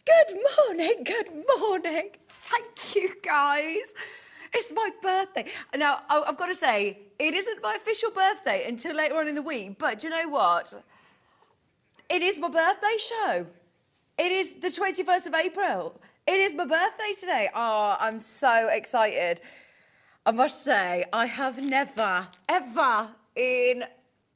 Good morning, good morning. Thank you, guys. It's my birthday. Now, I've got to say, it isn't my official birthday until later on in the week, but do you know what? It is my birthday show. It is the 21st of April. It is my birthday today. Oh, I'm so excited. I must say, I have never, ever in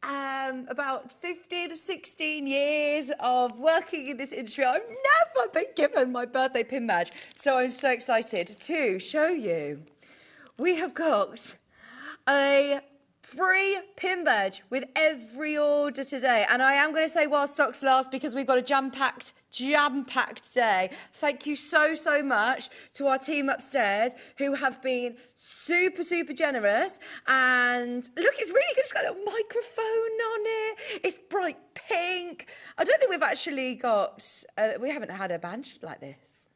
about 15 to 16 years of working in this industry, I've never been given my birthday pin badge. So I'm so excited to show you. We have got a free pin badge with every order today. And I am going to say while stocks last because we've got a jam-packed day. Thank you so, so much to our team upstairs who have been super, super generous. And look, it's really good. It's got a little microphone on it. It's bright pink. I don't think we've actually got, we haven't had a badge like this.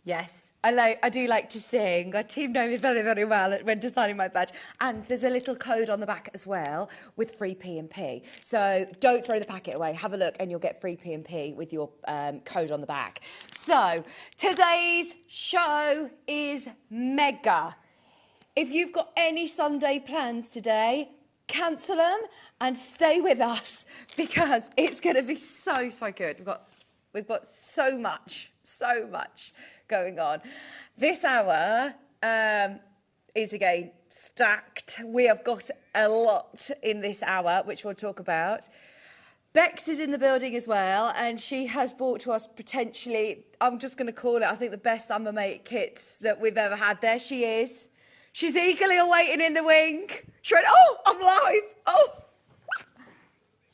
Yes, I do like to sing. Our team know me very, very well when designing my badge. And there's a little code on the back as well with free P&P. So don't throw the packet away. Have a look and you'll get free P&P with your code on the back. So today's show is mega. If you've got any Sunday plans today, cancel them and stay with us because it's going to be so, so good. We've got so much going on. This hour is again stacked. We have got a lot in this hour, which we'll talk about. Bex is in the building as well, and she has brought to us potentially, I'm just going to call it, I think the best summer mate kits that we've ever had. There she is. She's eagerly awaiting in the wing. She went, oh, I'm live. Oh.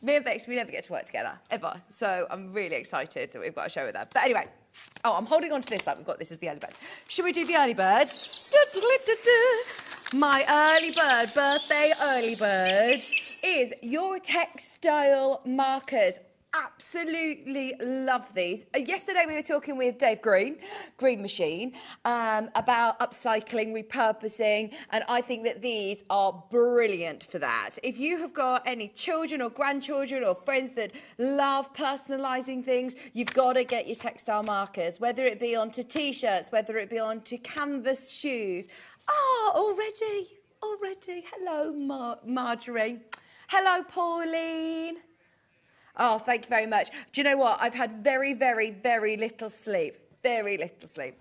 Me and Bex, we never get to work together, ever. So I'm really excited that we've got a show with her. But anyway, I'm holding on to this like we've got this as the early bird. Should we do the early bird? My early bird, birthday early bird, is your Textile markers. Absolutely love these. Yesterday we were talking with Dave Green Machine, about upcycling, repurposing, and I think that these are brilliant for that. If you have got any children or grandchildren or friends that love personalising things, you've got to get your Textile markers, whether it be onto T-shirts, whether it be onto canvas shoes. Oh, already. Hello, Marjorie. Hello, Pauline. Oh, thank you very much. Do you know what? I've had very, very, very little sleep. Very little sleep.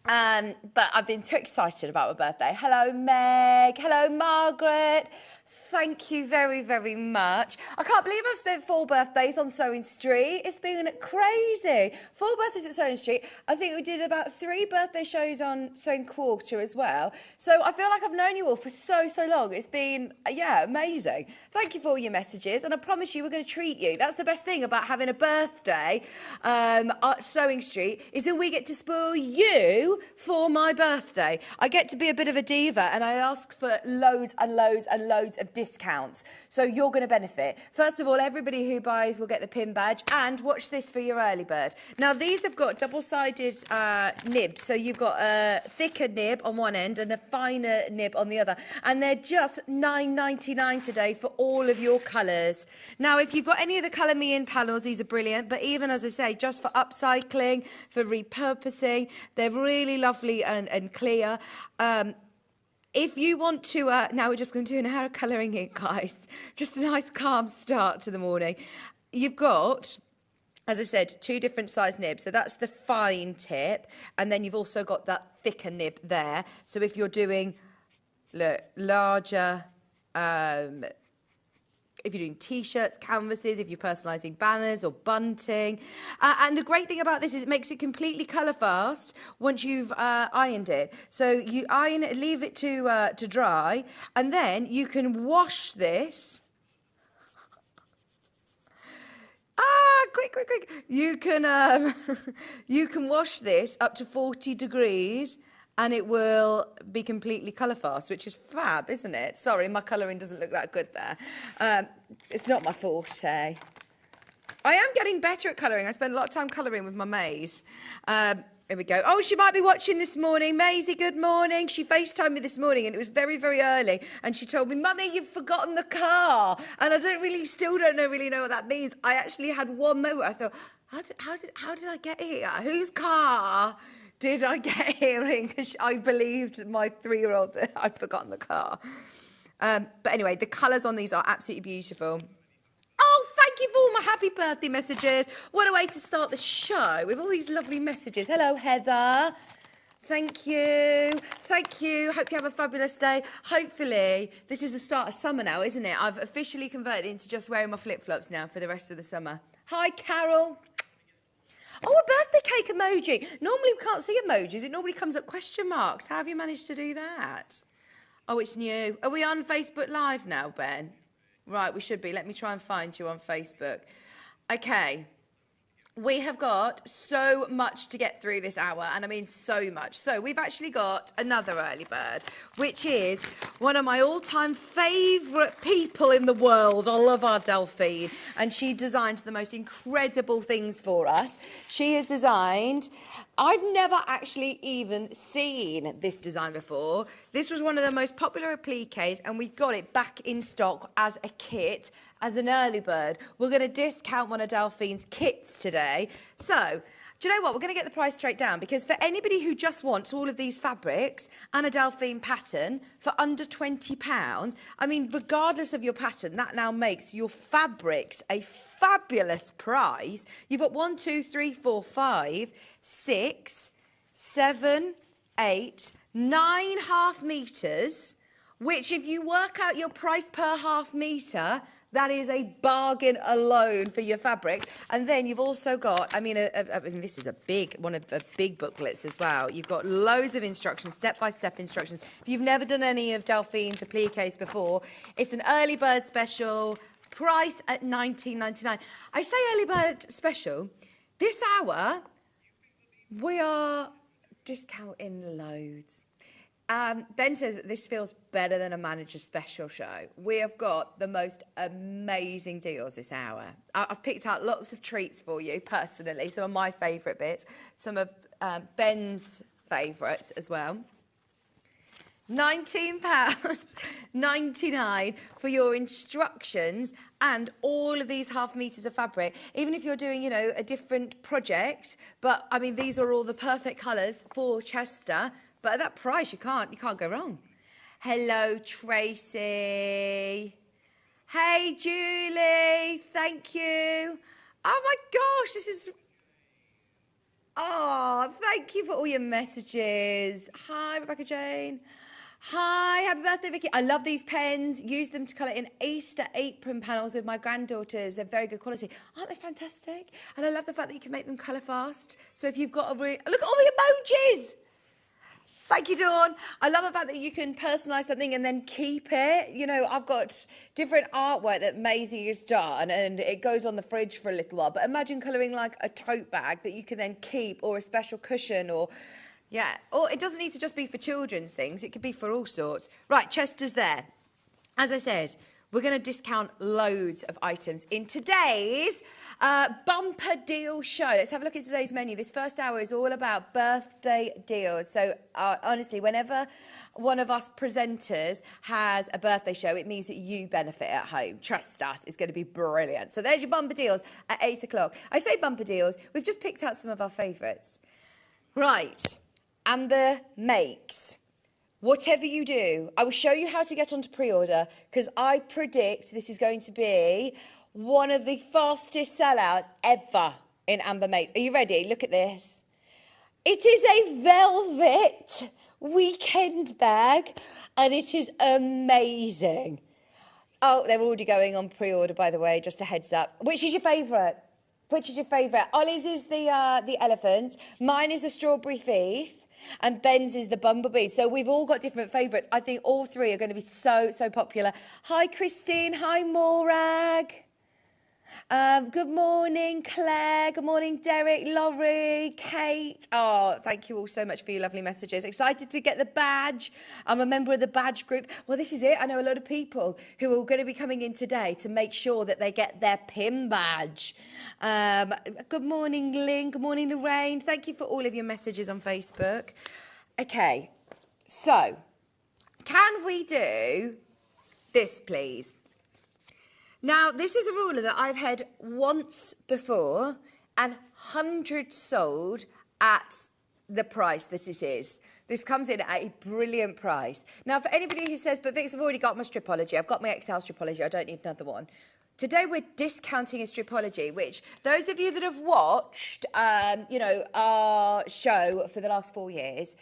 But I've been so excited about my birthday. Hello, Meg. Hello, Margaret. Thank you very, very much. I can't believe I've spent 4 birthdays on Sewing Street. It's been crazy. 4 birthdays at Sewing Street. I think we did about 3 birthday shows on Sewing Quarter as well. So I feel like I've known you all for so, so long. It's been, amazing. Thank you for all your messages. And I promise you we're going to treat you. That's the best thing about having a birthday at Sewing Street is that we get to spoil you for my birthday. I get to be a bit of a diva and I ask for loads and loads and loads of discounts. So you're going to benefit. First of all, everybody who buys will get the pin badge, and watch this for your early bird. Now, these have got double-sided nibs. So you've got a thicker nib on one end and a finer nib on the other. And they're just $9.99 today for all of your colours. Now, if you've got any of the Colour Me In panels, these are brilliant. But even, as I say, just for upcycling, for repurposing, they're really lovely and clear. If you want to, now we're just going to do an hour of colouring in, guys. Just a nice calm start to the morning. You've got, as I said, 2 different size nibs. So that's the fine tip. And then you've also got that thicker nib there. So if you're doing, look, larger, if you're doing T-shirts, canvases, if you're personalising banners or bunting. And the great thing about this is it makes it completely colour fast once you've ironed it. So you iron it, leave it to dry, and then you can wash this. Quick. You can, you can wash this up to 40 degrees and it will be completely colour fast, which is fab, isn't it? Sorry, my colouring doesn't look that good there. It's not my forte. I am getting better at colouring. I spend a lot of time colouring with my Maze. Here we go. Oh, she might be watching this morning. Maisie, good morning. She FaceTimed me this morning and it was very, very early. And she told me, Mummy, you've forgotten the car. And I still don't really know what that means. I actually had one moment. I thought, How did I get here? Whose car did I get here in? Because I believed my 3-year-old that I'd forgotten the car. But anyway, the colours on these are absolutely beautiful. Oh, thank you for all my happy birthday messages. What a way to start the show with all these lovely messages. Hello, Heather. Thank you. Thank you. Hope you have a fabulous day. Hopefully, this is the start of summer now, isn't it? I've officially converted into just wearing my flip-flops now for the rest of the summer. Hi, Carol. Oh, a birthday cake emoji. Normally, we can't see emojis. It normally comes up question marks. How have you managed to do that? Oh, it's new. Are we on Facebook Live now, Ben? Right, we should be. Let me try and find you on Facebook. Okay. We have got so much to get through this hour, and I mean so much. So we've actually got another early bird, which is one of my all-time favourite people in the world. I love our Delphine, and she designed the most incredible things for us. She has designed... I've never actually even seen this design before. This was one of the most popular appliques, and we got it back in stock as a kit, as an early bird. We're going to discount one of Delphine's kits today. So, do you know what? We're going to get the price straight down, because for anybody who just wants all of these fabrics and a Delphine pattern for under £20, I mean, regardless of your pattern, that now makes your fabrics a fabulous price. You've got 1, 2, 3, 4, 5, 6, 7, 8, 9 half meters, which if you work out your price per half meter, that is a bargain alone for your fabrics. And then you've also got, I mean, this is one of the big booklets as well. You've got loads of instructions, step-by-step instructions. If you've never done any of Delphine's appliques before, it's an early bird special, price at £19.99. I say early bird special. This hour, we are discounting loads. Ben says that this feels better than a manager special show. We have got the most amazing deals this hour. I've picked out lots of treats for you personally, some of my favourite bits, some of Ben's favourites as well. £19.99 for your instructions and all of these half meters of fabric. Even if you're doing, you know, a different project, but I mean, these are all the perfect colours for Chester. But at that price, you can't go wrong. Hello, Tracy. Hey, Julie. Thank you. Oh my gosh, this is... Oh, thank you for all your messages. Hi, Rebecca Jane. Hi, happy birthday, Vicky. I love these pens. Use them to colour in Easter apron panels with my granddaughters. They're very good quality. Aren't they fantastic? And I love the fact that you can make them colour fast. So if you've got a look at all the emojis. Thank you, Dawn. I love the fact that you can personalise something and then keep it. You know, I've got different artwork that Maisie has done and it goes on the fridge for a little while. But imagine colouring like a tote bag that you can then keep, or a special cushion, or... Yeah, or it doesn't need to just be for children's things. It could be for all sorts. Right, Chester's there. As I said, we're going to discount loads of items in today's bumper deal show. Let's have a look at today's menu. This first hour is all about birthday deals. So honestly, whenever one of us presenters has a birthday show, it means that you benefit at home. Trust us, it's going to be brilliant. So there's your bumper deals at 8 o'clock. I say bumper deals, we've just picked out some of our favourites. Right, Amber makes. Whatever you do, I will show you how to get onto pre-order, because I predict this is going to be one of the fastest sellouts ever in Amber Makes. Are you ready? Look at this. It is a velvet weekend bag, and it is amazing. Oh, they're already going on pre-order, by the way, just a heads up. Which is your favourite? Which is your favourite? Ollie's is the elephant. Mine is the strawberry thief. And Ben's is the bumblebee. So we've all got different favourites. I think all three are going to be so popular. Hi, Christine. Hi, Morag. Good morning, Claire. Good morning, Derek, Laurie, Kate. Oh, thank you all so much for your lovely messages. Excited to get the badge. I'm a member of the badge group. Well, this is it. I know a lot of people who are going to be coming in today to make sure that they get their PIN badge. Good morning, Lynn. Good morning, Lorraine. Thank you for all of your messages on Facebook. Okay, so can we do this, please? Now, this is a ruler that I've had once before, and hundreds sold at the price that it is. This comes in at a brilliant price. Now, for anybody who says, but Vix, I've already got my stripology, I've got my XL stripology, I don't need another one. Today we're discounting a stripology, which those of you that have watched, our show for the last 4 years,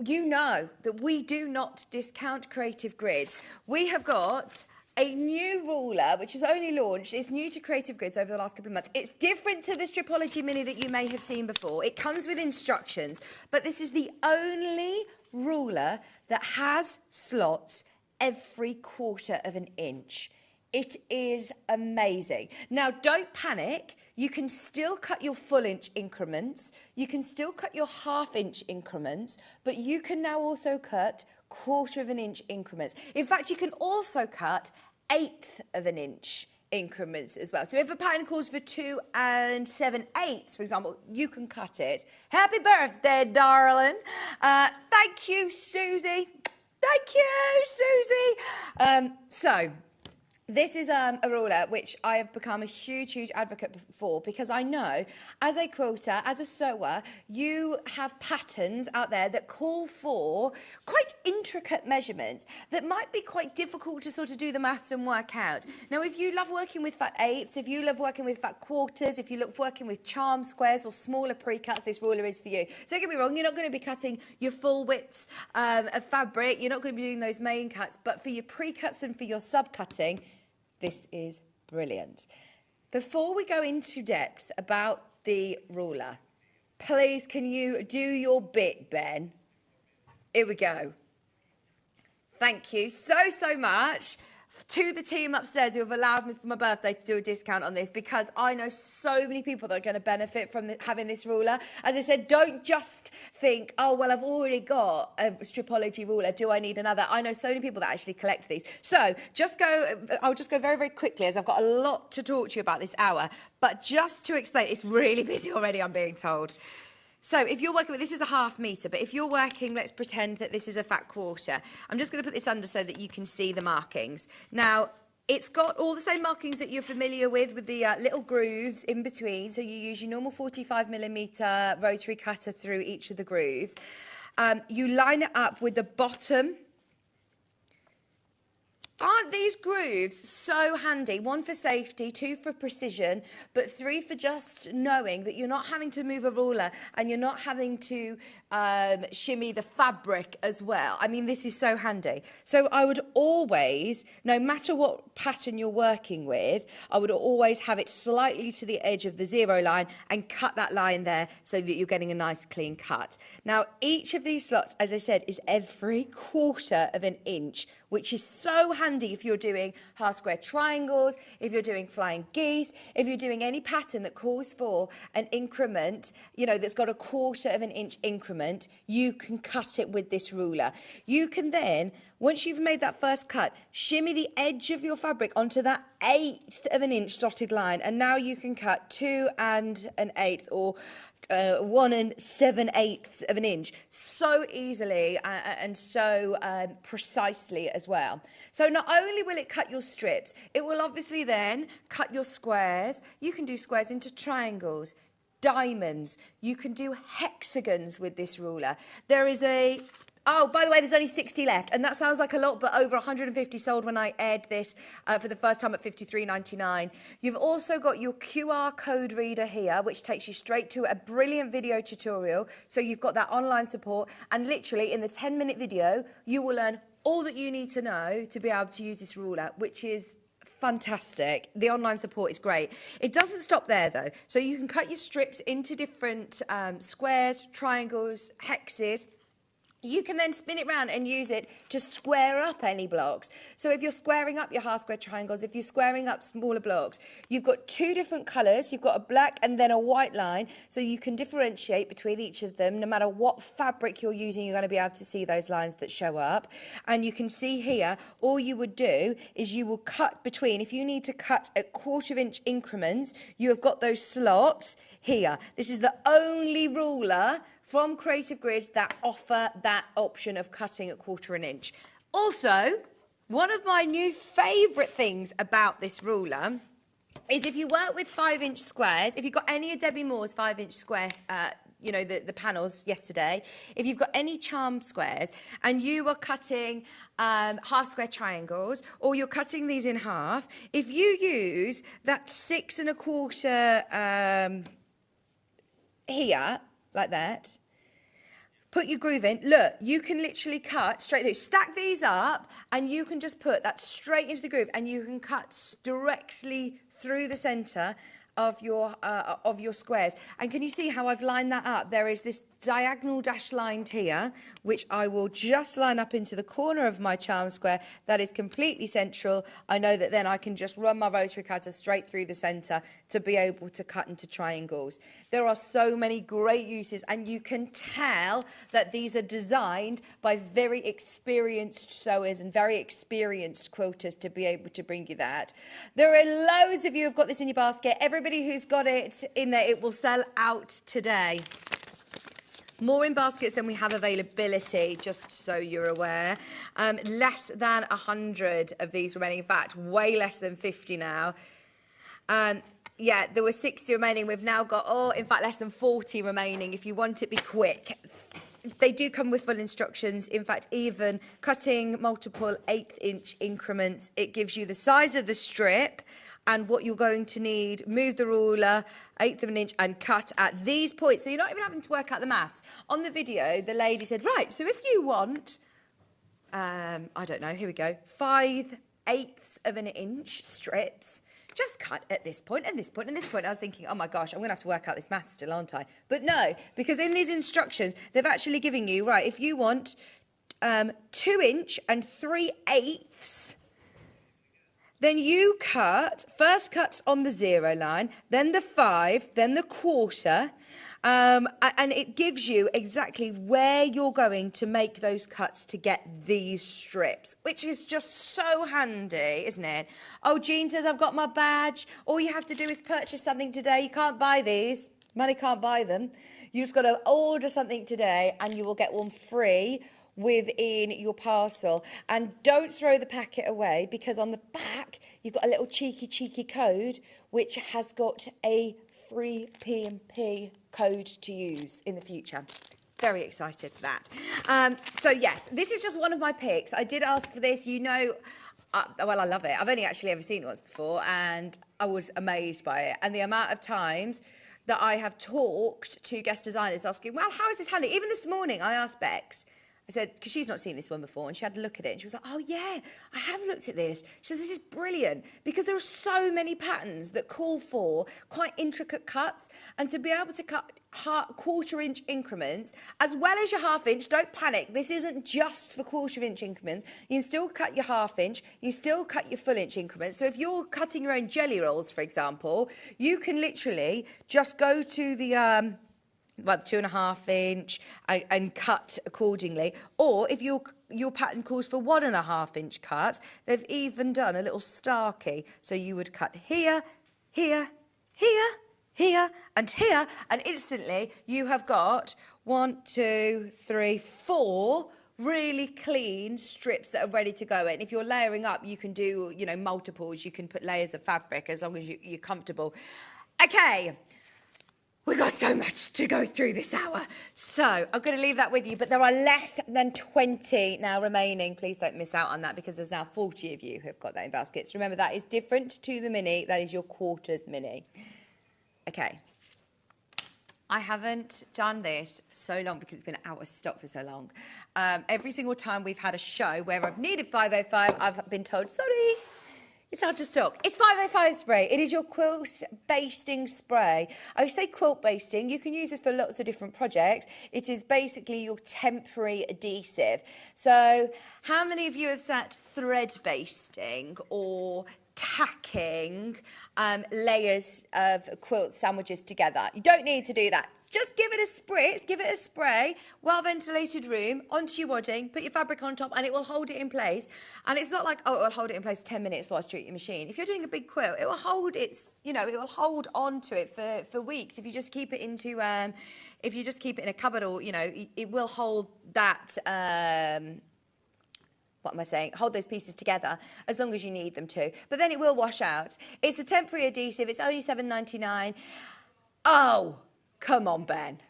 you know that we do not discount Creative Grids. We have got a new ruler, which is only launched. It's new to Creative Grids over the last couple of months. It's different to the Stripology Mini that you may have seen before. It comes with instructions, but this is the only ruler that has slots every 1/4 of an inch. It is amazing. Now, don't panic. You can still cut your full inch increments. You can still cut your 1/2 inch increments, but you can now also cut 1/4 of an inch increments. In fact, you can also cut 1/8 of an inch increments as well. So if a pattern calls for 2 7/8, for example, you can cut it. Happy birthday, darling. Thank you, Susie. Thank you, Susie. This is a ruler which I have become a huge, huge advocate for, because I know as a quilter, as a sewer, you have patterns out there that call for quite intricate measurements that might be quite difficult to sort of do the maths and work out. Now, if you love working with fat 1/8, if you love working with fat 1/4, if you love working with charm squares or smaller pre-cuts, this ruler is for you. So don't get me wrong, you're not going to be cutting your full widths of fabric, you're not going to be doing those main cuts, but for your pre-cuts and for your sub-cutting, this is brilliant. Before we go into depth about the ruler, please can you do your bit, Ben? Here we go. Thank you so much to the team upstairs who have allowed me for my birthday to do a discount on this, because I know so many people that are going to benefit from having this ruler. As I said, don't just think, oh, well, I've already got a Stripology ruler. Do I need another? I know so many people that actually collect these. So I'll just go very, very quickly, as I've got a lot to talk to you about this hour. But just to explain, it's really busy already, I'm being told. So if you're working with, this is a 1/2 metre, but if you're working, let's pretend that this is a fat 1/4. I'm just going to put this under so that you can see the markings. Now, it's got all the same markings that you're familiar with the little grooves in between. So you use your normal 45mm rotary cutter through each of the grooves. You line it up with the bottom. Aren't these grooves so handy? 1 for safety, 2 for precision, but 3 for just knowing that you're not having to move a ruler and you're not having to shimmy the fabric as well. I mean, this is so handy. So I would always, no matter what pattern you're working with, I would always have it slightly to the edge of the 0 line and cut that line there so that you're getting a nice clean cut. Now, each of these slots, as I said, is every 1/4 of an inch, which is so handy if you're doing 1/2 square triangles, if you're doing flying geese, if you're doing any pattern that calls for an increment, that's got a 1/4 of an inch increment, you can cut it with this ruler. You can then, once you've made that first cut, shimmy the edge of your fabric onto that 1/8 of an inch dotted line, and now you can cut 2 1/8 or 1 7/8 of an inch so easily and so precisely as well. So not only will it cut your strips, it will obviously then cut your squares. You can do squares into triangles, diamonds. You can do hexagons with this ruler. There is oh, by the way, there's only 60 left, and that sounds like a lot, but over 150 sold when I aired this for the first time at $53.99. You've also got your QR code reader here, which takes you straight to a brilliant video tutorial. So you've got that online support, and literally in the 10-minute video, you will learn all that you need to know to be able to use this ruler, which is fantastic. The online support is great. It doesn't stop there though. So you can cut your strips into different squares, triangles, hexes. You can then spin it round and use it to square up any blocks. So if you're squaring up your 1/2 square triangles, if you're squaring up smaller blocks, you've got 2 different colours. You've got a black and then a white line, so you can differentiate between each of them. No matter what fabric you're using, you're going to be able to see those lines that show up. And you can see here, all you would do is you will cut between, if you need to cut at 1/4 inch increments, you have got those slots here. This is the only ruler from Creative Grids that offer that option of cutting at 1/4 inch. Also, one of my new favourite things about this ruler is if you work with 5-inch squares, if you've got any of Debbie Moore's 5-inch squares, you know, the panels yesterday, if you've got any charm squares and you are cutting half square triangles, or you're cutting these in half, if you use that 6 1/4 here, like that, put your groove in. Look, you can literally cut straight through. Stack these up and you can just put that straight into the groove and you can cut directly through the centre of your squares. And can you see how I've lined that up? There is this diagonal dash lined here, which I will just line up into the corner of my charm square. That is completely central. I know that then I can just run my rotary cutter straight through the centre to be able to cut into triangles. There are so many great uses, and you can tell that these are designed by very experienced sewers and very experienced quilters to be able to bring you that. There are loads of you who've got this in your basket. Everybody who's got it in there, it will sell out today. More in baskets than we have availability, just so you're aware. Less than 100 of these remaining. In fact, way less than 50 now. Yeah, there were 60 remaining. We've now got, in fact, less than 40 remaining. If you want it, be quick. They do come with full instructions. In fact, even cutting multiple 1/8-inch increments, it gives you the size of the strip and what you're going to need. Move the ruler 1/8 of an inch and cut at these points. So you're not even having to work out the maths. On the video, the lady said, right, so if you want, I don't know, here we go, 5/8 of an inch strips, just cut at this point and this point and this point. I was thinking, oh my gosh, I'm going to have to work out this math still, aren't I? But no, because in these instructions, they've actually given you, right, if you want 2-inch and 3/8, then you cut, first cuts on the 0 line, then the 5, then the 1/4, and it gives you exactly where you're going to make those cuts to get these strips, which is just so handy, isn't it? Oh, Jean says, I've got my badge. All you have to do is purchase something today. You can't buy these. Money can't buy them. You just got to order something today and you will get one free within your parcel. And don't throw the packet away, because on the back you've got a little cheeky code which has got a free P&P code to use in the future. Very excited for that. So yes, this is just one of my picks. I did ask for this, you know. Well, I love it. I've only actually ever seen it once before and I was amazed by it, and the amount of times that I have talked to guest designers asking, well, how is this handy? Even this morning I asked Bex, I said, because she's not seen this one before, and she had a look at it, and she was like, oh yeah, I have looked at this. She says, this is brilliant, because there are so many patterns that call for quite intricate cuts, and to be able to cut 1/4-inch increments, as well as your 1/2 inch. Don't panic, this isn't just for 1/4-inch increments. You can still cut your 1/2 inch, you still cut your full inch increments. So if you're cutting your own jelly rolls, for example, you can literally just go to the about 2.5 inch and cut accordingly. Or if your pattern calls for 1.5 inch cut, they've even done a little starkey. So you would cut here, here, here, here, and here, and instantly you have got 1, 2, 3, 4 really clean strips that are ready to go in. If you're layering up, you can do, you know, multiples. You can put layers of fabric as long as you're comfortable. Okay. We've got so much to go through this hour. So I'm going to leave that with you, but there are less than 20 now remaining. Please don't miss out on that, because there's now 40 of you who have got that in baskets. Remember, that is different to the mini. That is your quarters mini. Okay. I haven't done this for so long because it's been out of stock for so long. Every single time we've had a show where I've needed 505, I've been told, sorry, it's out of stock. It's 505 spray. It is your quilt basting spray. I say quilt basting. You can use this for lots of different projects. It is basically your temporary adhesive. So how many of you have sat thread basting or tacking layers of quilt sandwiches together? You don't need to do that. Just give it a spritz, give it a spray, well-ventilated room, onto your wadding, put your fabric on top, and it will hold it in place. And it's not like, oh, it will hold it in place 10 minutes whilst you're at your machine. If you're doing a big quilt, it will hold its, you know, it will hold on to it for weeks. If you just keep it into, if you just keep it in a cupboard, or, you know, it will hold that, what am I saying? Hold those pieces together as long as you need them to. But then it will wash out. It's a temporary adhesive. It's only $7.99. Oh, come on, Ben.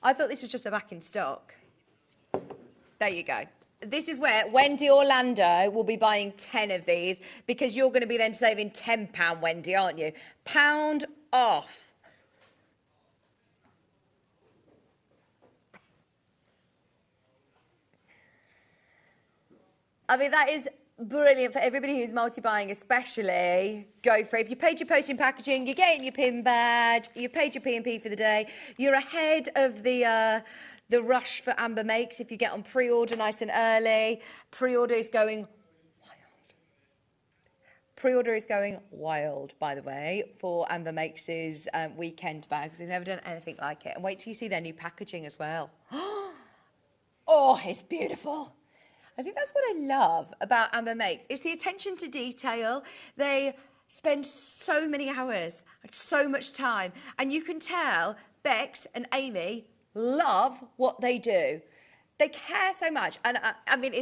I thought this was just a back in stock. There you go. This is where Wendy Orlando will be buying 10 of these because you're going to be then saving £10, Wendy, aren't you? Pound off. I mean, that is brilliant for everybody who's multi-buying, especially. Go for it. If you paid your postage and packaging, you're getting your PIN badge, you paid your P&P for the day, you're ahead of the rush for Amber Makes if you get on pre-order nice and early. Pre-order is going wild. Pre-order is going wild, by the way, for Amber Makes' weekend bags. We've never done anything like it. And wait till you see their new packaging as well. Oh, it's beautiful. I think that's what I love about Amber Makes. It's the attention to detail. They spend so many hours, so much time. And you can tell Bex and Amy love what they do. They care so much. And I mean,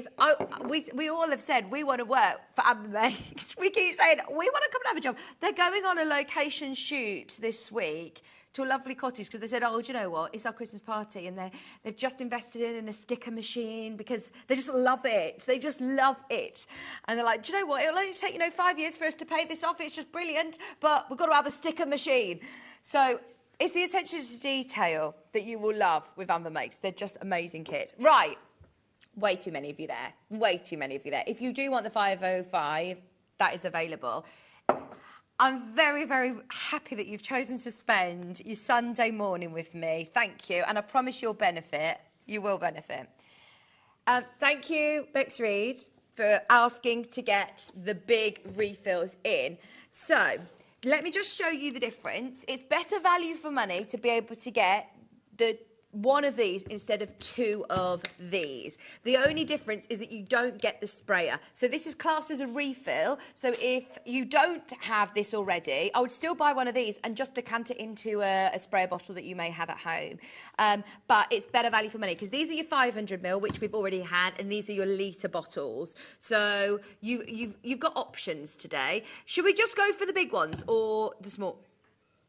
we all have said we want to work for Amber Makes. We keep saying we want to come and have a job. They're going on a location shoot this week to a lovely cottage because they said, oh, do you know what? It's our Christmas party and they've just invested in a sticker machine because they just love it. They just love it. And they're like, do you know what? It'll only take, 5 years for us to pay this off. It's just brilliant, but we've got to have a sticker machine. So it's the attention to detail that you will love with Amber Makes. They're just amazing kits. Right. Way too many of you there. Way too many of you there. If you do want the 505, that is available. I'm very, very happy that you've chosen to spend your Sunday morning with me. Thank you. And I promise you'll benefit. You will benefit. Thank you, Bex Reed, for asking to get the big refills in. So let me just show you the difference. It's better value for money to be able to get the one of these instead of two of these. The only difference is that you don't get the sprayer. So this is classed as a refill. So if you don't have this already, I would still buy one of these and just decant it into a sprayer bottle that you may have at home. But it's better value for money because these are your 500ml, which we've already had, and these are your litre bottles. So you've got options today. Should we just go for the big ones or the small?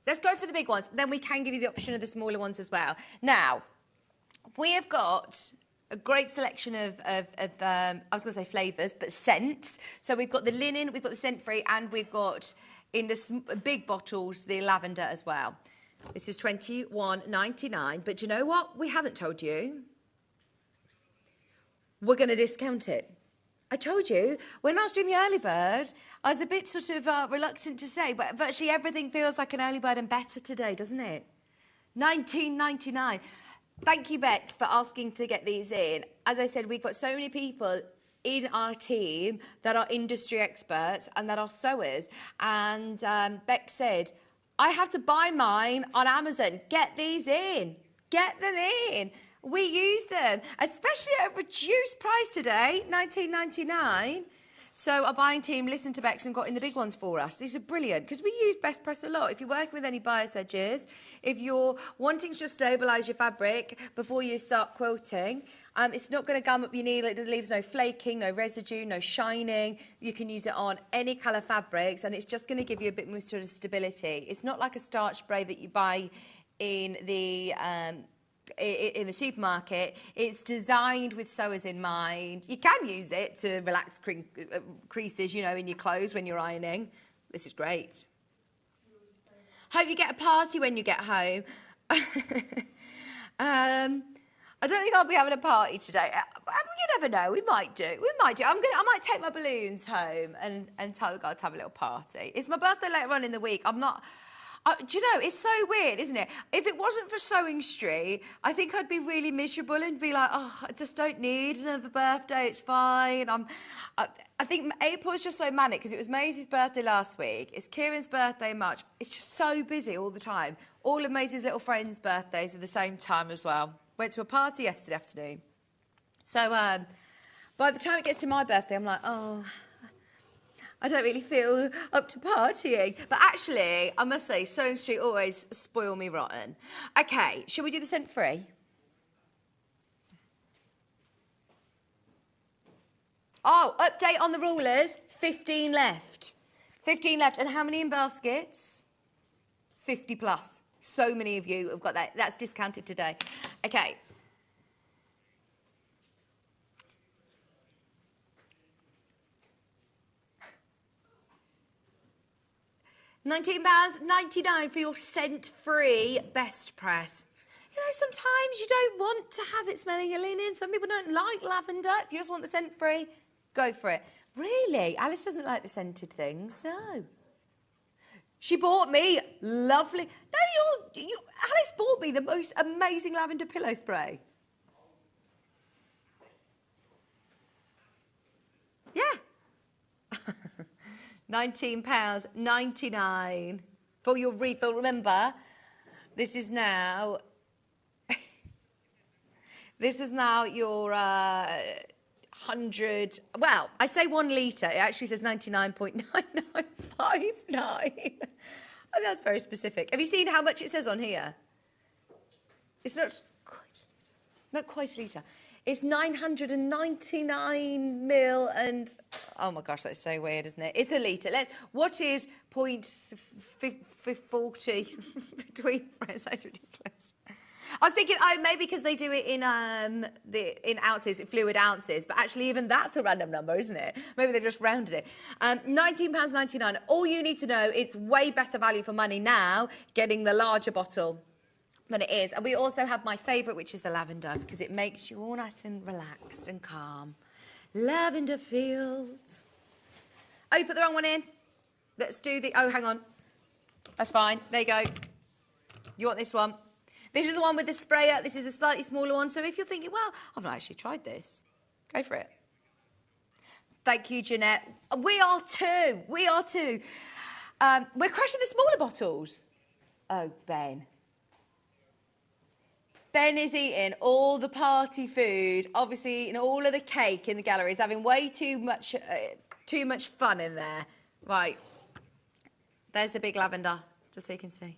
Let's go for the big ones. Then we can give you the option of the smaller ones as well. Now, we have got a great selection of I was going to say flavours, but scents. So we've got the linen, we've got the scent-free, and we've got, in the big bottles, the lavender as well. This is $21.99. But do you know what? We haven't told you. We're going to discount it. I told you, when I was doing the early bird, I was a bit sort of reluctant to say, but virtually everything feels like an early bird and better today, doesn't it? $19.99. Thank you, Bex, for asking to get these in. As I said, we've got so many people in our team that are industry experts and that are sewers. And Bex said, I have to buy mine on Amazon. Get these in. Get them in. We use them, especially at a reduced price today, $19.99. So our buying team listened to Bex and got in the big ones for us. These are brilliant because we use Best Press a lot. If you're working with any bias edges, if you're wanting to just stabilise your fabric before you start quilting, it's not going to gum up your needle. It leaves no flaking, no residue, no shining. You can use it on any colour fabrics and it's just going to give you a bit more sort of stability. It's not like a starch spray that you buy in the supermarket. It's designed with sewers in mind. You can use it to relax creases, in your clothes when you're ironing. This is great. Hope you get a party when you get home. I don't think I'll be having a party today. You never know. We might do. I might take my balloons home and tell the guys to have a little party. It's my birthday later on in the week. Do you know, it's so weird, isn't it? If it wasn't for Sewing Street, I think I'd be really miserable and be like, oh, I just don't need another birthday, it's fine. I think April is just so manic because it was Maisie's birthday last week. It's Kieran's birthday in March. It's just so busy all the time. All of Maisie's little friends' birthdays at the same time as well. Went to a party yesterday afternoon. So by the time it gets to my birthday, I'm like, oh, I don't really feel up to partying. But actually, I must say, Sewing Street always spoil me rotten. Okay, shall we do the scent-free? Oh, update on the rulers. 15 left. 15 left. And how many in baskets? 50 plus. So many of you have got that. That's discounted today. Okay. £19.99 for your scent-free best press. You know, sometimes you don't want to have it smelling of linen. Some people don't like lavender. If you just want the scent-free, go for it. Really? Alice doesn't like the scented things, no. She bought me lovely... No, Alice bought me the most amazing lavender pillow spray. Yeah. £19.99 for your refill. Remember, this is now... this is now your 100... Well, I say 1 litre. It actually says 99.9959. Oh, that's very specific. Have you seen how much it says on here? It's not quite a litre. It's 999 mil and... Oh, my gosh, that's so weird, isn't it? It's a litre. What is 0.40 between friends? That's ridiculous. I was thinking, oh, maybe because they do it in ounces, in fluid ounces, but actually even that's a random number, isn't it? Maybe they've just rounded it. £19.99. All you need to know, it's way better value for money now, getting the larger bottle than it is. And we also have my favourite, which is the lavender, because it makes you all nice and relaxed and calm. Lavender fields. Oh, you put the wrong one in? Let's do the... Oh, hang on. That's fine. There you go. You want this one? This is the one with the sprayer. This is a slightly smaller one. So if you're thinking, well, I've not actually tried this, go for it. Thank you, Jeanette. We are too. We are too. We're crushing the smaller bottles. Oh, Ben. Ben is eating all the party food, obviously eating all of the cake in the gallery. He's having way too much fun in there. Right. There's the big lavender, just so you can see.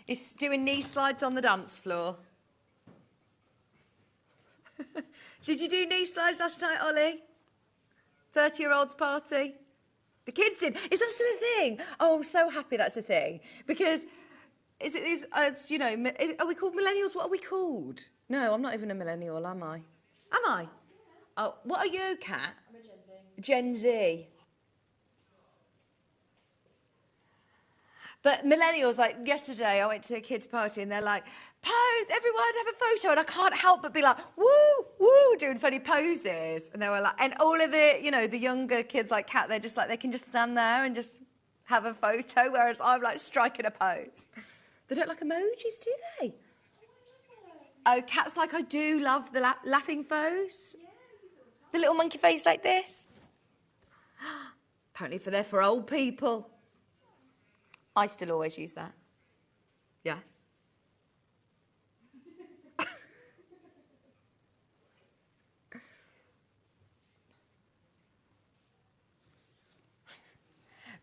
He's doing knee slides on the dance floor. Did you do knee slides last night, Ollie? 30-year-olds party? The kids did. Is that still a thing? Oh, I'm so happy that's a thing. Because, you know, are we called millennials? What are we called? No, I'm not even a millennial, am I? Am I? Oh, what are you, Kat? I'm a Gen Z. Gen Z. But millennials, like yesterday, I went to a kids' party and they're like, pose, everyone, have a photo. And I can't help but be like, woo, woo, doing funny poses. And they were like, and all of the, you know, the younger kids like Kat, they're just like, they can just stand there and just have a photo, whereas I'm like striking a pose. They don't like emojis, do they? Oh, Kat's like, I do love the laughing pose. Yeah, The little monkey face like this. Apparently they're for old people. I still always use that. Yeah.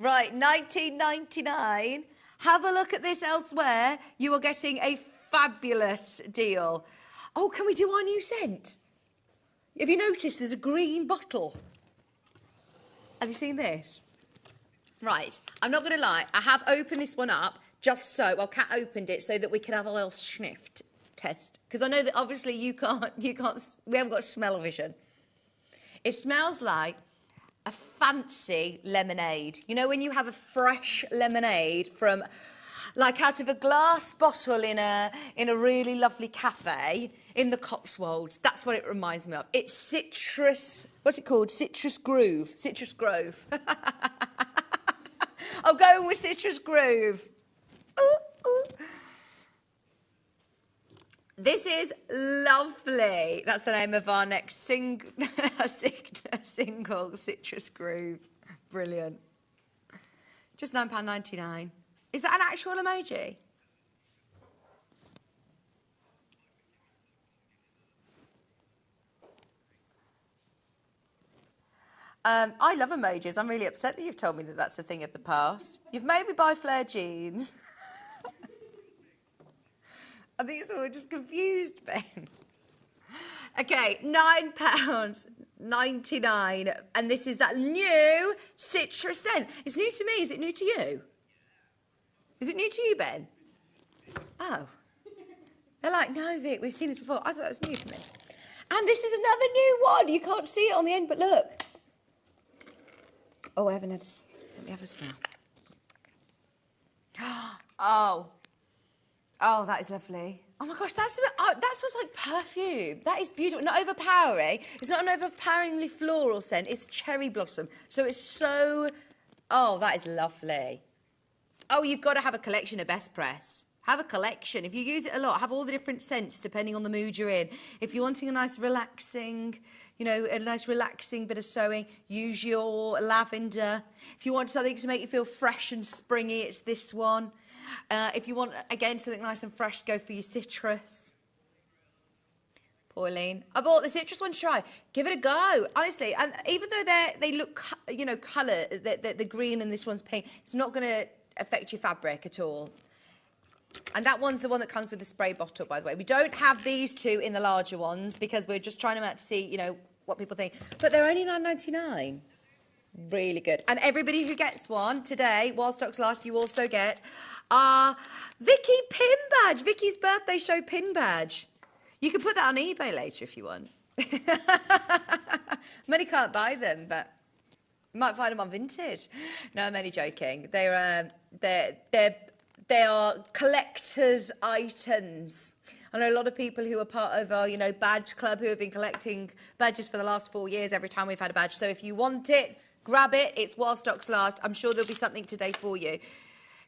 Right, £19.99. Have a look at this elsewhere. You are getting a fabulous deal. Oh, can we do our new scent? Have you noticed there's a green bottle? Have you seen this? Right, I'm not going to lie. I have opened this one up just so, well, Kat opened it so that we can have a little sniff test. Because I know that obviously we haven't got smell-o-vision. It smells like a fancy lemonade. You know when you have a fresh lemonade from, like out of a glass bottle in a really lovely cafe in the Cotswolds? That's what it reminds me of. It's citrus, what's it called? Citrus Grove. Citrus Grove. I'm going with Citrus Grove. Ooh, ooh. This is lovely. That's the name of our next single, Citrus Grove. Brilliant. Just £9.99. Is that an actual emoji? I love emojis. I'm really upset that you've told me that that's a thing of the past. You've made me buy flare jeans. I think it's all just confused, Ben. Okay, £9. £9.99. And this is that new citrus scent. It's new to me. Is it new to you? Is it new to you, Ben? Oh. They're like, no, Vic, we've seen this before. I thought that was new to me. And this is another new one. You can't see it on the end, but look. Oh, I haven't had let me have a smell. Oh. Oh, that is lovely. Oh my gosh, that smells like perfume. That is beautiful. Not overpowering. It's not an overpoweringly floral scent. It's cherry blossom. So it's so... Oh, that is lovely. Oh, you've got to have a collection of Best Press. Have a collection. If you use it a lot, have all the different scents depending on the mood you're in. If you're wanting a nice relaxing, you know, a nice relaxing bit of sewing, use your lavender. If you want something to make you feel fresh and springy, it's this one. If you want, again, something nice and fresh, go for your citrus. Pauline. I bought the citrus one to try. Give it a go, honestly. And even though they look, you know, colour, the green and this one's pink, it's not going to affect your fabric at all. And that one's the one that comes with the spray bottle, by the way. We don't have these two in the larger ones because we're just trying them out to see, you know, what people think. But they're only £9.99. Really good. And everybody who gets one today, while stocks last, you also get our Vicky pin badge, Vicky's birthday show pin badge. You can put that on eBay later if you want. Many can't buy them, but you might find them on Vintage. No, I'm only joking. They are collector's items. I know a lot of people who are part of our, you know, badge club who have been collecting badges for the last 4 years every time we've had a badge. So if you want it, grab it. It's while stocks last. I'm sure there'll be something today for you.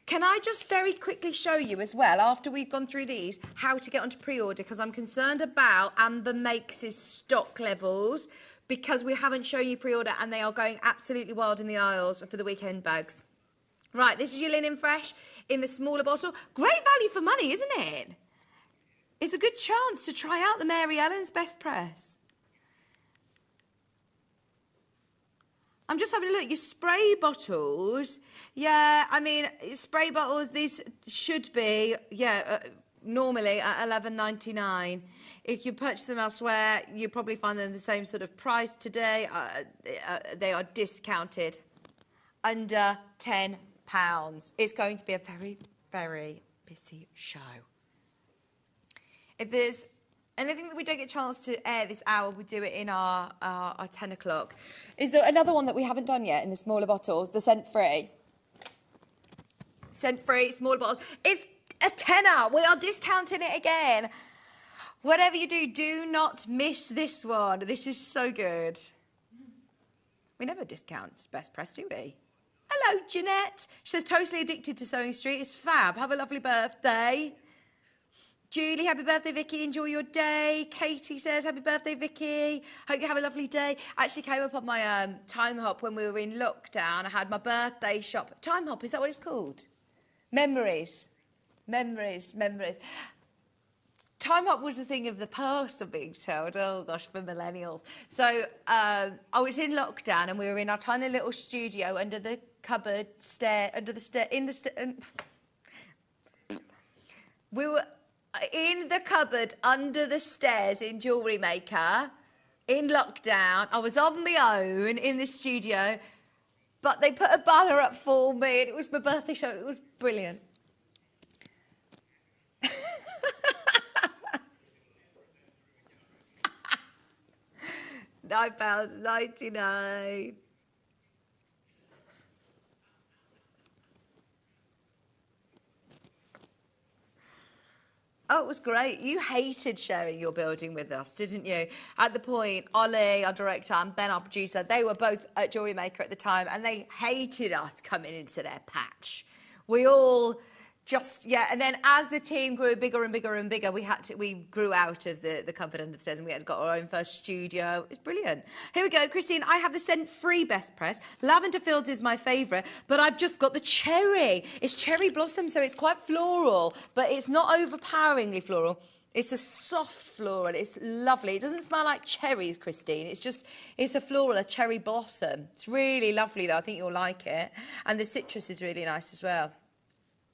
Can I just very quickly show you as well, after we've gone through these, how to get onto pre-order? Because I'm concerned about Amber Makes' stock levels because we haven't shown you pre-order and they are going absolutely wild in the aisles for the weekend bags. Right, this is your linen fresh in the smaller bottle. Great value for money, isn't it? It's a good chance to try out the Mary Ellen's Best Press. I'm just having a look. Your spray bottles, yeah, I mean, spray bottles, these should be, normally at £11.99. If you purchase them elsewhere, you probably find them the same sort of price. Today, they are discounted under £10. It's going to be a very, very busy show. If there's anything that we don't get a chance to air this hour, we'll do it in our 10 o'clock. Is there another one that we haven't done yet in the smaller bottles, the scent-free? Scent-free, smaller bottle. It's a tenner. We are discounting it again. Whatever you do, do not miss this one. This is so good. We never discount Best Press, do we? Hello, Jeanette. She says, totally addicted to Sewing Street. It's fab. Have a lovely birthday. Julie, happy birthday, Vicky. Enjoy your day. Katie says, happy birthday, Vicky. Hope you have a lovely day. Actually came up on my Time Hop when we were in lockdown. I had my birthday shop. Time Hop, is that what it's called? Memories. Memories, memories. Time Hop was a thing of the past, I'm being told. Oh, gosh, for millennials. So I was in lockdown and we were in our tiny little studio under the cupboard, we were in the cupboard under the stairs in Jewellery Maker, in lockdown. I was on my own in the studio, but they put a banner up for me and it was my birthday show. It was brilliant. £9.99. Oh, it was great. You hated sharing your building with us, didn't you? At the point, Ollie, our director, and Ben, our producer, they were both at Jewellery Maker at the time, and they hated us coming into their patch. We all just, and then as the team grew bigger and bigger and bigger, we grew out of the cupboard under the stairs and we had got our own first studio. It's brilliant. Here we go, Christine. I have the scent-free Best Press. Lavender Fields is my favourite, but I've just got the cherry. It's cherry blossom, so it's quite floral, but it's not overpoweringly floral. It's a soft floral. It's lovely. It doesn't smell like cherries, Christine. It's a floral, a cherry blossom. It's really lovely, though. I think you'll like it. And the citrus is really nice as well.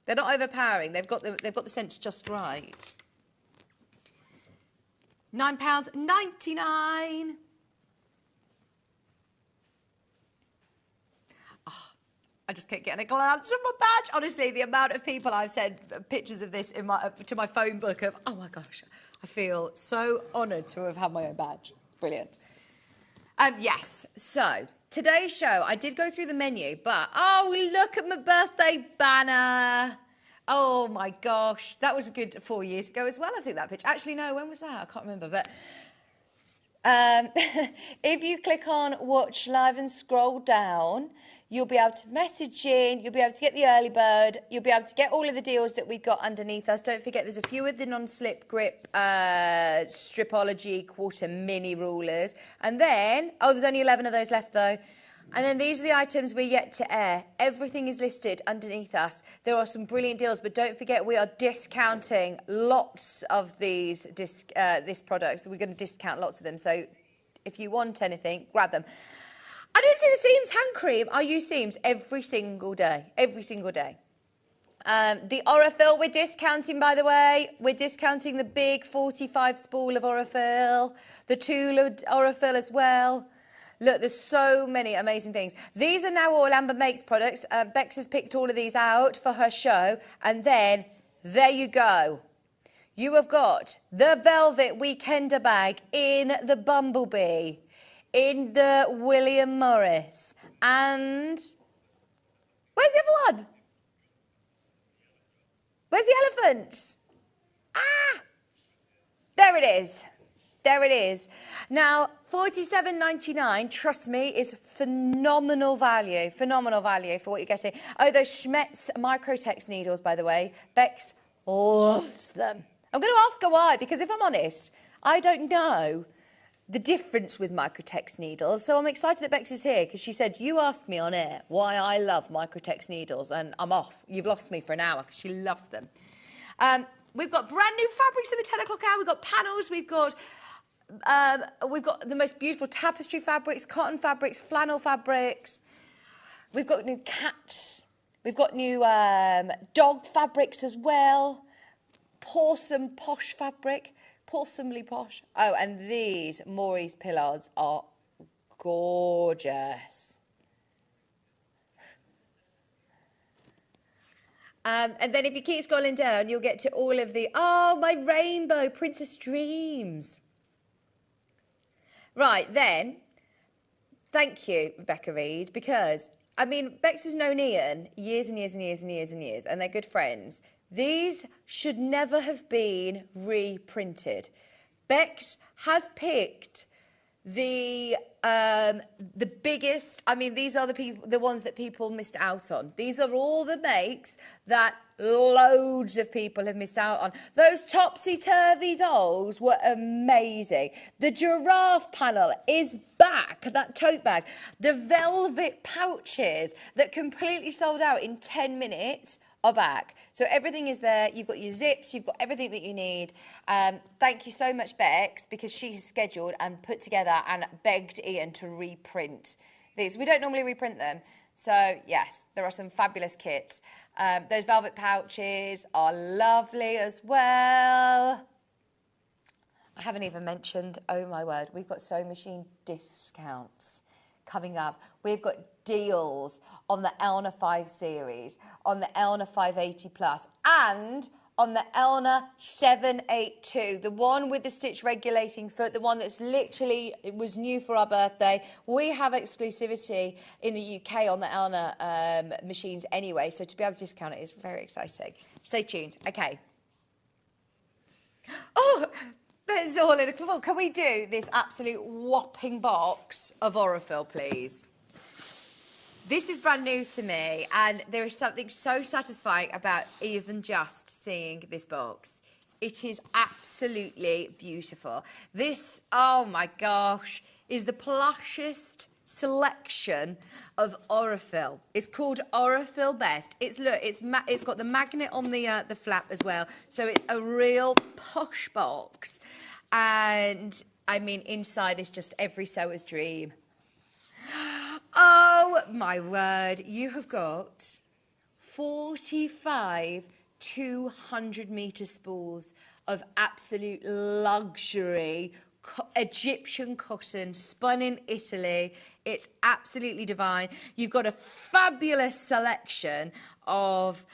They're not overpowering. They've got the scent just right. £9.99. I just kept getting a glance at my badge. Honestly, the amount of people I've sent pictures of this to my phone book of, oh my gosh, I feel so honoured to have had my own badge. It's brilliant. Yes, so today's show, I did go through the menu, but oh, look at my birthday banner. Oh my gosh, that was a good 4 years ago as well, I think, that picture. Actually, no, when was that? I can't remember, but if you click on watch live and scroll down, you'll be able to message in, you'll be able to get the early bird, you'll be able to get all of the deals that we've got underneath us. Don't forget there's a few of the non-slip grip Stripology quarter mini rulers. And then, oh, there's only 11 of those left though. And then these are the items we're yet to air. Everything is listed underneath us. There are some brilliant deals, but don't forget we are discounting lots of these this products. We're going to discount lots of them. So if you want anything, grab them. I don't see the Seams hand cream. I use Seams every single day. Every single day. The Aurifil we're discounting, by the way. We're discounting the big 45 spool of Aurifil. The Tula Aurifil as well. Look, there's so many amazing things. These are now all Amber Makes products. Bex has picked all of these out for her show. And then, there you go. You have got the Velvet Weekender bag in the Bumblebee, in the William Morris, and... Where's the other one? Where's the elephant? Ah! There it is. There it is. Now, $47.99, trust me, is phenomenal value for what you're getting. Oh, those Schmetz Microtex needles, by the way, Bex loves them. I'm going to ask her why, because if I'm honest, I don't know the difference with Microtex needles, so I'm excited that Bex is here, because she said, you asked me on air why I love Microtex needles, and I'm off. You've lost me for an hour, because she loves them. We've got brand new fabrics in the 10 o'clock hour. We've got panels, we've got the most beautiful tapestry fabrics, cotton fabrics, flannel fabrics. We've got new cats. We've got new dog fabrics as well. Porsum posh fabric. Porsumly posh. Oh, and these Maurice pillards are gorgeous. And then if you keep scrolling down, you'll get to all of the... Oh, my rainbow Princess Dreams. Right, then, thank you, Rebecca Reed, because, I mean, Bex has known Ian years and years and years and years and years, and they're good friends. These should never have been reprinted. Bex has picked the biggest, I mean, these are the ones that people missed out on. These are all the makes that loads of people have missed out on. Those topsy-turvy dolls were amazing. The giraffe panel is back, that tote bag. The velvet pouches that completely sold out in 10 minutes are back. So everything is there. You've got your zips, you've got everything that you need. Thank you so much, Bex, because she has scheduled and put together and begged Ian to reprint these. We don't normally reprint them. So, yes, there are some fabulous kits. Those velvet pouches are lovely as well. I haven't even mentioned, oh my word, we've got sewing machine discounts coming up. We've got deals on the Elna 5 series, on the Elna 580 Plus, and on the Elna 782, the one with the stitch regulating foot, the one that's literally, it was new for our birthday. We have exclusivity in the UK on the Elna machines anyway, so to be able to discount it is very exciting. Stay tuned. Okay. Oh, that's all in. Can we do this absolute whopping box of Aurifil, please? This is brand new to me, and there is something so satisfying about even just seeing this box. It is absolutely beautiful. This, oh my gosh, is the plushest selection of Aurifil. It's called Aurifil Best. It's got the magnet on the flap as well, so it's a real posh box. And I mean, inside is just every sewer's dream. Oh my word, you have got 45 200-metre spools of absolute luxury Egyptian cotton, spun in Italy. It's absolutely divine. You've got a fabulous selection of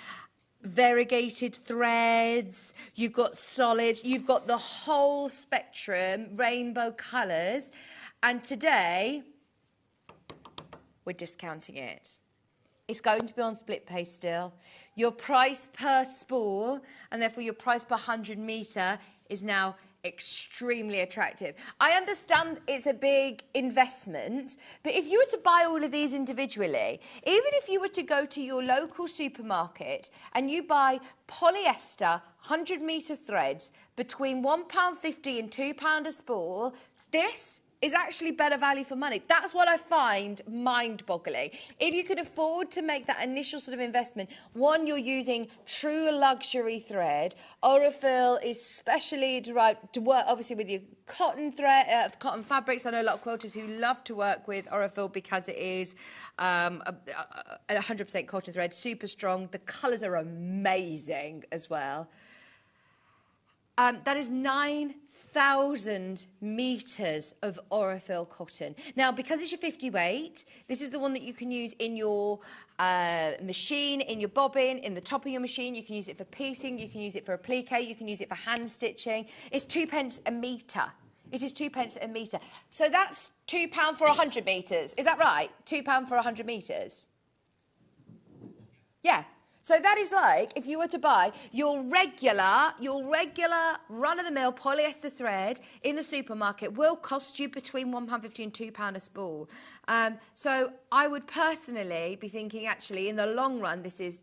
variegated threads, you've got solids, you've got the whole spectrum, rainbow colours, and today we're discounting it. It's going to be on split pay still. Your price per spool, and therefore your price per 100 metre, is now extremely attractive. I understand it's a big investment, but if you were to buy all of these individually, even if you were to go to your local supermarket and you buy polyester 100 metre threads between £1.50 and £2 a spool, this is actually better value for money. That's what I find mind-boggling. If you could afford to make that initial sort of investment, one, you're using true luxury thread. Aurifil is specially derived to work, obviously, with your cotton thread, cotton fabrics. I know a lot of quilters who love to work with Aurifil because it is 100% cotton thread, super strong. The colours are amazing as well. That is 9,000 metres of Aurifil cotton. Now, because it's your 50 weight, this is the one that you can use in your machine, in your bobbin, in the top of your machine. You can use it for piecing, you can use it for appliqué, you can use it for hand stitching. It's 2p a metre. It is 2p a metre. So that's £2 for 100 metres. Is that right? £2 for 100 metres? Yeah. So that is like if you were to buy your regular run-of-the-mill polyester thread in the supermarket will cost you between £1.50 and £2 a spool. So I would personally be thinking, actually, in the long run, this is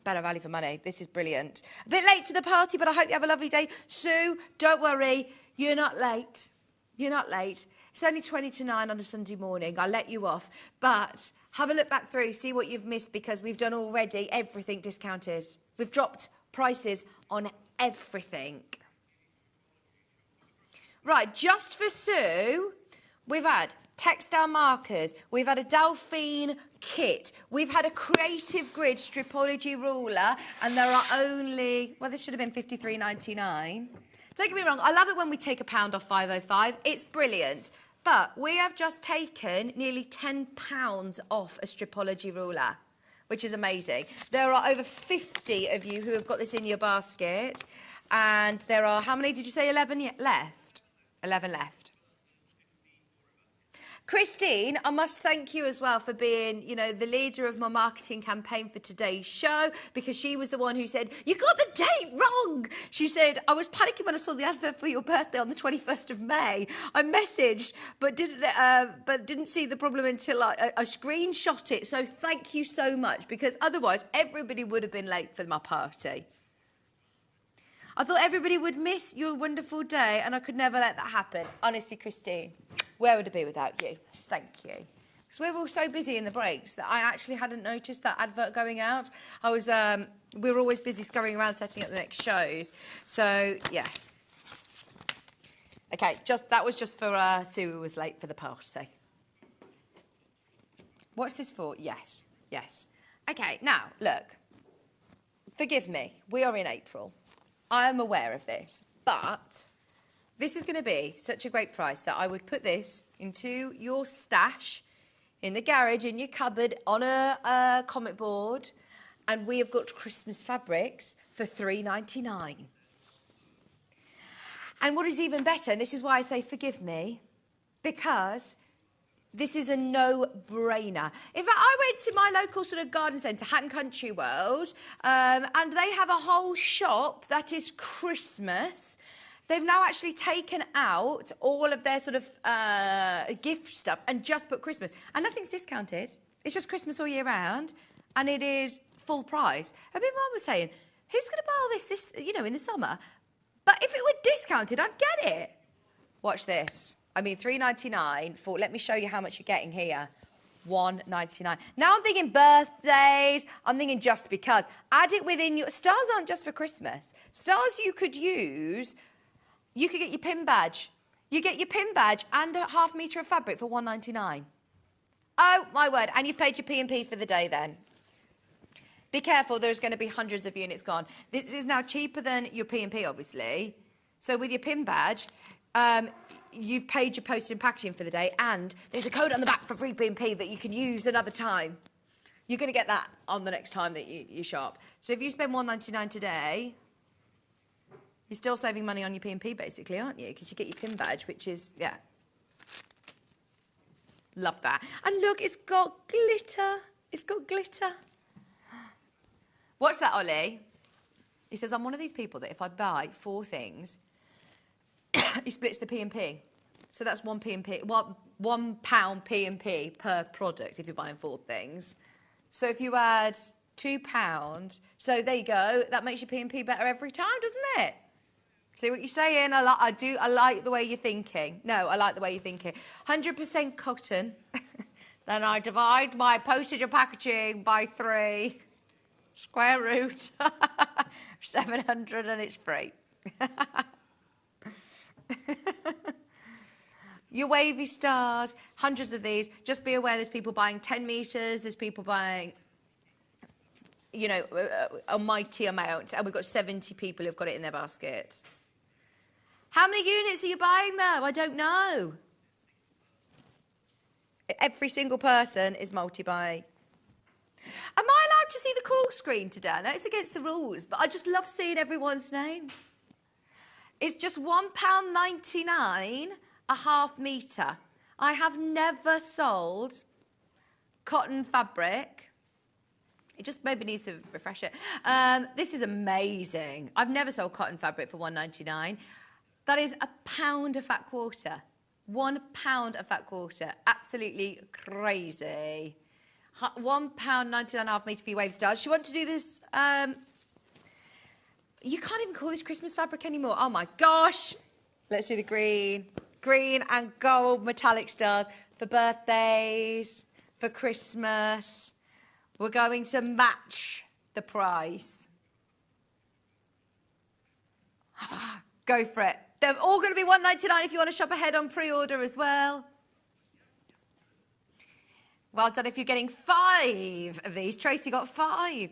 better value for money. This is brilliant. A bit late to the party, but I hope you have a lovely day. Sue, don't worry, you're not late. You're not late. It's only 20 to 9 on a Sunday morning. I'll let you off. But have a look back through, see what you've missed, because we've done already everything discounted. We've dropped prices on everything. Right, just for Sue, we've had textile markers, we've had a Delphine kit, we've had a creative grid stripology ruler, and there are only, well, this should have been £53.99. Don't get me wrong, I love it when we take £1 off 505. It's brilliant. But we have just taken nearly £10 off a stripology ruler, which is amazing. There are over 50 of you who have got this in your basket. And there are, how many did you say, 11 left? 11 left. Christine, I must thank you as well for being, you know, the leader of my marketing campaign for today's show, because she was the one who said, you got the date wrong. She said, I was panicking when I saw the advert for your birthday on the 21st of May. I messaged, but didn't see the problem until I screenshot it. So thank you so much, because otherwise everybody would have been late for my party. I thought everybody would miss your wonderful day, and I could never let that happen. Honestly, Christine, where would it be without you? Thank you. Because we're all so busy in the breaks that I actually hadn't noticed that advert going out. We were always busy scurrying around setting up the next shows. So, yes. Okay, that was just for Sue, who was late for the party. What's this for? Yes, yes. Okay, now, look. Forgive me. We are in April. I am aware of this, but this is going to be such a great price that I would put this into your stash in the garage, in your cupboard, on a comic board, and we have got Christmas fabrics for £3.99. And what is even better, and this is why I say forgive me, because this is a no-brainer. In fact, I went to my local sort of garden centre, Hatton Country World, and they have a whole shop that is Christmas. They've now actually taken out all of their sort of gift stuff and just put Christmas. And nothing's discounted. It's just Christmas all year round, and it is full price. I mean, Mum was saying, who's going to buy all this, you know, in the summer? But if it were discounted, I'd get it. Watch this. I mean, £3.99 for, let me show you how much you're getting here. £1.99. Now I'm thinking birthdays, I'm thinking just because. Add it within your, stars aren't just for Christmas. Stars you could use, you could get your pin badge. You get your pin badge and a ½ metre of fabric for £1.99. Oh, my word, and you've paid your P&P for the day then. Be careful, there's going to be hundreds of units gone. This is now cheaper than your P&P, obviously. So with your pin badge, you've paid your postage and packaging for the day, and there's a code on the back for free P&P that you can use another time. You're going to get that on the next time that you shop. So if you spend $1.99 today, you're still saving money on your P&P basically, aren't you? Because you get your pin badge, which is, yeah. Love that. And look, it's got glitter. It's got glitter. What's that, Ollie? He says, I'm one of these people that if I buy 4 things, he splits the P&P. So that's £1 P&P per product if you're buying 4 things. So if you add £2, so there you go. That makes your P&P better every time, doesn't it? See what you're saying? I like the way you're thinking. No, I like the way you're thinking. 100% cotton. Then I divide my postage and packaging by 3. Square root. 700 and it's free. Your wavy stars, hundreds of these. Just be aware there's people buying 10 metres, there's people buying, you know, a mighty amount. And we've got 70 people who've got it in their basket. How many units are you buying though? I don't know. Every single person is multi-buy. Am I allowed to see the call screen today? I know it's against the rules, but I just love seeing everyone's names. It's just £1.99 a half metre. I have never sold cotton fabric. It just maybe needs to refresh it. This is amazing. I've never sold cotton fabric for £1.99. That is £1 a fat quarter. £1 a fat quarter. Absolutely crazy. £1.99 a half metre for your wave stars. Do you want to do this? You can't even call this Christmas fabric anymore. Oh my gosh. Let's do the green. Green and gold metallic stars for birthdays, for Christmas. We're going to match the price. Go for it. They're all going to be £1.99 if you want to shop ahead on pre-order as well. Well done if you're getting 5 of these. Tracy got 5.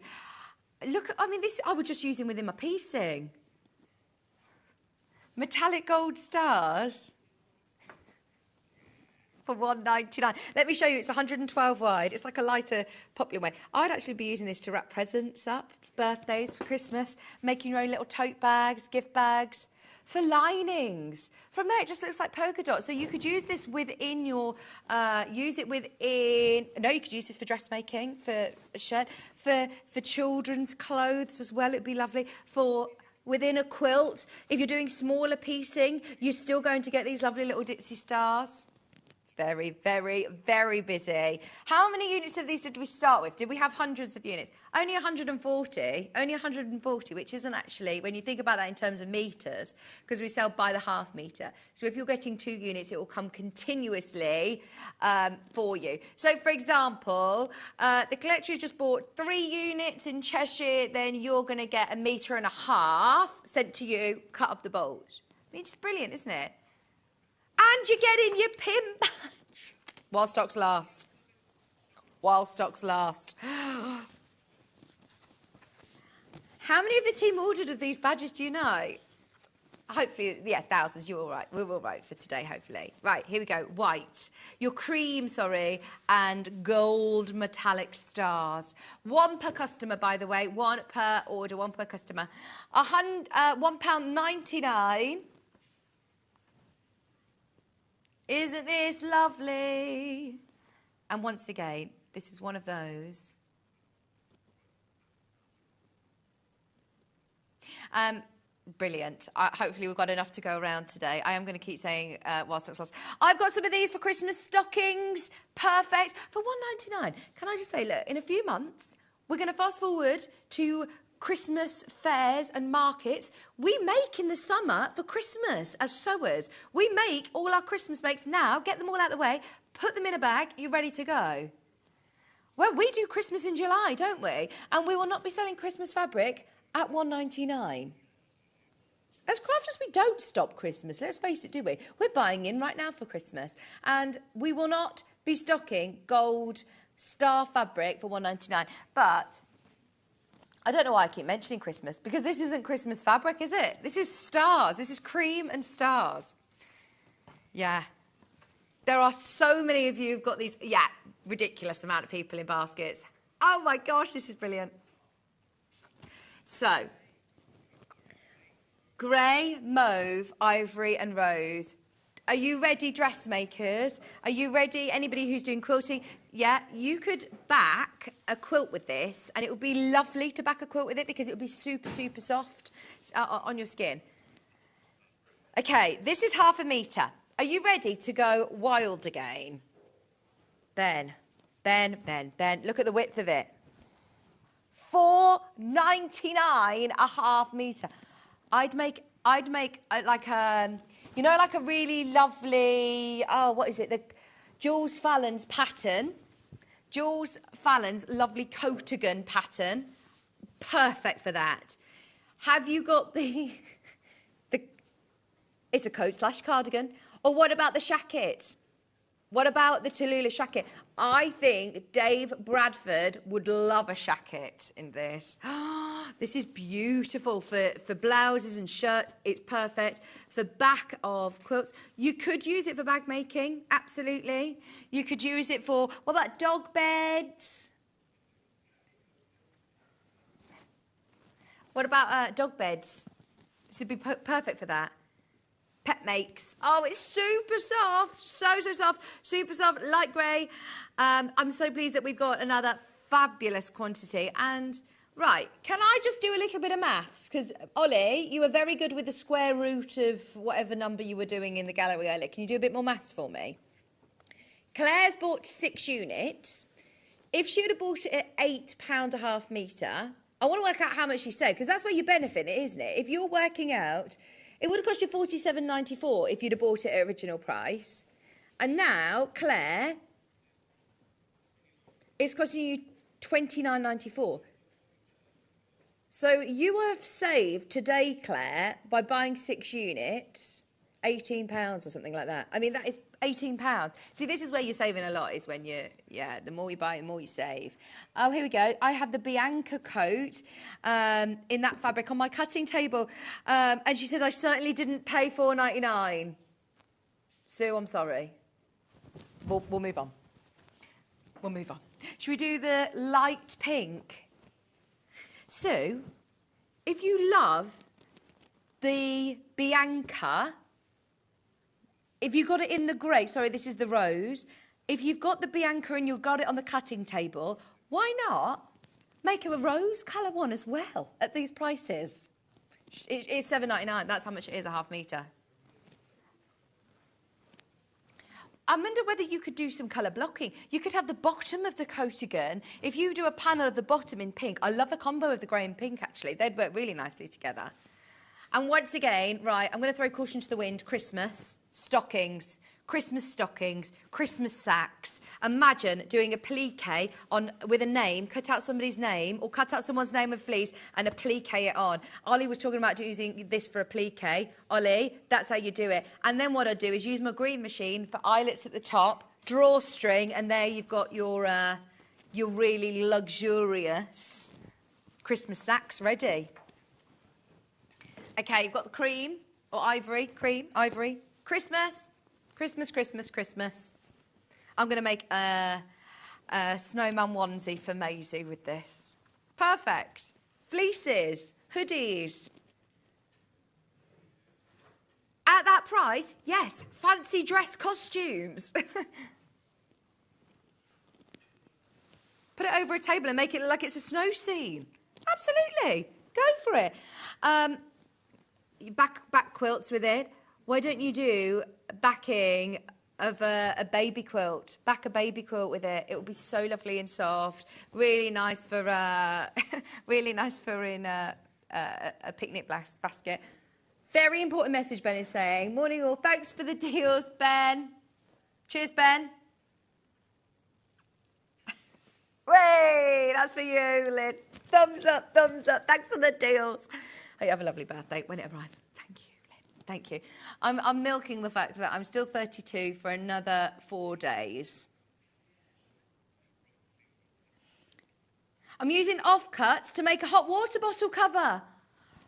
Look, I mean, this I would just use them within my piecing. Metallic gold stars for £1.99. Let me show you, it's 112 wide. It's like a lighter popular way. I'd actually be using this to wrap presents up, birthdays, for Christmas, making your own little tote bags, gift bags. For linings. From there, it just looks like polka dots. So you could use this within your, you could use this for dressmaking, for a shirt, for children's clothes as well. It'd be lovely. For within a quilt, if you're doing smaller piecing, you're still going to get these lovely little ditzy stars. Very, very, very busy. How many units of these did we start with? Did we have hundreds of units? Only 140. Only 140, which isn't actually, when you think about that in terms of metres, because we sell by the half metre. So if you're getting 2 units, it will come continuously for you. So, for example, the collector who just bought 3 units in Cheshire, then you're going to get 1.5 metres sent to you, cut up the bolt. I mean, it's brilliant, isn't it? And you're getting your pin badge. While stocks last. While stocks last. How many of the team ordered of these badges, do you know? Hopefully, yeah, thousands. You're all right. We're all right for today, hopefully. Right, here we go. White. Your cream, sorry, and gold metallic stars. 1 per customer, by the way. 1 per order, 1 per customer. £1.99. Isn't this lovely? And once again, this is one of those. Brilliant. Hopefully we've got enough to go around today. I am going to keep saying while stocks last. I've got some of these for Christmas stockings. Perfect. For £1.99. Can I just say, look, in a few months, we're going to fast forward to Christmas fairs and markets. We make in the summer for Christmas as sewers. We make all our Christmas makes now, get them all out of the way, put them in a bag, you're ready to go. Well, we do Christmas in July, don't we? And we will not be selling Christmas fabric at £1.99. As crafters, we don't stop Christmas, let's face it, do we? We're buying in right now for Christmas. And we will not be stocking gold star fabric for £1.99. But I don't know why I keep mentioning Christmas, because this isn't Christmas fabric, is it? This is stars. This is cream and stars. Yeah. There are so many of you who've got these, yeah, ridiculous amount of people in baskets. Oh my gosh, this is brilliant. So, grey, mauve, ivory and rose. Are you ready, dressmakers? Are you ready, anybody who's doing quilting? Yeah, you could back a quilt with this, and it would be lovely to back a quilt with it because it would be super, super soft on your skin. Okay, this is 1/2 metre. Are you ready to go wild again? Ben, look at the width of it. 4.99 1/2 metre. I'd make like a, you know, like a really lovely, oh, what is it? The Jules Fallon's pattern. Jules Fallon's lovely Cotigan pattern. Perfect for that. Have you got the it's a coat/cardigan. Or what about the shacket? What about the Tallulah shacket? I think Dave Bradford would love a shacket in this. This is beautiful for blouses and shirts. It's perfect for back of quilts. You could use it for bag making, absolutely. You could use it for, what about dog beds? What about dog beds? This would be perfect for that. Pet makes. Oh, it's super soft. So soft. Super soft, light grey. I'm so pleased that we've got another fabulous quantity. And, right, can I just do a little bit of maths? Because, Ollie, you were very good with the square root of whatever number you were doing in the gallery earlier. Can you do a bit more maths for me? Claire's bought 6 units. If she would have bought it at £8 1/2 metre, I want to work out how much she saved, because that's where you benefit, isn't it? If you're working out... It would have cost you £47.94 if you'd have bought it at original price. And now, Claire, it's costing you £29.94. So you have saved today, Claire, by buying 6 units, £18 or something like that. I mean, that is £18. See, this is where you're saving a lot, is when you, yeah, the more you buy, the more you save. Oh, here we go. I have the Bianca coat in that fabric on my cutting table. And she said, I certainly didn't pay £4.99. Sue, I'm sorry. We'll move on. We'll move on. Should we do the light pink? Sue, if you love the Bianca... If you got it in the grey, sorry, this is the rose. If you've got the Bianca and you've got it on the cutting table, why not make her a rose colour one as well at these prices? It's £7.99. That's how much it is, 1/2 metre. I wonder whether you could do some colour blocking. You could have the bottom of the Cotigan. If you do a panel of the bottom in pink, I love the combo of the grey and pink, actually. They'd work really nicely together. And once again, right, I'm going to throw caution to the wind. Christmas stockings, Christmas sacks. Imagine doing a appliqué with a name, cut out somebody's name or cut out someone's name of fleece and appliqué it on. Ollie was talking about using this for appliqué. Ollie, that's how you do it. And then what I do is use my green machine for eyelets at the top, drawstring, and there you've got your really luxurious Christmas sacks ready. Okay, you've got the cream, or ivory, cream, ivory. Christmas. I'm going to make a snowman onesie for Maisie with this. Perfect. Fleeces, hoodies. At that price, yes, fancy dress costumes. Put it over a table and make it look like it's a snow scene. Absolutely. Go for it. Back quilts with it. Why don't you do backing of a baby quilt? Back a baby quilt with it. It will be so lovely and soft. Really nice for in a picnic basket. Very important message. Ben is saying, morning all. Thanks for the deals, Ben. Cheers, Ben. Way, that's for you, Lynn. Thumbs up, thumbs up. Thanks for the deals. Hope you have a lovely birthday when it arrives. Thank you, Lynn. Thank you. I'm milking the fact that I'm still 32 for another 4 days. I'm using offcuts to make a hot water bottle cover.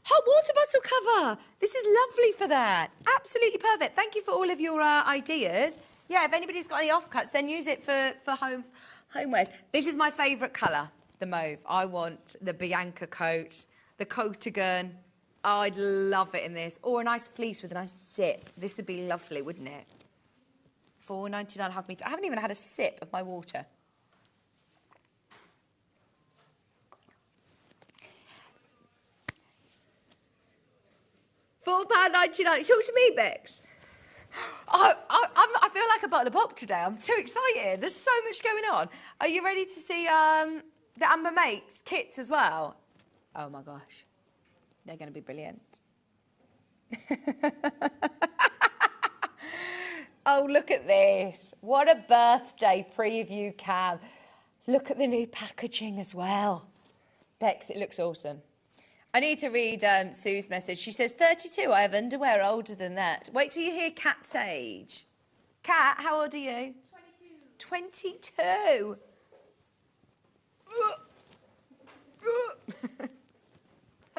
Hot water bottle cover. This is lovely for that. Absolutely perfect. Thank you for all of your ideas. Yeah, if anybody's got any offcuts, then use it for homewares. This is my favourite colour, the mauve. I want the Bianca coat, the Cotigan. Oh, I'd love it in this. Or a nice fleece with a nice sip. This would be lovely, wouldn't it? $4.99 half metre. I haven't even had a sip of my water. £4.99. Talk to me, Bex. Oh, I feel like a bottle of pop today. I'm too excited. There's so much going on. Are you ready to see the Amber Makes kits as well? Oh, my gosh. They're going to be brilliant. Oh, look at this. What a birthday preview, Cam. Look at the new packaging as well. Bex, it looks awesome. I need to read Sue's message. She says, 32, I have underwear older than that. Wait till you hear Kat's age. Kat, how old are you? 22. 22?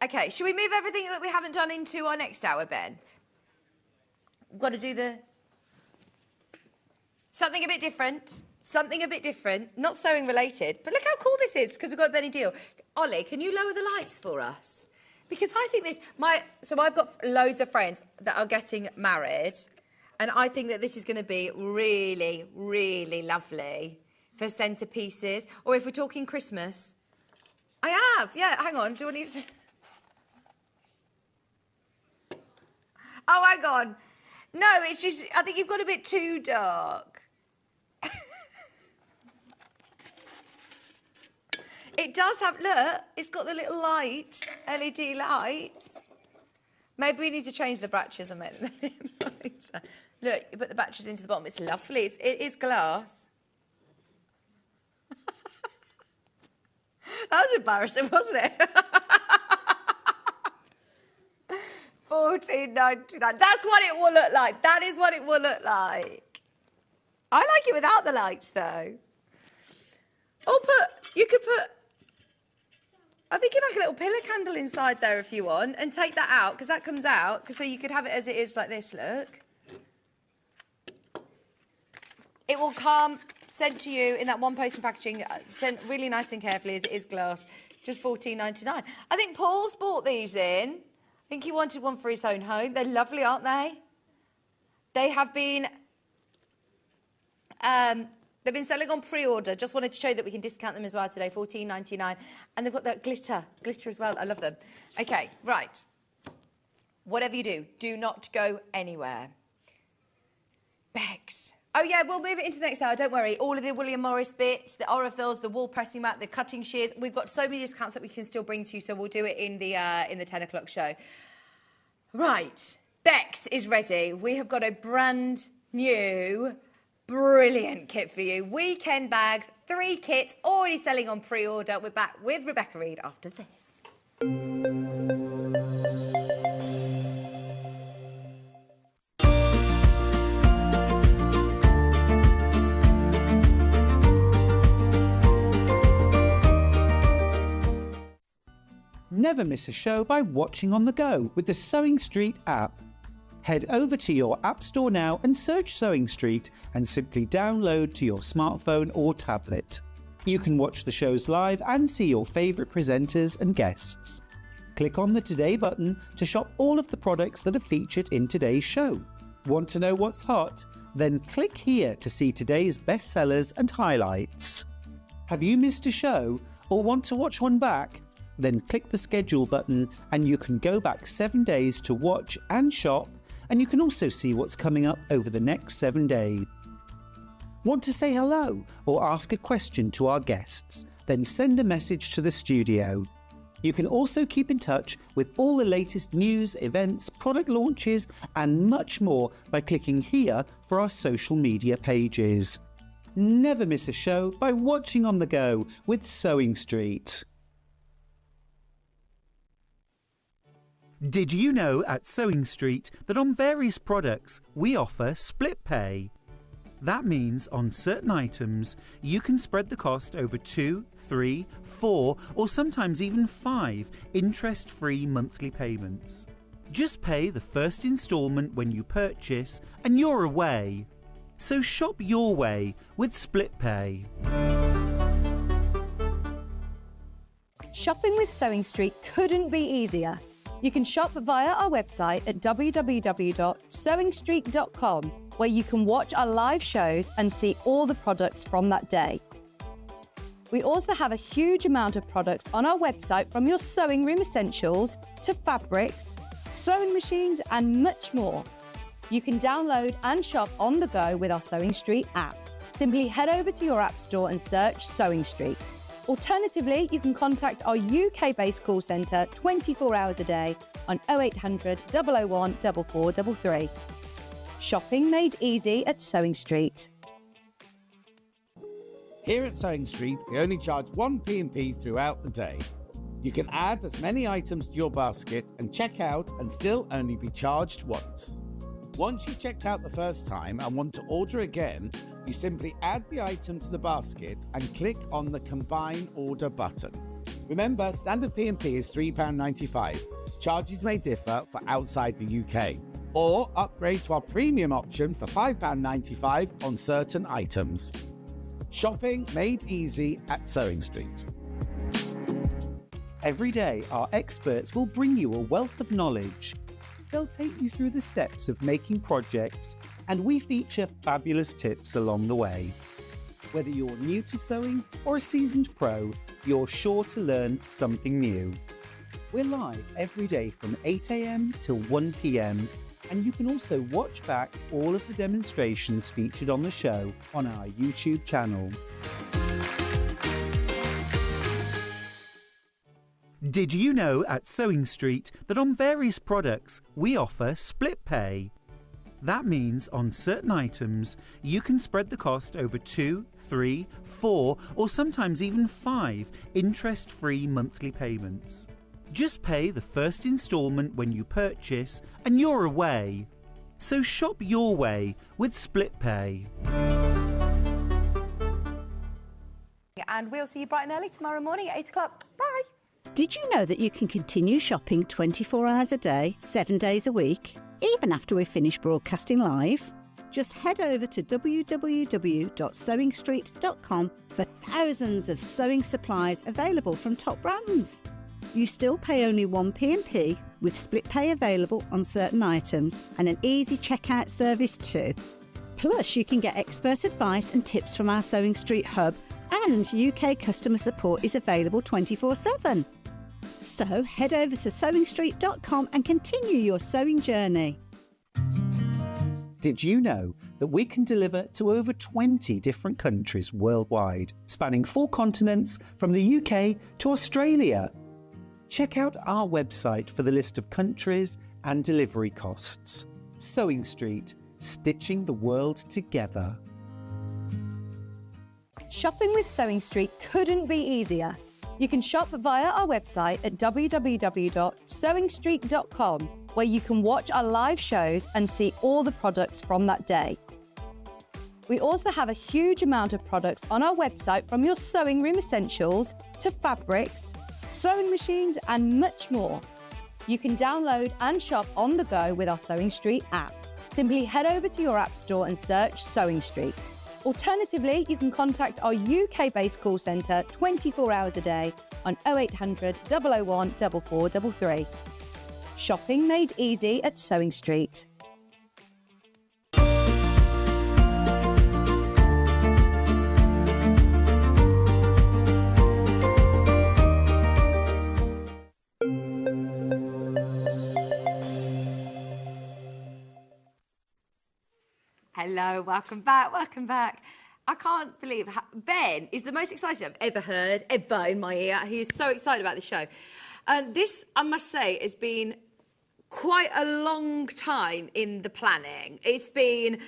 Okay, should we move everything that we haven't done into our next hour, Ben? We've got to do something a bit different. Something a bit different, not sewing related, but look how cool this is because we've got a Benny deal. Ollie, can you lower the lights for us? Because I think so I've got loads of friends that are getting married, and I think that this is going to be really, really lovely for centerpieces, or if we're talking Christmas. I have, yeah, hang on, do I need to... Oh, hang on. No, it's just, I think you've got a bit too dark. It does have, look, it's got the little lights, LED lights. Maybe we need to change the batteries and make them a bit brighter. Look, you put the batteries into the bottom. It's lovely. It is glass. That was embarrassing, wasn't it? $14.99. That's what it will look like. That is what it will look like. I like it without the lights, though. Or you could put... I think you like a little pillar candle inside there if you want, and take that out, because that comes out, so you could have it as it is like this, look. It will come, sent to you in that one posting packaging, sent really nice and carefully as it is glass, just $14.99. I think Paul's bought these in. I think he wanted one for his own home. They're lovely, aren't they? They have been... They've been selling on pre-order. Just wanted to show that we can discount them as well today, $14.99. And they've got that glitter as well. I love them. Okay, right. Whatever you do not go anywhere. Bex. Oh, yeah, we'll move it into the next hour. Don't worry. All of the William Morris bits, the Aurifils, the wool pressing mat, the cutting shears. We've got so many discounts that we can still bring to you, so we'll do it in the 10 o'clock show. Right. Bex is ready. We have got a brand new... brilliant kit for you. Weekend bags, 3 kits, already selling on pre-order. We're back with Rebecca Reed after this. Never miss a show by watching on the go with the Sewing Street app. Head over to your app store now and search Sewing Street and simply download to your smartphone or tablet. You can watch the shows live and see your favourite presenters and guests. Click on the Today button to shop all of the products that are featured in today's show. Want to know what's hot? Then click here to see today's bestsellers and highlights. Have you missed a show or want to watch one back? Then click the schedule button and you can go back 7 days to watch and shop. And you can also see what's coming up over the next 7 days. Want to say hello or ask a question to our guests? Then send a message to the studio. You can also keep in touch with all the latest news, events, product launches and much more by clicking here for our social media pages. Never miss a show by watching on the go with Sewing Street. Did you know at Sewing Street that on various products we offer split pay? That means on certain items, you can spread the cost over 2, 3, 4, or sometimes even 5 interest-free monthly payments. Just pay the first instalment when you purchase and you're away. So shop your way with Split Pay. Shopping with Sewing Street couldn't be easier. You can shop via our website at www.sewingstreet.com, where you can watch our live shows and see all the products from that day. We also have a huge amount of products on our website, from your sewing room essentials to fabrics, sewing machines and much more. You can download and shop on the go with our Sewing Street app. Simply head over to your app store and search Sewing Street. Alternatively, you can contact our UK-based call centre 24 hours a day on 0800 001 4433. Shopping made easy at Sewing Street. Here at Sewing Street, we only charge 1 P&P throughout the day. You can add as many items to your basket and check out and still only be charged once. Once you've checked out the first time and want to order again, you simply add the item to the basket and click on the Combine Order button. Remember, standard P&P is £3.95. Charges may differ for outside the UK. Or upgrade to our premium option for £5.95 on certain items. Shopping made easy at Sewing Street. Every day, our experts will bring you a wealth of knowledge. They'll take you through the steps of making projects, and we feature fabulous tips along the way. Whether you're new to sewing or a seasoned pro, you're sure to learn something new. We're live every day from 8 a.m. till 1 p.m, and you can also watch back all of the demonstrations featured on the show on our YouTube channel. Did you know at Sewing Street that on various products we offer split pay? That means on certain items you can spread the cost over 2, 3, 4 or sometimes even 5 interest-free monthly payments. Just pay the first instalment when you purchase and you're away. So shop your way with Split Pay. And we'll see you bright and early tomorrow morning at 8 o'clock. Bye. Did you know that you can continue shopping 24 hours a day, 7 days a week, even after we've finished broadcasting live? Just head over to www.sewingstreet.com for thousands of sewing supplies available from top brands. You still pay only 1 P&P with split pay available on certain items and an easy checkout service too. Plus, you can get expert advice and tips from our Sewing Street hub, and UK customer support is available 24/7. So head over to sewingstreet.com and continue your sewing journey. Did you know that we can deliver to over 20 different countries worldwide, spanning 4 continents from the UK to Australia? Check out our website for the list of countries and delivery costs. Sewing Street, stitching the world together. Shopping with Sewing Street couldn't be easier. You can shop via our website at www.sewingstreet.com, where you can watch our live shows and see all the products from that day. We also have a huge amount of products on our website, from your sewing room essentials to fabrics, sewing machines and much more. You can download and shop on the go with our Sewing Street app. Simply head over to your app store and search Sewing Street. Alternatively, you can contact our UK-based call centre 24 hours a day on 0800 001 4433. Shopping made easy at Sewing Street. Hello, welcome back, welcome back. I can't believe how Ben is the most excited I've ever heard, ever in my ear. He is so excited about the show. This, I must say, has been quite a long time in the planning. It's been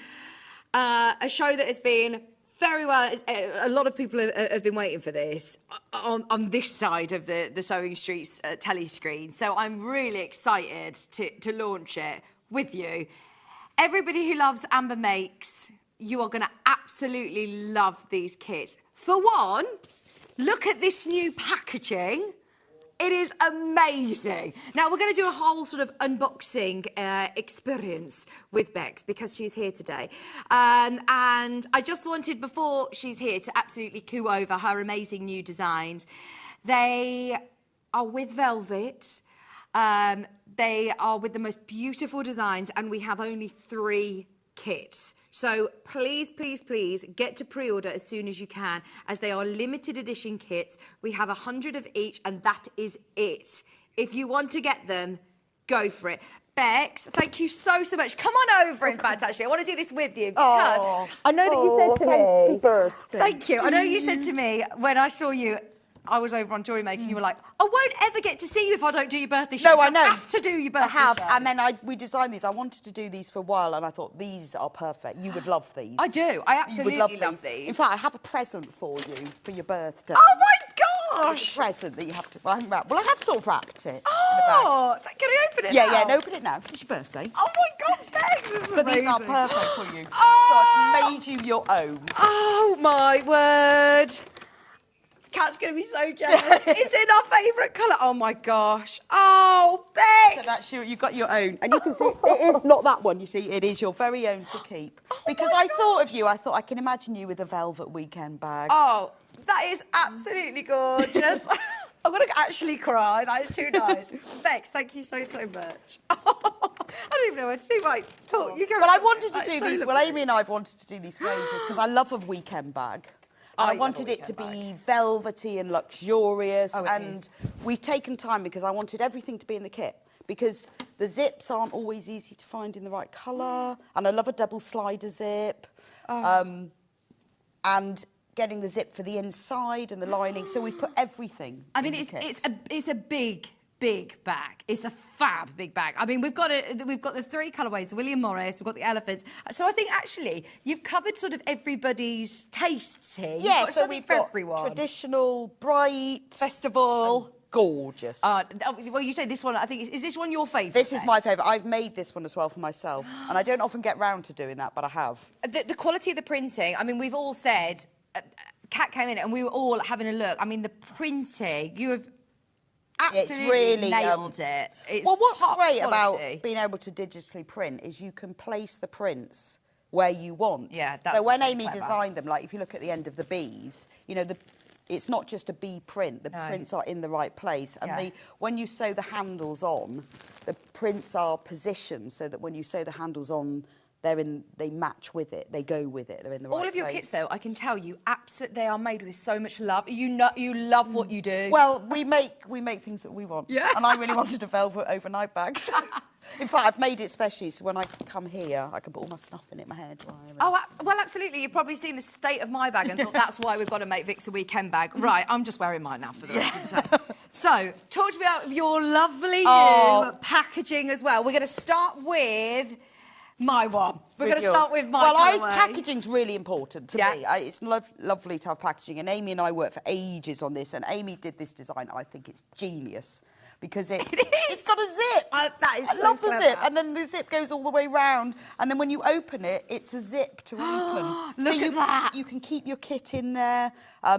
a show that has been very well. A lot of people have been waiting for this on this side of the Sewing Street's telly screen. So I'm really excited to launch it with you. Everybody who loves Amber Makes you are going to absolutely love these kits. For one, look at this new packaging. It is amazing. Now, we're going to do a whole sort of unboxing experience with Bex because she's here today. And I just wanted, before she's here, to absolutely coo over her amazing new designs. They are with velvet. They are with the most beautiful designs, and we have only 3 kits. So please, please, please get to pre-order as soon as you can, as they are limited edition kits. We have 100 of each, and that is it. If you want to get them, go for it. Bex, thank you so much. Come on over, in fact, actually. I want to do this with you because I know that you said to me... Happy birthday. Thank you. I know you said to me when I saw you... I was over on Joy Making, you were like, I won't ever get to see you if I don't do your birthday show. No, I know. I have to do your birthday show. And then we designed these. I wanted to do these for a while, and I thought, these are perfect. You would love these. I do. I absolutely love these. In fact, I have a present for you for your birthday. Oh, my gosh. A present that you have to wrap. Well, I have sort of wrapped it. Oh, can I open it now? Yeah, open it now. It's your birthday. Oh, my God, thanks. This is But amazing. these are perfect for you. Oh. So I've made you your own. Oh, my word. Kat's going to be so jealous. It's in our favourite colour. Oh, my gosh. Oh, Bex. So that's you've got your own. And you can see, it is not that one, you see. It is your very own to keep. Because I thought of you. I thought, I can imagine you with a velvet weekend bag. Oh, that is absolutely gorgeous. I'm going to actually cry. That is too nice. Bex, thank you so much. I don't even know what to do. Right, talk. You go. Well, I wanted to do so these. Well, lovely. Amy and I have wanted to do these for ages because I love a weekend bag. And I wanted it to be velvety and luxurious. And we've taken time because I wanted everything to be in the kit. Because the zips aren't always easy to find in the right colour. And I love a double slider zip. And getting the zip for the inside and the lining. So we've put everything in the kit. It's a big bag. It's a fab big bag. I mean, we've got the 3 colourways, the William Morris, we've got the elephants. So I think actually you've covered sort of everybody's tastes here. You've got so something we've for got everyone. Traditional, bright, festival, gorgeous. well, you say this one. I think is this one your favourite? This is my favourite. I've made this one as well for myself, and I don't often get round to doing that, but I have. The quality of the printing. I mean, we've all said. Kat came in and we were all having a look. I mean, the printing. You have. Absolutely It's really nailed it. It's well, what's top great quality. about being able to digitally print is you can place the prints where you want. Yeah, that's so when really Amy clever. designed them, like if you look at the end of the bees, you know, it's not just a bee print. The prints are in the right place, and when you sew the handles on, the prints are positioned so that when you sew the handles on, they match with it. They go with it. They're in the right place. All of your kits, though, I can tell you, they are made with so much love. You love what you do. Well, we make things that we want. Yeah. And I really wanted a velvet overnight bag. So, in fact, I've made it specially so when I come here, I can put all my stuff in it, my hair dryer. Oh, well, absolutely. You've probably seen the state of my bag and thought that's why we've got to make Vic's a weekend bag. Right, I'm just wearing mine now for the rest of the time. So, talk to me about your lovely new packaging as well. We're going to start with my one. We're going to start with my colourway. Packaging's really important to me. It's lovely to have packaging, and Amy and I worked for ages on this, and Amy did this design. I think it's genius because it's got a zip. I love the zip, and then the zip goes all the way round, and then when you open it, it's a zip to open. Look at that. You can keep your kit in there.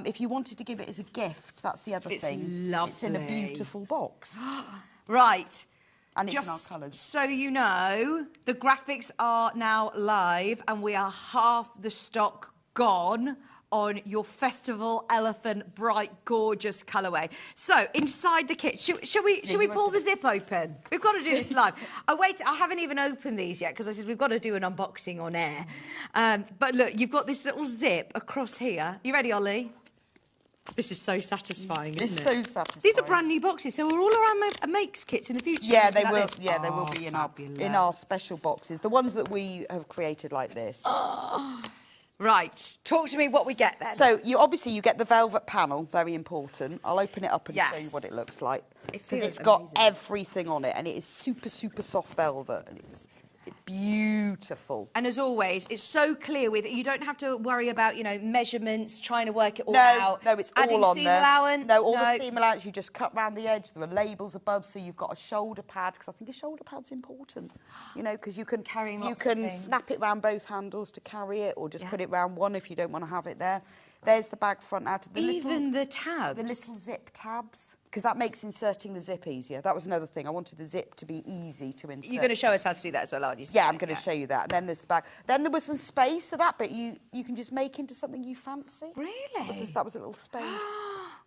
If you wanted to give it as a gift, that's the other thing. Lovely. It's in a beautiful box. Right. And it's Just in our colours. so you know, the graphics are now live and we are half the stock gone on your festival elephant bright gorgeous colourway. So inside the kit, should we pull the zip open? We've got to do this live. I haven't even opened these yet because I said we've got to do an unboxing on air. But look, you've got this little zip across here. You ready, Ollie? This is so satisfying, isn't it? It's so satisfying. These are brand new boxes, so we're all around makes kits in the future. Yeah, they like will. this? Yeah, they will be in our special boxes. The ones that we have created like this. Right. Talk to me what we get then. So you get the velvet panel, very important. I'll open it up and show you what it looks like. It feels it's got amazing. everything on it, and it is super, super soft velvet, and it's beautiful. And as always, it's so clear with it. You don't have to worry about, you know, measurements, trying to work it all out. No, it's adding all on seam there. allowance. No, all the seam allowance, you just cut round the edge. There are labels above, so you've got a shoulder pad, because I think a shoulder pad's important, you know, because you can snap it round both handles to carry it, or just put it round one if you don't want to have it there. There's the bag front out of the the tabs. The little zip tabs, because that makes inserting the zip easier. That was another thing. I wanted the zip to be easy to insert. You're going to show us how to do that as well, aren't you? Yeah, I'm going to show you that. And then there's the bag. Then there was some space, so that bit you can just make into something you fancy. Really? That was a little space.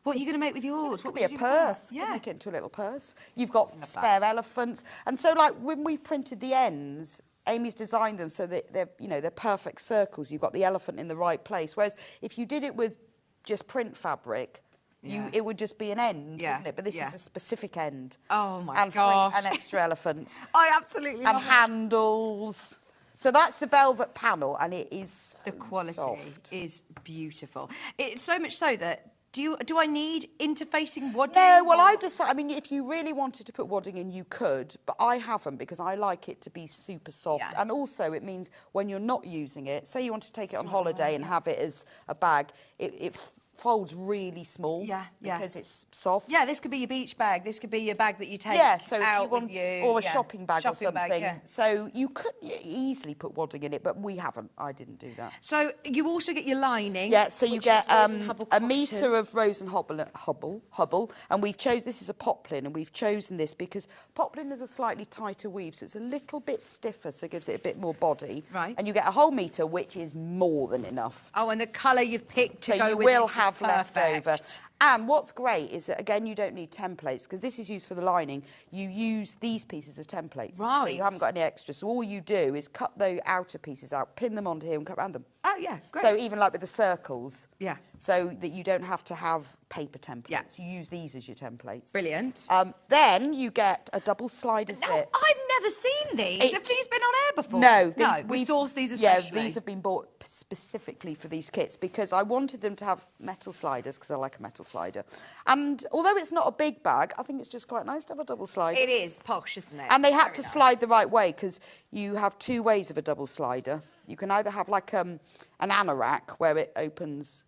What are you going to make with yours? It could be a purse. Yeah. Make it into a little purse. You've got spare elephants. And so, like, when we've printed the ends, Amy's designed them so that they're perfect circles. You've got the elephant in the right place. Whereas if you did it with just print fabric, it would just be an end, wouldn't it? But this is a specific end. Oh my gosh. And extra elephants. I absolutely love it. And handles. So that's the velvet panel, and it is so the quality soft. Is beautiful. It's so much so that do I need interfacing wadding? No, well, I've decided, I mean, if you really wanted to put wadding in, you could, but I haven't, because I like it to be super soft. Yeah. And also, it means when you're not using it, say you want to take it on holiday and have it as a bag, it folds really small because it's soft. Yeah, this could be your beach bag. This could be your bag that you take out with you. Or a shopping bag or something. So you could easily put wadding in it, but we haven't. I didn't do that. So you also get your lining. Yeah, so you get a metre of rose and hubble, and we've chosen, this is a poplin, and we've chosen this because poplin is a slightly tighter weave, so it's a little bit stiffer, so it gives it a bit more body. Right. And you get a whole metre, which is more than enough. Oh, and the colour you've picked to so go you with will it have left perfect. over. And what's great is that, again, you don't need templates, because this is used for the lining. You use these pieces as templates. Right. So you haven't got any extra. So all you do is cut the outer pieces out, pin them onto here and cut around them. Oh, yeah, great. So even like with the circles. Yeah. So that you don't have to have paper templates. Yeah. You use these as your templates. Brilliant. Then you get a double slider zip. I've never seen these. Have these been on air before? No. We sourced these especially. Yeah, these have been bought specifically for these kits because I wanted them to have metal sliders because I like a metal slider. And although it's not a big bag, I think it's just quite nice to have a double slider. It is posh, isn't it? And they had to slide the right way because you have two ways of a double slider. You can either have like an anorak where it opens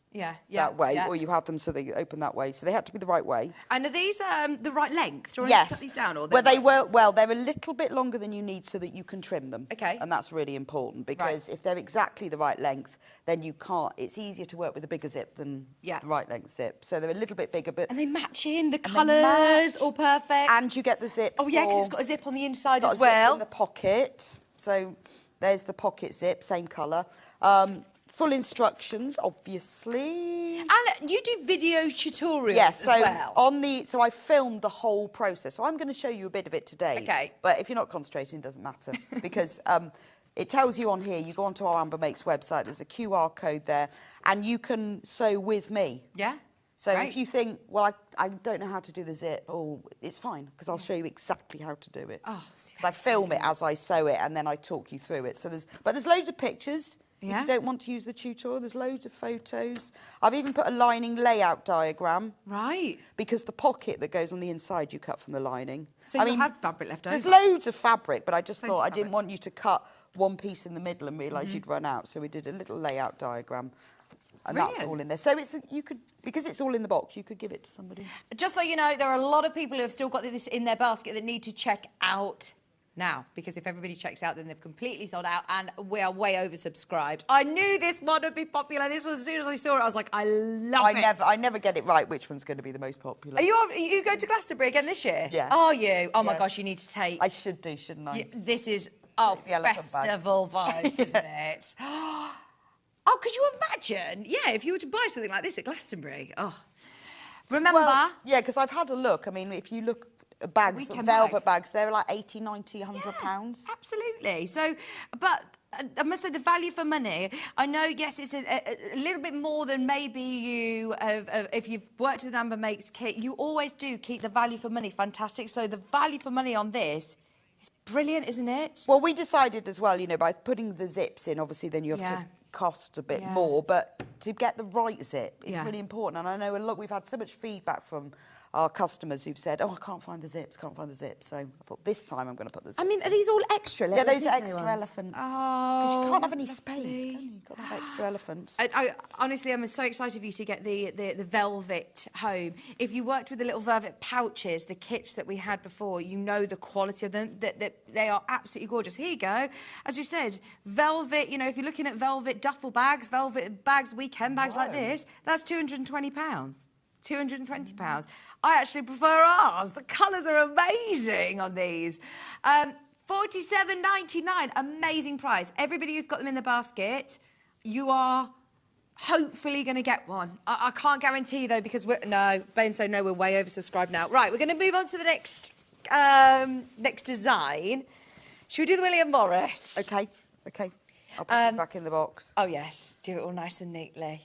that way, or you have them so they open that way. So they had to be the right way. And are these the right length? Do you yes. Cut these down? Or they're a little bit longer than you need so that you can trim them. Okay. And that's really important because if they're exactly the right length, then you can't. It's easier to work with a bigger zip than the right length zip. So they're a little bit bigger, but and they match in the colours, all perfect. And you get the zip. Oh yeah, because it's got a zip on the inside as well. Zip in the pocket. So there's the pocket zip, same colour. Full instructions, obviously. And you do video tutorials as well. So I filmed the whole process. So I'm going to show you a bit of it today. Okay. But if you're not concentrating, it doesn't matter because it tells you on here. You go onto our Amber Makes website. There's a QR code there, and you can sew with me. Yeah. So if you think, well, I don't know how to do the zip, it's fine, because I'll show you exactly how to do it. Oh, I film it as I sew it, and then I talk you through it. So there's loads of pictures. Yeah. If you don't want to use the tutorial, there's loads of photos. I've even put a lining layout diagram. Right. Because the pocket that goes on the inside you cut from the lining. So you'll have fabric left over. There's loads of fabric, but I just thought I didn't want you to cut one piece in the middle and realise you'd run out. So we did a little layout diagram. And that's all in there. So because it's all in the box, you could give it to somebody. Just so you know, there are a lot of people who have still got this in their basket that need to check out now, because if everybody checks out, then they've completely sold out, and we are way oversubscribed. I knew this one would be popular. This was as soon as I saw it, I was like, I love it. I never get it right which one's going to be the most popular. Are you going to Glastonbury again this year? Yeah. Are you? Oh my gosh, you need to take. I should do, shouldn't I? This is festival vibes, isn't it? Oh, could you imagine? Yeah, if you were to buy something like this at Glastonbury. Oh, remember? Well, yeah, because I've had a look. I mean, if you look at bags, velvet bags, they're like 80, 90, 100 pounds. Absolutely. So, but I must say the value for money. I know, yes, it's a little bit more than maybe you if you've worked with an Amber Makes kit. You always do keep the value for money fantastic. So the value for money on this It's brilliant, isn't it? Well, we decided as well, you know, by putting the zips in, obviously then you have to cost a bit more, but to get the right zip is really important. And I know, look, we've had so much feedback from our customers who've said, oh, I can't find the zips, can't find the zips. So I thought this time I'm going to put the zips I mean, are these all extra? Yeah, those are extra ones? elephants. Oh, because you can't have any lovely. space, can you? You've got to have extra elephants. Honestly, I'm so excited for you to get the velvet home. If you worked with the little velvet pouches, the kits that we had before, you know the quality of them, that they are absolutely gorgeous. Here you go. As you said, velvet, you know, if you're looking at velvet duffel bags, velvet bags, weekend bags like this, that's £220. £220. I actually prefer ours. The colours are amazing on these. $47.99, amazing price. Everybody who's got them in the basket, you are hopefully going to get one. I can't guarantee though because Ben said no, we're way oversubscribed now. Right, we're going to move on to the next design. Should we do the William Morris? Okay. I'll put it back in the box. Oh yes, do it all nice and neatly.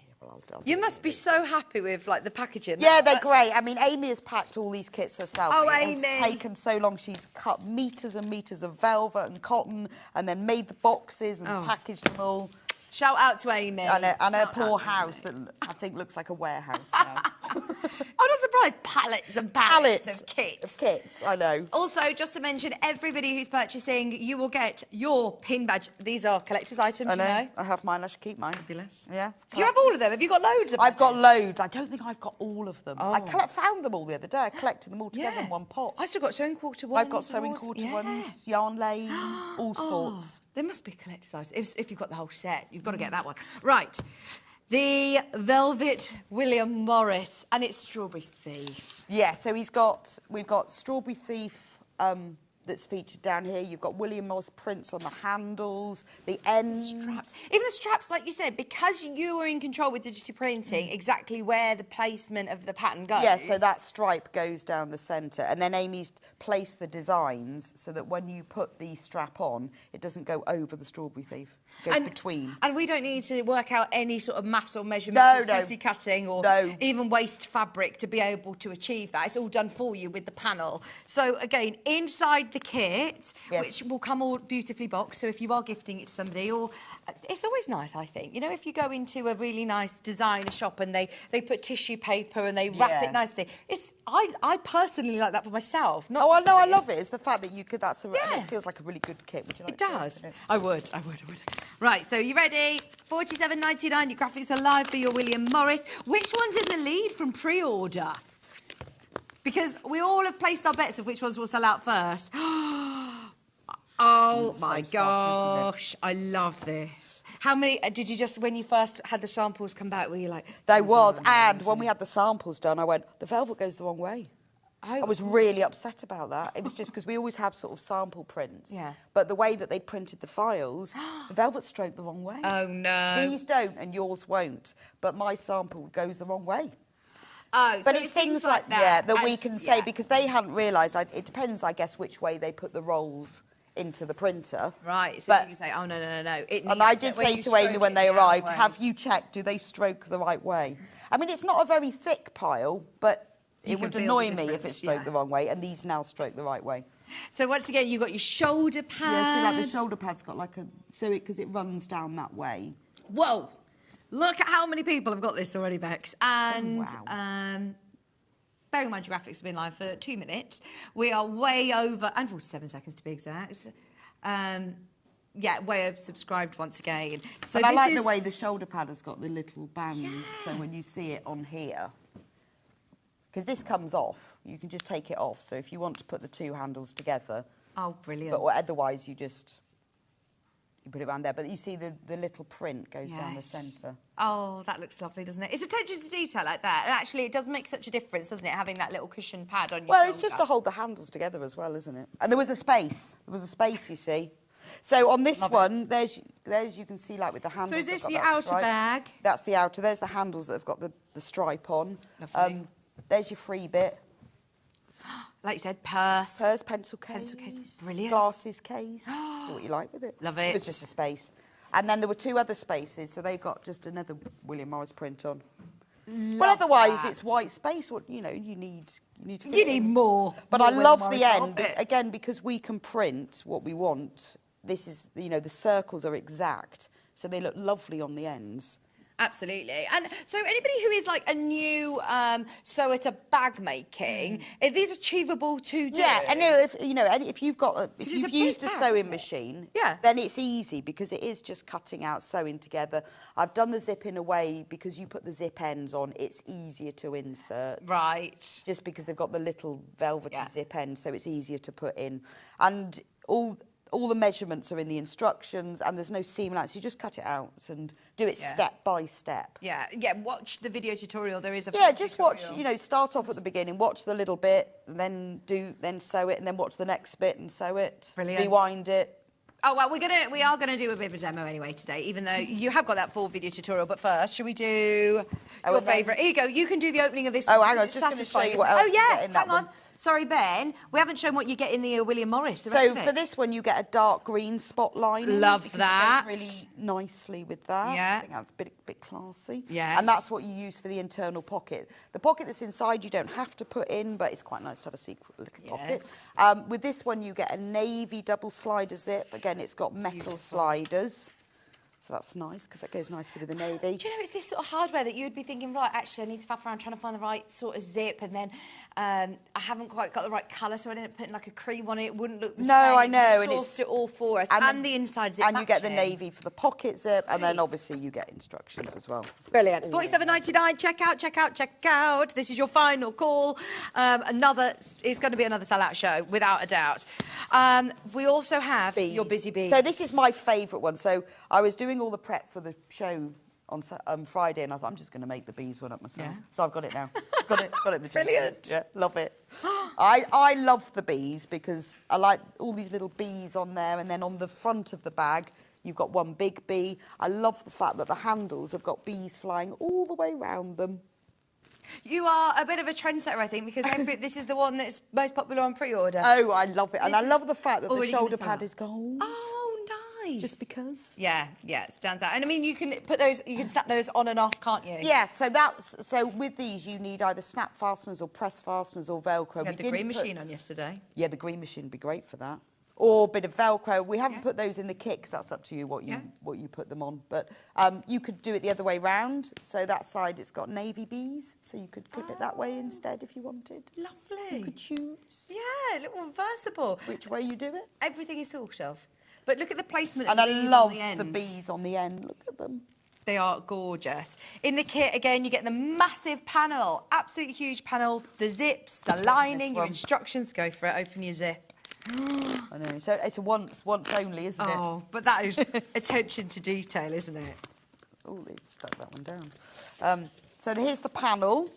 You must be so happy with like the packaging. Yeah, they're great. I mean, Amy has packed all these kits herself. Oh, It's taken so long. She's cut meters and meters of velvet and cotton and then made the boxes and packaged them all. Shout out to Amy. And her poor house that I think looks like a warehouse now. I'm not surprised. Pallets and pallets of kits. I know. Also, just to mention, everybody who's purchasing, you will get your pin badge. These are collector's items, I know. you know. I have mine. I should keep mine. Fabulous. Yeah. Do you have all of them? Have you got loads of I've got badges? loads. I don't think I've got all of them. Oh. I found them all the other day. I collected them all together in one pot. I still got sewing quarter ones. I've got sewing quarter ones, yarn lane, all sorts. There must be collector's items. If you've got the whole set, you've got to get that one. Right. The Velvet William Morris, and it's Strawberry Thief. Yeah, so we've got Strawberry Thief that's featured down here. You've got William Morris prints on the handles, the ends. Straps. Even the straps, like you said, because you were in control with digital printing, exactly where the placement of the pattern goes. Yeah, so that stripe goes down the centre. And then Amy's placed the designs so that when you put the strap on, it doesn't go over the Strawberry Thief. It goes between. And we don't need to work out any sort of maths or measurements or fussy cutting or even waste fabric to be able to achieve that. It's all done for you with the panel. So, again, inside the kit, which will come all beautifully boxed, so if you are gifting it to somebody, or it's always nice, I think. You know, if you go into a really nice designer shop and they put tissue paper and they wrap it nicely, I personally like that for myself. I know, I love it. It's the fact that you could, it feels like a really good kit. Would you like it does. I would. Right, so you ready? $47.99, your graphics are live for your William Morris. Which one's in the lead from pre-order? Because we all have placed our bets of which ones will sell out first. Oh my gosh, I love this. How many did you just, when you first had the samples come back, were you like... There was, and when we had the samples done, I went, the velvet goes the wrong way. I was really upset about that. It was just because we always have sort of sample prints. Yeah. But the way that they printed the files, the velvet stroked the wrong way. Oh, no. These don't, and yours won't. But my sample goes the wrong way. Oh, but so it's things like that. Yeah, that we can say, because they hadn't realised, it depends, I guess, which way they put the rolls into the printer. Right, so you can say, oh, no. And I did say to Amy when they arrived, have you checked, do they stroke the right way? I mean, it's not a very thick pile, but it would annoy me if it stroked the wrong way, and these now stroke the right way. So once again, you've got your shoulder pads. Yeah, so like the shoulder pad's got like because it runs down that way. Whoa! Look at how many people have got this already, Bex. And bearing in mind your graphics have been live for 2 minutes, we are way over, and 47 seconds to be exact. Yeah, way over subscribed once again. So I like the way the shoulder pad has got the little band, so when you see it on here, because this comes off, you can just take it off. So if you want to put the two handles together. Oh, brilliant. But otherwise you put it around there. But you see the little print goes down the centre. Oh, that looks lovely, doesn't it? It's attention to detail like that. And actually, it does make such a difference, doesn't it, having that little cushion pad on your shoulder. Well, it's just to hold the handles together as well, isn't it? And there was a space. You see. So on this one, there's you can see like with the handles. So is this the outer bag? That's the outer. There's the handles that have got the stripe on. Lovely. There's your free bit. Like you said, purse. Purse, pencil case. Pencil case, brilliant. Glasses case. Do what you like with it. Love it. It was just a space. And then there were two other spaces, so they've got just another William Morris print on. Well, otherwise it's white space. What you need You need more. But more I love than the end, bit. again, because we can print what we want. This is, you know, the circles are exact, so they look lovely on the ends. Absolutely. And so anybody who is like a new sewer to bag making, are these achievable to do? Yeah, and if you've got if you've used a sewing machine, then it's easy because it is just cutting out, sewing together. I've done the zip in a way because you put the zip ends on, it's easier to insert. Right. Just because they've got the little velvety zip ends, so it's easier to put in. And all the measurements are in the instructions, and there's no seam allowance. You just cut it out and do it step by step. Yeah, watch the video tutorial. There is a just tutorial. Watch, start off at the beginning, watch the little bit, then sew it, and then watch the next bit and sew it. Brilliant. Rewind it. Oh, well, we are gonna do a bit of a demo anyway today, even though you have got that full video tutorial. But first, should we do your favourite? Here you go. You can do the opening of this. Oh, hang on, just going to show you what else you get in that one. Hang on. Sorry, Ben. We haven't shown what you get in the William Morris. So for this one, you get a dark green spot line. Love that. It goes really nicely with that. Yeah. I think that's a bit classy. Yes. And that's what you use for the internal pocket. The pocket that's inside you don't have to put in, but it's quite nice to have a secret little pocket. With this one, you get a navy double slider zip. Again, it's got metal sliders. So that's nice because that goes nicely with the navy. Do you know, it's this sort of hardware that you would be thinking, right, actually, I need to faff around trying to find the right sort of zip, and then I haven't quite got the right colour, so I ended up putting like a cream on it. It wouldn't look the same. No, I know. You sourced it all for us, and the inside zip. And you get the navy for the pocket zip, and then obviously you get instructions as well. Brilliant. $47.99. Check out, check out, check out. This is your final call. It's going to be another sellout show, without a doubt. We also have your busy bees. So this is my favourite one. So I was doing all the prep for the show on Friday, and I thought I'm just going to make the bees one up myself. Yeah. So I've got it now. got it in the chest. Brilliant. Yeah, love it. I love the bees because I like all these little bees on there, and then on the front of the bag you've got one big bee. I love the fact that the handles have got bees flying all the way around them. You are a bit of a trendsetter, I think, because this is the one that's most popular on pre-order. Oh, I love it. And I love the fact that the shoulder pad is gold. Oh, nice. Just because. Yeah, it stands out. And I mean, you can snap those on and off, can't you? Yeah, so with these you need either snap fasteners or press fasteners or Velcro. We had the green machine on yesterday. Yeah, the green machine would be great for that. Or a bit of Velcro. We haven't put those in the kit because that's up to you what you put them on. But you could do it the other way round. So that side it's got navy bees, so you could clip it that way instead if you wanted. Lovely. You could choose. Yeah, look reversible. Which way you do it. Everything is thought of. But look at the placement of the bees on the ends. And I love the bees on the end. Look at them. They are gorgeous. In the kit, again, you get the massive panel. Absolutely huge panel. The zips, the lining, your instructions. Go for it. Open your zip. I know. So it's a once only, isn't it? Oh, but that is attention to detail, isn't it? Oh, they've stuck that one down. So here's the panel.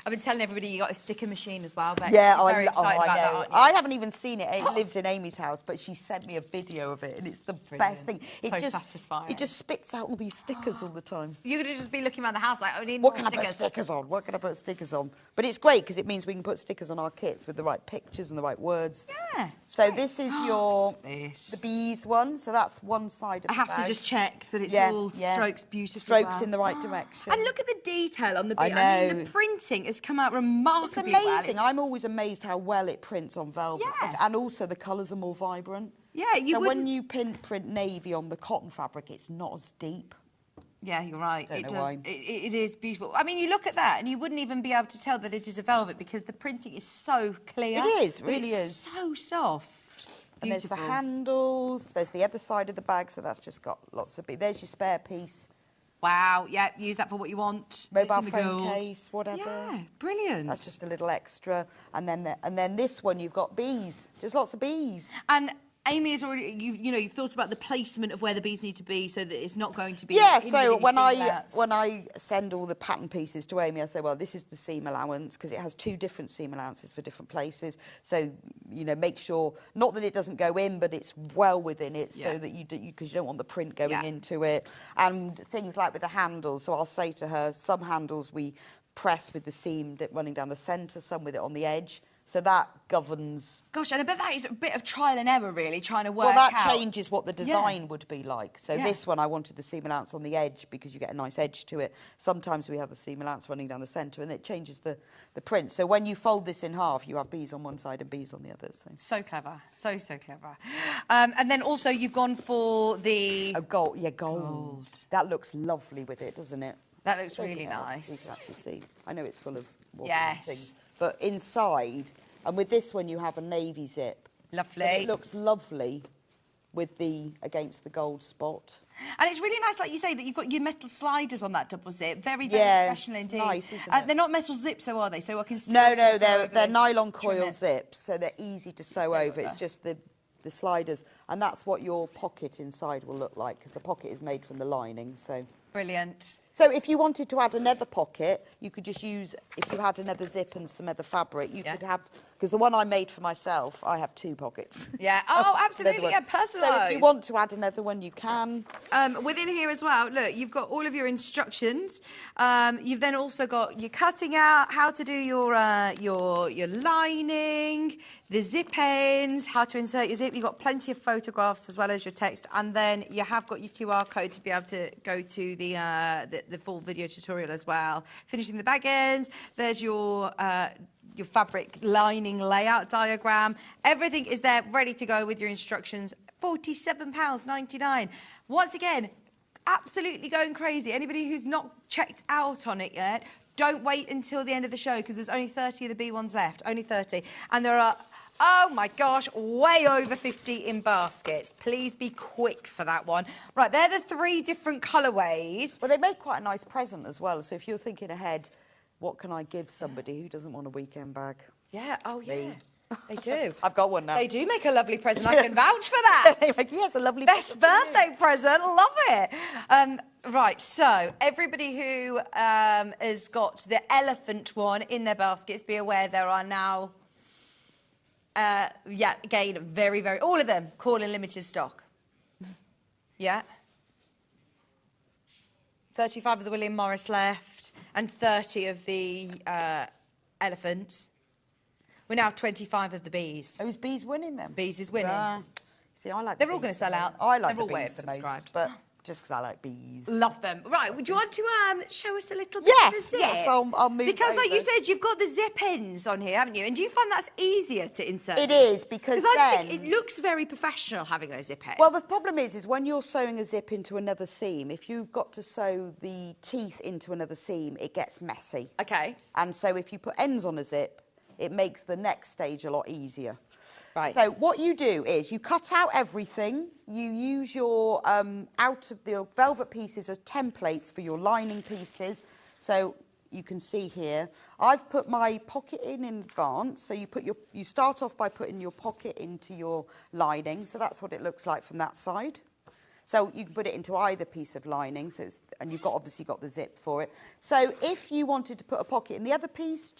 I've been telling everybody you got a sticker machine as well, Beck. Yeah, You're very excited about that, aren't you? I haven't even seen it. It lives in Amy's house, but she sent me a video of it, and it's the best thing. It's satisfying. It just spits out all these stickers all the time. You're going to just be looking around the house like, I need what more can stickers. I put stickers on? What can I put stickers on? But it's great because it means we can put stickers on our kits with the right pictures and the right words. Yeah. So this is the bees one. So that's one side of the bag. I have to just check that it's all strokes beautifully. Strokes in the right direction. And look at the detail on the bee. I know. I mean, the printing has come out remarkably It's amazing. I'm always amazed how well it prints on velvet. Yeah. And also the colours are more vibrant. Yeah, when you print navy on the cotton fabric, it's not as deep. Yeah, you're right. Don't know why. It is beautiful. I mean, you look at that and you wouldn't even be able to tell that it is a velvet because the printing is so clear. It is, really is. So soft. And there's the handles. There's the other side of the bag, so that's just got lots of... There's your spare piece. Wow, yeah, use that for what you want. Mobile phone case, whatever. Yeah, brilliant. That's just a little extra. And then this one, you've got bees. Just lots of bees. And Amy has already, you've thought about the placement of where the bees need to be so that it's not going to be... Yeah, so when I send all the pattern pieces to Amy, I say, well, this is the seam allowance, because it has 2 different seam allowances for different places. So, make sure, not that it doesn't go in, but it's well within it so that because you don't want the print going into it. And things like with the handles, so I'll say to her, some handles we press with the seam running down the centre, some with it on the edge. So that governs... Gosh, and I bet that is a bit of trial and error, really, trying to work Well, that out. changes what the design would be like. So this one, I wanted the seam allowance on the edge because you get a nice edge to it. Sometimes we have the seam allowance running down the centre and it changes the print. So when you fold this in half, you have bees on one side and bees on the other. So clever. So clever. And then also you've gone for the... Oh, gold. Yeah, gold. That looks lovely with it, doesn't it? That looks really nice. You can actually see. I know it's full of yes. But inside, and with this one, you have a navy zip. Lovely. But it looks lovely with against the gold spot. And it's really nice, like you say, that you've got your metal sliders on that double zip. Very, very professional indeed. Nice, isn't it? They're not metal zips, though, are they? So I can still No, they're nylon coil zips, so they're easy to sew over. It's just the sliders, and that's what your pocket inside will look like, because the pocket is made from the lining. So brilliant. So if you wanted to add another pocket, you could just use, if you had another zip and some other fabric, you could have, because the one I made for myself, I have 2 pockets. Yeah, So oh, absolutely, yeah, personalised. So if you want to add another one, you can. Within here as well, look, you've got all of your instructions. You've then also got your cutting out, how to do your lining, the zip ends, how to insert your zip. You've got plenty of photographs as well as your text, and then you have got your QR code to be able to go to the full video tutorial as well. Finishing the bag ends, there's your fabric lining layout diagram. Everything is there ready to go with your instructions. £47.99. Once again, absolutely going crazy. Anybody who's not checked out on it yet, don't wait until the end of the show, because there's only 30 of the B ones left, only 30. And there are, oh my gosh, way over 50 in baskets. Please be quick for that one. Right, they're the 3 different colourways. Well, they make quite a nice present as well. So if you're thinking ahead, what can I give somebody who doesn't want a weekend bag? Yeah, oh yeah. They do. I've got one now. They do make a lovely present. I can vouch for that. Yes, a lovely best birthday present. Love it. Right, so everybody who has got the elephant one in their baskets, be aware there are now, again, very, very, all of them call in limited stock. Yeah. 35 of the William Morris left and 30 of the elephants. We're now 25 of the bees. Oh, is bees winning them? Bees is winning. See, I like They're all going to sell out. I like They're the all bees the subscribed. most, but just because I like bees. Love them. Right, would you want to show us a little bit of the zip? Yes, I'll move because, like over. you said, you've got the zip ends on here, haven't you? And do you find that's easier to insert? It is, because I think it looks very professional having those zip ends. Well, the problem is when you're sewing a zip into another seam, if you've got to sew the teeth into another seam, it gets messy. Okay. And so if you put ends on a zip, it makes the next stage a lot easier. Right. So what you do is you cut out everything. You use your out of the velvet pieces as templates for your lining pieces. So you can see here, I've put my pocket in advance. So you start off by putting your pocket into your lining. So that's what it looks like from that side. So you can put it into either piece of lining, and you've obviously got the zip for it. So if you wanted to put a pocket in the other piece,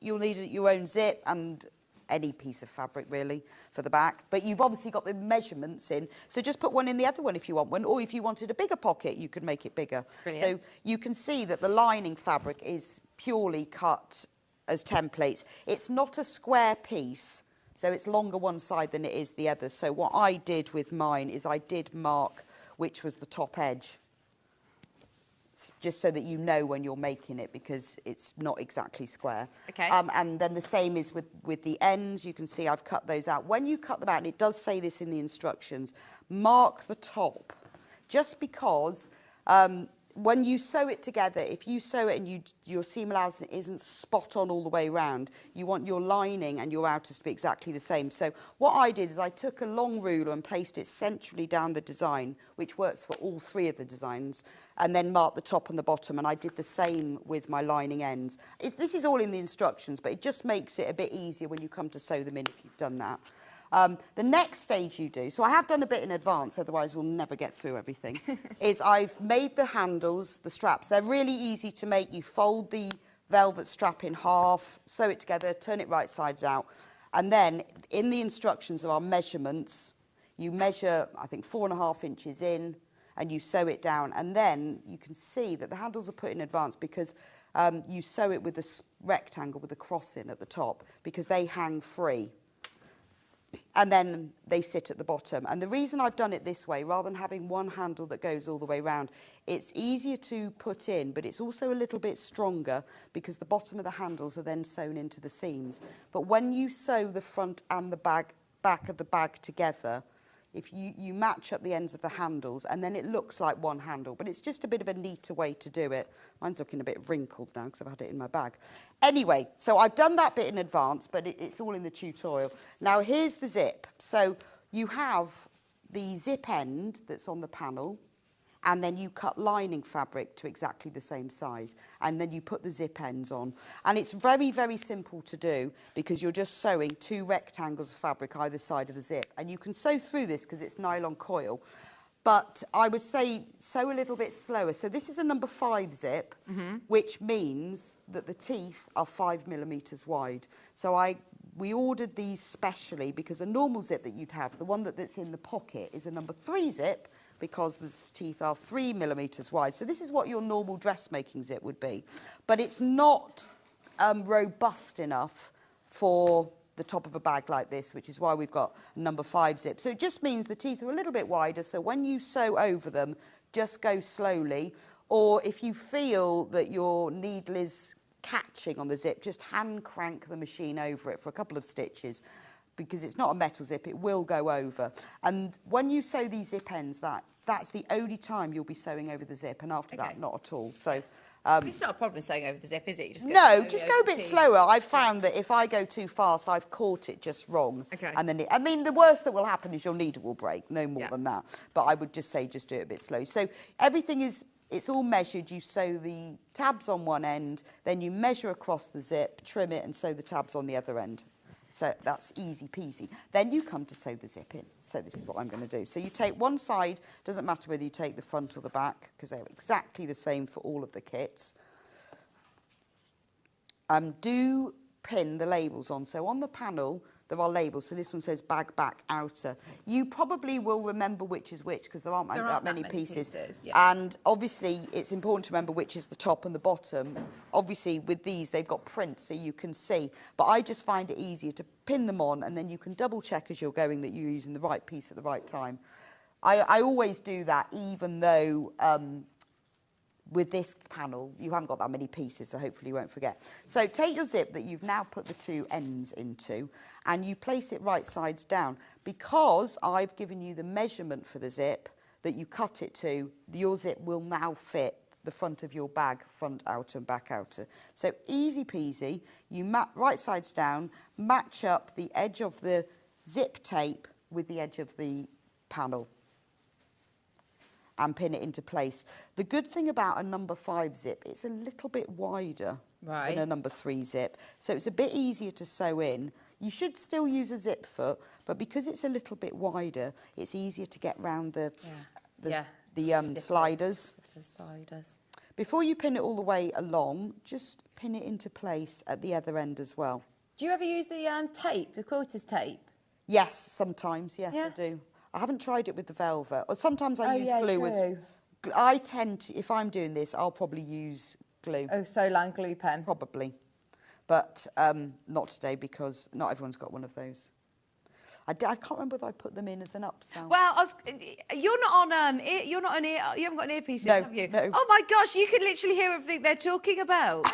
you'll need your own zip and any piece of fabric really for the back. But you've obviously got the measurements in, so just put one in the other one if you want one, or if you wanted a bigger pocket, you could make it bigger. Brilliant. So you can see that the lining fabric is purely cut as templates. It's not a square piece. So it's longer one side than it is the other. So what I did with mine is I did mark which was the top edge, just so that you know when you're making it, because it's not exactly square. Okay. And then the same is with the ends. You can see I've cut those out. When you cut them out, and it does say this in the instructions, mark the top, just because when you sew it together, if you sew it and your seam allowance isn't spot on all the way around, you want your lining and your outers to be exactly the same. So what I did is I took a long ruler and placed it centrally down the design, which works for all 3 of the designs, and then marked the top and the bottom, and I did the same with my lining ends. This is all in the instructions, but it just makes it a bit easier when you come to sew them in if you've done that. The next stage you do, so I have done a bit in advance, otherwise we'll never get through everything, is I've made the handles, the straps. They're really easy to make. You fold the velvet strap in half, sew it together, turn it right sides out, and then in the instructions there are measurements. You measure, I think, 4.5 inches in, and you sew it down. And then you can see that the handles are put in advance because you sew it with this rectangle with the cross in at the top because they hang free. And then they sit at the bottom. And the reason I've done it this way, rather than having one handle that goes all the way round, it's easier to put in, but it's also a little bit stronger because the bottom of the handles are then sewn into the seams. But when you sew the front and the back of the bag together, if you match up the ends of the handles, and then it looks like one handle, but it's just a bit of a neater way to do it. Mine's looking a bit wrinkled now because I've had it in my bag. Anyway, so I've done that bit in advance, but it's all in the tutorial. Now here's the zip. So you have the zip end that's on the panel, and then you cut lining fabric to exactly the same size, and then you put the zip ends on. And it's very, very simple to do because you're just sewing 2 rectangles of fabric either side of the zip. And you can sew through this because it's nylon coil, but I would say sew a little bit slower. So this is a number 5 zip, which means that the teeth are 5mm wide. So we ordered these specially because a normal zip that you'd have, the one that's in the pocket, is a number 3 zip, because the teeth are 3mm wide. So this is what your normal dressmaking zip would be. But it's not robust enough for the top of a bag like this, which is why we've got a number 5 zip. So it just means the teeth are a little bit wider, so when you sew over them, just go slowly. Or if you feel that your needle is catching on the zip, just hand crank the machine over it for a couple of stitches, because it's not a metal zip, it will go over. And when you sew these zip ends, that's the only time you'll be sewing over the zip, and after that, not at all. So it's not a problem sewing over the zip, is it? You just just go a bit slower. I've found that if I go too fast, I've caught it just wrong. Okay. And then, I mean, the worst that will happen is your needle will break, no more than that. But I would just say just do it a bit slow. So everything it's all measured. You sew the tabs on one end, then you measure across the zip, trim it, and sew the tabs on the other end. So that's easy peasy. Then you come to sew the zip in. So this is what I'm going to do. So you take one side, doesn't matter whether you take the front or the back, because they're exactly the same for all of the kits. Do pin the labels on. So on the panel, there are labels. So this one says bag, back, outer. You probably will remember which is which because there aren't that many pieces. Yeah. And obviously, it's important to remember which is the top and the bottom. Obviously, with these, they've got prints so you can see. But I just find it easier to pin them on, and then you can double check as you're going that you're using the right piece at the right time. I always do that, even though with this panel, you haven't got that many pieces, so hopefully you won't forget. So take your zip that you've now put the 2 ends into, and you place it right sides down. Because I've given you the measurement for the zip that you cut it to, your zip will now fit the front of your bag, front outer and back outer. So easy peasy, you right sides down, match up the edge of the zip tape with the edge of the panel, and pin it into place. The good thing about a number 5 zip, it's a little bit wider than a number 3 zip, so it's a bit easier to sew in. You should still use a zip foot, but because it's a little bit wider, it's easier to get round the sliders. Before you pin it all the way along, just pin it into place at the other end as well. Do you ever use the tape, the quilter's tape? Yes, sometimes, yes, I do. I haven't tried it with the velvet. Or sometimes I use glue. I tend to, if I'm doing this, I'll probably use glue. Oh, Solan glue pen. Probably. But not today because not everyone's got one of those. I can't remember whether I put them in as an upsell. Well, you're not on you haven't got an earpiece in, have you? No. Oh my gosh, you can literally hear everything they're talking about.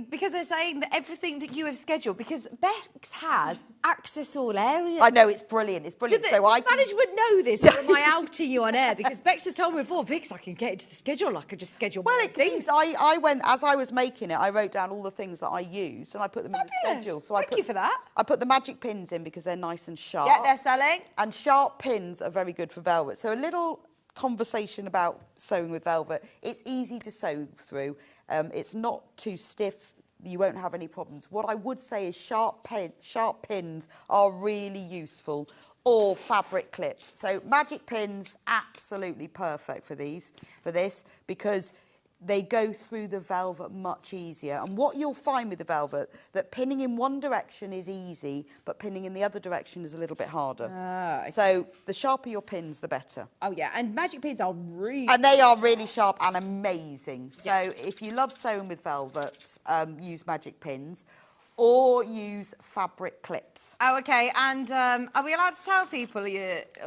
Because they're saying that everything that you have scheduled, because Bex has access all areas. I know, it's brilliant. It's brilliant. Did management know this, or am I outing you on air? Because Bex has told me before, Vix, I can get into the schedule. I could just schedule well, more things. I went, as I was making it, I wrote down all the things that I used and I put them in the schedule. So Thank you for that. I put the magic pins in because they're nice and sharp. Yeah, they're selling. And sharp pins are very good for velvet. So a little conversation about sewing with velvet. It's easy to sew through. It's not too stiff. You won't have any problems. What I would say is sharp pins are really useful, or fabric clips. So magic pins, absolutely perfect for this, because they go through the velvet much easier. And what you'll find with the velvet, that pinning in one direction is easy, but pinning in the other direction is a little bit harder. Okay. So the sharper your pins, the better. Oh, yeah, and magic pins are really... And they are really sharp and amazing. So if you love sewing with velvet, use magic pins or use fabric clips. Oh, okay, and are we allowed to tell people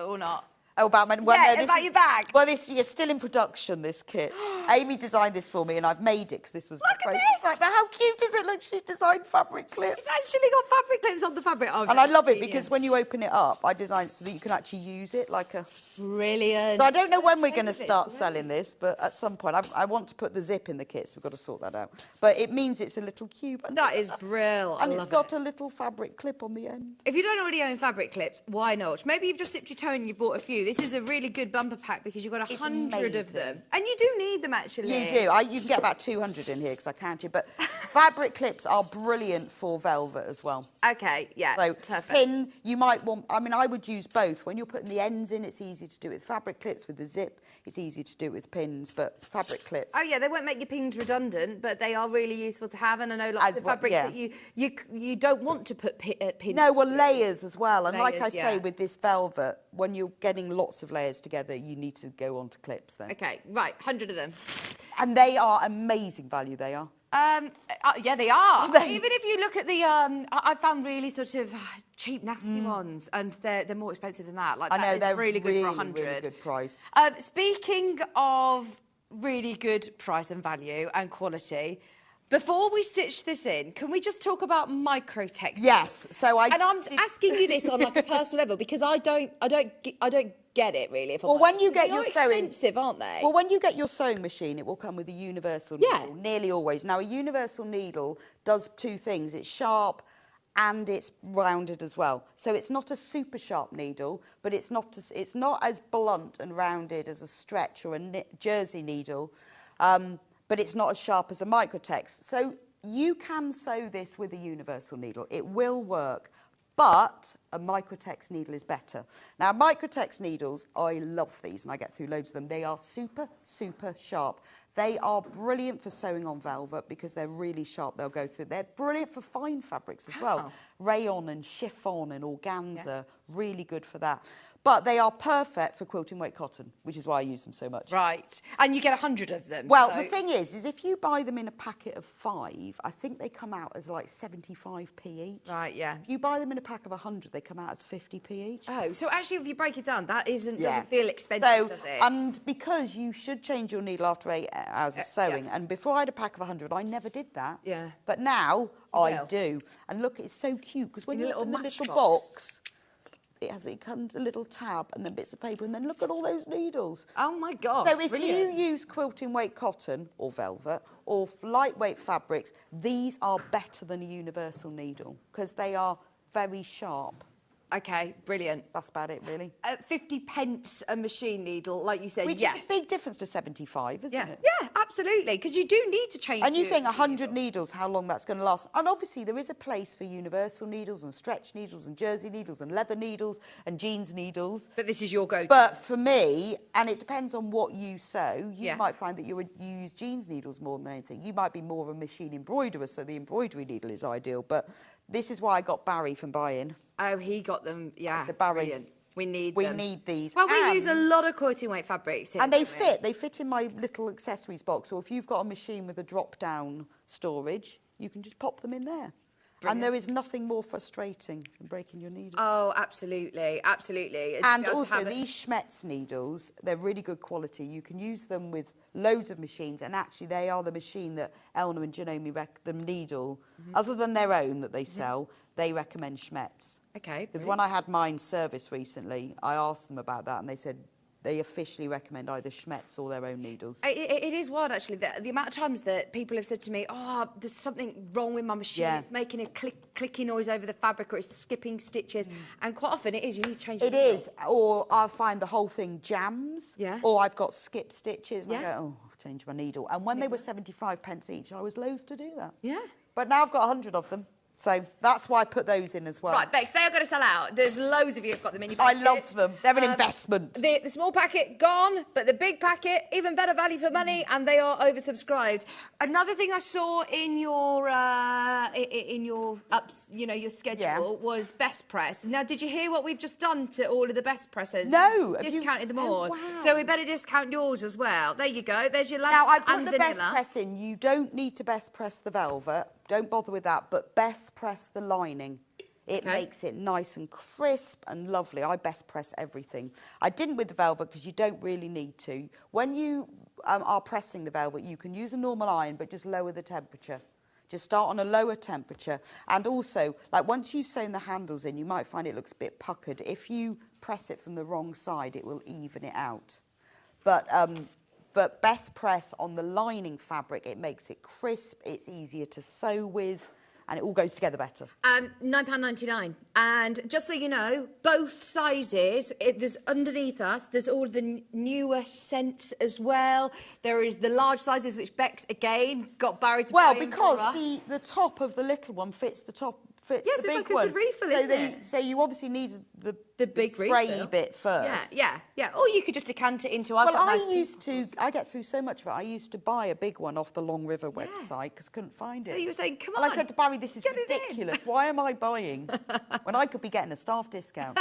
or not? Oh, about my... Well, yeah, about your bag. Well, this is still in production, this kit. Amy designed this for me, and I've made it, because this was... Look at this! Like, but how cute is it? Look, she designed fabric clips. It's actually got fabric clips on the fabric. Oh, and I love it, because when you open it up, I designed it so that you can actually use it like a... Brilliant. So I don't know when we're going to start selling this, but at some point. I want to put the zip in the kit, so we've got to sort that out. But it means it's a little cube. That is brilliant. And it's got a little fabric clip on the end. If you don't already own fabric clips, why not? Maybe you've just dipped your toe and you've bought a few. This is a really good bumper pack because you've got 100 of them. And you do need them, actually. You do. You can get about 200 in here because I counted. But fabric clips are brilliant for velvet as well. Okay, yeah, so perfect. Pin, you might want... I mean, I would use both. When you're putting the ends in, it's easy to do it with fabric clips. With the zip, it's easy to do it with pins. But fabric clips... Oh, yeah, they won't make your pins redundant, but they are really useful to have. And I know lots of fabrics that you don't want to put pins. No, well, layers as well. And layers, like I say, with this velvet, when you're getting lots of layers together, you need to go on to clips then. Okay, right, 100 of them. And they are amazing value, they are. Yeah, they are. Even if you look at the, I found really sort of cheap, nasty ones, and they're more expensive than that. Like, I know, they're really good for 100. Really good price. Speaking of really good price and value and quality, before we stitch this in, can we just talk about micro textiles? Yes. So and I'm asking you this on like a personal level because I don't get it really. If well, when you get your sewing, expensive, aren't they? Well, when you get your sewing machine, it will come with a universal needle, nearly always. Now, a universal needle does two things: it's sharp and it's rounded as well. So it's not a super sharp needle, but it's not as blunt and rounded as a stretch or a jersey needle. But it's not as sharp as a microtex. So you can sew this with a universal needle. It will work, but a microtex needle is better. Now, microtex needles, I love these, and I get through loads of them. They are super, super sharp. They are brilliant for sewing on velvet because they're really sharp. They'll go through. They're brilliant for fine fabrics as well. Rayon and chiffon and organza, really good for that. But they are perfect for quilting weight cotton, which is why I use them so much. Right. And you get 100 of them. Well, the thing is if you buy them in a packet of 5, I think they come out as like 75p each. Right, yeah. If you buy them in a pack of 100, they come out as 50p each. Oh, so actually if you break it down, that doesn't feel expensive, does it? And because you should change your needle after 8 hours of sewing, and before I had a pack of 100, I never did that. Yeah. But now I do. And look, it's so cute, because when you open the little box, it comes a little tab and then bits of paper, and then look at all those needles. Oh my God. So if you use quilting weight cotton or velvet or lightweight fabrics, these are better than a universal needle because they are very sharp. Okay, brilliant. That's about it, really. 50 pence a machine needle, like you said, Which is a big difference to 75, isn't it? Yeah, absolutely, because you do need to change. And you think 100 needles, how long that's going to last. And obviously there is a place for universal needles and stretch needles and jersey needles and leather needles and jeans needles. But this is your go-to. But for me, and it depends on what you sew, you might find that you use jeans needles more than anything. You might be more of a machine embroiderer, so the embroidery needle is ideal. But this is why I got Barry from Buy-In. Oh, he got them, yeah. So Barry, brilliant. We need these. Well, we use a lot of quilting weight fabrics here. And they fit. They fit in my little accessories box. Or if you've got a machine with a drop-down storage, you can just pop them in there. Brilliant. And there is nothing more frustrating than breaking your needle. Oh, absolutely, absolutely. And also these Schmetz needles, they're really good quality. You can use them with loads of machines, and actually they are the machine that Elna and Janome the needle, other than their own that they sell, they recommend Schmetz. Okay. Because when I had mine serviced recently, I asked them about that, and they said they officially recommend either Schmetz or their own needles. It is wild, actually, the amount of times that people have said to me, oh, there's something wrong with my machine. It's making a clicky noise over the fabric, or it's skipping stitches. And quite often it is. You need to change it. It is. Or I find the whole thing jams. Yeah. Or I've got skipped stitches. And I go, oh, I've changed my needle. And when they were 75 pence each, I was loath to do that. Yeah. But now I've got 100 of them. So that's why I put those in as well. Right, Bex, they are going to sell out. There's loads of you who've got them in your I basket. love them. They're an investment. The small packet, gone, but the big packet, even better value for money, and they are oversubscribed. Another thing I saw in your your schedule was best press. Now, did you hear what we've just done to all of the best pressers? No. Discounted them all. Oh, wow. So we better discount yours as well. There you go. There's your Now, I put and the vanilla. best press in. You don't need to best press the velvet. Don't bother with that, but best press the lining. It makes it nice and crisp and lovely. I best press everything. I didn't with the velvet because you don't really need to. When you are pressing the velvet, you can use a normal iron, but just lower the temperature. Just start on a lower temperature. And also, like once you've sewn the handles in, you might find it looks a bit puckered. If you press it from the wrong side, it will even it out. But best press on the lining fabric, it makes it crisp, it's easier to sew with, and it all goes together better. £9.99. And just so you know, both sizes, there's underneath us, there's all the newer scents as well. There is the large sizes, which Bex, again, got Barry to Well, buy in because for us. the top of the little one fits the top, fits Yes, the it's big like a one. good refill, so isn't then, it? So you obviously need the big spray refill. bit first. Yeah. Or you could just decant it into... Well, I get through so much of it. I used to buy a big one off the Long River website because I couldn't find it. So you were saying, come and on. I said to Barry, this is get it in. ridiculous. Why am I buying when I could be getting a staff discount?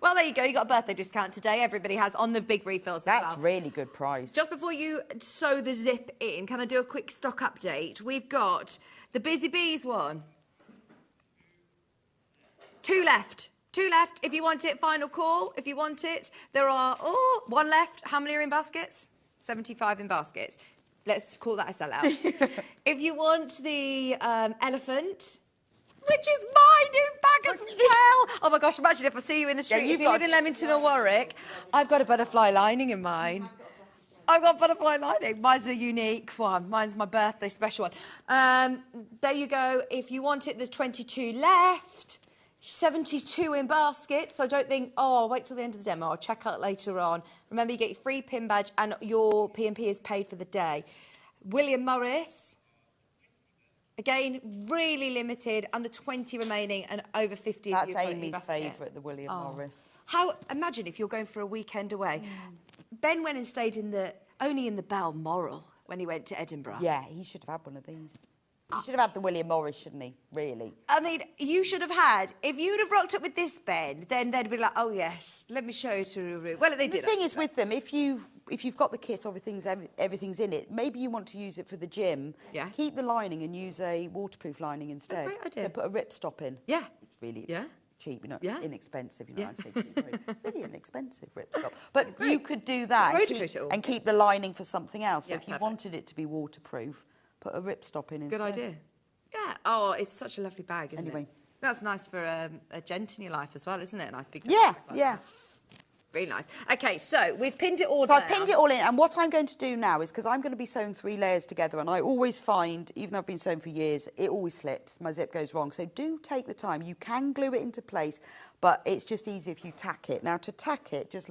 Well, there you go. You got a birthday discount today. Everybody has on the big refills That's as well. really good price. Just before you sew the zip in, can I do a quick stock update? We've got the Busy Bees one. 2 left. 2 left. If you want it, final call. If you want it, there are, 1 left. How many are in baskets? 75 in baskets. Let's call that a sellout. If you want the elephant, which is my new bag as well. Oh my gosh, imagine if I see you in the street. If you live in Leamington or Warwick, I've got a butterfly lining in mine. I've got butterfly lining. Mine's a unique one. Mine's my birthday special one. There you go. If you want it, there's 22 left. 72 in basket, so don't think, I'll wait till the end of the demo, I'll check out later on. Remember, you get your free pin badge and your P&P is paid for the day. William Morris, again, really limited, under 20 remaining and over 50 of you. That's Amy's favourite, the William Morris. Imagine if you're going for a weekend away. Ben went and stayed only in the Balmoral when he went to Edinburgh. Yeah, he should have had one of these. He should have had the William Morris, shouldn't he? Really? I mean, you should have had... If you'd have rocked up with this, Ben, then they'd be like, oh, yes, let me show you to the room. Well, they did. The thing is with them, if you've got the kit, everything's in it, maybe you want to use it for the gym, keep the lining and use a waterproof lining instead. Great idea. So put a ripstop in. Yeah. It's really cheap, inexpensive, I'd say. It's really inexpensive ripstop. But you could do that and keep the lining for something else. So if you wanted it to be waterproof, put a ripstop in instead. Good idea. Yeah. Oh, it's such a lovely bag, isn't it? That's nice for a gent in your life as well, isn't it? A nice big bag. Yeah. Really nice. Okay, so we've pinned it all down. So I've pinned it all in, and what I'm going to do now is, because I'm going to be sewing 3 layers together, and I always find, even though I've been sewing for years, it always slips. My zip goes wrong. So do take the time. You can glue it into place, but it's just easy if you tack it. Now, to tack it, just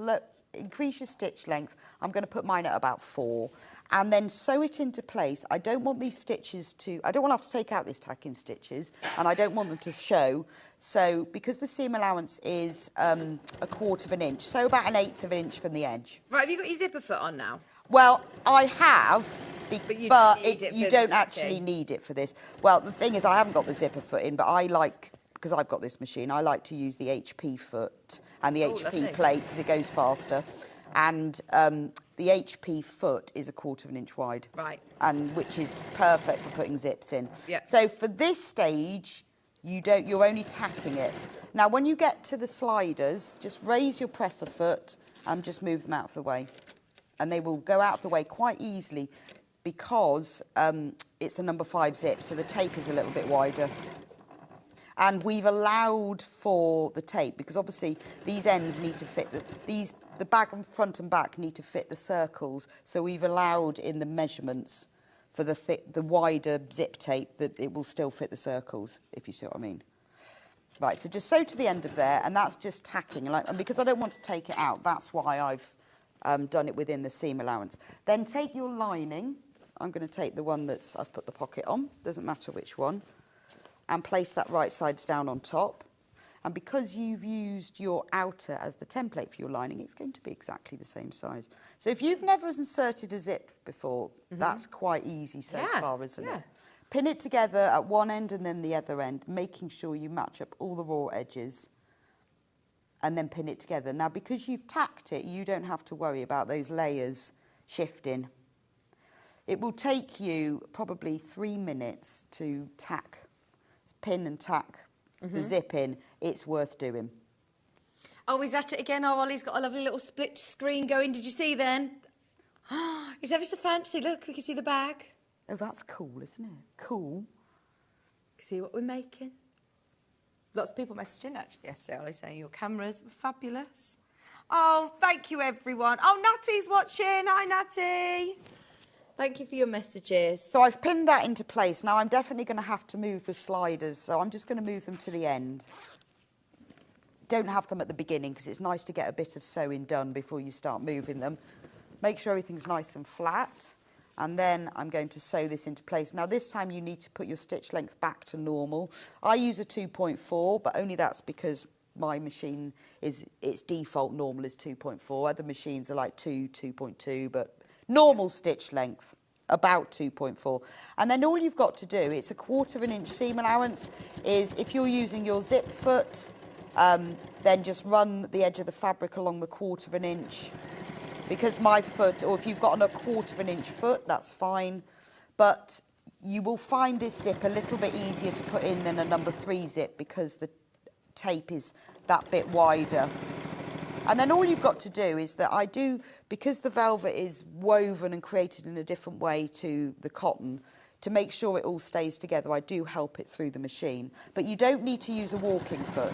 increase your stitch length. I'm going to put mine at about 4 and then sew it into place. I don't want these stitches I don't want to have to take out these tacking stitches, and I don't want them to show. So because the seam allowance is 1/4 of an inch, so about 1/8 of an inch from the edge. Right, have you got your zipper foot on now? Well, I have, but you don't actually tacking. need it for this. Well, the thing is, I haven't got the zipper foot in, but I like, because I've got this machine, I like to use the HP foot and the HP lovely. plate because it goes faster. And the HP foot is 1/4 of an inch wide. Right. And which is perfect for putting zips in. Yeah. So for this stage, you're only tacking it. Now, when you get to the sliders, just raise your presser foot and just move them out of the way. And they will go out of the way quite easily because it's a number 5 zip, so the tape is a little bit wider. And we've allowed for the tape because obviously these ends need to fit the bag and front and back need to fit the circles. So we've allowed in the measurements for the wider zip tape that it will still fit the circles, if you see what I mean. Right, so just sew to the end of there, and that's just tacking. And because I don't want to take it out, that's why I've done it within the seam allowance. Then take your lining. I'm going to take the one I've put the pocket on. Doesn't matter which one. and place that right sides down on top. And because you've used your outer as the template for your lining, it's going to be exactly the same size. So if you've never inserted a zip before, that's quite easy so far, isn't it? Pin it together at one end and then the other end, making sure you match up all the raw edges, and then pin it together. Now, because you've tacked it, you don't have to worry about those layers shifting. It will take you probably 3 minutes to pin and tack the zip in. It's worth doing. Oh, he's at it again. Oh, Ollie's got a lovely little split screen going. Did you see then? He's ever so fancy. Look, we can see the bag. Oh, that's cool, isn't it? Cool. See what we're making? Lots of people messaging actually yesterday, Ollie, saying your cameras were fabulous. Oh, thank you, everyone. Oh, Natty's watching. Hi, Natty. Thank you for your messages. So I've pinned that into place. Now I'm definitely going to have to move the sliders, so I'm just going to move them to the end. Don't have them at the beginning because it's nice to get a bit of sewing done before you start moving them. Make sure everything's nice and flat, and then I'm going to sew this into place. Now this time you need to put your stitch length back to normal. I use a 2.4, but only that's because my machine its default normal is 2.4. Other machines are like 2.2, but normal stitch length, about 2.4. And then all you've got to do, it's a 1/4 inch seam allowance, is if you're using your zip foot, then just run the edge of the fabric along the 1/4 inch. Because my foot, or if you've got a 1/4 inch foot, that's fine. But you will find this zip a little bit easier to put in than a number 3 zip because the tape is that bit wider. And then all you've got to do is that because the velvet is woven and created in a different way to the cotton, to make sure it all stays together, I do help it through the machine. But you don't need to use a walking foot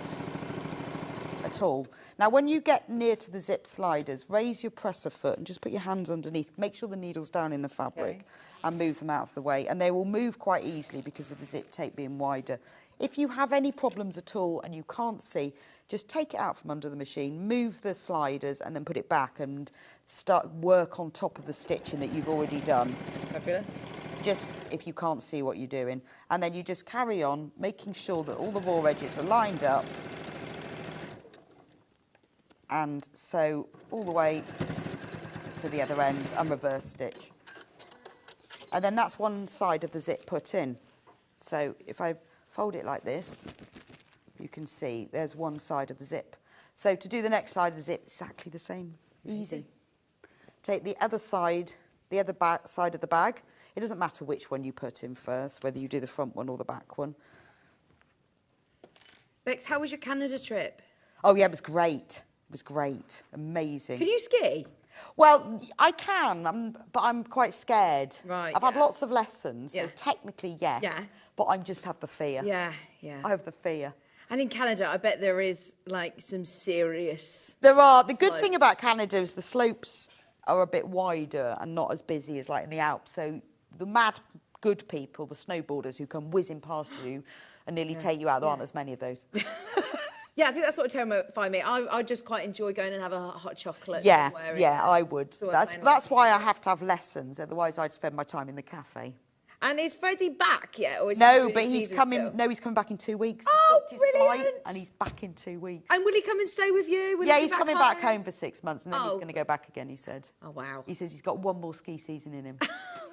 at all. Now, when you get near to the zip sliders, raise your presser foot and just put your hands underneath. Make sure the needle's down in the fabric and move them out of the way. And they will move quite easily because of the zip tape being wider. If you have any problems at all and you can't see, just take it out from under the machine, move the sliders and then put it back and start work on top of the stitching that you've already done. Fabulous. Just if you can't see what you're doing. And then you just carry on, making sure that all the raw edges are lined up and sew all the way to the other end and reverse stitch. And then that's one side of the zip put in. So if I fold it like this, you can see there's one side of the zip. So to do the next side of the zip, exactly the same. Easy. Take the other side, the other side of the bag. It doesn't matter which one you put in first, whether you do the front one or the back one. Bex, how was your Canada trip? Oh yeah, it was great. It was great. Amazing. Can you ski? Well, I can, but I'm quite scared. Right. I've had lots of lessons, so Yeah. technically yes. Yeah. But I just have the fear. Yeah, yeah. I have the fear. And in Canada, I bet there is like some serious... There are. The good thing slopes. about Canada is the slopes are a bit wider and not as busy as like in the Alps. So the mad good people, the snowboarders who come whizzing past you and nearly take you out, there aren't as many of those. Yeah, I think that's sort of terrifying me. I just quite enjoy going and have a hot chocolate. Yeah, somewhere yeah, I would. So That's why I have to have lessons. Otherwise, I'd spend my time in the cafe. And is Freddie back yet? Or is No, he doing but his he's season coming. still? No, he's coming back in 2 weeks. Oh, He's booked his flight brilliant. and he's back in 2 weeks. And will he come and stay with you? Will Yeah, he be he's coming back home for 6 months and then he's Oh. going to go back again, he said. Oh, wow. He says he's got one more ski season in him.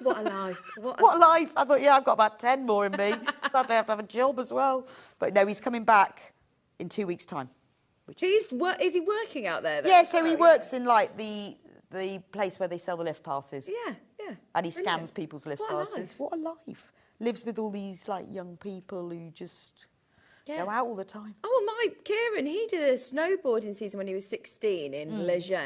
What a life. What a life. I thought, yeah, I've got about 10 more in me. Sadly, I have to have a job as well. But no, he's coming back in 2 weeks' time. Is he working out there? Then? Yeah, so he works in like the place where they sell the lift passes. Yeah, yeah. And he Brilliant. scans people's lift What a passes. life. What a life. Lives with all these like young people who just go out all the time. Oh, my Kieran, he did a snowboarding season when he was 16 in Leger,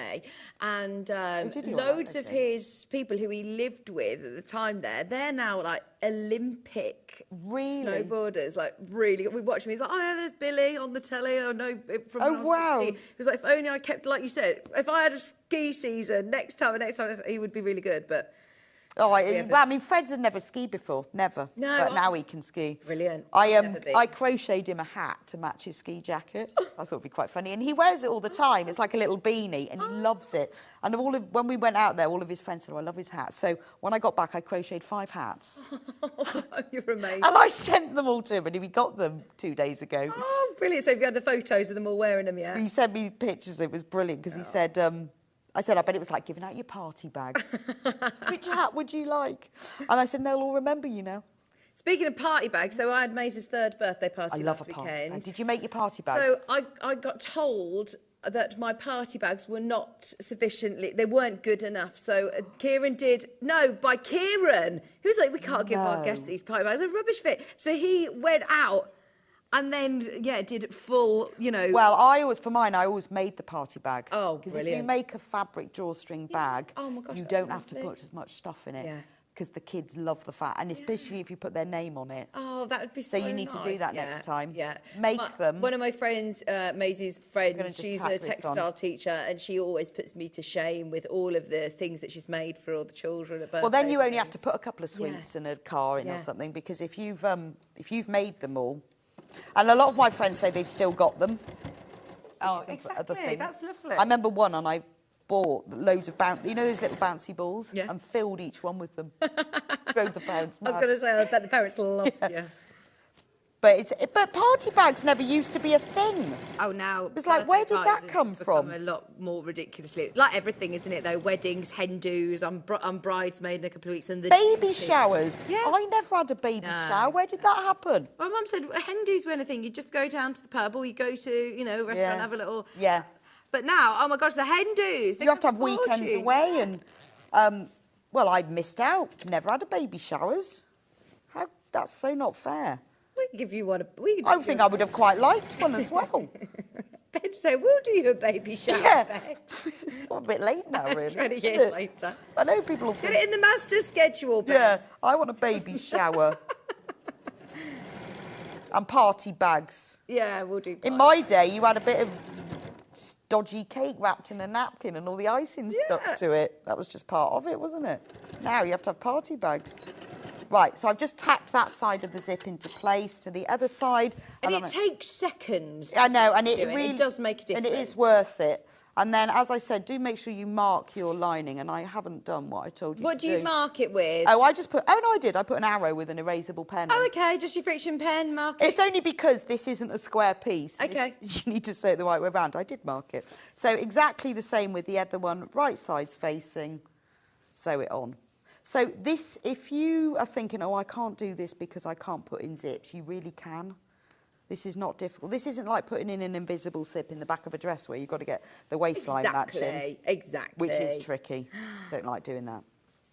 and did he all that, loads of okay. his people who he lived with at the time they're now like Olympic snowboarders, like really. We watch him. He's like, oh yeah, there's Billy on the telly. Oh no, from when I was wow. 16. He was like, if only I kept, like you said, if I had a ski season next time, he would be really good. But Oh, well, I mean, Fred's had never skied before, never. No, but now he can ski. Brilliant. I crocheted him a hat to match his ski jacket. I thought it'd be quite funny, and he wears it all the time. It's like a little beanie, and he loves it. And when we went out there, all of his friends said, "Oh, I love his hat." So when I got back, I crocheted 5 hats. You're amazing. And I sent them all to him, and he got them 2 days ago. Oh, brilliant! So have you had the photos of them all wearing them yet? He sent me pictures. It was brilliant because he said. I said, I bet it was like giving out your party bag. Which hat would you like? And I said, they'll all remember you now. Speaking of party bags, so I had Maisie's 3rd birthday party last party weekend. bag. Did you make your party bags? So I got told that my party bags were not sufficiently, they weren't good enough. So Kieran by Kieran, who was like, we can't give our guests these party bags, they're rubbish fit. So he went out and then, did full, Well, I always made the party bag. Oh, because brilliant. if you make a fabric drawstring bag, Oh my gosh, you that'd don't be have to lovely. put as much stuff in it. Yeah. Because the kids love the fat, and especially if you put their name on it. Oh, that would be so So you need to do nice. that next time. Yeah. Make them. One of my friends, Maisie's friends, just she's tack a this textile on. teacher, and she always puts me to shame with all of the things that she's made for all the children at birthdays. Well, then you and only have to things. put a couple of sweets and a car in or Yeah. something, because if you've made them all, and a lot of my friends say they've still got them. Oh, use them for exactly. other things. That's lovely. I remember one, and I bought loads of those little bouncy balls, Yeah. and filled each one with them. Drove the parents I was mad. going to say, I bet the parents loved you. But party bags never used to be a thing. Oh, now It was like, where birthday did parties that have come just become from? A lot more ridiculously, like everything, isn't it? Though weddings, hen dos, I'm bridesmaid in a couple of weeks, and the Baby showers. Yeah. I never had a baby No. shower. Where did that happen? My mum said hen dos were anything. You just go down to the pub, or you go to a restaurant, Yeah. have a little. Yeah. But now, oh my gosh, the hen dos. You have to have weekends away, and well, I missed out. Never had a baby showers. That's so not fair. We can give you one. I think I would have quite liked one as well. Ben said, we'll do you a baby shower. Yeah. Ben. It's a bit late now, really. 20 isn't years it? later. I know people will Get think, it in the master schedule, Ben. yeah, I want a baby shower. And party bags. Yeah, we'll do. In my day, you had a bit of dodgy cake wrapped in a napkin and all the icing stuck to it. That was just part of it, wasn't it? Now you have to have party bags. Right, so I've just tacked that side of the zip into place to the other side. And I'm it takes seconds. I know, and to it do really it does make a difference. And it is worth it. And then, as I said, do make sure you mark your lining. And I haven't done what I told you. What to do you mark it with? Oh, I just put. Oh no, I did. I put an arrow with an erasable pen. Oh, in. okay, just your friction pen, mark it. It's only because this isn't a square piece. Okay. You need to sew it the right way around. I did mark it. So exactly the same with the other one. Right side's facing. Sew it on. So this, if you are thinking, oh, I can't do this because I can't put in zips, you really can. This is not difficult. This isn't like putting in an invisible zip in the back of a dress where you've got to get the waistline matching. Exactly. Which is tricky. Don't like doing that.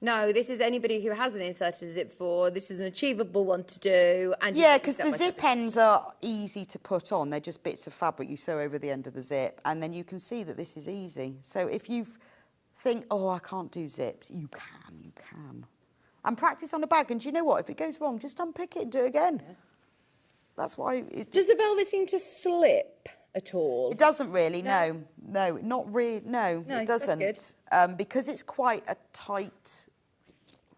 No, this is anybody who hasn't inserted a zip before. This is an achievable one to do. And you Yeah, can because step the by zip step. ends are easy to put on. They're just bits of fabric you sew over the end of the zip. And then you can see that this is easy. So if you think, oh, I can't do zips, you can. And practice on a bag. And do you know what? If it goes wrong, just unpick it and do it again. Yeah. That's why... Does the velvet seem to slip at all? It doesn't really, no. No, not really, no, it doesn't. That's good. Because it's quite a tight...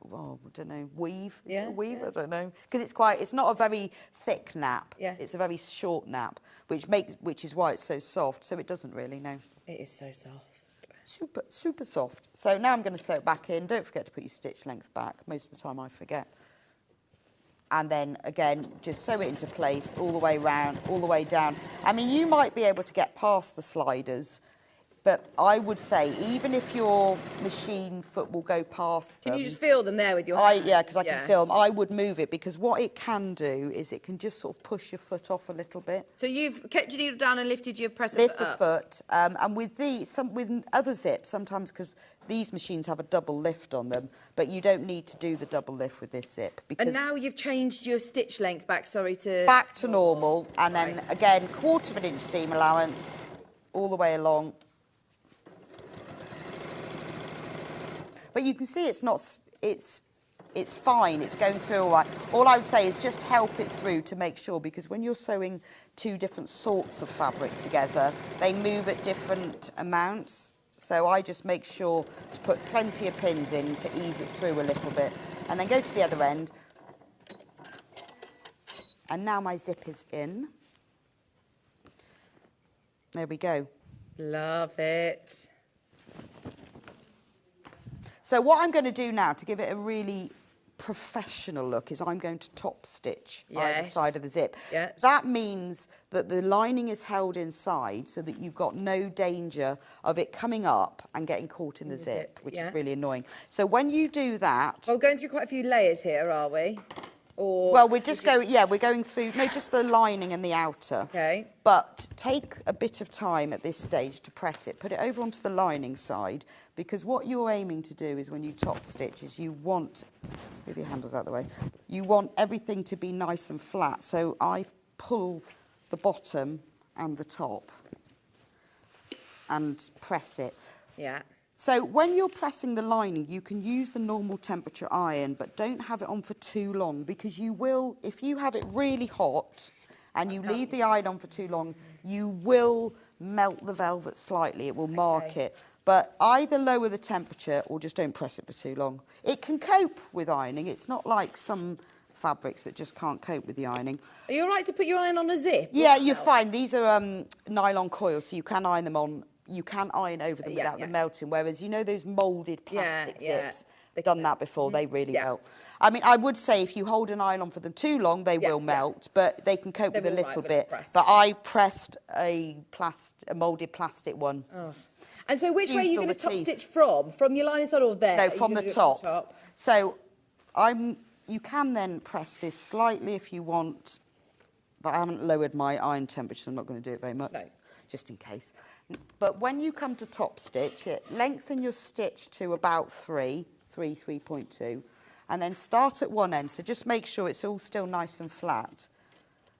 Well, I don't know, weave? Yeah, Weave? yeah. I don't know. Because it's not a very thick nap. Yeah. It's a very short nap, which is why it's so soft. So it doesn't really, no. It is so soft. Super soft. So now I'm going to sew it back in. Don't forget to put your stitch length back. Most of the time I forget. And then, again, just sew it into place all the way round, all the way down. I mean, you might be able to get past the sliders, but I would say, even if your machine foot will go past them... Can you just feel them there with your hand? Yeah, because I can feel them. I would move it, because what it can do is it can just sort of push your foot off a little bit. So you've kept your needle down and lifted your presser Lift foot the up? foot, and with with other zips, sometimes because these machines have a double lift on them, but you don't need to do the double lift with this zip. Because And now you've changed your stitch length back, back to normal, and then again, 1/4 of an inch seam allowance all the way along. But you can see it's fine, it's going through all right. All I would say is just help it through to make sure, because when you're sewing 2 different sorts of fabric together, they move at different amounts. So I just make sure to put plenty of pins in to ease it through a little bit. And then go to the other end. And now my zip is in. There we go. Love it. So what I'm going to do now to give it a really professional look is I'm going to top stitch either side of the zip. Yes. That means that the lining is held inside so that you've got no danger of it coming up and getting caught in the zip, which is really annoying. So when you do that... Well, we're going through quite a few layers here, are we? Or well, we're just going, we're going through, no, just the lining and the outer. Okay. But take a bit of time at this stage to press it. Put it over onto the lining side, because what you're aiming to do is when you top stitch is you want, move your handles out of the way, you want everything to be nice and flat. So I pull the bottom and the top and press it. Yeah. So when you're pressing the lining, you can use the normal temperature iron, but don't have it on for too long, because you will, if you have it really hot and you leave the iron on for too long, you will melt the velvet slightly. It will mark it. But either lower the temperature or just don't press it for too long. It can cope with ironing. It's not like some fabrics that just can't cope with the ironing. Are you all right to put your iron on a zip? Yeah, you're fine. These are nylon coils, so you can iron them on. You can iron over them without them melting, whereas you know those moulded plastic zips, they've done that before, they really melt. I mean, I would say if you hold an iron on for them too long, they will melt, but they can cope with a little bit. But I pressed a moulded plastic one. Oh. And so which way are you going to top stitch from? From your lining side or there? No, from the top. So you can then press this slightly if you want, but I haven't lowered my iron temperature, so I'm not going to do it very much, just in case. But when you come to top stitch it, lengthen your stitch to about 3.2, and then start at one end. So just make sure it's all still nice and flat.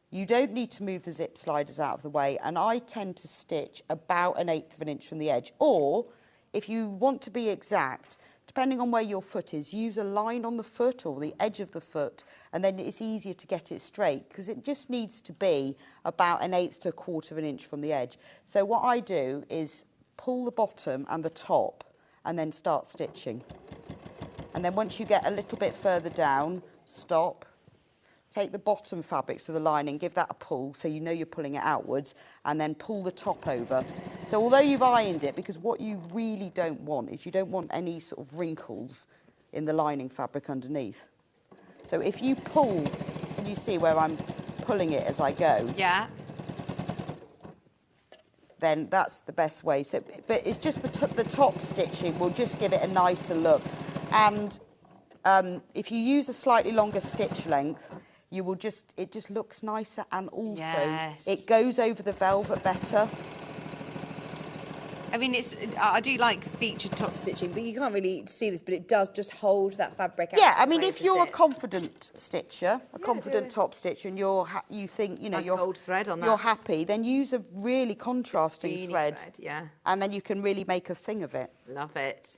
You don't need to move the zip sliders out of the way, and I tend to stitch about 1/8 of an inch from the edge. Or, if you want to be exact, depending on where your foot is, use a line on the foot or the edge of the foot, and then it's easier to get it straight, because it just needs to be about 1/8 to 1/4 of an inch from the edge. So what I do is pull the bottom and the top and then start stitching. And then once you get a little bit further down, stop. Take the bottom fabric, so the lining, give that a pull so you know you're pulling it outwards, and then pull the top over. So although you've ironed it, because what you really don't want is you don't want any sort of wrinkles in the lining fabric underneath. So if you pull, can you see where I'm pulling it as I go? Yeah. Then that's the best way. So, but it's just the top stitching will just give it a nicer look. And if you use a slightly longer stitch length, you will it just looks nicer, and also it goes over the velvet better. I mean, I do like featured top stitching, but you can't really see this, but it does just hold that fabric out. Yeah, I mean, if you're a confident stitcher, a confident top stitcher, and you think, you know, you're gold thread on that. You're happy, then use a really contrasting thread. Yeah. And then you can really make a thing of it. Love it.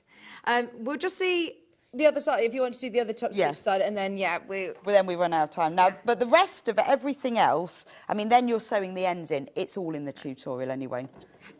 We'll just see the other side, if you want to do the other top stitch side, and then, then we run out of time. Now, but the rest of everything else, I mean, then you're sewing the ends in. It's all in the tutorial anyway.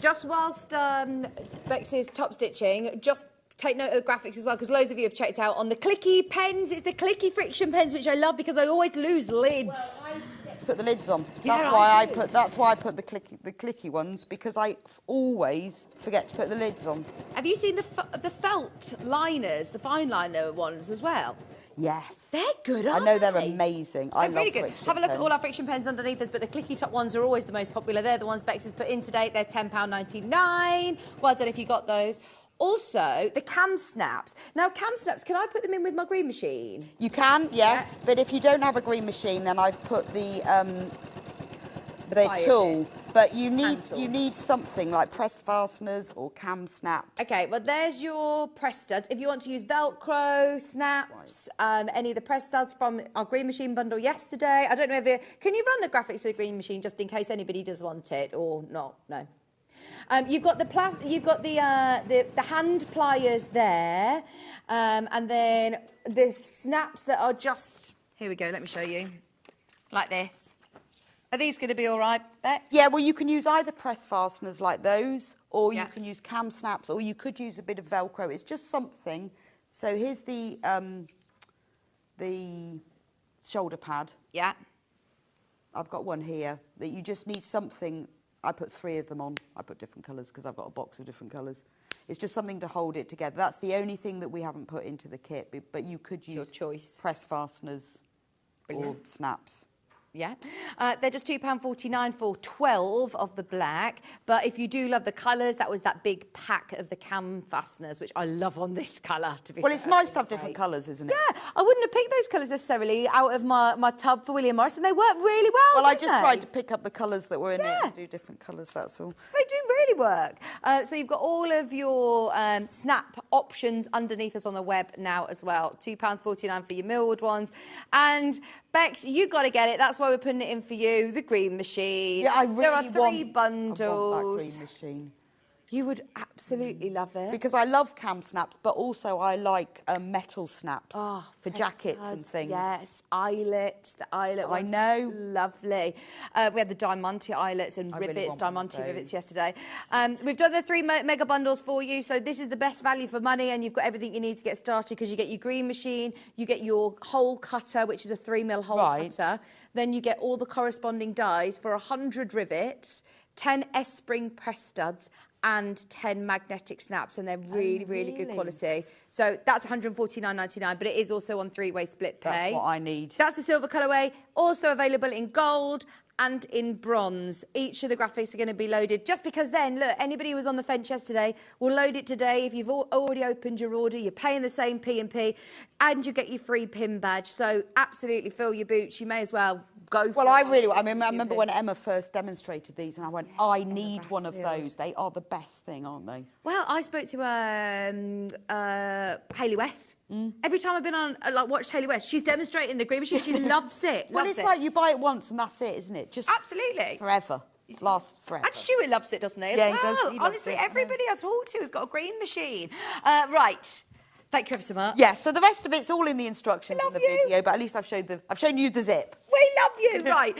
Just whilst Bex is top stitching, just take note of the graphics as well, because loads of you have checked out on the clicky pens. It's the clicky friction pens, which I love because I always lose lids. Well, I forget to put the lids on. That's why I put the clicky ones, because I always forget to put the lids on. Have you seen the felt liners, the fine liner ones as well? Yes. They're good, aren't they? I know they're they? amazing. They're love really good. friction Have a look pens. at all our friction pens underneath us, but the clicky top ones are always the most popular. They're the ones Bex has put in today. They're £10.99. Well done if you got those. Also, the cam snaps. Now, cam snaps, can I put them in with my green machine? You can, yes. But if you don't have a green machine, then I've put the tool. But you need something like press fasteners or cam snaps. Okay, well, there's your press studs. If you want to use Velcro, snaps, any of the press studs from our green machine bundle yesterday. I don't know if can you run the graphics to the green machine just in case anybody does want it or not? No. You've got the hand pliers there, and then the snaps that are just, here we go, let me show you, like this. Are these going to be all right, Bex? Yeah, well, you can use either press fasteners like those, or Yeah. you can use cam snaps, or you could use a bit of Velcro. It's just something. So here's the shoulder pad. Yeah. I've got one here that you just need something. I put 3 of them on. I put different colours because I've got a box of different colours. It's just something to hold it together. That's the only thing that we haven't put into the kit, but you could use your choice. press fasteners or snaps. Yeah. They're just £2.49 for 12 of the black. But if you do love the colours, that was that big pack of the cam fasteners, which I love on this colour, to be Well, fair. it's nice to have different colours, isn't it? Yeah, I wouldn't have picked those colours necessarily out of my tub for William Morris, and they work really well. Well, I didn't just they? tried to pick up the colours that were in it Yeah. and do different colours, that's all. They do really work. So you've got all of your snap options underneath us on the web now as well. £2.49 for your milled ones. And Bex, you got to get it. That's why we're putting it in for you. The green machine. Yeah, I really there are 3 want bundles. that green machine. You would absolutely love it. Because I love cam snaps, but also I like metal snaps for jackets and things. Yes, eyelets, the eyelet I ones. know. Lovely. We had the Diamante eyelets and I really rivets, want one of Diamante rivets those. yesterday. We've done the 3 mega bundles for you, so this is the best value for money, and you've got everything you need to get started because you get your green machine, you get your hole cutter, which is a 3mm hole cutter, then you get all the corresponding dies for 100 rivets, 10 S-spring press studs, and 10 magnetic snaps, and they're really, really good quality. So that's £149.99, but it is also on 3-way split pay. That's what I need. That's the silver colourway, also available in gold and in bronze. Each of the graphics are going to be loaded, just because then, look, anybody who was on the fence yesterday will load it today. If you've already opened your order, you're paying the same P&P, and you get your free pin badge. So absolutely fill your boots. You may as well go for Well, it. I remember when Emma first demonstrated these, and I went, I need one of those. They are the best thing, aren't they? Well, I spoke to Hayley West. Every time I've been on, watched Hayley West, she's demonstrating the green machine. She loves it. Well, loves it's it. like you buy it once and that's it, isn't it? Just Absolutely. forever. Lasts forever. And Stuart loves it, doesn't he? As Yeah, he well? does. He loves Honestly, it. everybody I talk to has got a green machine. Right. Thank you ever so much. Yeah, so the rest of it's all in the instructions in the you. video, but at least I've shown you the zip. We love you. Right.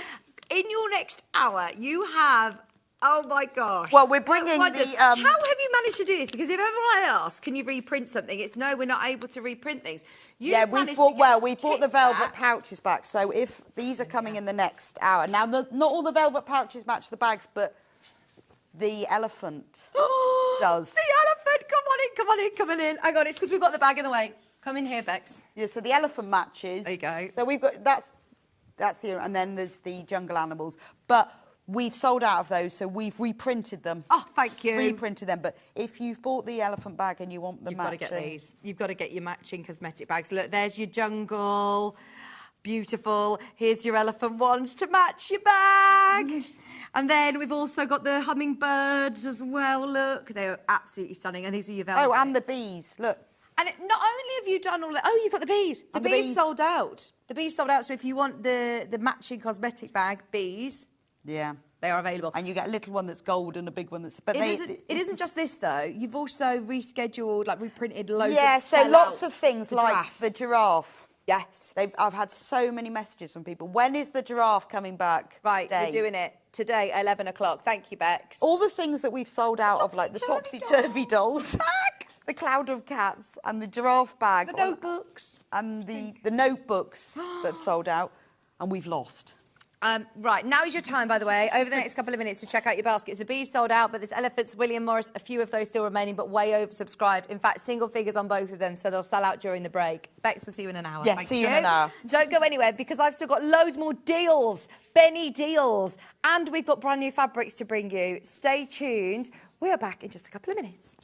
In your next hour, you have... Oh, my gosh. Well, we're bringing Wonders. the... How have you managed to do this? Because if ever I ask, can you reprint something? It's no, we're not able to reprint things. we bought the velvet pouches back, so if these are coming in the next hour. Now, not all the velvet pouches match the bags, but the elephant does. The elephant! Come on in. Hang on, it's because we've got the bag in the way. Come in here, Bex. Yeah, so the elephant matches. There you go. So we've got, that's the, and then there's the jungle animals. But we've sold out of those, so we've reprinted them. Oh, thank you. Reprinted them. But if you've bought the elephant bag and you want the You've matching... got to get these. You've got to get your matching cosmetic bags. Look, there's your jungle. Beautiful. Here's your elephant ones to match your bag. And then we've also got the hummingbirds as well. Look, they're absolutely stunning. And these are your velvet. Oh, and the bees. Look. And not only have you done all that... Oh, you've got the bees. The bees sold out. The bees sold out. So if you want the matching cosmetic bag, bees... Yeah. They are available. And you get a little one that's gold and a big one that's... But it isn't just this, though. You've also rescheduled, reprinted loads of... Yeah, so lots of things, like the giraffe. Yes. I've had so many messages from people. When is the giraffe coming back? Right, we're doing it today, 11 o'clock. Thank you, Bex. All the things that we've sold out of, like the topsy-turvy dolls, the cloud of cats, and the giraffe bag. The notebooks. And the notebooks that have sold out, and we've lost. Right, now is your time, by the way, over the next couple of minutes to check out your baskets. The bees sold out, but there's elephants, William Morris, a few of those still remaining, but way oversubscribed. In fact, single figures on both of them, so they'll sell out during the break. Bex, we'll see you in an hour. Yes, see you in an hour. Don't go anywhere, because I've still got loads more deals, Benny deals, and we've got brand new fabrics to bring you. Stay tuned. We are back in just a couple of minutes.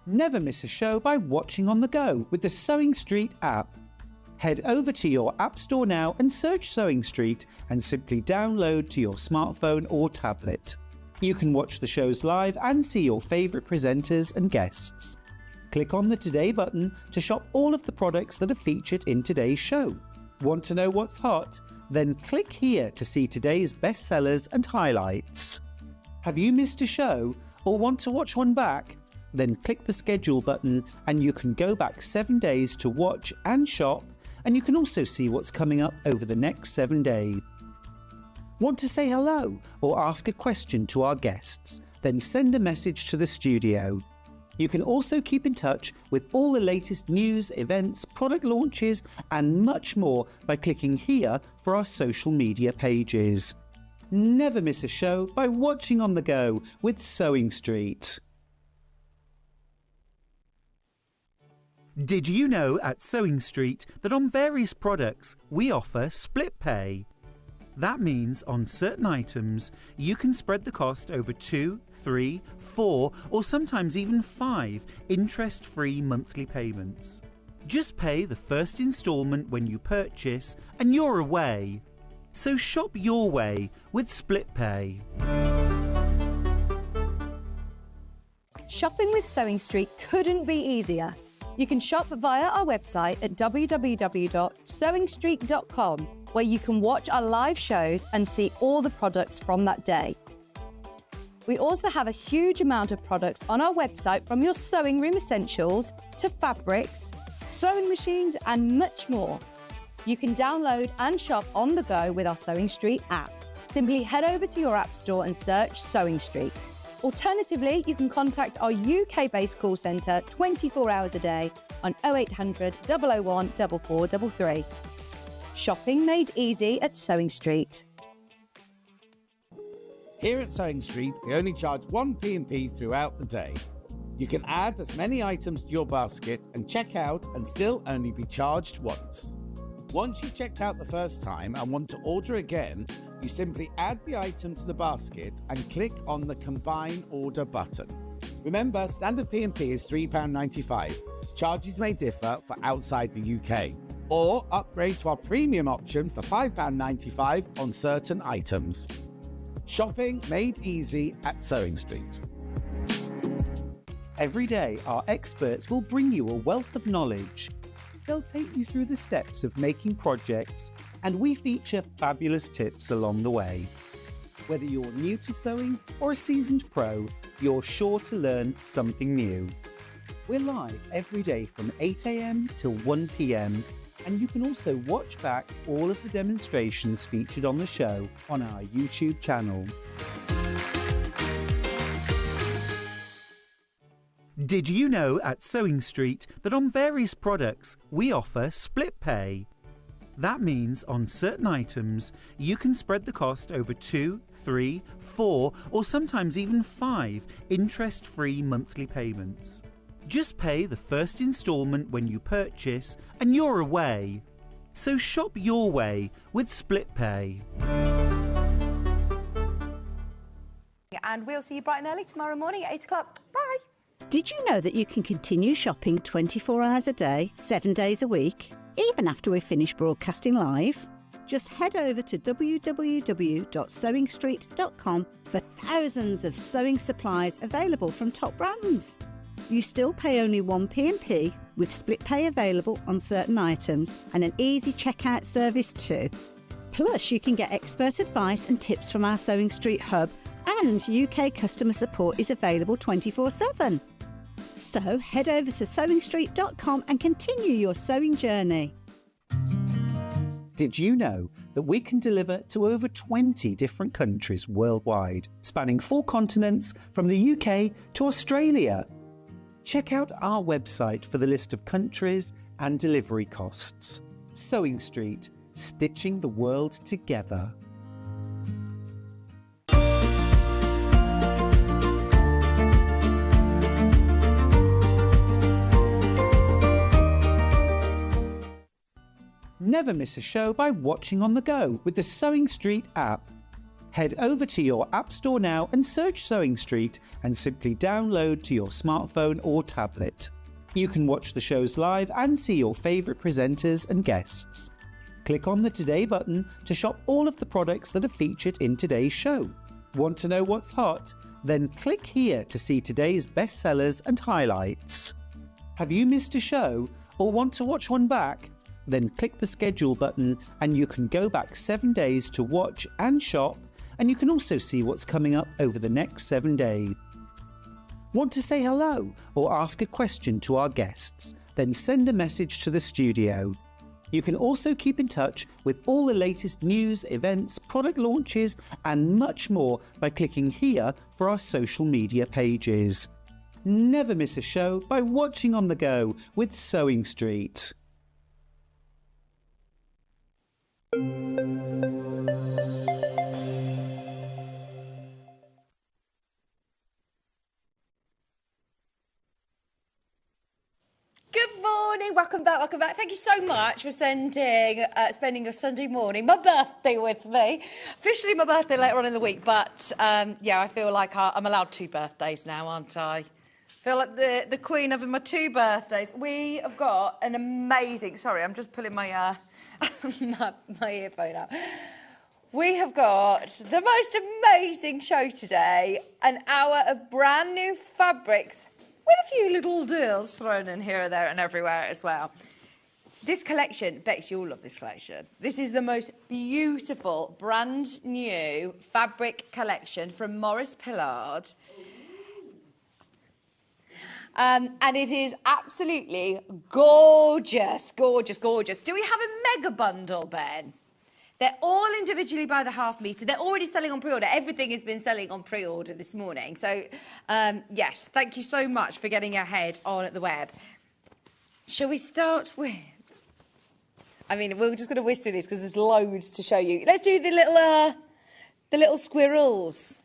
Never miss a show by watching on the go with the Sewing Street app. Head over to your app store now and search Sewing Street and simply download to your smartphone or tablet. You can watch the shows live and see your favourite presenters and guests. Click on the Today button to shop all of the products that are featured in today's show. Want to know what's hot? Then click here to see today's bestsellers and highlights. Have you missed a show or want to watch one back? Then click the schedule button and you can go back 7 days to watch and shop, and you can also see what's coming up over the next 7 days. Want to say hello or ask a question to our guests? Then send a message to the studio. You can also keep in touch with all the latest news, events, product launches and much more by clicking here for our social media pages. Never miss a show by watching on the go with Sewing Street. Did you know at Sewing Street that on various products we offer split pay? That means on certain items you can spread the cost over 2, 3, 4 or sometimes even 5 interest-free monthly payments. Just pay the first instalment when you purchase and you're away. So shop your way with split pay. Shopping with Sewing Street couldn't be easier. You can shop via our website at www.sewingstreet.com, where you can watch our live shows and see all the products from that day. We also have a huge amount of products on our website, from your sewing room essentials to fabrics, sewing machines and much more. You can download and shop on the go with our Sewing Street app. Simply head over to your app store and search Sewing Street. Alternatively, you can contact our UK-based call centre 24 hours a day on 0800 001 4433. Shopping made easy at Sewing Street. Here at Sewing Street, we only charge 1 P&P throughout the day. You can add as many items to your basket and check out and still only be charged once. Once you've checked out the first time and want to order again, you simply add the item to the basket and click on the Combine Order button. Remember, standard P&P is £3.95. Charges may differ for outside the UK. Or upgrade to our premium option for £5.95 on certain items. Shopping made easy at Sewing Street. Every day, our experts will bring you a wealth of knowledge. They'll take you through the steps of making projects, and we feature fabulous tips along the way. Whether you're new to sewing or a seasoned pro, you're sure to learn something new. We're live every day from 8 a.m. till 1 p.m, and you can also watch back all of the demonstrations featured on the show on our YouTube channel. Did you know at Sewing Street that on various products we offer split pay? That means on certain items you can spread the cost over 2, 3, 4 or sometimes even 5 interest-free monthly payments. Just pay the first instalment when you purchase and you're away. So shop your way with split pay. And we'll see you bright and early tomorrow morning at 8 o'clock. Bye. Did you know that you can continue shopping 24 hours a day, 7 days a week, even after we've finished broadcasting live? Just head over to www.sewingstreet.com for thousands of sewing supplies available from top brands. You still pay only 1 P&P, with split pay available on certain items and an easy checkout service too. Plus, you can get expert advice and tips from our Sewing Street hub, and UK customer support is available 24/7. So head over to sewingstreet.com and continue your sewing journey. Did you know that we can deliver to over 20 different countries worldwide, spanning 4 continents from the UK to Australia? Check out our website for the list of countries and delivery costs. Sewing Street, stitching the world together. Never miss a show by watching on the go with the Sewing Street app. Head over to your app store now and search Sewing Street and simply download to your smartphone or tablet. You can watch the shows live and see your favourite presenters and guests. Click on the Today button to shop all of the products that are featured in today's show. Want to know what's hot? Then click here to see today's bestsellers and highlights. Have you missed a show or want to watch one back? then click the schedule button and you can go back 7 days to watch and shop, and you can also see what's coming up over the next 7 days. Want to say hello or ask a question to our guests? Then send a message to the studio. You can also keep in touch with all the latest news, events, product launches and much more by clicking here for our social media pages. Never miss a show by watching on the go with Sewing Street. Good morning, welcome back, welcome back. Thank you so much for spending your Sunday morning, my birthday with me. Officially my birthday later on in the week, but yeah, I feel like I'm allowed 2 birthdays now, aren't I? Feel like the queen of my 2 birthdays. We have got an amazing, sorry, I'm just pulling my, my earphone out. We have got the most amazing show today, an hour of brand new fabrics with a few little deals thrown in here, there and everywhere as well. This collection, Bex, you'll love this collection. This is the most beautiful, brand new fabric collection from Maurice Pillard. And it is absolutely gorgeous, gorgeous, gorgeous. Do we have a mega bundle, Ben? They're all individually by the half metre. They're already selling on pre-order. Everything has been selling on pre-order this morning. So, yes, thank you so much for getting ahead on the web. Shall we start with... I mean, we're just going to whiz through this because there's loads to show you. Let's do the little squirrels.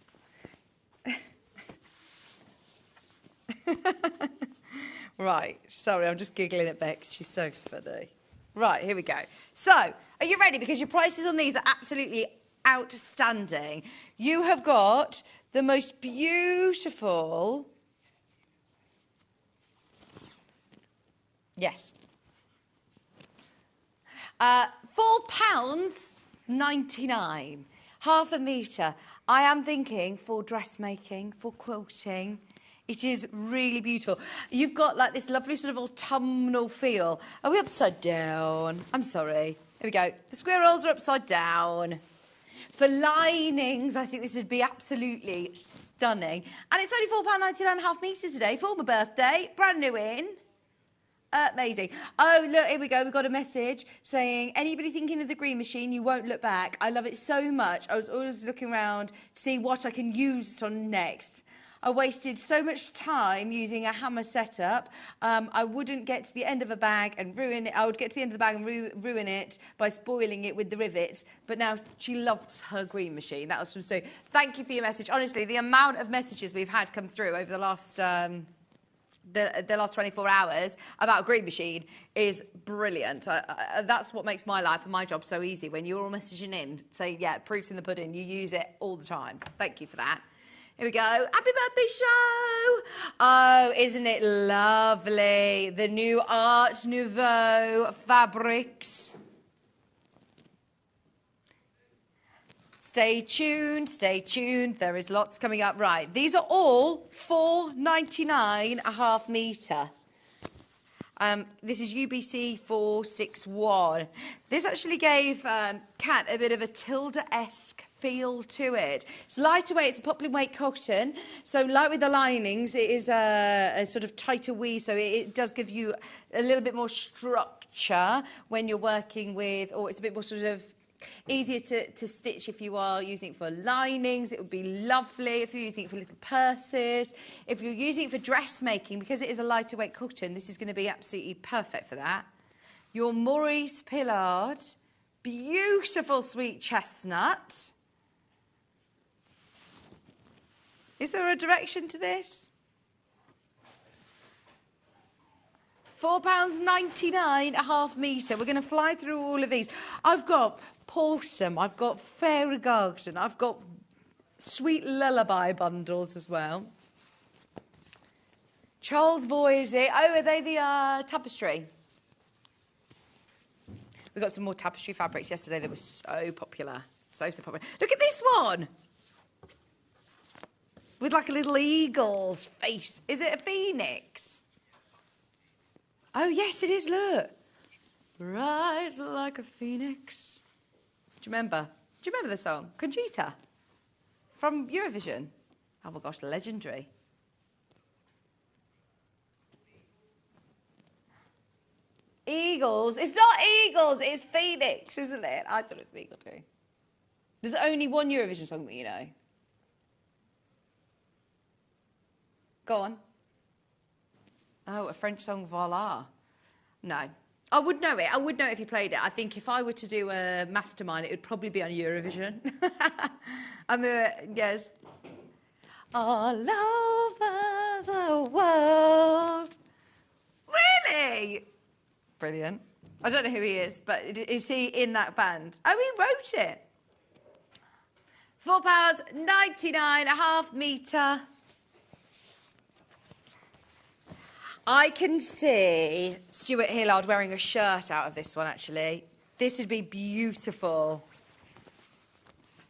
Right, sorry, I'm just giggling at Bex. She's so funny. Right, here we go. So, are you ready? Because your prices on these are absolutely outstanding. You have got the most beautiful... Yes. £4.99. Half a metre. I am thinking for dressmaking, for quilting. It is really beautiful. You've got like this lovely sort of autumnal feel. Are we upside down? I'm sorry. Here we go. The squirrels are upside down. For linings, I think this would be absolutely stunning. And it's only £4.99 half metre today for my birthday. Brand new in. Amazing. Oh, look, here we go. We've got a message saying, anybody thinking of the green machine, you won't look back. I love it so much. I was always looking around to see what I can use it on next. I wasted so much time using a hammer setup. I wouldn't get to the end of a bag and ruin it. I would get to the end of the bag and ruin it by spoiling it with the rivets. But now she loves her green machine. That was from Sue. Thank you for your message. Honestly, the amount of messages we've had come through over the last the last 24 hours about a green machine is brilliant. That's what makes my life and my job so easy. When you're all messaging in, say, yeah, proof's in the pudding. You use it all the time. Thank you for that. Here we go. Happy birthday show. Oh, isn't it lovely? The new Art Nouveau fabrics. Stay tuned, stay tuned. There is lots coming up. Right, these are all £4.99 a half metre. This is UBC 461. This actually gave Kat a bit of a Tilda-esque feel to it. It's lighter weight, it's a poplin weight cotton. So like with the linings, it is a sort of tighter weave, so it does give you a little bit more structure when you're working with, or it's a bit more sort of easier to stitch if you are using it for linings. It would be lovely if you're using it for little purses. If you're using it for dressmaking, because it is a lighter weight cotton, this is going to be absolutely perfect for that. Your Maurice Pillard, beautiful sweet chestnut. Is there a direction to this? £4.99 a half metre. We're going to fly through all of these. I've got Possum, I've got Fairy Garden, I've got sweet lullaby bundles as well. Charles Voisey. Oh, are they the Tapestry? We got some more Tapestry fabrics yesterday that were so popular. So popular. Look at this one. With like a little eagle's face. Is it a phoenix? Oh, yes, it is, look. Rise like a phoenix. Do you remember? Do you remember the song? Conchita from Eurovision. Oh my gosh, legendary. Eagles. It's not eagles, it's phoenix, isn't it? I thought it was an eagle too. There's only one Eurovision song that you know. Go on. Oh, a French song, voila. No. I would know it. I would know it if you played it. I think if I were to do a mastermind, it would probably be on Eurovision. Yes. All over the world. Really? Brilliant. I don't know who he is, but is he in that band? Oh, he wrote it. £4.99, a half metre. I can see Stuart Hillard wearing a shirt out of this one, actually. This would be beautiful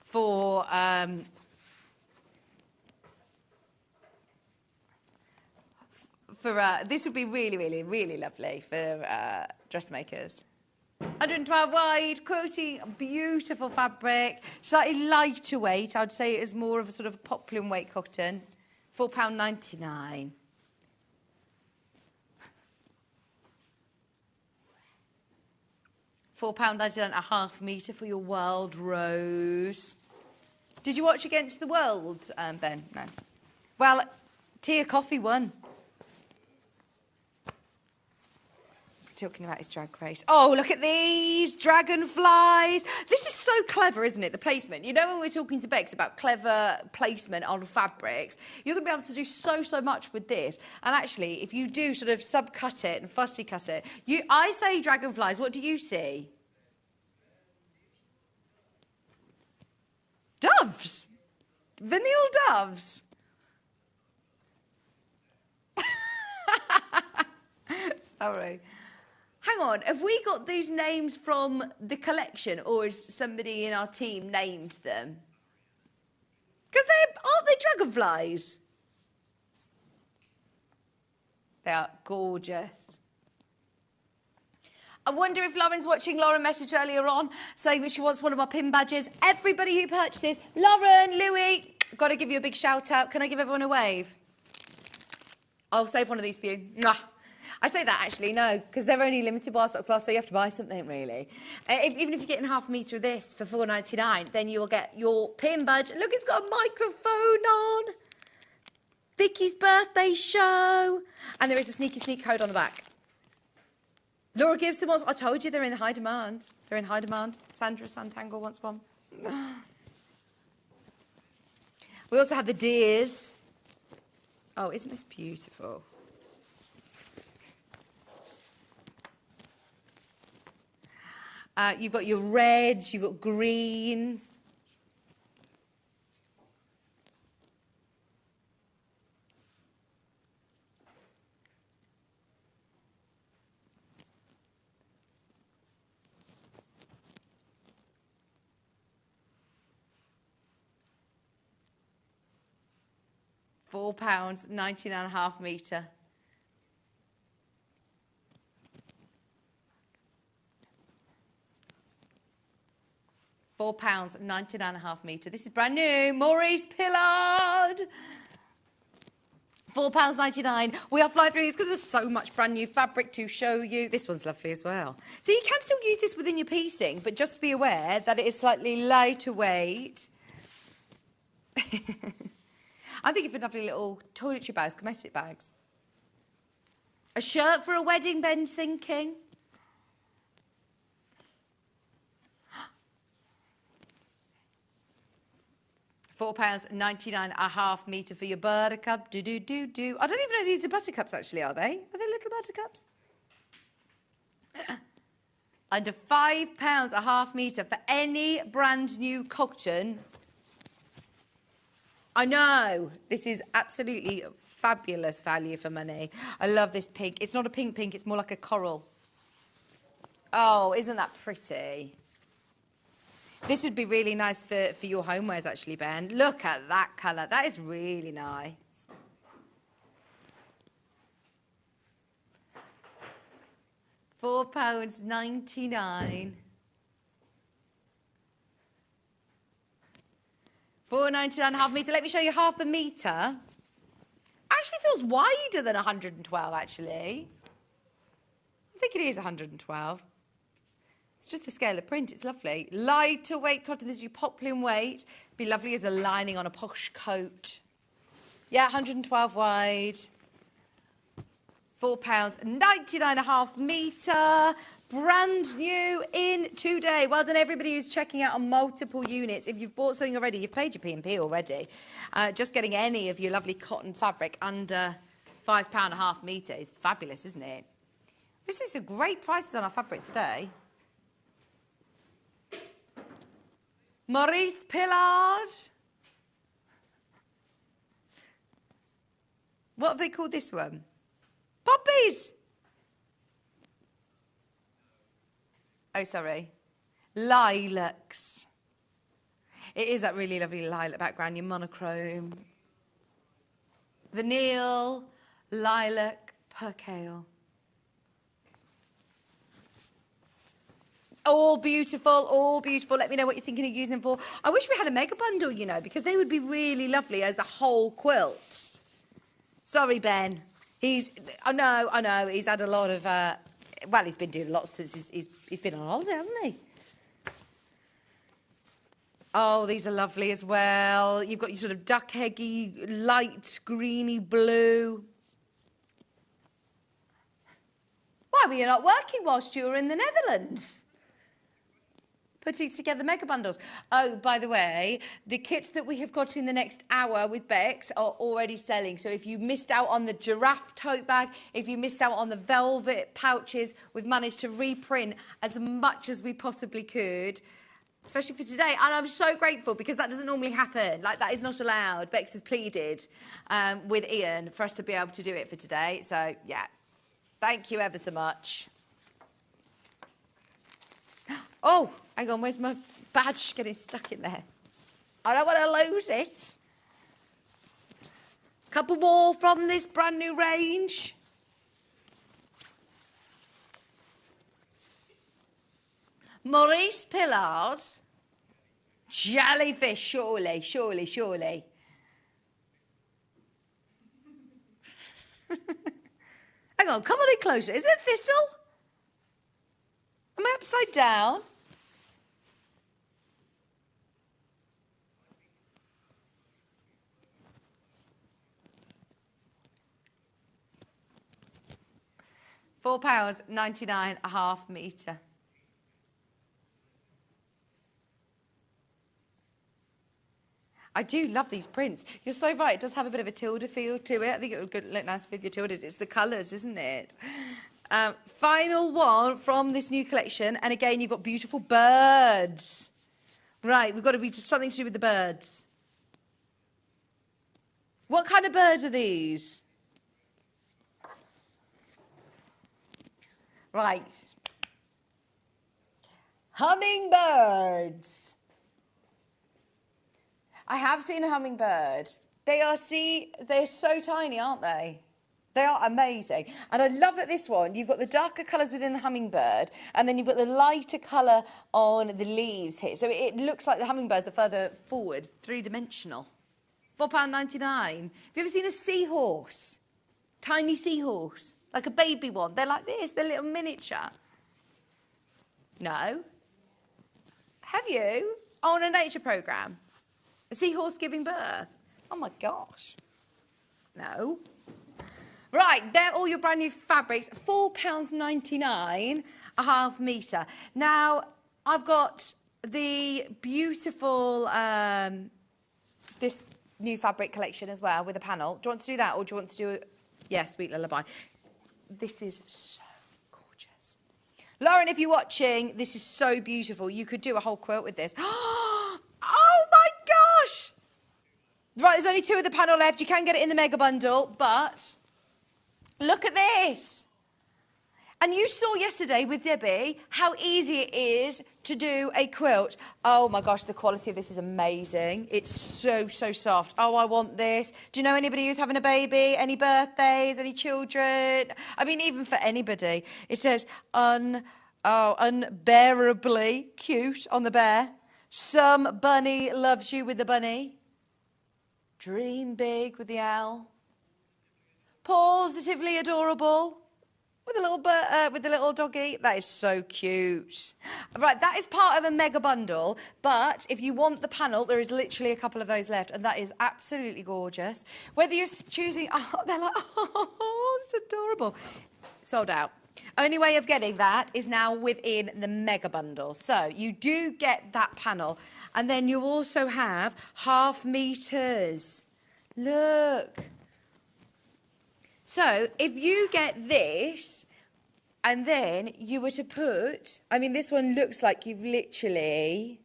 for this would be really, really, really lovely for dressmakers. 112 wide, quilting, beautiful fabric, slightly lighter weight. I'd say it is more of a sort of poplin weight cotton. £4.99. £4.99 a half metre for your wild rose. Did you watch Against the World, Ben? No. Well, Tia Coffey won. Talking about his drag race. Oh, look at these dragonflies. This is so clever, isn't it, the placement? You know, when we're talking to Bex about clever placement on fabrics, you're going to be able to do so much with this. And actually, if you do sort of subcut it and fussy cut it, I say dragonflies. What do you see? Doves. Vanille doves. Sorry. Hang on, have we got these names from the collection, or has somebody in our team named them? Because aren't they dragonflies? They are gorgeous. I wonder if Lauren's watching. Lauren messaged earlier on saying that she wants one of my pin badges. Everybody who purchases, Lauren, Louis, got to give you a big shout out. Can I give everyone a wave? I'll save one of these for you. Mwah. I say that actually, no, because they're only limited while stocks last, so you have to buy something, really. Even if you're getting half a metre of this for £4.99, then you'll get your pin badge. Look, it's got a microphone on. Vicky's birthday show. And there is a sneaky sneak code on the back. Laura Gibson wants... I told you they're in high demand. They're in high demand. Sandra Santangle wants one. We also have the deers. Oh, isn't this beautiful? You've got your reds, you've got greens. £4.99 and a half metre. £4.99 and a half metre. This is brand new. Maurice Pillard. £4.99. We are flying through these because there's so much brand new fabric to show you. This one's lovely as well. So you can still use this within your piecing, but just be aware that it is slightly lighter weight. I'm thinking for lovely little toiletry bags, cosmetic bags. A shirt for a wedding, Ben's thinking. £4.99 a half metre for your buttercup. I don't even know these are buttercups, actually, are they? Are they little buttercups? Under £5 a half metre for any brand new cotton. I know, this is absolutely fabulous value for money. I love this pink. It's not a pink, it's more like a coral. Oh, isn't that pretty? This would be really nice for your homewares, actually, Ben. Look at that colour. That is really nice. £4.99. £4.99 half metre. Let me show you half a metre. Actually feels wider than 112, actually. I think it is 112. It's just the scale of print. It's lovely. Lighter weight cotton. This is your poplin weight. Be lovely as a lining on a posh coat. Yeah, 112 wide. £4.99 a half metre. Brand new in today. Well done, everybody who's checking out on multiple units. If you've bought something already, you've paid your P&P already. Just getting any of your lovely cotton fabric under £5 a half metre is fabulous, isn't it? This is a great prices on our fabric today. Maurice Pillard. What have they called this one? Poppies. Oh, sorry. Lilacs. It is that really lovely lilac background, your monochrome. Vanille, lilac, percale. All beautiful, all beautiful. Let me know what you're thinking of using them for. I wish we had a mega bundle, you know, because they would be really lovely as a whole quilt. Sorry, Ben. I know, he's had a lot of, well, he's been doing lots since he's been on holiday, hasn't he? Oh, these are lovely as well. You've got your sort of duck eggy, light greeny blue. Why were you not working whilst you were in the Netherlands? Putting together mega bundles. Oh, by the way, the kits that we have got in the next hour with Bex are already selling. So if you missed out on the giraffe tote bag, if you missed out on the velvet pouches, we've managed to reprint as much as we possibly could, especially for today. And I'm so grateful because that doesn't normally happen. Like, that is not allowed. Bex has pleaded with Ian for us to be able to do it for today. So, yeah, thank you ever so much. Oh, hang on, where's my badge getting stuck in there? I don't want to lose it. Couple more from this brand new range. Maurice Pillard. Jellyfish, surely, surely, surely. Hang on, come on in closer. Is it thistle? Am I upside down? £4.99 a half metre. I do love these prints. You're so right, it does have a bit of a tilde feel to it. I think it would look nice with your tildes. It's the colours, isn't it? Final one from this new collection. And again, you've got beautiful birds. Right, we've got to be something to do with the birds. What kind of birds are these? Right. Hummingbirds. I have seen a hummingbird. They're so tiny, aren't they? They are amazing. And I love that this one, you've got the darker colours within the hummingbird, and then you've got the lighter colour on the leaves here. So it looks like the hummingbirds are further forward, three-dimensional. £4.99. Have you ever seen a seahorse? Tiny seahorse, like a baby one. They're like this, they're little miniature. No? Have you? On a nature programme? A seahorse giving birth? Oh my gosh. No. Right, they're all your brand new fabrics. £4.99 a half metre. Now, I've got the beautiful, this new fabric collection as well with a panel. Do you want to do that, or do you want to do it? Yeah, Sweet Lullaby. This is so gorgeous. Lauren, if you're watching, this is so beautiful. You could do a whole quilt with this. Oh my gosh! Right, there's only 2 of the panel left. You can get it in the mega bundle, but look at this. And you saw yesterday with Debbie how easy it is to do a quilt. Oh my gosh, the quality of this is amazing. It's so, so soft. Oh, I want this. Do you know anybody who's having a baby? Any birthdays? Any children? I mean, even for anybody. It says unbearably cute on the bear. Some bunny loves you with the bunny. Dream big with the owl. Positively adorable. With a little with the little doggy. That is so cute. Right, that is part of a mega bundle, but if you want the panel, there is literally a couple of those left, and that is absolutely gorgeous. Whether you're choosing, oh, they're like, oh, it's adorable. Sold out. Only way of getting that is now within the mega bundle. So you do get that panel, and then you also have 1/2 meters. Look. So if you get this and then you were to put, I mean, this one looks like you've literally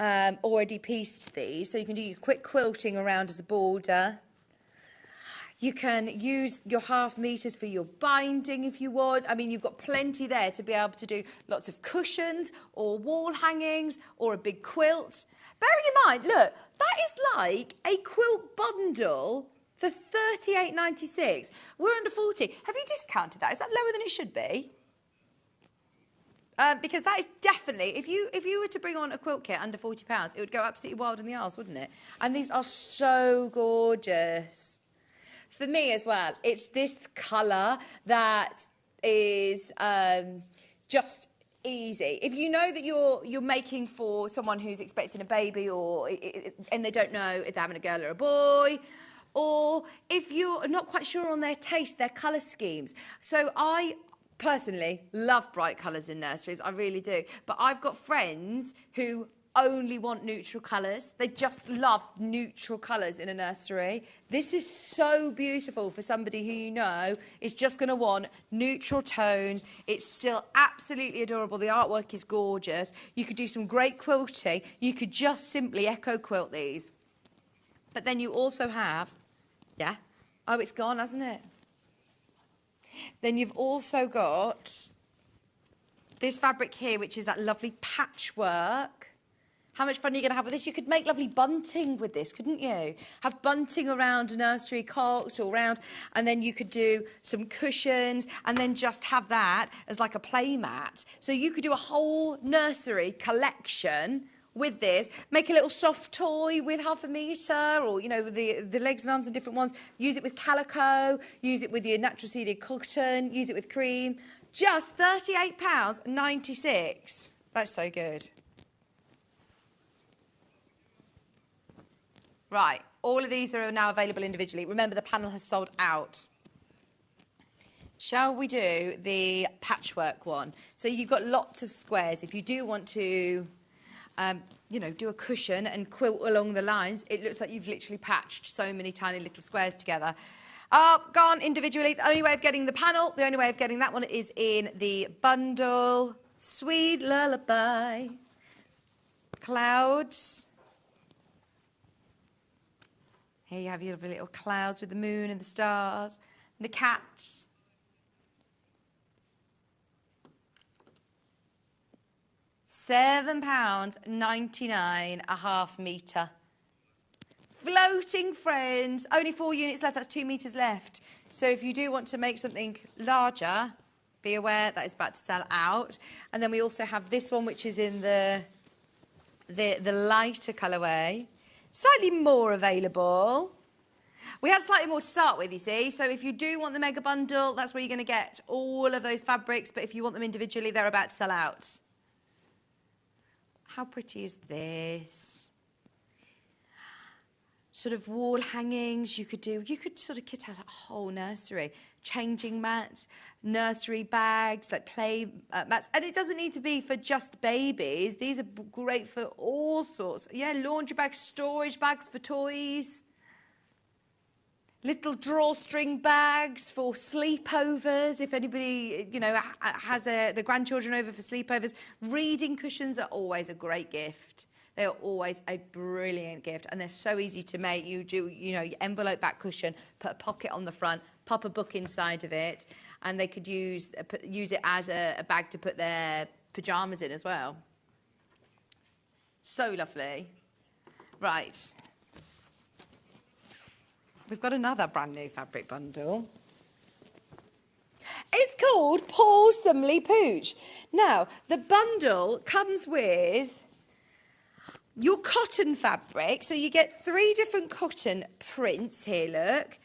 already pieced these. So you can do your quick quilting around as a border. You can use your 1/2 meters for your binding if you want. I mean, you've got plenty there to be able to do lots of cushions or wall hangings or a big quilt. Bearing in mind, look, that is like a quilt bundle for $38.96. We're under 40. Have you discounted that? Is that lower than it should be? Because that is definitely, if you were to bring on a quilt kit under £40, it would go absolutely wild in the arse, wouldn't it? And these are so gorgeous. For me as well, it's this colour that is just easy. If you know that you're making for someone who's expecting a baby and they don't know if they're having a girl or a boy, or if you're not quite sure on their taste, their colour schemes. So I personally love bright colours in nurseries, I really do. But I've got friends who only want neutral colours. They just love neutral colours in a nursery. This is so beautiful for somebody who you know is just going to want neutral tones. It's still absolutely adorable. The artwork is gorgeous. You could do some great quilting. You could just simply echo quilt these. But then you also have, yeah, oh, it's gone, hasn't it? Then you've also got this fabric here, which is that lovely patchwork. How much fun are you going to have with this? You could make lovely bunting with this, couldn't you? Have bunting around a nursery cot or around, and then you could do some cushions and then just have that as like a play mat. So you could do a whole nursery collection with this, make a little soft toy with 1/2 meter, or, you know, with the legs and arms and different ones. Use it with calico, use it with your natural seeded cotton, use it with cream. Just £38.96. That's so good. Right, all of these are now available individually. Remember, the panel has sold out. Shall we do the patchwork one? So you've got lots of squares. If you do want to you know, do a cushion and quilt along the lines, it looks like you've literally patched so many tiny little squares together. Gone individually. The only way of getting the panel, the only way of getting that one is in the bundle. Sweet lullaby. Clouds. Here you have your little clouds with the moon and the stars. And the cats. £7.99 1/2 metre. Floating friends. Only 4 units left. That's 2 metres left. So if you do want to make something larger, be aware that is about to sell out. And then we also have this one, which is in the lighter colourway. Slightly more available. We had slightly more to start with, you see. So if you do want the mega bundle, that's where you're going to get all of those fabrics. But if you want them individually, they're about to sell out. How pretty is this? Sort of wall hangings you could do. You could sort of kit out a whole nursery. Changing mats, nursery bags, like play mats. And it doesn't need to be for just babies. These are great for all sorts. Yeah, laundry bags, storage bags for toys. Little drawstring bags for sleepovers, if anybody, you know, has the grandchildren over for sleepovers. Reading cushions are always a great gift. They are always a brilliant gift, and they're so easy to make. You do, you know, your envelope back cushion, put a pocket on the front, pop a book inside of it, and they could use it as a bag to put their pyjamas in as well. So lovely. Right. We've got another brand new fabric bundle. It's called Pawly Pooch. Now, the bundle comes with your cotton fabric. So you get 3 different cotton prints here, look.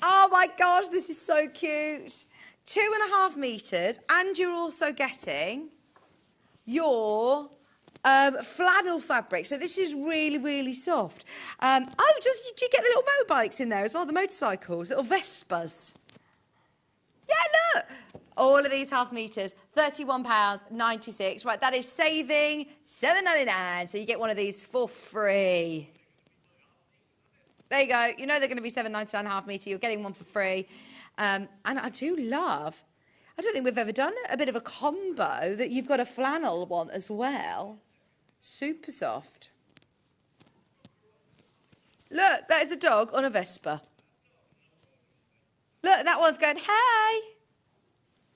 Oh my gosh, this is so cute. 2.5 meters, and you're also getting your flannel fabric. So this is really, really soft. Do you get the little motorbikes in there as well, the motorcycles, little Vespas? Yeah, look. All of these 1/2 meters, £31.96. Right, that is saving £7.99. So you get one of these for free. There you go. You know they're going to be £7.99 1/2 meter. You're getting one for free. And I do love, I don't think we've ever done a bit of a combo that you've got a flannel one as well. Super soft. Look, that is a dog on a Vespa. Look, that one's going, hey.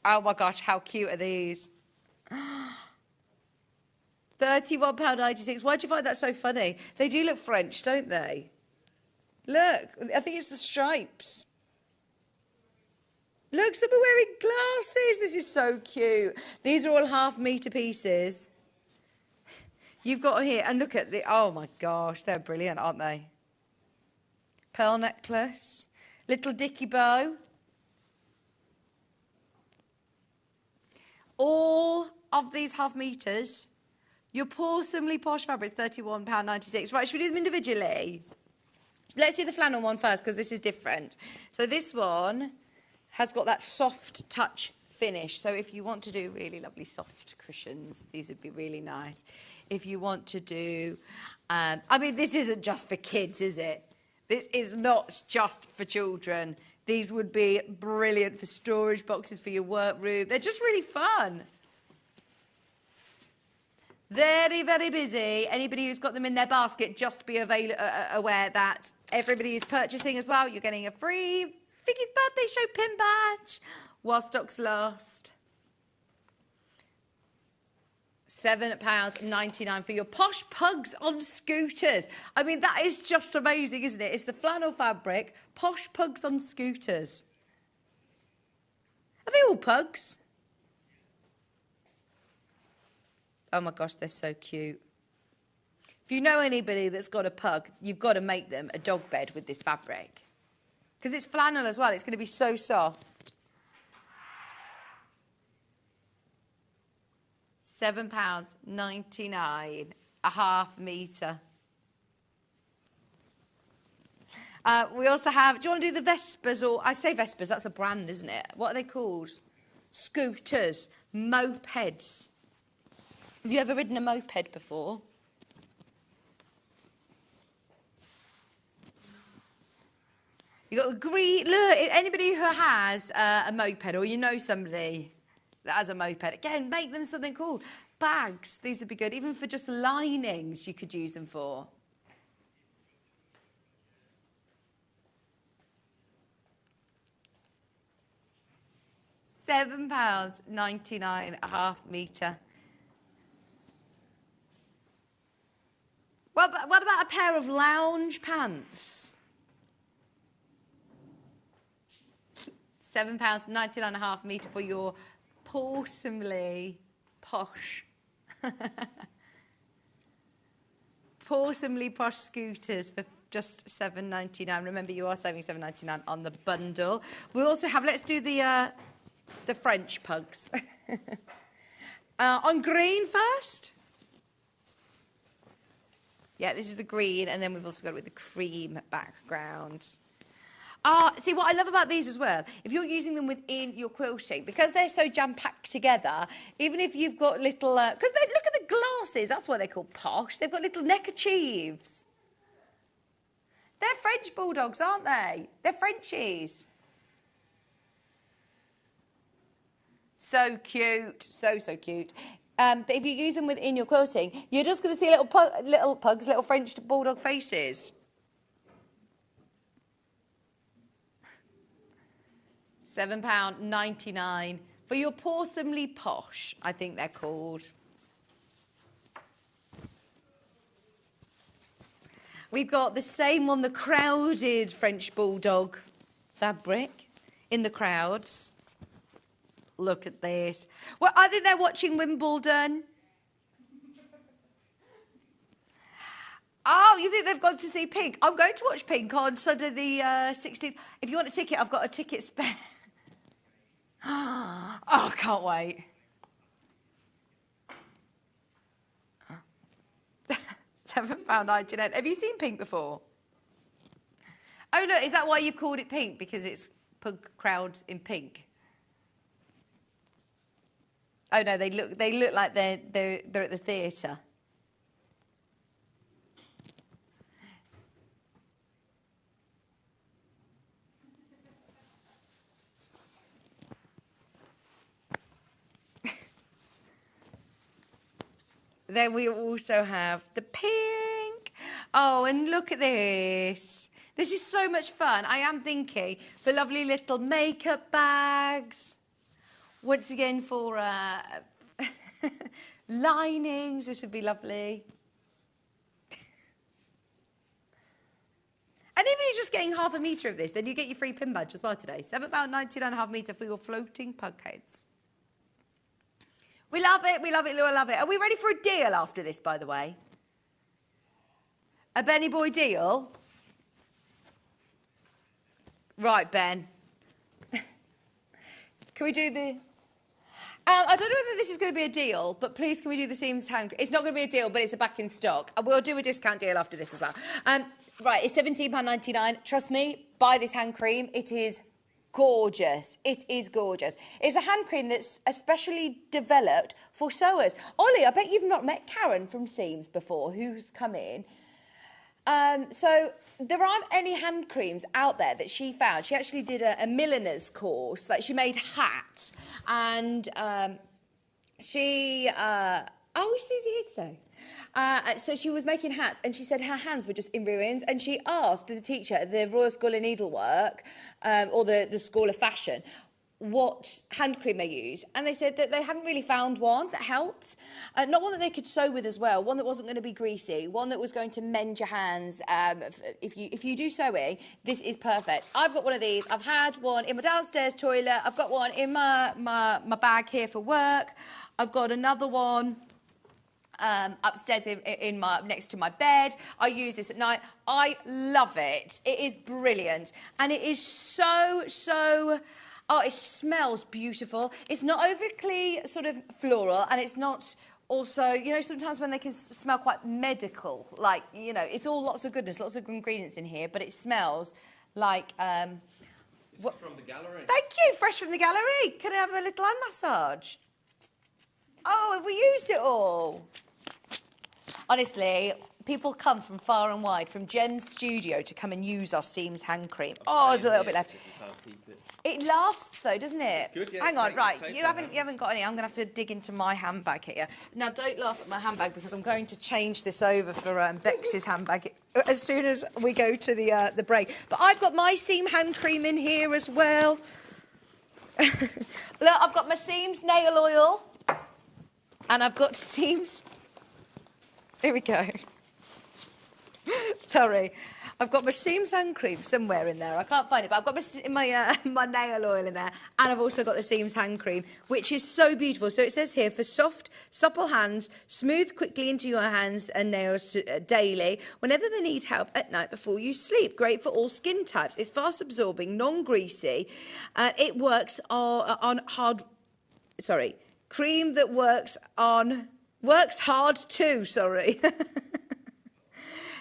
Oh my gosh, how cute are these? £31.96. Why do you find that so funny? They do look French, don't they? Look, I think it's the stripes. Look, some are wearing glasses. This is so cute. These are all 1/2 meter pieces. You've got here, and look at the, oh my gosh, they're brilliant, aren't they? Pearl necklace, little dicky bow. All of these 1/2 meters, your Pawly Posh fabric is £31.96. Right, should we do them individually? Let's do the flannel one first, because this is different. So this one has got that soft touch finish. So if you want to do really lovely soft cushions, these would be really nice. If you want to do, I mean, this isn't just for kids, is it? This is not just for children. These would be brilliant for storage boxes for your workroom. They're just really fun. Very, very busy. Anybody who's got them in their basket, just be aware that everybody is purchasing as well. You're getting a free Vicky's birthday show pin badge while stocks last. £7.99 for your posh pugs on scooters. I mean, that is just amazing, isn't it? It's the flannel fabric, posh pugs on scooters. Are they all pugs? Oh my gosh, they're so cute. If you know anybody that's got a pug, you've got to make them a dog bed with this fabric. Because it's flannel as well, it's going to be so soft. £7.99, 1/2 metre. We also have, do you want to do the Vespas, or, I say Vespas, that's a brand, isn't it? What are they called? Scooters, mopeds. Have you ever ridden a moped before? You got the green, look, anybody who has a moped, or you know somebody that has a moped, again, make them something cool. Bags, these would be good. Even for just linings, you could use them for. £7.99, 1/2 metre. What about a pair of lounge pants? £7.99, 1/2 metre for your Pawly Posh. Pawly Posh scooters for just £7.99. Remember, you are saving £7.99 on the bundle. We also have, let's do the French pugs. On green first. Yeah, this is the green, and then we've also got it with the cream background. See, what I love about these as well, if you're using them within your quilting, because they're so jam-packed together, even if you've got little, because look at the glasses, that's why they're called posh. They've got little neckerchiefs. They're French bulldogs, aren't they? They're Frenchies. So cute, so cute. But if you use them within your quilting, you're just going to see little pugs, little French bulldog faces. £7.99 for your Porcelainly Posh, I think they're called. We've got the same on the crowded French Bulldog fabric in the crowds. Look at this. Well, I think they're watching Wimbledon. Oh, you think they've gone to see Pink? I'm going to watch Pink on Sunday the 16th. If you want a ticket, I've got a ticket spare. Oh, I can't wait. £7.99. Have you seen Pink before? Oh, no, is that why you've called it Pink? Because it's punk crowds in pink? Oh, no, they look like they're at the theatre. Then we also have the pink. Oh, and look at this. This is so much fun. I am thinking for lovely little makeup bags. Once again for linings. This would be lovely. And even if you're just getting half a metre of this, then you get your free pin badge as well today. £7.99 half metre for your floating pug heads. We love it, Lou, I love it. Are we ready for a deal after this, by the way? A Benny Boy deal? Right, Ben. Can we do the... I don't know whether this is going to be a deal, but please can we do the seams hand... It's not going to be a deal, but it's a back in stock. We'll do a discount deal after this as well. Right, it's £17.99. Trust me, buy this hand cream. It is gorgeous. It is gorgeous. It's a hand cream that's especially developed for sewers. Ollie, I bet you've not met Karen from Seams before, who's come in. So there aren't any hand creams out there that she found. She actually did a milliner's course. Like, she made hats, and oh, is Susie here today? So she was making hats, and she said her hands were just in ruins, and she asked the teacher at the Royal School of Needlework, or the School of Fashion, what hand cream they used, and they said that they hadn't really found one that helped. Not one that they could sew with as well, one that wasn't going to be greasy, one that was going to mend your hands. If you do sewing, this is perfect. I've got one of these. I've had one in my downstairs toilet. I've got one in my bag here for work. I've got another one upstairs in my next to my bed. I use this at night. I love it. It is brilliant, and it is so. Oh, it smells beautiful. It's not overly sort of floral, and it's not also, you know, sometimes when they can smell quite medical, like, you know, it's all lots of goodness, lots of ingredients in here, but it smells like... This is from the gallery. Thank you, fresh from the gallery. Can I have a little hand massage? Oh, have we used it all? Honestly, people come from far and wide, from Jen's studio, to come and use our Seams hand cream. Oh, there's a little bit left. It lasts though, doesn't it? It's good, yeah. Hang on, right. You haven't got any. I'm going to have to dig into my handbag here. Now, don't laugh at my handbag, because I'm going to change this over for Bex's handbag as soon as we go to the break. But I've got my Seam hand cream in here as well. Look, I've got my Seams nail oil, and I've got Seams. Here we go. Sorry. I've got my Seams hand cream somewhere in there. I can't find it, but I've got my nail oil in there. And I've also got the Seams hand cream, which is so beautiful. So it says here, for soft, supple hands, smooth quickly into your hands and nails daily, whenever they need help at night before you sleep. Great for all skin types. It's fast absorbing, non-greasy. It works on hard... Sorry. Cream that works hard too, sorry.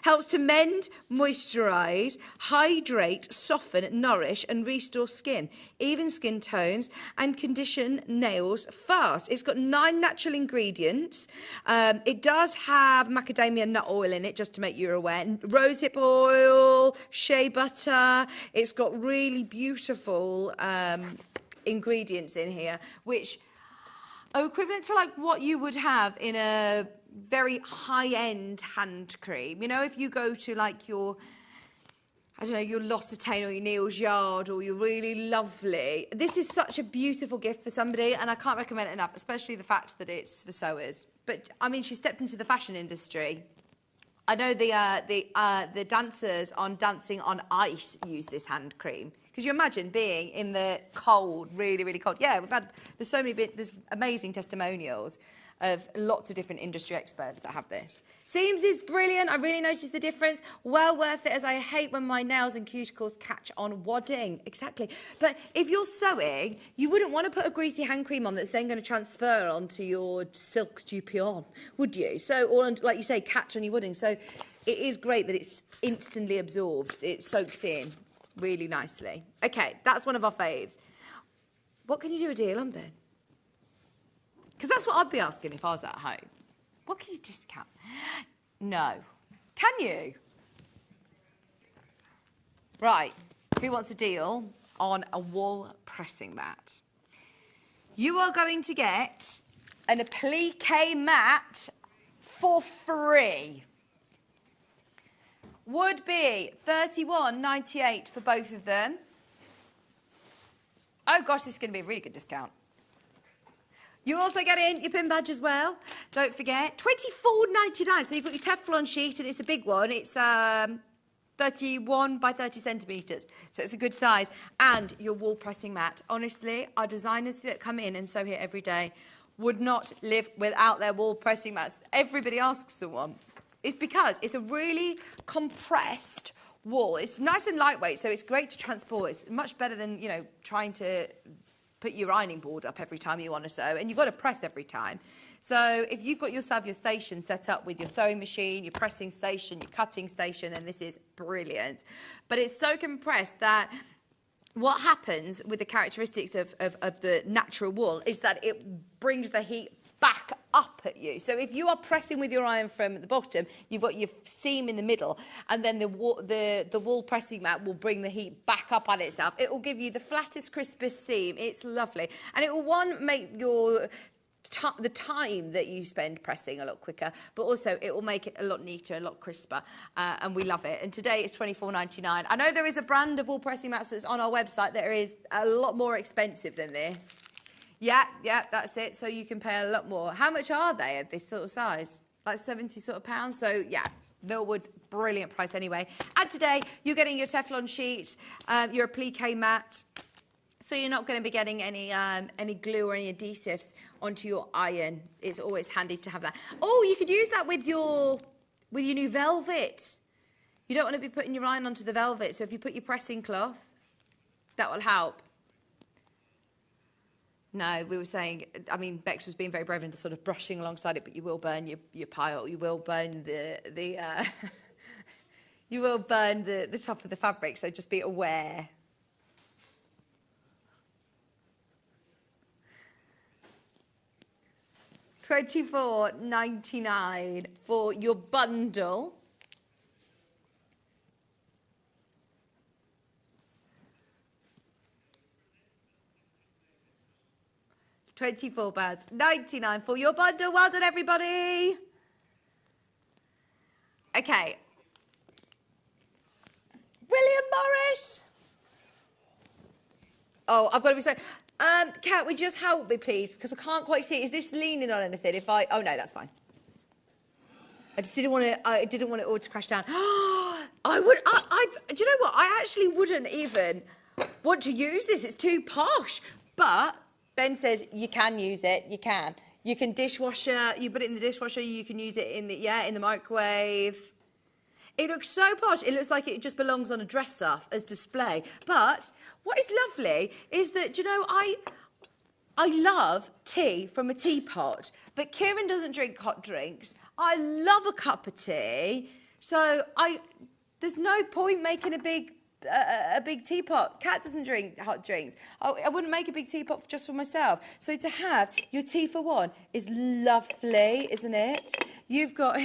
Helps to mend, moisturise, hydrate, soften, nourish and restore skin, even skin tones, and condition nails fast. It's got 9 natural ingredients. It does have macadamia nut oil in it, just to make you aware. Rosehip oil, shea butter. It's got really beautiful ingredients in here, which are equivalent to like what you would have in a very high-end hand cream. You know, if you go to like your, I don't know, your L'Occitane or your Neil's Yard or you're really lovely. This is such a beautiful gift for somebody, and I can't recommend it enough, especially the fact that it's for sewers. But, I mean, she stepped into the fashion industry. I know the dancers on Dancing on Ice use this hand cream. Because you imagine being in the cold, really, really cold. Yeah, there's so many, there's amazing testimonials of lots of different industry experts that have this. Seams is brilliant. I really noticed the difference. Well worth it, as I hate when my nails and cuticles catch on wadding. Exactly. But if you're sewing, you wouldn't want to put a greasy hand cream on that's then going to transfer onto your silk dupion, would you? So, or like you say, catch on your wadding. So it is great that it's instantly absorbs. It soaks in really nicely. Okay, that's one of our faves. What can you do a deal on, Ben? Because that's what I'd be asking if I was at home. What can you discount? No. Can you? Right. Who wants a deal on a wool pressing mat? You are going to get an appliqué mat for free. Would be $31.98 for both of them. Oh gosh, this is going to be a really good discount. You also get in your pin badge as well. Don't forget, $24.99. So you've got your Teflon sheet, and it's a big one. It's 31 by 30 centimetres. So it's a good size. And your wool pressing mat. Honestly, our designers that come in and sew here every day would not live without their wool pressing mats. Everybody asks for one. It's because it's a really compressed wool. It's nice and lightweight, so it's great to transport. It's much better than, you know, trying to put your ironing board up every time you want to sew, and you've got to press every time. So if you've got yourself your station set up with your sewing machine, your pressing station, your cutting station, then this is brilliant. But it's so compressed that what happens with the characteristics of the natural wool is that it brings the heat back up at you. So if you are pressing with your iron from the bottom, you've got your seam in the middle, and then the wool pressing mat will bring the heat back up at itself. It will give you the flattest, crispest seam. It's lovely. And it will, make your the time that you spend pressing a lot quicker, but also it will make it a lot neater, a lot crisper, and we love it. And today it's $24.99. I know there is a brand of wool pressing mats that's on our website that is a lot more expensive than this. Yeah, that's it. So you can pay a lot more. How much are they at this sort of size? Like 70 sort of pounds. So yeah, Millwood's brilliant price anyway. And today you're getting your Teflon sheet, your appliqué mat. So you're not going to be getting any glue or any adhesives onto your iron. It's always handy to have that. Oh, you could use that with your new velvet. You don't want to be putting your iron onto the velvet. So if you put your pressing cloth, that will help. No, we were saying, I mean, Bex was being very brave and sort of brushing alongside it, but you will burn your pile. You will burn you will burn the top of the fabric, so just be aware. $24.99 for your bundle. £24.99 for your bundle. Well done, everybody. Okay. William Morris. Oh, I've got to be sorry. Kat, would you just help me, please? Because I can't quite see. Is this leaning on anything? Oh, no, that's fine. I just didn't want it all to crash down. Do you know what? I actually wouldn't even want to use this. It's too posh. But Ben says you can use it. You can. You can dishwasher. You put it in the dishwasher. You can use it in the microwave. It looks so posh. It looks like it just belongs on a dresser as display. But what is lovely is that, do you know, I love tea from a teapot, but Kieran doesn't drink hot drinks. I love a cup of tea, so there's no point making a big teapot. Kat doesn't drink hot drinks. I wouldn't make a big teapot just for myself. So to have your tea for one is lovely, isn't it? You've got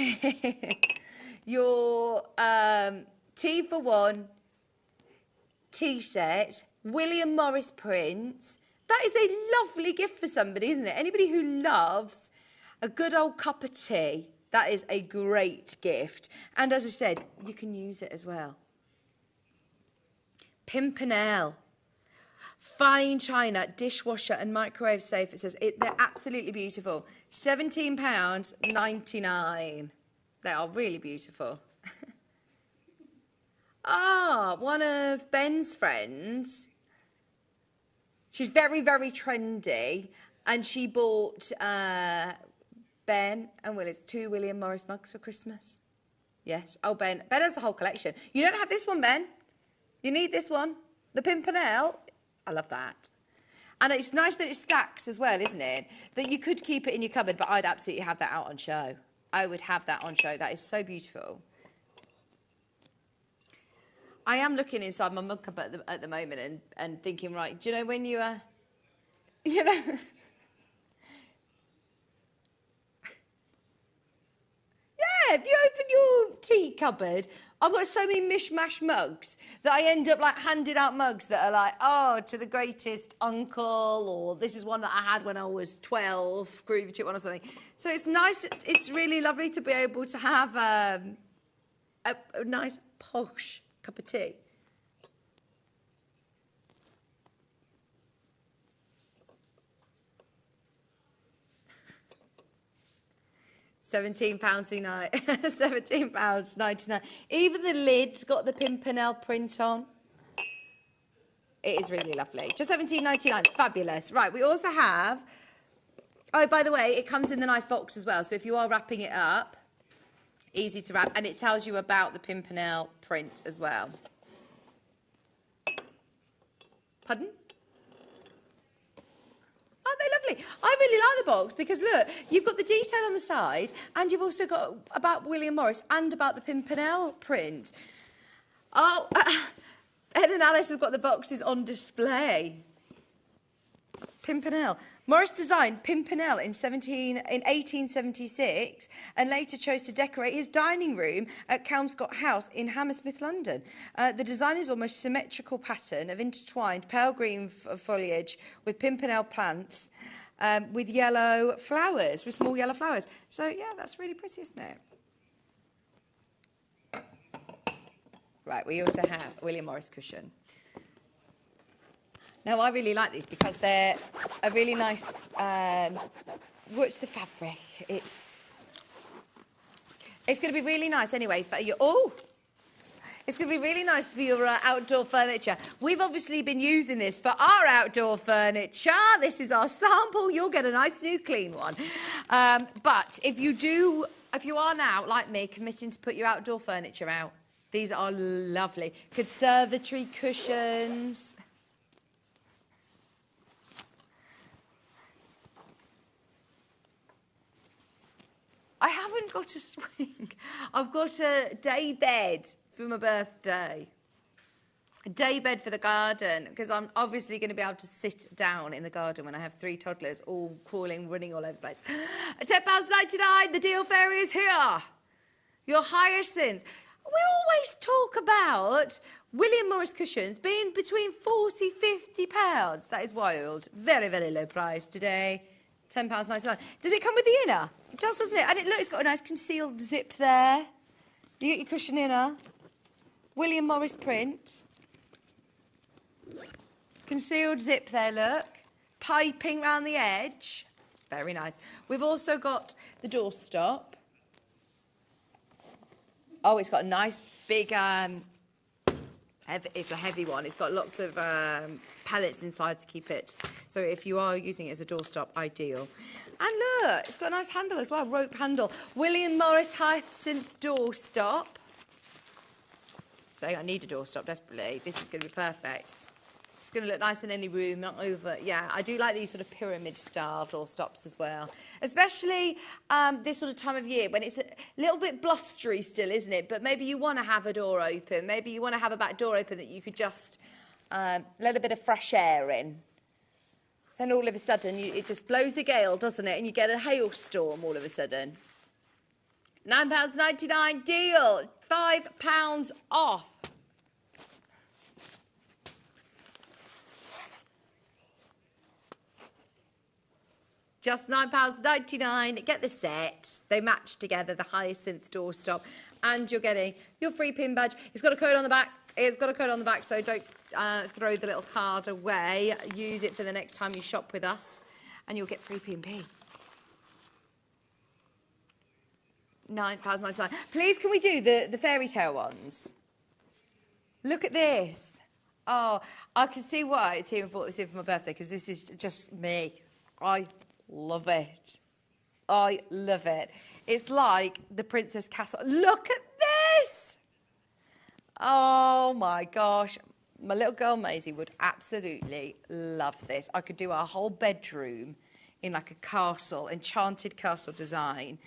your tea for one tea set, William Morris print. That is a lovely gift for somebody, isn't it? Anybody who loves a good old cup of tea, that is a great gift. And as I said, you can use it as well. Pimpernel. Fine china, dishwasher and microwave safe. It says they're absolutely beautiful. £17.99. They are really beautiful. One of Ben's friends. She's very, very trendy. And she bought Ben and Willis 2 William Morris mugs for Christmas. Yes. Oh, Ben has the whole collection. You don't have this one, Ben. You need this one. The Pimpernel. I love that. And it's nice that it stacks as well, isn't it? That you could keep it in your cupboard, but I'd absolutely have that out on show. I would have that on show. That is so beautiful. I am looking inside my mug cupboard at the moment and thinking, right, do you know when you are, you know... If you open your tea cupboard, I've got so many mishmash mugs that I end up like handing out mugs that are like, oh, to the greatest uncle, or this is one that I had when I was 12, groovy chip one or something. So it's nice, it's really lovely to be able to have a nice posh cup of tea. £17.99. Even the lid's got the Pimpernel print on. It is really lovely. Just £17.99. Fabulous. Right, we also have... Oh, by the way, it comes in the nice box as well. So if you are wrapping it up, easy to wrap. And it tells you about the Pimpernel print as well. Pardon? Aren't they lovely? I really like the box because, look, you've got the detail on the side and you've also got about William Morris and about the Pimpernel print. Oh, Ed and Alice have got the boxes on display. Pimpernel. Morris designed Pimpernel in 1876 and later chose to decorate his dining room at Kelmscott House in Hammersmith, London. The design is almost symmetrical pattern of intertwined pale green foliage with Pimpernel plants with yellow flowers, with small yellow flowers. So, yeah, that's really pretty, isn't it? Right, we also have a William Morris cushion. Now, I really like these because they're a really nice... what's the fabric? It's going to be really nice anyway for your... Oh! It's going to be really nice for your outdoor furniture. We've obviously been using this for our outdoor furniture. This is our sample. You'll get a nice new clean one. But if you are now, like me, committing to put your outdoor furniture out, these are lovely. Conservatory cushions... I haven't got a swing. I've got a day bed for my birthday. A day bed for the garden, because I'm obviously going to be able to sit down in the garden when I have 3 toddlers all crawling, running all over the place. £10.99, the deal fairy is here. Your hyacinth. We always talk about William Morris cushions being between £40, £50. That is wild. Very, very low price today. £10.99. Does it come with the inner? It does, doesn't it? And look, it's got a nice concealed zip there. You get your cushion inner. William Morris print. Concealed zip there, look. Piping round the edge. Very nice. We've also got the doorstop. Oh, it's got a nice big... it's a heavy one. It's got lots of pallets inside to keep it. So if you are using it as a doorstop, ideal. And look, it's got a nice handle as well, rope handle. William Morris hyacinth doorstop. So I need a doorstop desperately. This is going to be perfect. It's going to look nice in any room, not over... Yeah, I do like these sort of pyramid-style doorstops as well. Especially this sort of time of year when it's a little bit blustery still, isn't it? But maybe you want to have a door open. Maybe you want to have a back door open that you could just let a bit of fresh air in. Then all of a sudden, it just blows a gale, doesn't it? And you get a hailstorm all of a sudden. £9.99 deal. £5 off. Just £9.99. Get the set. They match together, the Hyacinth doorstop. And you're getting your free pin badge. It's got a code on the back. It's got a code on the back, so don't throw the little card away. Use it for the next time you shop with us. And you'll get free P&P. £9.99. Please, can we do the fairy tale ones? Look at this. Oh, I can see why Tina bought this in for my birthday, because this is just me. I love it. I love it. It's like the Princess Castle. Look at this. Oh, my gosh. My little girl Maisie would absolutely love this. I could do our whole bedroom in like a castle, enchanted castle design.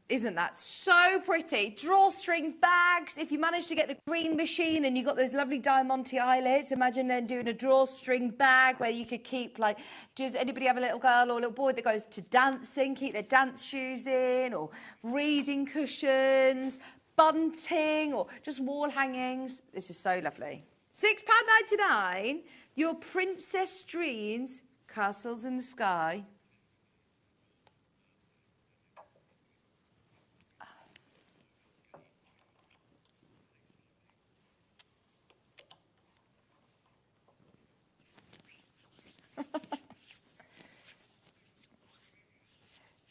Isn't that so pretty? Drawstring bags. If you manage to get the green machine and you got those lovely diamante eyelets, imagine then doing a drawstring bag where you could keep, like, does anybody have a little girl or a little boy that goes to dancing, keep their dance shoes in, or reading cushions, bunting, or just wall hangings? This is so lovely. £6.99, your Princess Dreams Castles in the Sky.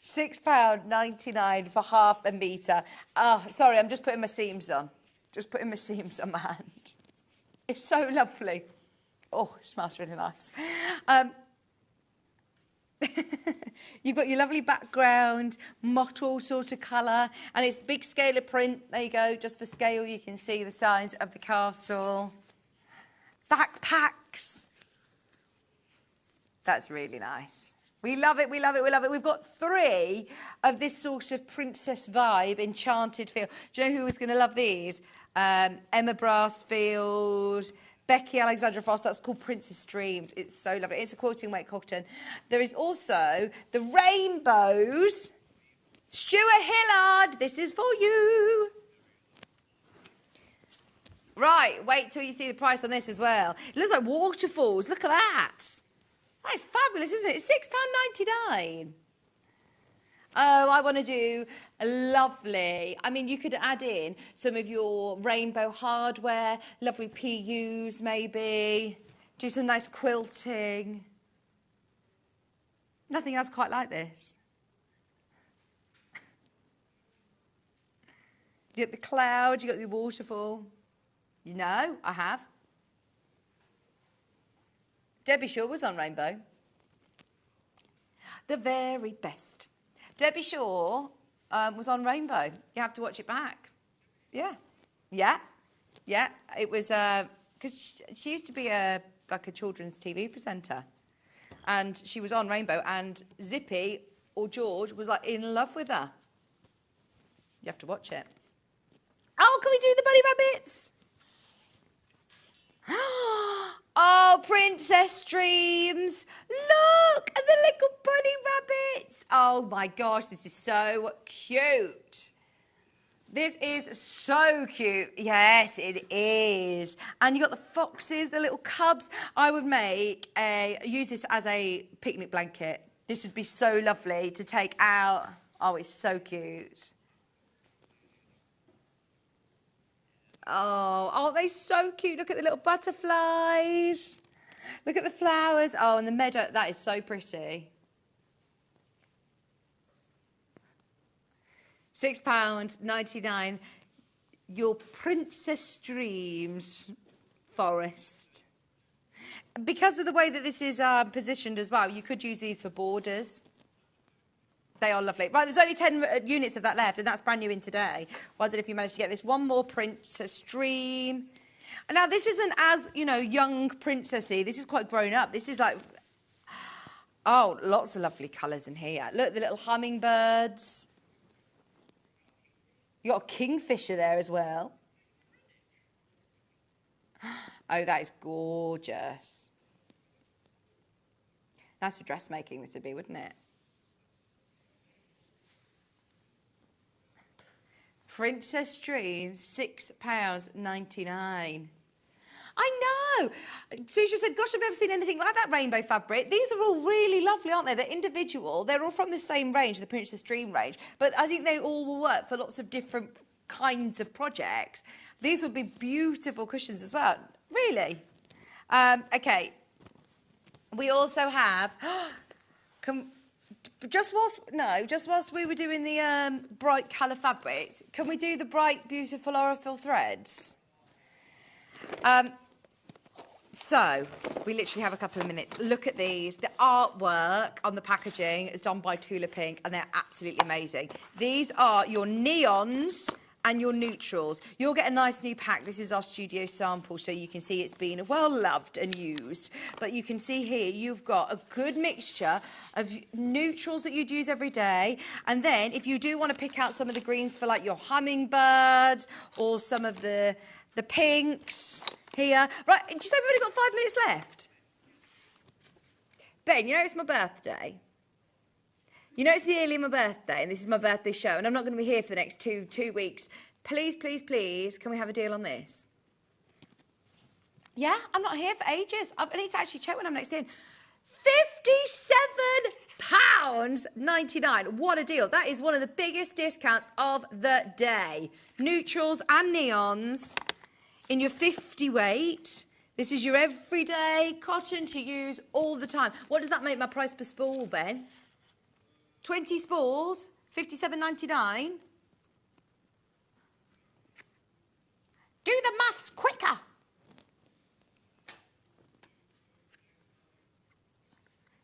£6.99 for half a metre. Oh, sorry, I'm just putting my seams on. Just putting my seams on my hand. It's so lovely. Oh, it smells really nice. You've got your lovely background, mottled sort of colour, and it's big scale of print. There you go, just for scale, you can see the size of the castle. Backpacks. That's really nice. We love it, we love it, we love it. We've got 3 of this sort of princess vibe, enchanted feel. Do you know who was going to love these? Emma Brassfield, Becky Alexandra Frost. That's called Princess Dreams. It's so lovely. It's a quilting weight cotton. There is also the rainbows. Stuart Hillard, this is for you. Right, wait till you see the price on this as well. It looks like waterfalls. Look at that. That is fabulous, isn't it? It's £6.99. Oh, I want to do a lovely... I mean, you could add in some of your rainbow hardware, lovely PUs maybe, do some nice quilting. Nothing else quite like this. You got the clouds, you got the waterfall. You know, I have. Debbie Shaw was on Rainbow. The very best. Debbie Shaw was on Rainbow. You have to watch it back. Yeah. Yeah. Yeah. It was, because she used to be like a children's TV presenter. And she was on Rainbow, and Zippy or George was like in love with her. You have to watch it. Oh, can we do the bunny rabbits? Oh, Princess Dreams. Look at the little bunny rabbits. Oh, my gosh, this is so cute. This is so cute. Yes, it is. And you got the foxes, the little cubs. I would use this as a picnic blanket. This would be so lovely to take out. Oh, it's so cute. Oh, aren't they so cute? Look at the little butterflies. Look at the flowers. Oh, and the meadow. That is so pretty. £6.99. Your Princess Dreams forest. Because of the way that this is positioned as well, you could use these for borders. They are lovely. Right, there's only 10 units of that left, and that's brand new in today. Wondered if you managed to get this. One more Princess Dream. And now, this isn't as, you know, young princessy. This is quite grown up. This is like... Oh, lots of lovely colours in here. Look, the little hummingbirds. You got a kingfisher there as well. Oh, that is gorgeous. Nice for dressmaking, this would be, wouldn't it? Princess Dreams, £6.99. I know. Susha said, gosh, I've never seen anything like that rainbow fabric. These are all really lovely, aren't they? They're individual. They're all from the same range, the Princess Dream range. But I think they all will work for lots of different kinds of projects. These would be beautiful cushions as well. Really? Okay. We also have... just whilst we were doing the bright colour fabrics, can we do the bright, beautiful Aurifil threads? So, we literally have a couple of minutes. Look at these. The artwork on the packaging is done by Tula Pink, and they're absolutely amazing. These are your neons and your neutrals. You'll get a nice new pack. This is our studio sample, so you can see it's been well loved and used. But you can see here you've got a good mixture of neutrals that you'd use every day. And then if you do want to pick out some of the greens for like your hummingbirds or some of the pinks here. Right, just we've only got 5 minutes left. Ben, you know it's my birthday. You know it's nearly my birthday, and this is my birthday show, and I'm not going to be here for the next two weeks. Please, please, please, can we have a deal on this? Yeah, I'm not here for ages. I need to actually check when I'm next in. £57.99. What a deal. That is one of the biggest discounts of the day. Neutrals and neons in your 50 weight. This is your everyday cotton to use all the time. What does that make my price per spool, Ben? 20 spools, £57.99. Do the maths quicker.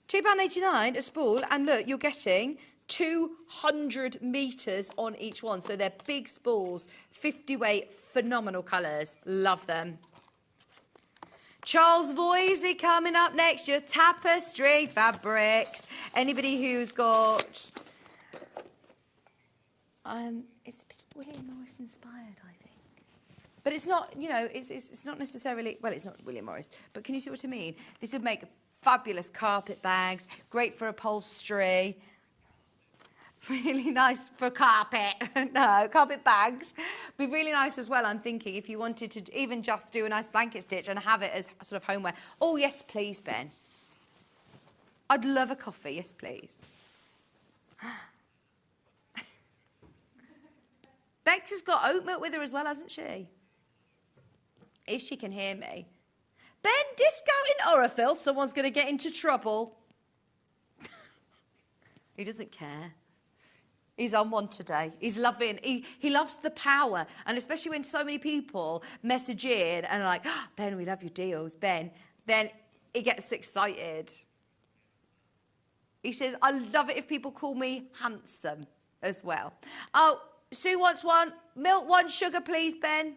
£2.89 a spool, and look, you're getting 200 metres on each one. So they're big spools, 50 weight, phenomenal colours. Love them. Charles Voisey coming up next, your Tapestry fabrics. Anybody who's got... it's a bit William Morris inspired, I think. But it's not, you know, it's not necessarily... Well, it's not William Morris, but can you see what I mean? This would make fabulous carpet bags, great for upholstery. Really nice for carpet. No, carpet bags. Be really nice as well, I'm thinking, if you wanted to even just do a nice blanket stitch and have it as sort of homeware. Oh, yes, please, Ben. I'd love a coffee. Yes, please. Bex has got oat milk with her as well, hasn't she? If she can hear me. Ben, discount in Aurifil. Someone's going to get into trouble. He doesn't care. He's on one today. He's loving, he loves the power. And especially when so many people message in and are like, oh, Ben, we love your deals, Ben. Then he gets excited. He says, I love it if people call me handsome as well. Oh, Sue wants one. Milk, one sugar, please, Ben.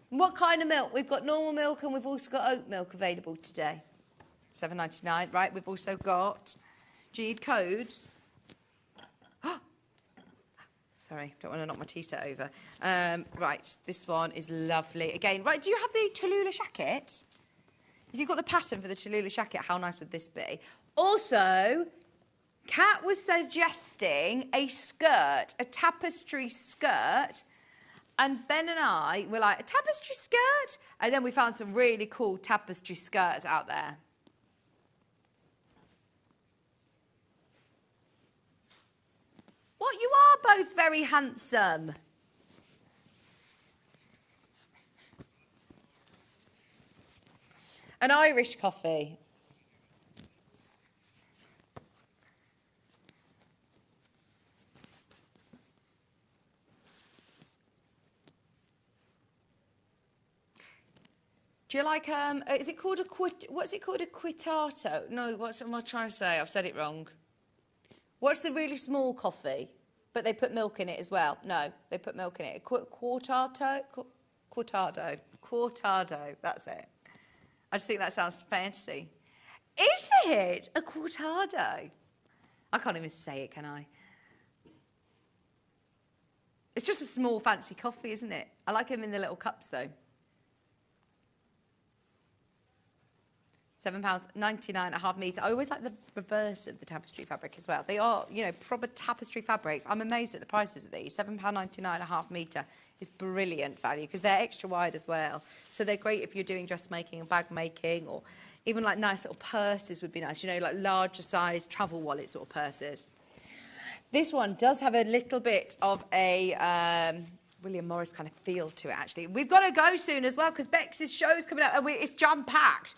What kind of milk? We've got normal milk and we've also got oat milk available today. £7.99, right? We've also got, do you need codes? Sorry, don't want to knock my tea set over. Right, this one is lovely. Again, right, do you have the Tallulah jacket? If you've got the pattern for the Tallulah jacket, how nice would this be? Also, Kat was suggesting a skirt, a tapestry skirt, and Ben and I were like, a tapestry skirt? And then we found some really cool tapestry skirts out there. What, you are both very handsome. An Irish coffee. Do you like, is it called what's it called, a quitato? No, what am I trying to say? I've said it wrong. What's the really small coffee? But they put milk in it as well. No, they put milk in it. Quartado? Quartado, that's it. I just think that sounds fancy. Is it a quartado? I can't even say it, can I? It's just a small fancy coffee, isn't it? I like them in the little cups, though. £7.99 a half metre. I always like the reverse of the tapestry fabric as well. They are, you know, proper tapestry fabrics. I'm amazed at the prices of these. £7.99 a half metre is brilliant value because they're extra wide as well. So they're great if you're doing dressmaking and bag making, or even like nice little purses would be nice, you know, like larger size travel wallet sort of purses. This one does have a little bit of a William Morris kind of feel to it, actually. We've got to go soon as well because Bex's show's coming up and it's jam-packed.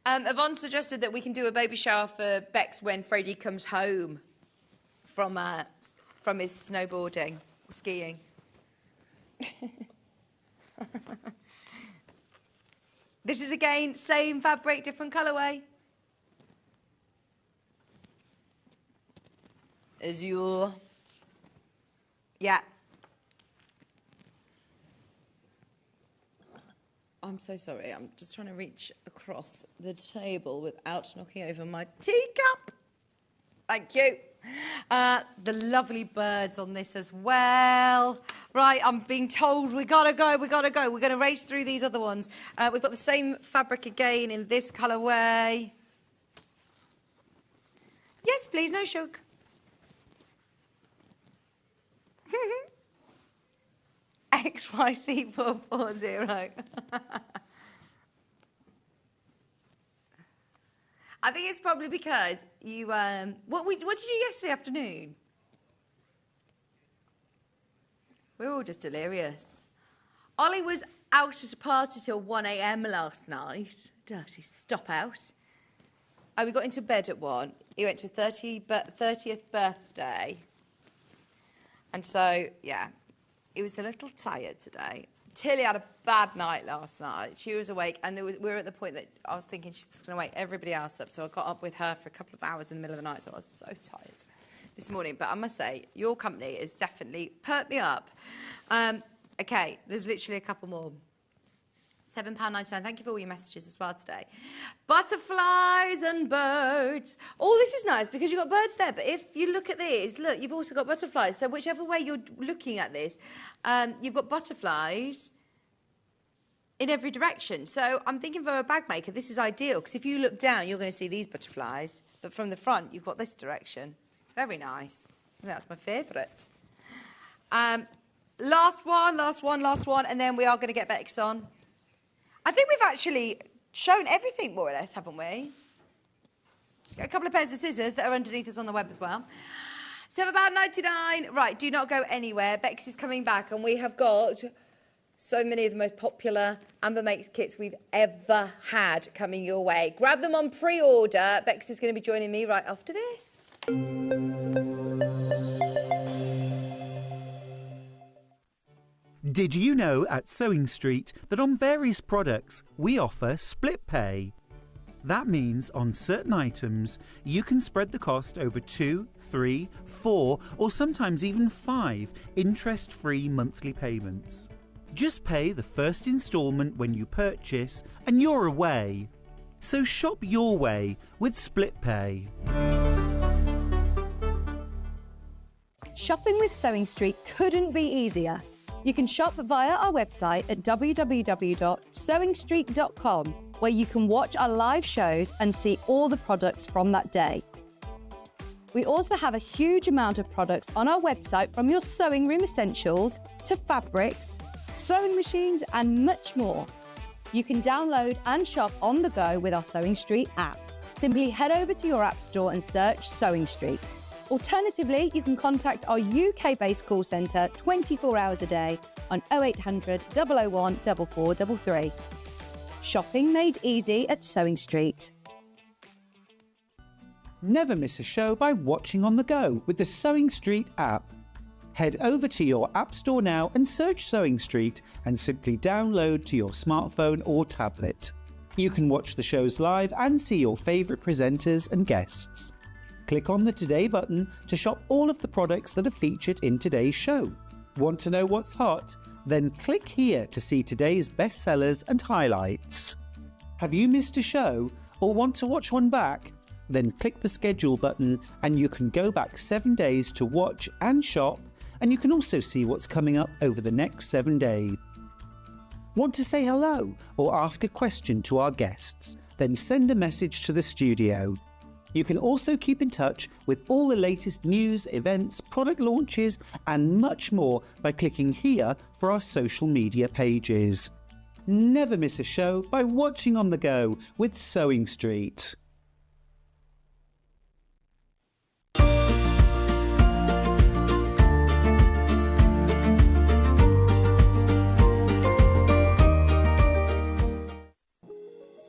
Yvonne suggested that we can do a baby shower for Bex when Freddie comes home from his snowboarding or skiing. This is again same fabric, different colourway. Azure. Yeah. I'm so sorry. I'm just trying to reach across the table without knocking over my teacup. Thank you. The lovely birds on this as well. Right, I'm being told we gotta go. We're gonna race through these other ones. We've got the same fabric again in this colourway. Yes, please, no sugar. XYC440. I think it's probably because you, what did you do yesterday afternoon? We were all just delirious. Ollie was out at a party till 1 a.m. last night. Dirty stop out. We got into bed at 1. He went to his 30th birthday. And so, yeah, he was a little tired today. Tilly had a bad night last night. She was awake, and we were at the point that I was thinking she's just going to wake everybody else up. So I got up with her for a couple of hours in the middle of the night, so I was so tired this morning. But I must say, your company has definitely perked me up. Okay, there's literally a couple more. £7.99. Thank you for all your messages as well today. Butterflies and birds. Oh, this is nice because you've got birds there. But if you look at this, look, you've also got butterflies. So whichever way you're looking at this, you've got butterflies in every direction. So I'm thinking for a bag maker, this is ideal because if you look down, you're going to see these butterflies. But from the front, you've got this direction. Very nice. I think that's my favourite. Last one, and then we are going to get Bex on. I think we've actually shown everything, more or less, haven't we? A couple of pairs of scissors that are underneath us on the web as well. £7.99. Right, do not go anywhere. Bex is coming back, and we have got so many of the most popular Amber Makes kits we've ever had coming your way. Grab them on pre-order. Bex is going to be joining me right after this. Did you know at Sewing Street that on various products we offer split pay? That means on certain items you can spread the cost over 2, 3, 4 or sometimes even 5 interest-free monthly payments. Just pay the first instalment when you purchase and you're away. So shop your way with split pay. Shopping with Sewing Street couldn't be easier. You can shop via our website at www.sewingstreet.com, where you can watch our live shows and see all the products from that day. We also have a huge amount of products on our website, from your sewing room essentials to fabrics, sewing machines and much more. You can download and shop on the go with our Sewing Street app. Simply head over to your app store and search Sewing Street. Alternatively, you can contact our UK-based call centre 24 hours a day on 0800 001 4433. Shopping made easy at Sewing Street. Never miss a show by watching on the go with the Sewing Street app. Head over to your app store now and search Sewing Street and simply download to your smartphone or tablet. You can watch the shows live and see your favourite presenters and guests. Click on the Today button to shop all of the products that are featured in today's show. Want to know what's hot? Then click here to see today's bestsellers and highlights. Have you missed a show? or want to watch one back? Then click the schedule button and you can go back 7 days to watch and shop, and you can also see what's coming up over the next 7 days. Want to say hello or ask a question to our guests? Then send a message to the studio. You can also keep in touch with all the latest news, events, product launches and much more by clicking here for our social media pages. Never miss a show by watching on the go with Sewing Street.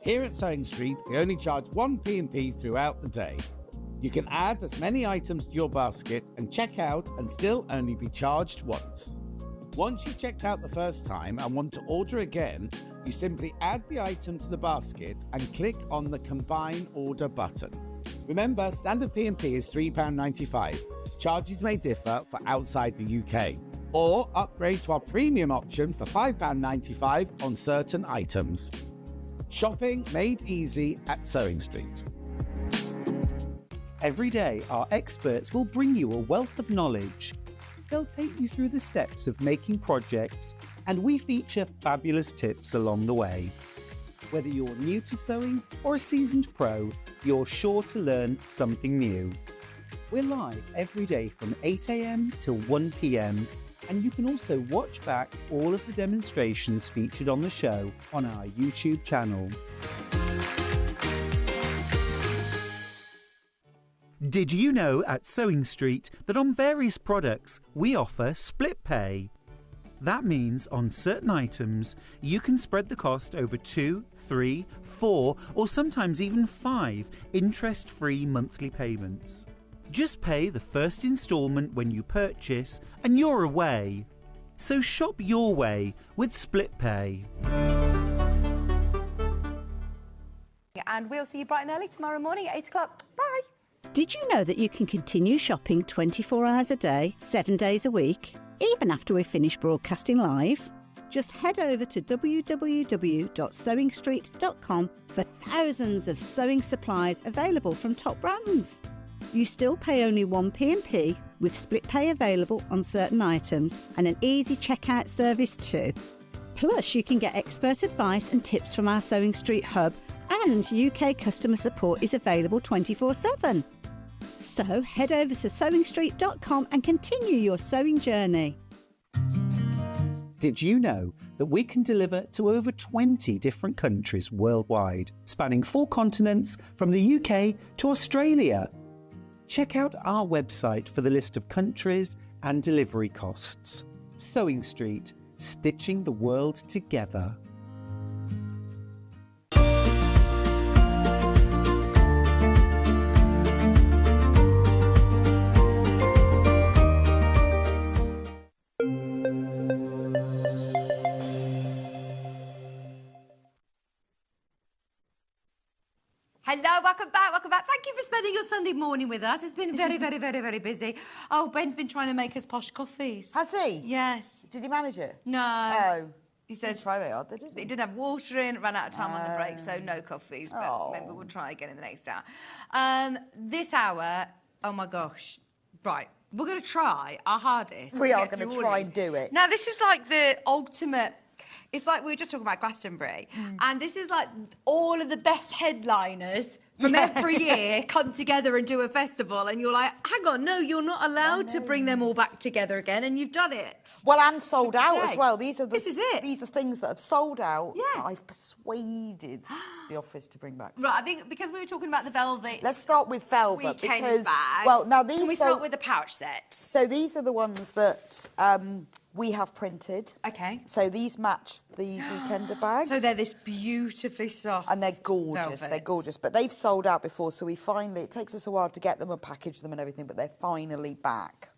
Here at Sewing Street, we only charge 1 P&P throughout the day. You can add as many items to your basket and check out and still only be charged once. Once you've checked out the first time and want to order again, you simply add the item to the basket and click on the Combine Order button. Remember, standard P&P is £3.95. Charges may differ for outside the UK. Or upgrade to our premium option for £5.95 on certain items. Shopping made easy at Sewing Street. Every day, our experts will bring you a wealth of knowledge. They'll take you through the steps of making projects, and we feature fabulous tips along the way. Whether you're new to sewing or a seasoned pro, you're sure to learn something new. We're live every day from 8 a.m. till 1 p.m. and you can also watch back all of the demonstrations featured on the show on our YouTube channel. Did you know at Sewing Street that on various products we offer split pay? That means on certain items you can spread the cost over 2, 3, 4 or sometimes even 5 interest-free monthly payments. Just pay the first instalment when you purchase and you're away. So shop your way with split pay. And we'll see you bright and early tomorrow morning at 8 o'clock. Bye. Did you know that you can continue shopping 24 hours a day, 7 days a week, even after we've finished broadcasting live? Just head over to www.sewingstreet.com for thousands of sewing supplies available from top brands. You still pay only 1 P&P with split pay available on certain items and an easy checkout service too. Plus, you can get expert advice and tips from our Sewing Street hub, and UK customer support is available 24/7. So head over to sewingstreet.com and continue your sewing journey. Did you know that we can deliver to over 20 different countries worldwide, spanning 4 continents from the UK to Australia? Check out our website for the list of countries and delivery costs. Sewing Street, stitching the world together. Hello, welcome back, welcome back. Thank you for spending your Sunday morning with us. It's been very, very, very, very busy. Oh, Ben's been trying to make us posh coffees. Has he? Yes. Did he manage it? No. Oh. He says try it hard, didn't he? It didn't have water in, ran out of time on the break, so no coffees. But maybe we'll try again in the next hour. This hour, oh my gosh. Right, we're going to try our hardest. We are going to try and do it. Now, this is like the ultimate... It's like we were just talking about Glastonbury, and this is like all of the best headliners from every year come together and do a festival, and you're like, hang on, no, you're not allowed to bring them all back together again, and you've done it. Well, and sold out as well. This is it. These are things that have sold out. Yeah. That I've persuaded the office to bring back. Right, I think because we were talking about the velvet. Let's start with velvet weekend because bags. well, now these. Can we start with the pouch sets? So these are the ones that we have printed. Okay. So these match the weekender bags. So they're this beautifully soft. And they're gorgeous. velvets. They're gorgeous. But they've sold out before, so it takes us a while to get them and package them and everything, but they're finally back.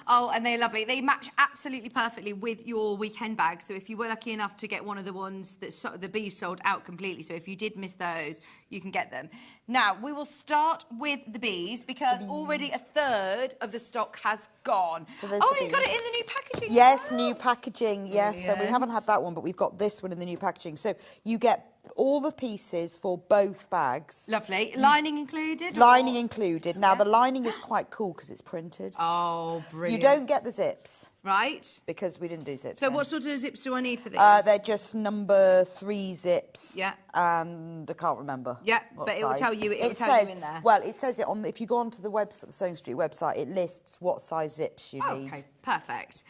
Oh, and they're lovely. They match absolutely perfectly with your weekend bag. So if you were lucky enough to get one of the ones that the bees sold out completely, so if you did miss those, you can get them. Now, we will start with the bees because already a third of the stock has gone. So you got it in the new packaging. Yes, as well. new packaging. Yes, so we haven't had that one, but we've got this one in the new packaging. So you get all the pieces for both bags. Lovely. Lining included? Lining included. Now, the lining is quite cool because it's printed. Oh, brilliant. You don't get the zips. Right. Because we didn't do zips. So what sort of zips do I need for this? They're just number 3 zips. Yeah. And I can't remember. Yeah, but it will tell you. It will tell you in there. Well, it says it on. If you go onto the website, the Sewing Street website, it lists what size zips you need. Okay, perfect.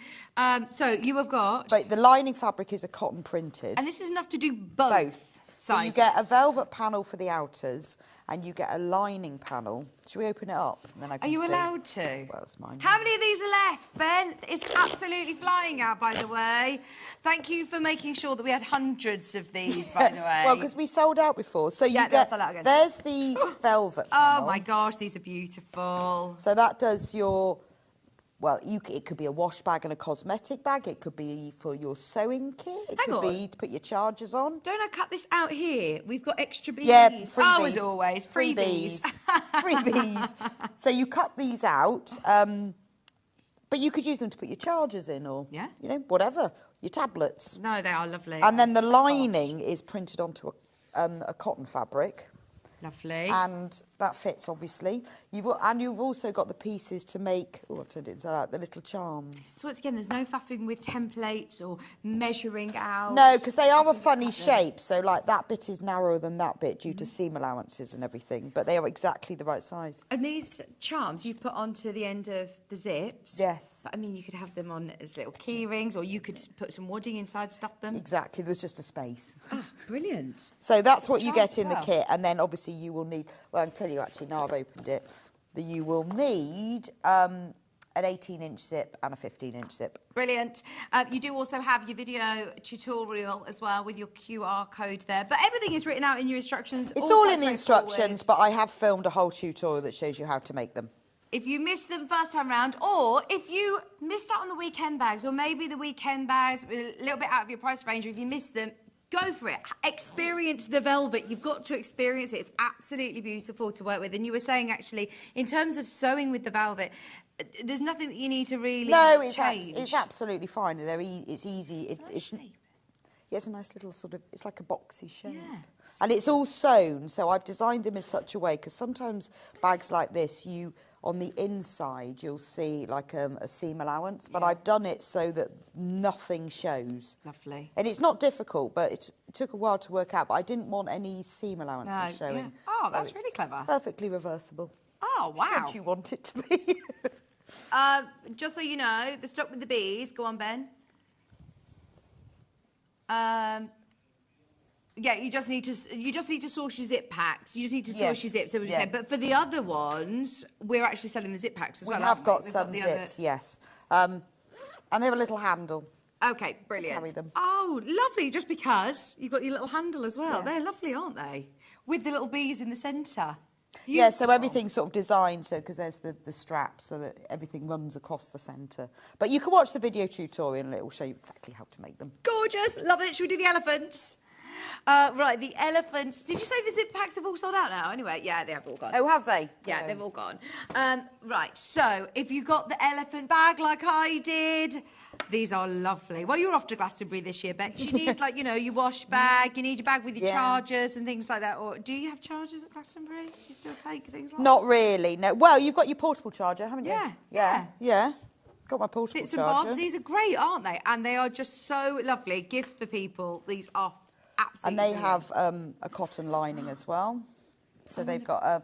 So you have got. But the lining fabric is a cotton printed. And this is enough to do both. So you get a velvet panel for the outers, and you get a lining panel. Should we open it up? And then I can Are you see. allowed to? Well, it's mine. How many of these are left, Ben? It's absolutely flying out, by the way. Thank you for making sure that we had hundreds of these, by the way. Well, because we sold out before. So you Yeah, get, they'll sell out again. there's the velvet panel. Oh, my gosh, these are beautiful. So that does your... Well, it could be a wash bag and a cosmetic bag. It could be for your sewing kit. It could be to put your chargers on. Don't I cut this out here? We've got extra bees. Yeah, freebies. Oh, as always, freebies. Freebies. So you cut these out, but you could use them to put your chargers in or, you know, whatever, your tablets. No, they are lovely. And then the lining is printed onto a cotton fabric. Lovely. And that fits, obviously. You've also got the pieces to make, I turned it inside out, the little charms. So once again, there's no faffing with templates or measuring out. No, because they are a funny shape. So, like, that bit is narrower than that bit due to seam allowances and everything. But they are exactly the right size. And these charms you've put onto the end of the zips. Yes. But, I mean, you could have them on as little key rings, or you could put some wadding inside, stuff them. Exactly. There's just a space. Ah, brilliant. So that's what you Charms get in the well. kit. And then, obviously, you will need... Well, I can tell you, actually, now I've opened it, that you will need an 18-inch zip and a 15-inch zip. Brilliant. You do also have your video tutorial as well with your QR code there. But everything is written out in your instructions. It's all in the instructions, but I have filmed a whole tutorial that shows you how to make them. If you missed them first time round, or if you missed out on the weekend bags, or maybe the weekend bags were a little bit out of your price range, or if you missed them, go for it. Experience the velvet. You've got to experience it. It's absolutely beautiful to work with. And you were saying, actually, in terms of sewing with the velvet, there's nothing that you need to really change. It's absolutely fine. It's easy. It's a nice shape. Yeah, it's a nice little sort of, it's like a boxy shape. Yeah. And it's all sewn, so I've designed them in such a way, because sometimes bags like this, on the inside, you'll see like a seam allowance, but I've done it so that nothing shows. Lovely. And it's not difficult, but it took a while to work out, but I didn't want any seam allowances showing. Yeah. Oh, So that's it's really clever. Perfectly reversible. Oh, wow. Should you want it to be. Just so you know, the stock with the bees, go on, Ben. Yeah, you just need to source your zip packs. You just need to source your zips. So we said, but for the other ones, we're actually selling the zip packs as well. We have got We've some the zips, yes. And they have a little handle. Okay, brilliant. To carry them. Oh, lovely! Just because you've got your little handle as well. Yeah. They're lovely, aren't they? With the little bees in the centre. Yeah, so everything's sort of designed so because there's the strap so that everything runs across the centre. But you can watch the video tutorial and it will show you exactly how to make them. Gorgeous, love it. Should we do the elephants? Right, the elephants. Did you say the zip packs have all sold out now? Anyway, yeah, they have all gone. Oh, have they? Yeah, they've all gone. Right, so if you got the elephant bag like I did, these are lovely. Well, you're off to Glastonbury this year, Bex. You need, like, you know, your wash bag. You need your bag with your chargers and things like that. Or do you have chargers at Glastonbury? Do you still take things like Not really, no. Well, you've got your portable charger, haven't you? Yeah. Got my portable Bits charger. and bobs. These are great, aren't they? And they are just so lovely. Gifts for people. These are absolutely And they brilliant. have a cotton lining as well. So they've got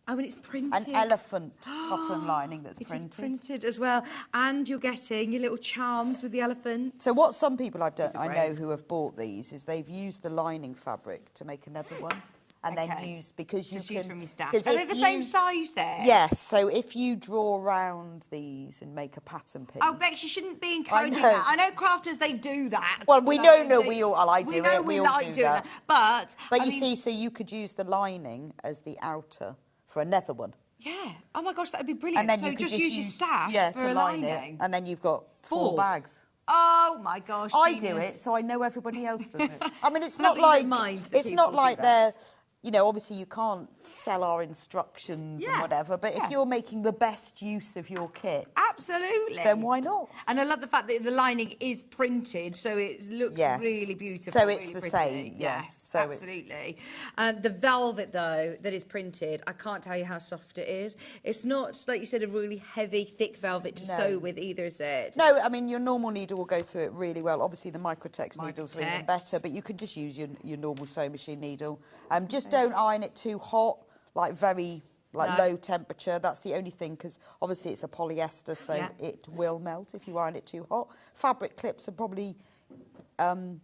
and it's printed. an elephant cotton lining that's It is printed. printed as well. And you're getting your little charms with the elephants. So what some people I know great. who have bought these is they've used the lining fabric to make another one. And then because you just can... use from your stash. Are they the same size there? Yes, so if you draw around these and make a pattern piece... Oh, Bex, you shouldn't be encouraging know. that. I know crafters, they do that. Well, we know, we all we do know it. we all like do doing that. But But I you mean, see, so you could use the lining as the outer for another one. yeah. Oh my gosh, that'd be brilliant. And then so you could just use your stash for to a line lining. it. And then you've got four Four. bags. Oh my gosh. I do genius. it, so I know everybody else does it. I mean, it's Love not that you like don't mind that it's not people do like that. you know, obviously you can't sell our instructions and whatever, but if you're making the best use of your kit, absolutely, then why not? And I love the fact that the lining is printed, so it looks really beautiful. So it's really the pretty. same. Yes, so absolutely. The velvet, though, that is printed, I can't tell you how soft it is. It's not, like you said, a really heavy, thick velvet to sew with either, is it? No, I mean, your normal needle will go through it really well. Obviously, the Microtex needles are even better, but you could just use your normal sewing machine needle. Just don't iron it too hot, like very low temperature. That's the only thing, because obviously it's a polyester, so it will melt if you iron it too hot. Fabric clips are probably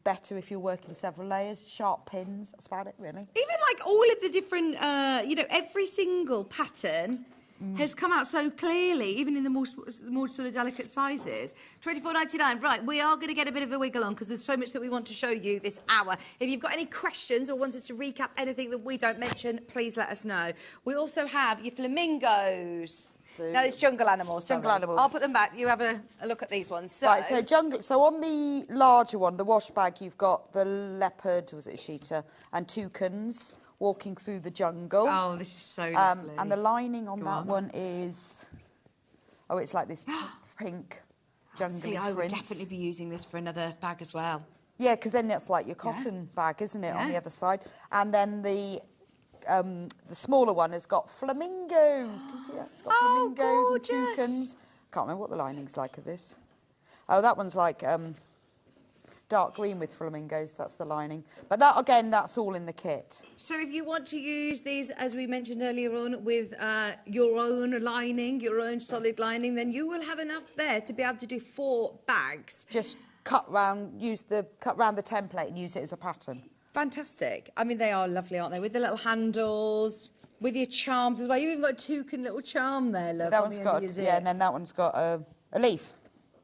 better if you're working several layers. Sharp pins, that's about it, really. Even like all of the different, you know, every single pattern has come out so clearly, even in the more sort of delicate sizes. $24.99. Right, we are going to get a bit of a wiggle on because there's so much that we want to show you this hour. If you've got any questions or want us to recap anything that we don't mention, please let us know. We also have your flamingos. No, it's jungle animals. Jungle animals. I'll put them back. You have a look at these ones. So, right, so jungle. So on the larger one, the wash bag, you've got the leopard, was it a cheetah, and toucans walking through the jungle. Oh, this is so lovely. And the lining on that one is, it's like this pink jungly See, I would print. definitely be using this for another bag as well. Yeah, because then that's like your cotton bag, isn't it, on the other side? And then the smaller one has got flamingos. Can you see that? It's got flamingos and toucans. Can't remember what the lining's like of this. Oh, that one's like dark green with flamingos. That's the lining. But that, again, that's all in the kit. So if you want to use these, as we mentioned earlier on, with your own lining, your own solid lining, then you will have enough there to be able to do 4 bags. Just cut round the template and use it as a pattern. Fantastic. I mean, they are lovely, aren't they? With the little handles, with your charms as well. You've even got a toucan little charm there, look. That one's got, and then that one's got a leaf.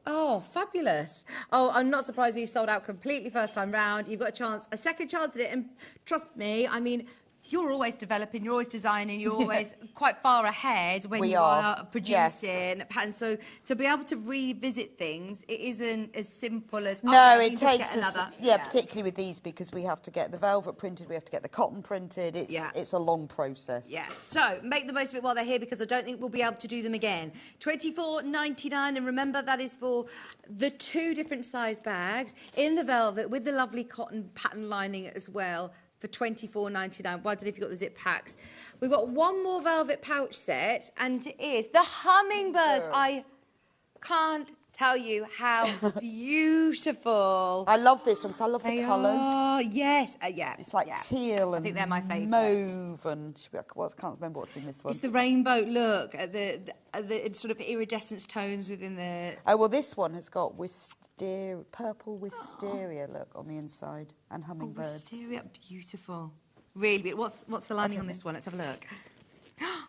Oh, fabulous. Oh, I'm not surprised these sold out completely first time round. You've got a second chance at it. And trust me, I mean, you're always developing, you're always designing, you're always quite far ahead when you are producing. And so to be able to revisit things, it isn't as simple as... No, it takes us... Yeah, particularly with these, because we have to get the velvet printed, we have to get the cotton printed. It's a long process. Yeah, so make the most of it while they're here, because I don't think we'll be able to do them again. $24.99, and remember, that is for the 2 different size bags in the velvet with the lovely cotton pattern lining as well, for $24.99. Wondered if you got the zip packs. We've got one more velvet pouch set, and it is the hummingbirds. I can't tell you how beautiful. I love this one because I love the colours. Oh, yes. Yeah. It's like teal and I think they're my favourite. Mauve and... I can't remember what's in this one. It's the rainbow look, the sort of iridescent tones within the... Oh, well, this one has got purple wisteria look on the inside and hummingbirds. Oh, wisteria, beautiful. Really beautiful. What's the lining on this one? Let's have a look.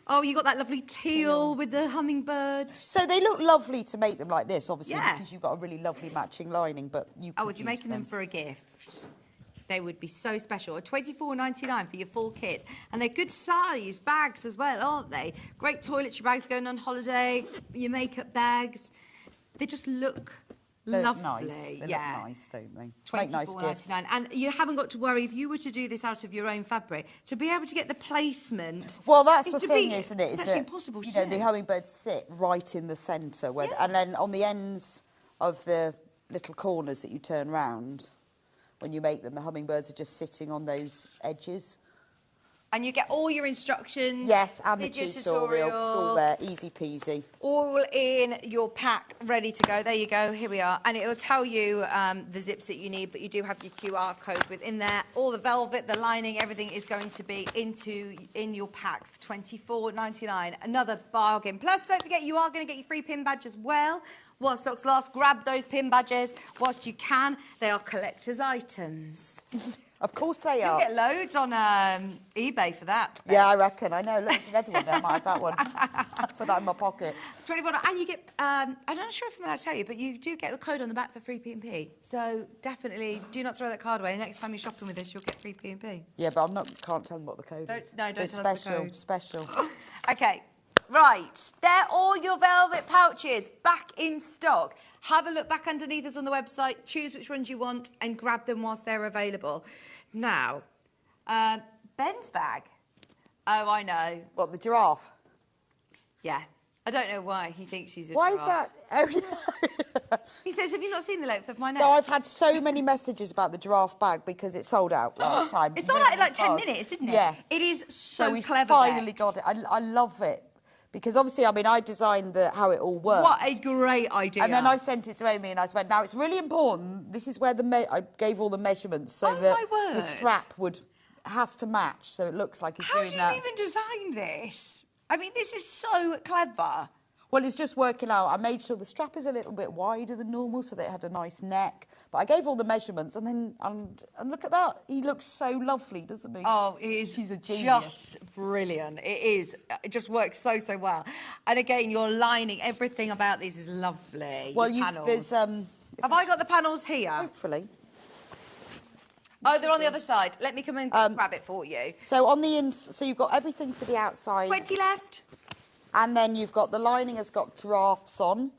Oh, you got that lovely teal with the hummingbirds. So they look lovely to make them like this, obviously, because you've got a really lovely matching lining, but you could if you're making them for a gift, they would be so special. $24.99 for your full kit. And they're good size bags as well, aren't they? Great toiletry bags going on holiday, your makeup bags. They just look... lovely. Nice. They look nice, don't they? $24.99. And you haven't got to worry if you were to do this out of your own fabric, to be able to get the placement. Well, that's the thing, isn't it? It's actually impossible to do. The hummingbirds sit right in the centre, and then on the ends of the little corners that you turn round, when you make them, the hummingbirds are just sitting on those edges. And you get all your instructions. Yes, and the tutorial. It's all there, easy peasy. All in your pack, ready to go. There you go, here we are. And it will tell you the zips that you need, but you do have your QR code within there. All the velvet, the lining, everything is going to be in your pack for $24.99. Another bargain. Plus, don't forget, you are going to get your free pin badge as well. While stocks last, grab those pin badges whilst you can. They are collector's items. Of course they are. You'll get loads on eBay for that. Yeah, I reckon. I know. Look, there's another one there. I might have that one. Put that in my pocket. $24, and you get, I'm not sure if I'm allowed to tell you, but you do get the code on the back for free P&P. So definitely do not throw that card away. Next time you're shopping with us, you'll get free P&P. Yeah, but can't tell them what the code is. No, don't tell us the code. Special. Okay. Right, they're all your velvet pouches back in stock. Have a look back underneath us on the website, choose which ones you want and grab them whilst they're available. Now, Ben's bag. Oh, I know. What, the giraffe? Yeah. I don't know why he thinks he's a Why giraffe. is that? Oh, He says, have you not seen the length of my neck? so I've had so many messages about the giraffe bag because it sold out last time. It sold out in like 10 fast. minutes, didn't it? Yeah. It is so we clever, finally Bex. got it. I love it. Because obviously, I mean, I designed how it all works. What a great idea. And then I sent it to Amy and I said, now it's really important. This is where I gave all the measurements so that my the word. strap has to match so it looks like it's How doing do you that. even design this? I mean, this is so clever. Well, it's just working out. I made sure the strap is a little bit wider than normal so that it had a nice neck. But I gave all the measurements and then, and look at that. He looks so lovely, doesn't he? Oh, it is She's a genius. just brilliant. It is. It just works so, so well. And again, your lining, everything about these is lovely. Well, Your panels. there's... Have I got the panels here? Hopefully. Oh, they're on the other side. Let me come and grab it for you. So on the so you've got everything for the outside. 20 left. And then you've got the lining has got drafts on.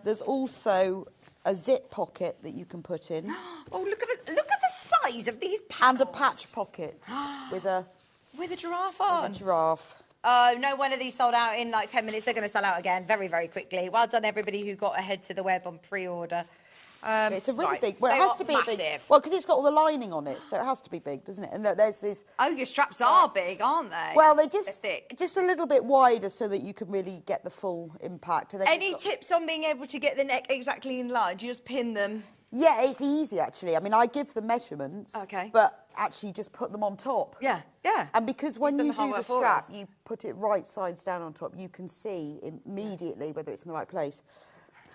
There's also a zip pocket that you can put in. Oh, look at the size of these panels. And a patch pocket with a giraffe on. With a giraffe. Oh, no one of these sold out in like 10 minutes. They're going to sell out again very, very quickly. Well done, everybody who got ahead to the web on pre-order. It's a really right. big... Well, it They has are to be a big... massive. Well, because it's got all the lining on it, so it has to be big, doesn't it? And there's this... Oh, your straps are big, aren't they? Well, they're They're thick. just a little bit wider so that you can really get the full impact. And then Any you've got- tips on being able to get the neck exactly in line? Do you just pin them? Yeah, it's easy, actually. I mean, I give the measurements. Okay. But actually just put them on top. Yeah, yeah. And because when done you the hard do the work for strap, us. you put it right sides down on top, you can see immediately whether it's in the right place.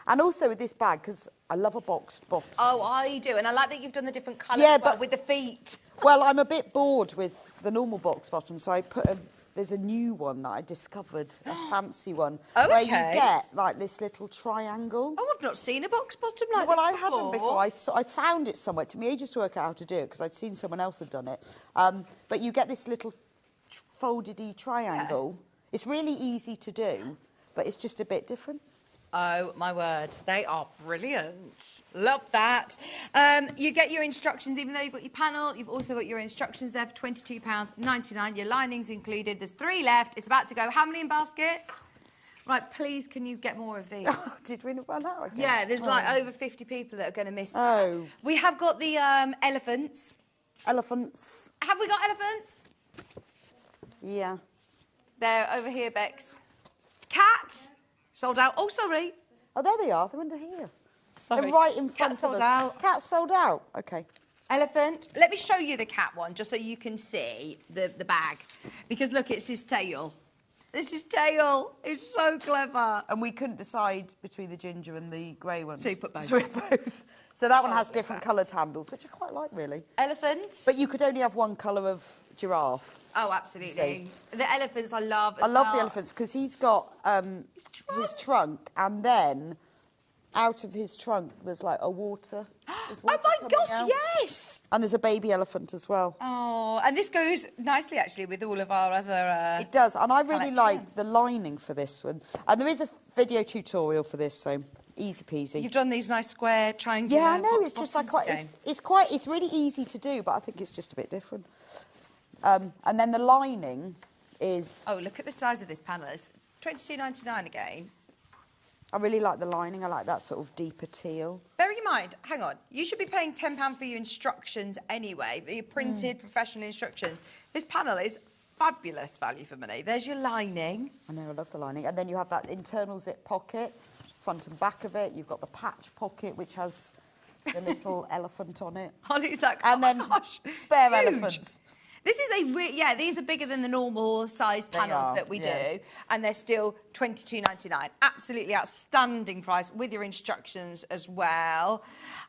And also with this bag, because I love a boxed bottom. Oh, I do. And I like that you've done the different colours Yeah, as well but- with the feet. Well, I'm a bit bored with the normal box bottom, so I put there's a new one that I discovered, a fancy one, Oh, where you okay. get like this little triangle. Oh, I've not seen a box bottom like Well, this I hadn't before. I found it somewhere. It took me ages to work out how to do it because I'd seen someone else had done it. But you get this little folded-y triangle. Yeah. It's really easy to do, but it's just a bit different. Oh, my word. They are brilliant. Love that. You get your instructions, even though you've got your panel, you've also got your instructions there for £22.99. Your lining's included. There's 3 left. It's about to go. How many in baskets? Right, please, can you get more of these? Did we run out again? Yeah, there's like over 50 people that are going to miss that. Oh. We have got the elephants. Elephants. Have we got elephants? Yeah. They're over here, Bex. Cat. Sold out. Oh, sorry. Oh, there they are. They're under here. Sorry. They're right in front Cat of sold us. out. Cat sold out. Okay. Elephant. Let me show you the cat one, just so you can see the bag. Because, look, it's his tail. It's his tail. It's so clever. And we couldn't decide between the ginger and the grey one. So you put both. So we both. So that one has different coloured handles, which I quite like, really. Elephant. But you could only have one colour of giraffe. Oh, absolutely. The elephants I love as I love well. the elephants because he's got his trunk, and then out of his trunk there's like a water. Oh my gosh, out. yes! And there's a baby elephant as well. Oh, and this goes nicely actually with all of our other... It does, and I really collection. like the lining for this one. And there is a video tutorial for this, so easy peasy. You've done these nice square triangular... Yeah, I know, box it's just like bottoms quite, again. it's really easy to do, but I think it's just a bit different. And then the lining is... Oh, look at the size of this panel. It's £22.99 again. I really like the lining. I like that sort of deeper teal. Bear in mind, hang on, you should be paying £10 for your instructions anyway, your printed professional instructions. This panel is fabulous value for money. There's your lining. I know, I love the lining. And then you have that internal zip pocket, front and back of it. You've got the patch pocket, which has the little elephant on it. Oh, it's like, And then spare huge. elephants. This is yeah, these are bigger than the normal size panels are, that we yeah. do, and they're still £22.99. Absolutely outstanding price with your instructions as well.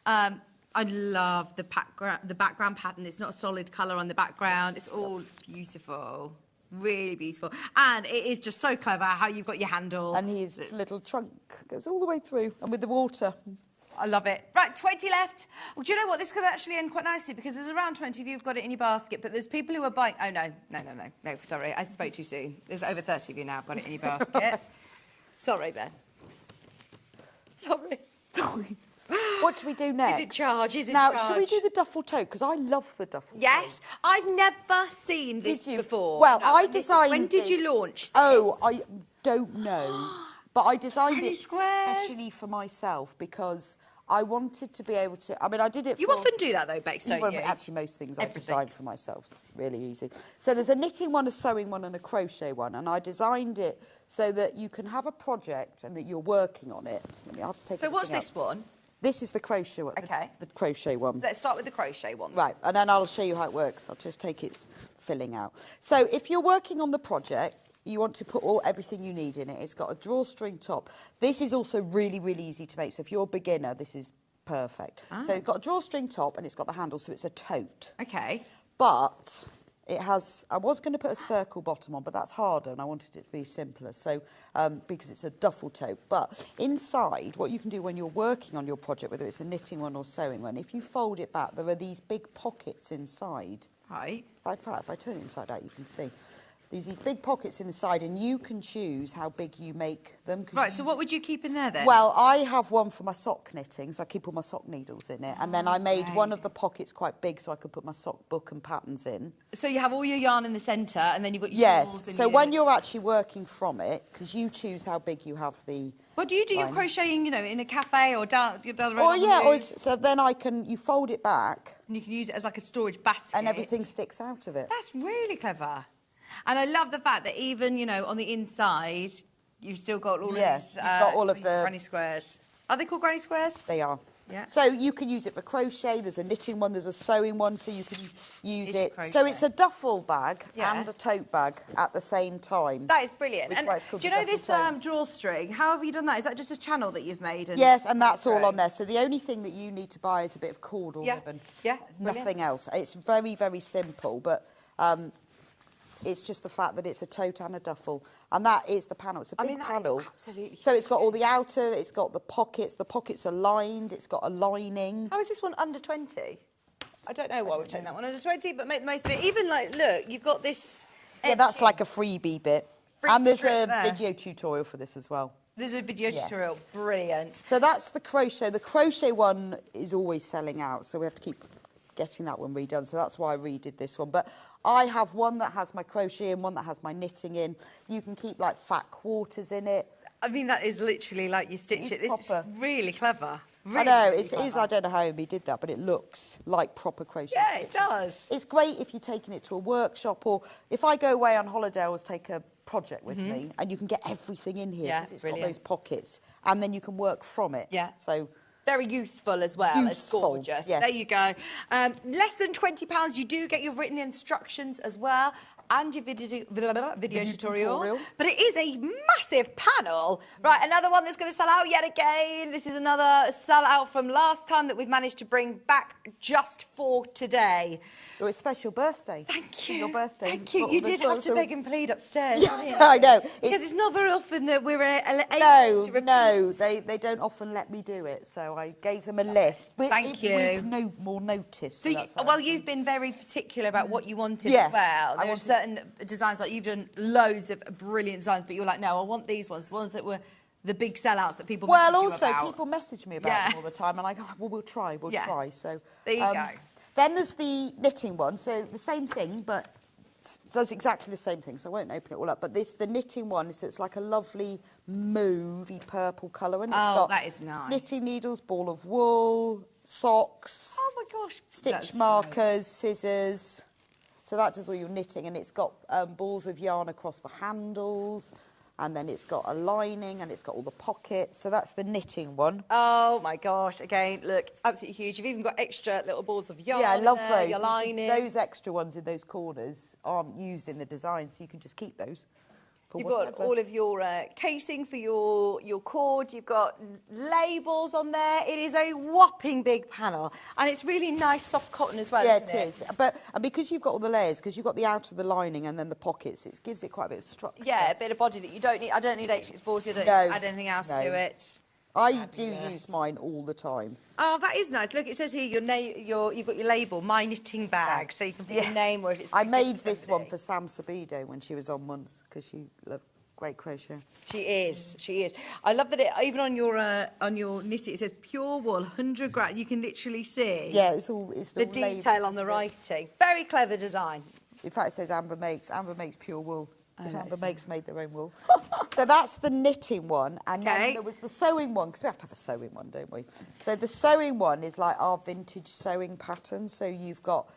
I love the background pattern. It's not a solid colour on the background. It's all beautiful, really beautiful, and it is just so clever how you've got your handle. And his little trunk goes all the way through, and with the water. I love it. Right, 20 left. Well, do you know what? This could actually end quite nicely because there's around 20 of you who've got it in your basket, but there's people who are buying... Oh, no, sorry. I spoke too soon. There's over 30 of you now have got it in your basket. Sorry, Ben. Sorry. What should we do next? Is it charge? Is it now, charge? should we do the duffel tote? Because I love the duffel Yes, tote. I've never seen this you? before. Well, No, I and this is- designed When did you this- launch this? Oh, I don't know. But I designed Granny it squares. especially for myself because I wanted to be able to... I mean, I did it You for... often do that, though, Bex, don't Well, you? actually, most things I Everything. design for myself. It's really easy. So there's a knitting one, a sewing one, and a crochet one. And I designed it so that you can have a project and that you're working on it. Let me, I'll have to take So what's everything this out. one? This is the crochet one. Okay. The crochet one. Let's start with the crochet one. Right, and then I'll show you how it works. I'll just take its filling out. So if you're working on the project, you want to put everything you need in it. It's got a drawstring top. This is also really, really easy to make. So if you're a beginner, this is perfect. So it's got a drawstring top and it's got the handle, so it's a tote. Okay. But it has, I was going to put a circle bottom on, but that's harder and I wanted it to be simpler. So, because it's a duffel tote. But inside, what you can do when you're working on your project, whether it's a knitting one or sewing one, if you fold it back, there are these big pockets inside. Right. In fact, if I turn it inside out, you can see. There's these big pockets inside, and you can choose how big you make them. Right, so what would you keep in there then? Well, I have one for my sock knitting, so I keep all my sock needles in it. And then I made one of the pockets quite big so I could put my sock book and patterns in. So you have all your yarn in the centre, and then you've got your tools Yes, and so your... when you're actually working from it, because you choose how big you have the... Well, do you do your lines. crocheting, you know, in a cafe or down the other Or end yeah, on the or, move? so then you fold it back And you can use it as like a storage basket. and everything sticks out of it. That's really clever. And I love the fact that even, you know, on the inside, you've still got all of Yes, these... you've got all of these the- granny squares. Are they called granny squares? They are. Yeah. So you can use it for crochet, there's a knitting one, there's a sewing one, so you can use It's your it. So crochet. it's a duffel bag Yeah. and a tote bag at the same time. That is brilliant. Which is And why it's called do you the know duffel this tote. drawstring? How have you done that? Is that just a channel that you've made? And Yes, and that's all through? on there. So the only thing that you need to buy is a bit of cord or Yeah. ribbon. Yeah, it's brilliant. Nothing else. It's very, very simple, but it's just the fact that it's a tote and a duffel. And that is the panel. It's a big mean, that is panel. absolutely So it's got all the outer, it's got the pockets are lined, it's got a lining. How is this one under 20? I don't know why we've taken that one under 20, but make the most of it. Even like, look, you've got this... Yeah, that's edging. like a freebie bit. Free And there's strip a there. video tutorial for this as well. There's a video Yes. tutorial. Brilliant. So that's the crochet. The crochet one is always selling out, so we have to keep getting that one redone. So that's why I redid this one. But I have one that has my crochet in, one that has my knitting in. You can keep like fat quarters in it. I mean, that is literally like you stitch It's it. This proper. is really clever. Really, I know, really it is. clever. I don't know how he did that, but it looks like proper crochet. Yeah, it stitches. does. It's great if you're taking it to a workshop, or if I go away on holiday, I always take a project with me, and you can get everything in here Yeah, because it's brilliant. got those pockets, and then you can work from it. Yeah. So Very useful as well. It's Useful, gorgeous. yes. There you go. Less than £20. You do get your written instructions as well. And your video tutorial. But it is a massive panel. Right, another one that's going to sell out yet again. This is another sellout from last time that we've managed to bring back just for today. Your special birthday. Thank you. Your birthday. Thank you. Got all You the did have toys to all- beg and plead upstairs, Yeah, didn't you? I know. Because it's not very often that we're able No, to repeat. no, they don't often let me do it, so I gave them a list. Thank you. With no more notice. So, you've been very particular about what you wanted Yes, as well. I There are wanted- certain designs, like you've done loads of brilliant designs, but you're like, no, I want these ones, the ones that were the big sellouts that people Well, message you also, about. people message me about Yeah. them all the time, and I go, well, we'll try. Yeah. So There you go. Then there's the knitting one, so the same thing, but does exactly the same thing, so I won't open it all up. But the knitting one, so it's like a lovely mauvey purple colour, and it's Oh, got that is nice. knitting needles, ball of wool, socks, Oh my gosh. stitch That's markers, scissors. So that does all your knitting, and it's got balls of yarn across the handles, and then it's got a lining, and it's got all the pockets. So that's the knitting one. Oh my gosh, again, look, it's absolutely huge. You've even got extra little balls of yarn. Yeah, I love in there, those. Your lining. Those extra ones in those corners aren't used in the design, so you can just keep those. for You've got whatever. all of your casing for your cord. You've got labels on there. It is a whopping big panel, and it's really nice soft cotton as well. Yeah, isn't it is. And because you've got all the layers, because you've got the outer, the lining, and then the pockets, it gives it quite a bit of structure. Yeah, a bit of body that you don't need. I don't need H640. I don't No, add anything else no. to it. I do use mine all the time. Oh, that is nice. Look, it says here you've got your label, my knitting bag, so you can put your name or if it's. I made this one for Sam Sabido when she was on once, because she loved great crochet. She is. She is. I love that it even on your knit it says pure wool, 100 gram. You can literally see. Yeah, it's the the detail on the writing. Very clever design. In fact, it says Amber makes pure wool. Amber makes made their own wool. So that's the knitting one, and then there was the sewing one, because we have to have a sewing one, don't we? So the sewing one is like our vintage sewing pattern. So you've got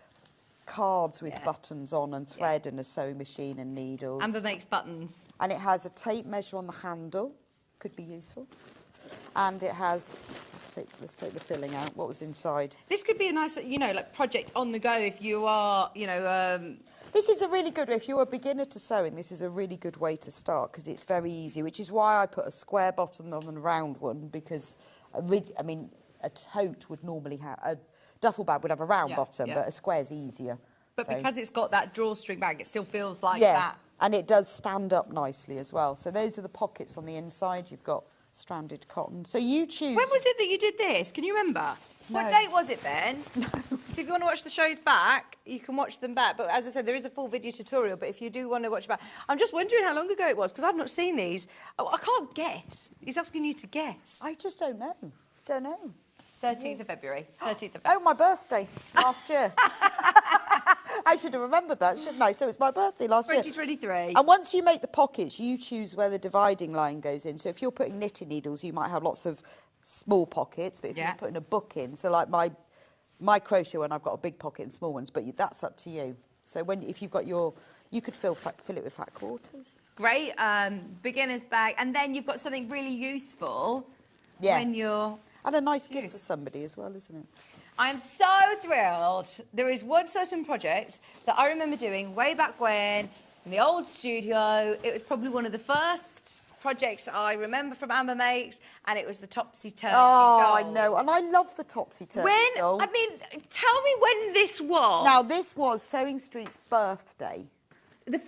cards with buttons on and thread and a sewing machine and needles. Amber makes buttons. And it has a tape measure on the handle, could be useful. And it has, let's take the filling out, what was inside. This could be a nice, like project on the go if you are, This is a really good, if you're a beginner to sewing, this is a really good way to start because it's very easy, which is why I put a square bottom on a round one, because, a tote would normally have, a duffel bag would have a round bottom, but a square's easier. But because it's got that drawstring bag, it still feels like that. And it does stand up nicely as well. So those are the pockets on the inside. You've got stranded cotton. So you choose... When was it that you did this? Can you remember? No. What date was it then? No. So if you want to watch the shows back, you can watch them back. But as I said, there is a full video tutorial. But if you do want to watch it back... I'm just wondering how long ago it was, because I've not seen these. Oh, I can't guess. He's asking you to guess. I just don't know. Don't know. 13th of February. 13th of February. Oh, my birthday last year. I should have remembered that, shouldn't I? So it's my birthday last year. 2023. And once you make the pockets, you choose where the dividing line goes in. So if you're putting knitting needles, you might have lots of small pockets. But if you're putting a book in, so like my crochet one, I've got a big pocket and small ones, but that's up to you. So if you've got you could fill it with fat quarters. Great. Beginner's bag. And then you've got something really useful when you're... And a nice gift for somebody as well, isn't it? I am so thrilled. There is one certain project that I remember doing way back when, in the old studio. It was probably one of the first projects I remember from Amber Makes, and it was the topsy-turvy dolls. I know, and I love the topsy-turvy dolls. Tell me when this was. Now, this was Sewing Street's birthday. The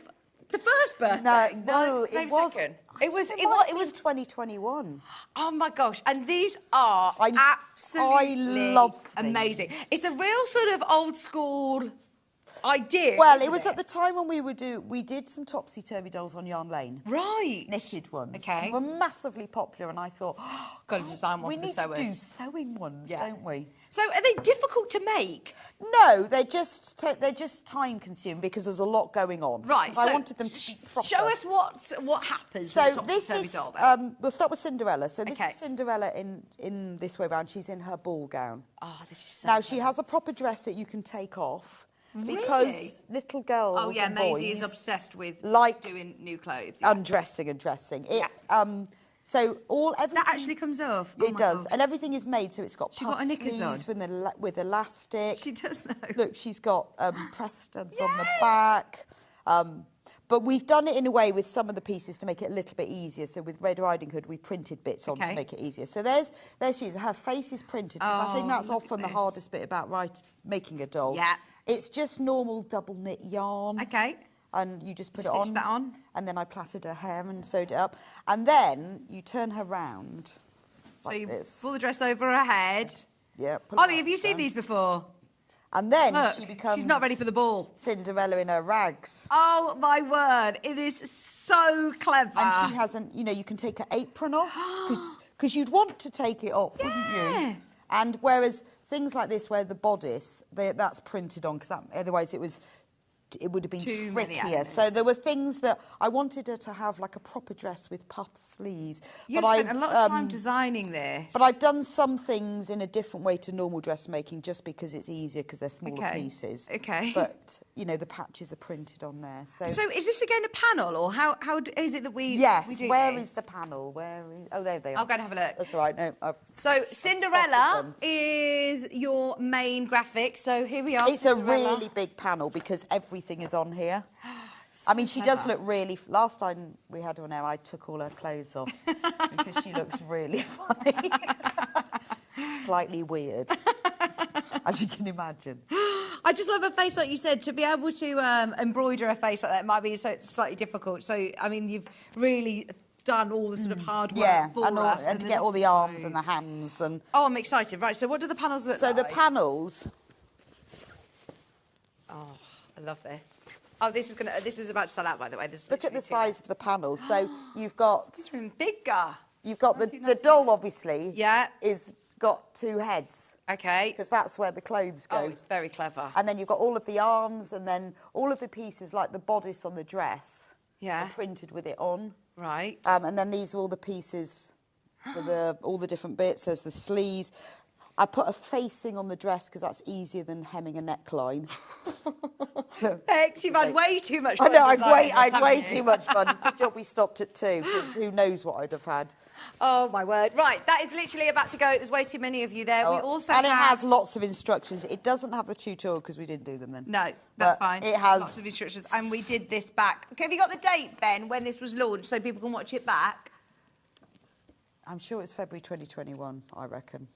first birthday? No, it wasn't. It was 2021. Oh my gosh! And these are absolutely amazing. It's a real sort of old school idea. Well, it was at the time when we did some topsy-turvy dolls on Yarn Lane. Right. Knitted ones. Okay. They were massively popular, and I thought, got to design one for the sewers. We need to do sewing ones, don't we? So, are they difficult to make? No, they're just time-consuming because there's a lot going on. Right. So I wanted them to be proper. Show us what happens with the topsy-turvy doll. Then. We'll start with Cinderella. So this is Cinderella in this way round. She's in her ball gown. Oh, this is so. Now she has a proper dress that you can take off. Because little girls and boys Maisie is obsessed with doing new clothes. Undressing and dressing. So everything... That actually comes off. It does. And everything is made so it's got puff knickers sleeves with elastic. She does know. Look, she's got press studs on the back. But we've done it in a way with some of the pieces to make it a little bit easier. So with Red Riding Hood, we printed bits on to make it easier. So there she is. Her face is printed. Because I think that's often the hardest bit about making a doll. Yeah. It's just normal double knit yarn. Okay. And you just put Stitch that on. And then I plaited her hair and sewed it up. And then you turn her round. So you pull the dress over her head. Yeah. Ollie, have you seen these before? And then she becomes... She's not ready for the ball. Cinderella in her rags. Oh, my word. It is so clever. And she hasn't... You can take her apron off. Because you'd want to take it off, wouldn't you? And whereas things like this, where the bodice, that's printed on, because otherwise it would have been too trickier. So there were things that I wanted her to have, like a proper dress with puff sleeves. You've spent a lot of time designing this. But I've done some things in a different way to normal dressmaking, just because it's easier, because they're smaller pieces. Okay. But the patches are printed on there. So is this again a panel, or how is it that we? Yes. We do where this? is the panel? Oh, there they are. I'll go and have a look. That's all right. No. So Cinderella is your main graphic. So here we are. It's a really big panel because everything is on here. She does look really... Last time we had her on air, I took all her clothes off because she looks really funny. Slightly weird, as you can imagine. I just love her face, like you said. To be able to embroider a face like that might be slightly difficult. So, you've really done all the sort of hard work for us. And to get all the arms and the hands. And oh, I'm excited. Right, so what do the panels look like? So the panels... Oh, I love this. Oh, this is about to sell out, by the way. Look at the size of the panels. So you've got... It's even bigger. You've got the doll, obviously. Yeah. Is got 2 heads. Okay. Because that's where the clothes go. Oh, it's very clever. And then you've got all of the arms, and then all of the pieces, like the bodice on the dress, are printed with it on. Right. And then these are all the pieces for all the different bits. There's the sleeves. I put a facing on the dress because that's easier than hemming a neckline. Bex, you've had way too much I fun. know, I'd way too much fun. It's a good job we stopped at 2, because who knows what I'd have had. Oh, my word. Right, that is literally about to go. There's way too many of you there. We also it has lots of instructions. It doesn't have the tutorial because we didn't do them then. No, that's fine. It has lots of instructions. And we did this back. Okay, have you got the date, Ben, when this was launched so people can watch it back? I'm sure it's February 2021, I reckon.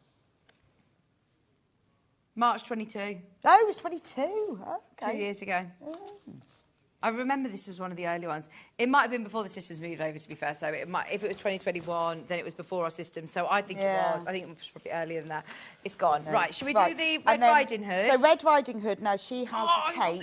March 22. Oh, it was 22. Okay. 2 years ago. I remember this was one of the early ones. It might have been before the systems moved over, to be fair. So it might, if it was 2021, then it was before our system. So I think it was. I think it was probably earlier than that. It's gone. No. Right, should we do the Red Riding Hood? So Red Riding Hood, now she has a cape.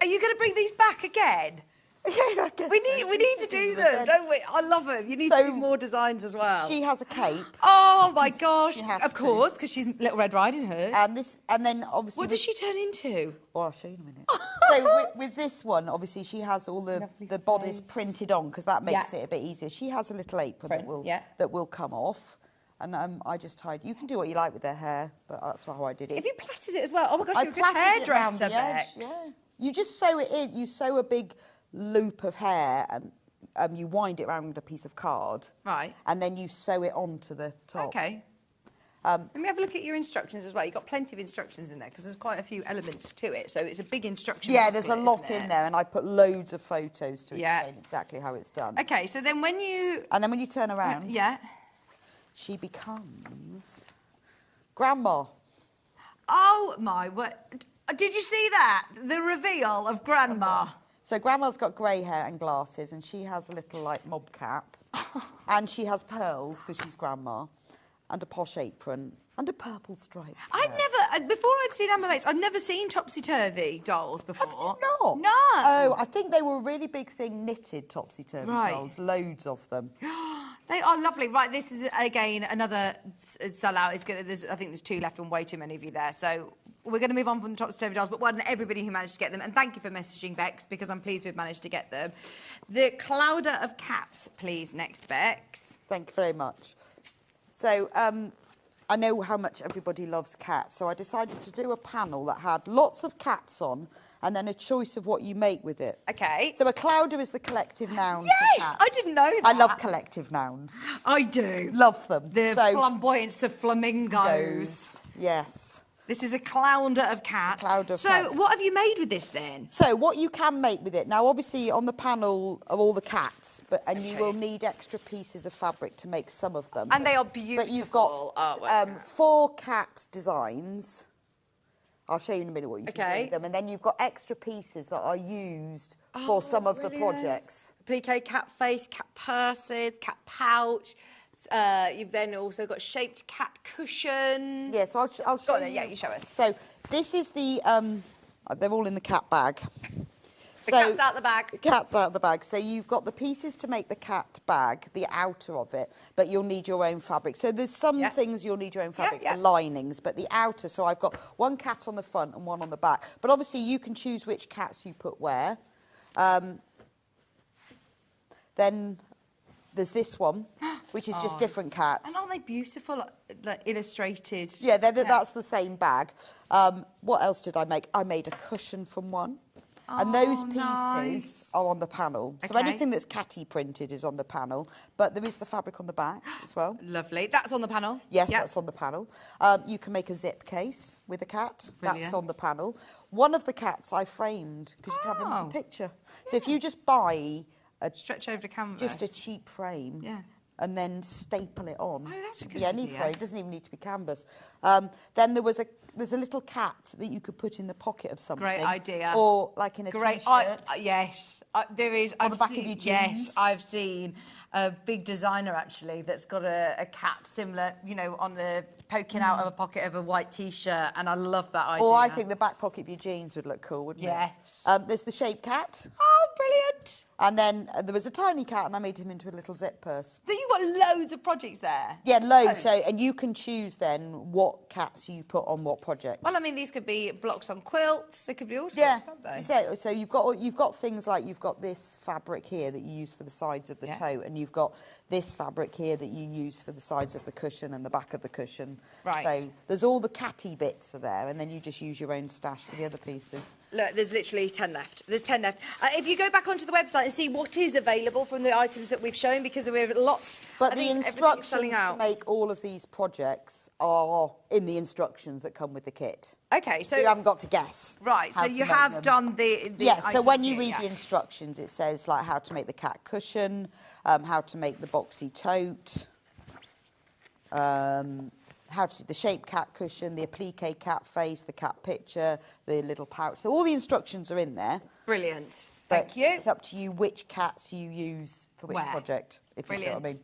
Are you going to bring these back again? Yeah, I guess we need to do them, don't we? I love them. You need to do more designs as well. She has a cape. Oh my gosh! Of course, because she's Little Red Riding Hood. And then obviously. What does she turn into? Well, I'll show you in a minute. So with this one, obviously, she has all the bodice printed on because that makes it a bit easier. She has a little apron that will come off. And I just tied. You can do what you like with their hair, but that's how I did it. Have you plaited it as well? Oh my gosh, you're a good hairdresser, Bex. Yeah. You just sew it in. You sew a big loop of hair and you wind it around a piece of card. Right. And then you sew it onto the top. Okay. Let me have a look at your instructions as well. You've got plenty of instructions in there because there's quite a few elements to it. So it's a big instruction. Yeah, there's a lot in there, and I put loads of photos to explain exactly how it's done. Okay, so then when you... And then when you turn around... She becomes Grandma. Oh, my word. Did you see that? The reveal of Grandma. So Grandma's got grey hair and glasses, and she has a little, like, mob cap. And she has pearls, because she's Grandma, and a posh apron, and a purple stripe. Before I'd seen Amber Bates, I'd never seen topsy-turvy dolls before. Have you not? No. Oh, I think they were a really big thing, knitted topsy-turvy dolls, loads of them. They are lovely. Right, this is, again, another sellout. I think there's 2 left and way too many of you there. So we're going to move on from the topsy-turvy dolls, but well done everybody who managed to get them. And thank you for messaging, Bex, because I'm pleased we've managed to get them. The Clouder of Cats, please, next, Bex. Thank you very much. So I know how much everybody loves cats, so I decided to do a panel that had lots of cats on and then a choice of what you make with it. Okay. So a clouder is the collective noun for cats. I didn't know that. I love collective nouns. I do. Love them. The flamboyance of flamingos. Yes. This is a clouder of cats. So what have you made with this then? So what you can make with it, now obviously on the panel are all the cats, and you will need extra pieces of fabric to make some of them. And they are beautiful. But you've got 4 cat designs. I'll show you in a minute what you can do with them. And then you've got extra pieces that are used for some of the projects. Appliqué cat face, cat purses, cat pouch. You've then also got shaped cat cushion. Yes, yeah, so I'll show you. Yeah, you show us. So this is the, they're all in the cat bag. The cat's out the bag. The cat's out the bag. So you've got the pieces to make the cat bag, the outer of it, but you'll need your own fabric. So there's some things you'll need your own fabric for linings, but the outer, so I've got 1 cat on the front and 1 on the back. But obviously you can choose which cats you put where. Then there's this one, which is just different cats. And aren't they beautiful, like illustrated? Yeah, that's the same bag. What else did I make? I made a cushion from one. And those pieces are on the panel. So anything that's catty printed is on the panel. But there is the fabric on the back as well. Lovely. That's on the panel? Yes, that's on the panel. You can make a zip case with a cat. Brilliant. That's on the panel. One of the cats I framed, because you can have him as a picture. So if you just buy... Stretch over the canvas. Just a cheap frame. Yeah. And then staple it on. Oh, that's a good any idea. frame. It doesn't even need to be canvas. Then there was there's a little cat that you could put in the pocket of something. Great idea. Or like in a t-shirt. Yes, there is. On the back of your jeans. Yes, I've seen a big designer actually that's got a cat similar, you know, on the poking out of a pocket of a white t-shirt, and I love that idea. Or I think the back pocket of your jeans would look cool, wouldn't it? Yes. There's the shaped cat. Oh, brilliant. And then there was a tiny cat, and I made him into a little zip purse. So you've got loads of projects there? Yeah, loads. So, and you can choose then what cats you put on what project. Well, I mean, these could be blocks on quilts. They could be all sorts, can't they? So you've got things like you've got this fabric here that you use for the sides of the tote, and you've got this fabric here that you use for the sides of the cushion and the back of the cushion. Right. So there's all the catty bits are there, and then you just use your own stash for the other pieces. Look, there's literally 10 left. There's 10 left. If you go back onto the website and see what is available from the items that we've shown, because we have lots. But the instructions to make all of these projects are in the instructions that come with the kit. Okay, so you haven't got to guess. Right, so you have done the yeah, so when you items read the instructions, it says like how to make the cat cushion, how to make the boxy tote, how to the shaped cat cushion, the appliqué cat face, the cat picture, the little pouch. So all the instructions are in there. Brilliant. But Thank you. It's up to you which cats you use for which project, if you see what I mean.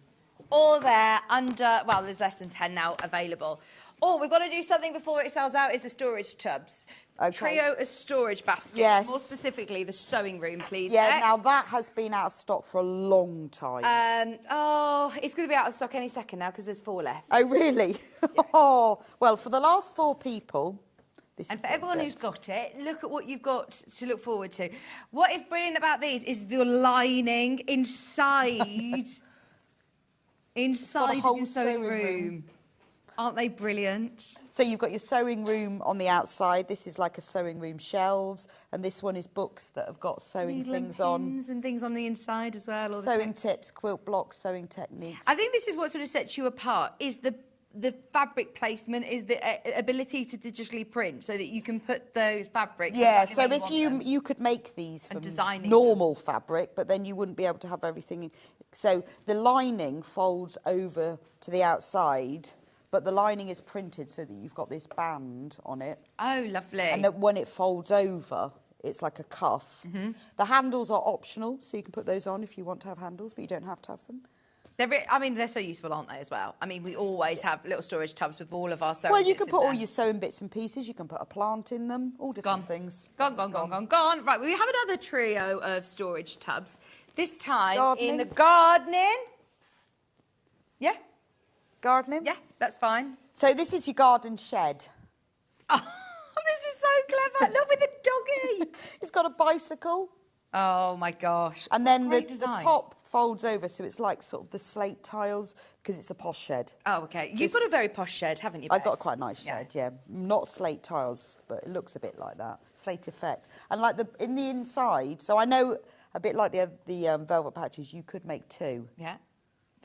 All there under, well, there's less than 10 now available. Oh, we've got to do something before it sells out, is the storage tubs. Okay. Trio of storage baskets. Yes. More specifically, the sewing room, please. Yeah, now that has been out of stock for a long time. Oh, it's going to be out of stock any second now because there's 4 left. Oh, really? Yes. Oh, well, for the last 4 people... And for everyone who's got it, look at what you've got to look forward to. What is brilliant about these is the lining inside... inside of your sewing room. Aren't they brilliant? So you've got your sewing room on the outside. This is like a sewing room shelves, and this one is books that have got sewing things on. And things on the inside as well. Sewing tips, quilt blocks, sewing techniques. I think this is what sort of sets you apart, is the fabric placement, is the ability to digitally print so that you can put those fabrics... Yeah, so if you could make these from normal fabric, but then you wouldn't be able to have everything... So the lining folds over to the outside, but the lining is printed so that you've got this band on it. Oh, lovely. And that when it folds over, it's like a cuff. Mm-hmm. The handles are optional, so you can put those on if you want to have handles, but you don't have to have them. They're so useful, aren't they, as well? I mean, we always have little storage tubs with all of our sewing Well, you bits can put all your sewing bits and pieces. You can put a plant in them, all different things. Gone. Right, we have another trio of storage tubs. This time gardening. In the gardening. Yeah? Gardening? Yeah, that's fine. So this is your garden shed. Oh, this is so clever. Look, with the doggy. It's got a bicycle. Oh, my gosh. And then the top folds over, so it's like sort of the slate tiles, because it's a posh shed. Oh, OK. You've got a very posh shed, haven't you, Bex? I've got quite a nice shed, yeah. Not slate tiles, but it looks a bit like that. Slate effect. And like in the inside, so I know a bit like the velvet patches, you could make 2. Yeah.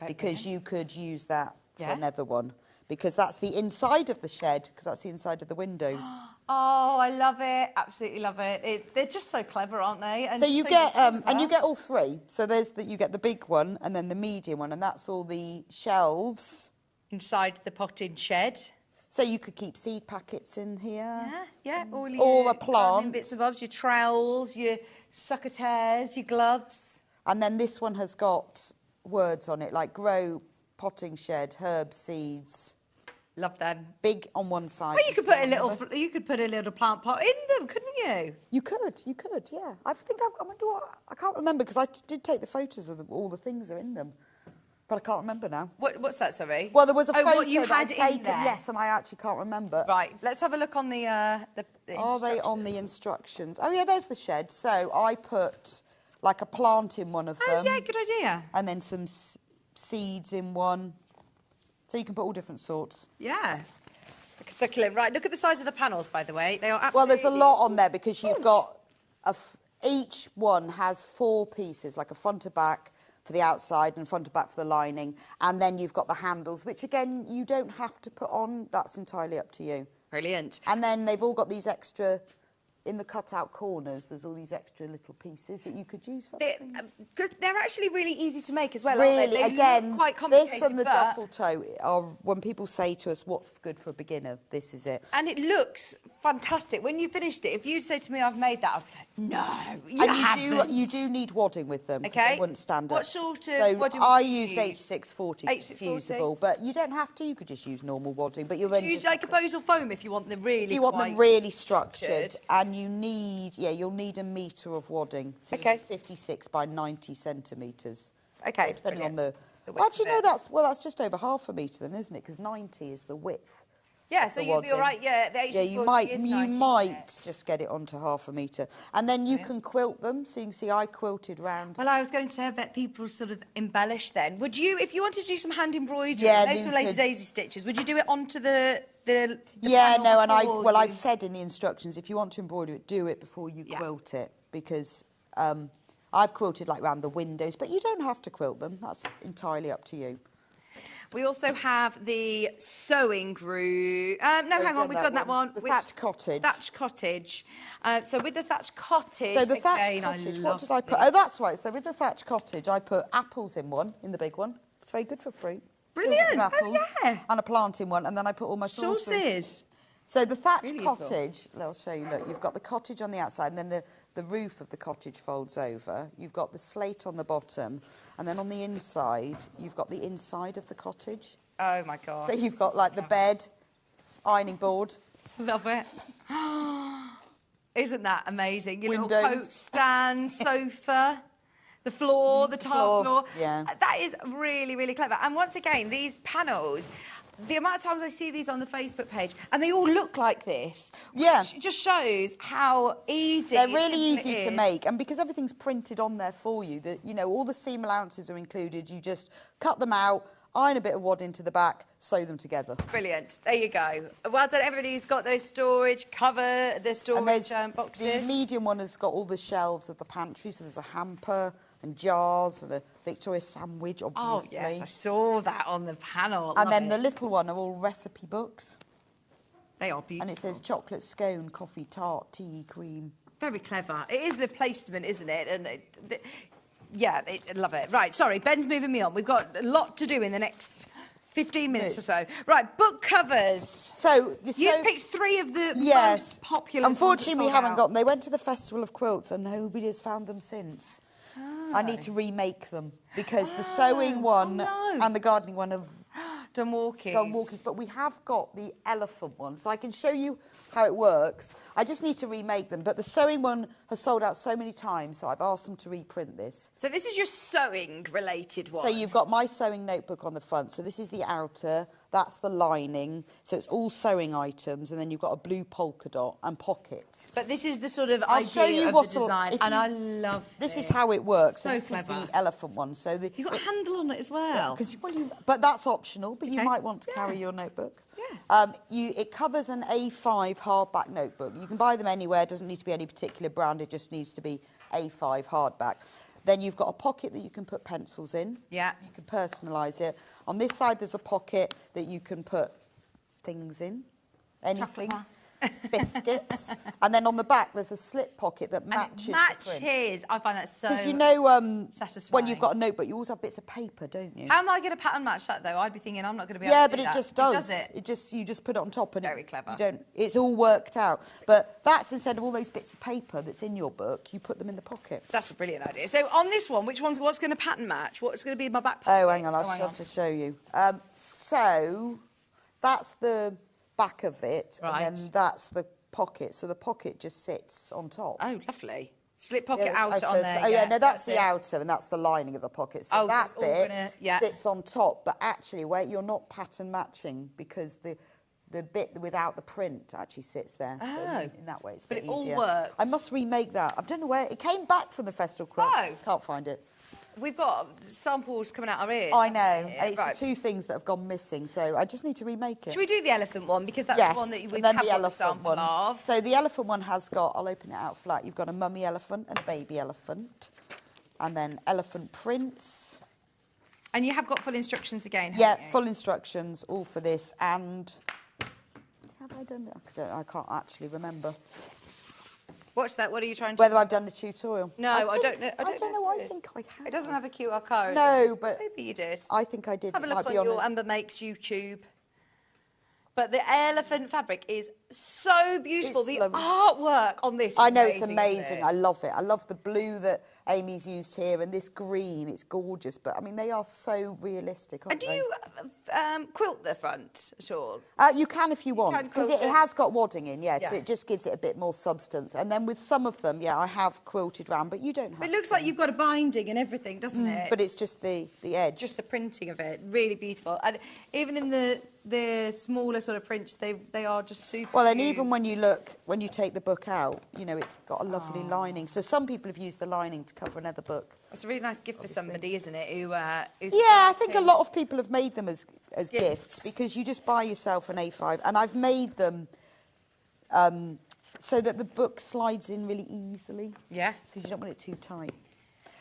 Because you could use that for another one. Because that's the inside of the shed, because that's the inside of the windows. Oh, I love it. Absolutely love it. They're just so clever, aren't they? And so you get, and you get all 3. So you get the big one and then the medium one, and that's all the shelves. Inside the potted shed. So you could keep seed packets in here. Yeah. Or a plant. Bits and bobs, your trowels, your succotaires, your gloves. And then this one has got words on it, like grow, potting shed, herbs, seeds. Love them. Big on one side. Well, you could put a little plant pot in them, couldn't you? You could, yeah. I can't remember, because I did take the photos of all the things are in them. But I can't remember now. What's that, sorry? Well, there was a photo what you had in there. Yes, and I actually can't remember. Right, let's have a look on the Are they on the instructions? Oh, yeah, there's the shed. So I put, like, a plant in one of them. Oh, yeah, good idea. And then some seeds in one. So you can put all different sorts. Yeah. Like a succulent. Right, look at the size of the panels, by the way. They are absolutely... Well, there's a lot on there, because you've got... each one has 4 pieces, like a front to back for the outside and front to back for the lining. And then you've got the handles, which, again, you don't have to put on. That's entirely up to you. Brilliant. And then they've all got these extra in the cut-out corners, there's all these extra little pieces that you could use for things. Because they're actually really easy to make as well, Really, aren't they? They again, look quite complicated, this and the but... duffel tote are, when people say to us, what's good for a beginner, this is it. And it looks fantastic. When you finished it, if you'd say to me, I've made that, I'd be like, no, you haven't. You do need wadding with them, because Okay. they wouldn't stand What up. sort So of wadding I would you used use? H640, H640? it's fusible, but you don't have to, you could just use normal wadding, but you'll then Use just like a bose or foam if you want them really if you want them quite really structured, and you need, you'll need a metre of wadding. So Okay. 56 by 90 centimetres. Okay, Depending on brilliant. the... width Well, actually, of no, it. that's just over half a metre then, isn't it? Because 90 is the width. Yeah, so the you'd be all wadding. right, yeah, the H640 you might is 90, just get it onto half a metre. And then you can quilt them, so you can see I quilted round. Well, I was going to say, I bet people sort of embellish then. Would you, if you wanted to do some hand embroidery, Yeah, those you some lazy could. daisy stitches, would you do it onto the Yeah, panel no, and before I've you- said in the instructions, if you want to embroider it, do it before you Yeah. quilt it, because I've quilted like around the windows, but you don't have to quilt them. That's entirely up to you. We also have the sewing group. No, hang on, we've done that one. The With thatch cottage. Thatch cottage. So with the thatch cottage, So the thatch again, cottage, I what love did I put? this. Oh, that's right. So with the thatch cottage, I put apples in one, in the big one. It's very good for fruit. Brilliant. Filled with Oh, apples, yeah. And a plant in one, and then I put all my Sauces. So the thatch Really useful. cottage, I'll show you, look, you've got the cottage on the outside, and then the roof of the cottage folds over. You've got the slate on the bottom, and then on the inside, you've got the inside of the cottage. Oh, my God. So you've got like the bed, ironing board. Love it. Isn't that amazing? Your little Windows. coat stand, sofa, the floor, the tile floor. Yeah. That is really, really clever. And once again, these panels, the amount of times I see these on the Facebook page, and they all look like this, Yeah. which just shows how easy They're really simple it easy to is. make, and because everything's printed on there for you, that all the seam allowances are included. You just cut them out, iron a bit of wad into the back, sew them together. Brilliant. There you go. Well done, everybody who's got those storage, cover the And storage there's boxes. the medium one has got all the shelves of the pantry, so there's a hamper and jars and a Victoria sandwich, Oh, obviously. yes, I saw that on the panel. And Love then it. the little one are all recipe books, They are beautiful. and it says chocolate scone, coffee, tart, tea, cream. Very clever. It is the placement, isn't it? And I love it. Right, sorry, Ben's moving me on. We've got a lot to do in the next 15 minutes or so. Right, book covers. So You picked three of the Yes. most popular. Unfortunately, we haven't got them. They went to the Festival of Quilts and nobody has found them since. I need to remake them because the sewing one no. and the gardening one have done walkies. gone walkies, but we have got the elephant one, so I can show you how it works. I just need to remake them, but the sewing one has sold out so many times, so I've asked them to reprint this. So this is your sewing related one. So you've got my sewing notebook on the front. So this is the outer, that's the lining. So it's all sewing items, and then you've got a blue polka dot and pockets. But this is the sort of I'll idea show you of what the sort- design, if and you- I love This is it. how it works. So this clever. is the elephant one. So You've got a handle on it as well. but that's optional. But you Okay. might want to Yeah. carry your notebook. Yeah. It covers an A5 hardback notebook. You can buy them anywhere. It doesn't need to be any particular brand. It just needs to be A5 hardback. Then you've got a pocket that you can put pencils in. Yeah. You can personalise it. On this side, there's a pocket that you can put things in. Anything. Chocolate bar. Biscuits. And then on the back, there's a slip pocket that matches And it the print. matches. I find that so Because when satisfying. you've got a notebook, you always have bits of paper, don't you? How am I going to pattern match that, though? I'd be thinking I'm not going to be able Yeah, to but do it that. just does. It does it? You just put it on top, and Very clever. You don't. It's all worked out. But that's instead of all those bits of paper that's in your book, you put them in the pocket. That's a brilliant idea. So on this one, what's going to pattern match? What's going to be in my back pocket? Oh, hang on, I'll have to show you. So that's the back of it, Right. and then that's the pocket. So the pocket just sits on top. Oh, lovely. Slip pocket Yeah, outer oh, on there. Oh, yeah, no, that's the it. outer, and that's the lining of the pocket. So Oh, so that it's all bit gonna- sits on top, but actually, wait, you're not pattern matching because the bit without the print actually sits there. So Oh. in that way, it's a But bit it all easier. works. I must remake that. I don't know where it came back from the festival quilt. Oh. Can't find it. We've got samples coming out our ears. I know, haven't we? and it's Right. the two things that have gone missing. So I just need to remake it. Should we do the elephant one because that's Yes, the one that we and then have the got the elephant sample one. of? So the elephant one has got, I'll open it out flat, you've got a mummy elephant and a baby elephant, and then elephant prints. And you have got full instructions again, Yeah, haven't you? full instructions, all for this, and have I done it? I can't actually remember. What's that? What are you trying to Whether I've done the tutorial. No, I don't know. I don't know. I think I have. It doesn't have a QR code. No, but maybe you did. I think I did. Have a look on your Amber Makes YouTube. But the elephant fabric is so beautiful. The artwork on this is I know, amazing, it's amazing. isn't it? I love it. I love the blue that Amy's used here and this green. It's gorgeous. But, I mean, they are so realistic, aren't And do they? you quilt the front at all? You can if you want, because it has got wadding in, so it just gives it a bit more substance. And then with some of them, I have quilted round, but you don't have It looks like you've got a binding and everything, doesn't it? But it's just the edge. Just the printing of it, really beautiful. And even in the smaller sort of prints, they are just super Well, and cute. even when you take the book out, it's got a lovely lining. So some people have used the lining to cover another book. It's a really nice gift for somebody, isn't it? Who's I think a lot of people have made them as gifts because you just buy yourself an A5, and I've made them so that the book slides in really easily. Yeah. Because you don't want it too tight.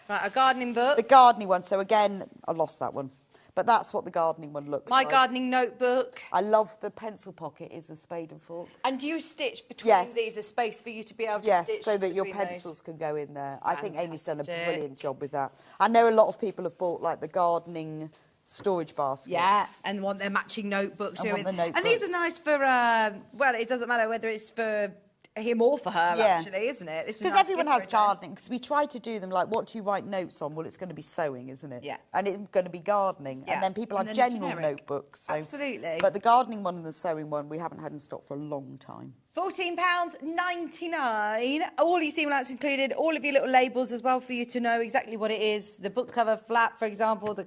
Right, a gardening book. The gardening one. So again, I lost that one. But that's what the gardening one looks like. My gardening notebook. I love the pencil pocket is a spade and fork. And do you stitch between these, a space for you to be able to stitch so that your between pencils can go in there. I think Amy's done a Fantastic. brilliant job with that. I know a lot of people have bought like the gardening storage baskets. Yeah, and want their matching notebooks. And want the notebook. And these are nice for, well, it doesn't matter whether it's for him or for her, actually, isn't it? Because everyone has gardening. Because we try to do them like, what do you write notes on? Well, it's going to be sewing, isn't it? Yeah. And it's going to be gardening. Yeah. And then people And have then general generic. notebooks. So. Absolutely. But the gardening one and the sewing one, we haven't had in stock for a long time. £14.99. All your seam allowance included, all of your little labels as well for you to know exactly what it is. The book cover flap, for example, the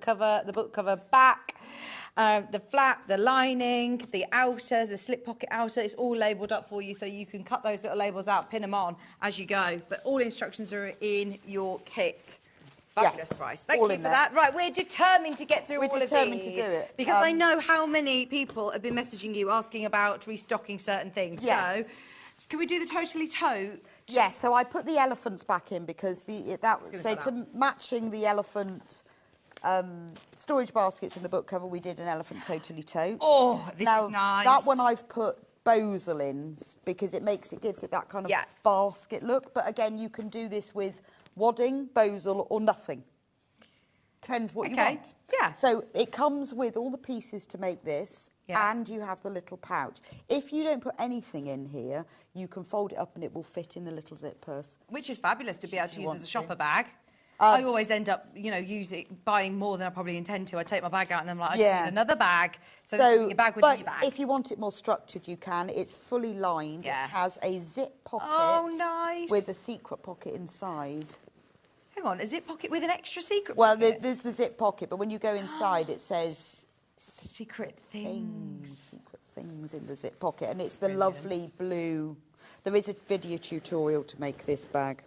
book cover back, the flap, the lining, the outer, the slip pocket outer. It's all labelled up for you so you can cut those little labels out, pin them on as you go. But all instructions are in your kit. Fabulous price. Thank you for that. Right, we're determined to get through all of these. We're determined to do it. Because I know how many people have been messaging you asking about restocking certain things. Yes. So, can we do the totally tote? Yes, so I put the elephants back in because matching the elephant storage baskets in the book cover, we did an elephant totally tote. Oh, this is nice. That one I've put bosal in because it gives it that kind of basket look. But again, you can do this with wadding, bosal, or nothing. Depends what you want. Yeah. So it comes with all the pieces to make this, and you have the little pouch. If you don't put anything in here, you can fold it up and it will fit in the little zip purse. Which is fabulous to be able to use as a shopper bag. I always end up, buying more than I probably intend to. I take my bag out and I'm like, I just need another bag. So your bag within your bag. If you want it more structured, you can. It's fully lined. Yeah. It has a zip pocket. Oh, nice. With a secret pocket inside. Hang on, a zip pocket with an extra secret Well, pocket? there's the zip pocket, but when you go inside, it says... Secret things. Secret things in the zip pocket. And it's the lovely blue... There is a video tutorial to make this bag.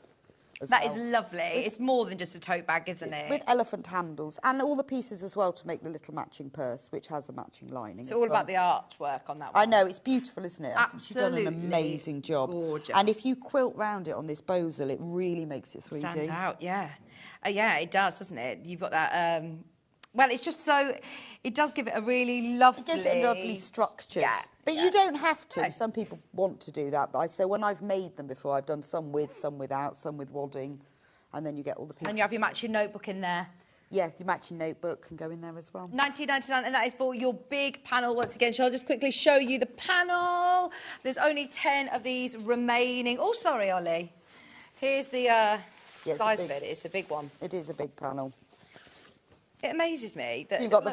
That is lovely. It's more than just a tote bag, isn't it? With elephant handles and all the pieces as well to make the little matching purse, which has a matching lining. It's all about the artwork on that one. I know, it's beautiful, isn't it? Absolutely. She's done an amazing job. Gorgeous. And if you quilt round it on this bosal, it really makes it 3D. Stand out, yeah. Yeah, it does, doesn't it? You've got that... well, it's just so... It does give it a really lovely... It gives it a lovely structure. Yeah. But you don't have to. Some people want to do that. But so when I've made them before, I've done some with, some without, some with wadding. And then you get all the pieces. And you have your matching notebook in there. Yeah, your matching notebook can go in there as well. $19.99, and that is for your big panel. Once again, shall I just quickly show you the panel? There's only 10 of these remaining. Oh, sorry, Ollie. Here's the size of it. It's a big one. It is a big panel. It amazes me that you've got we're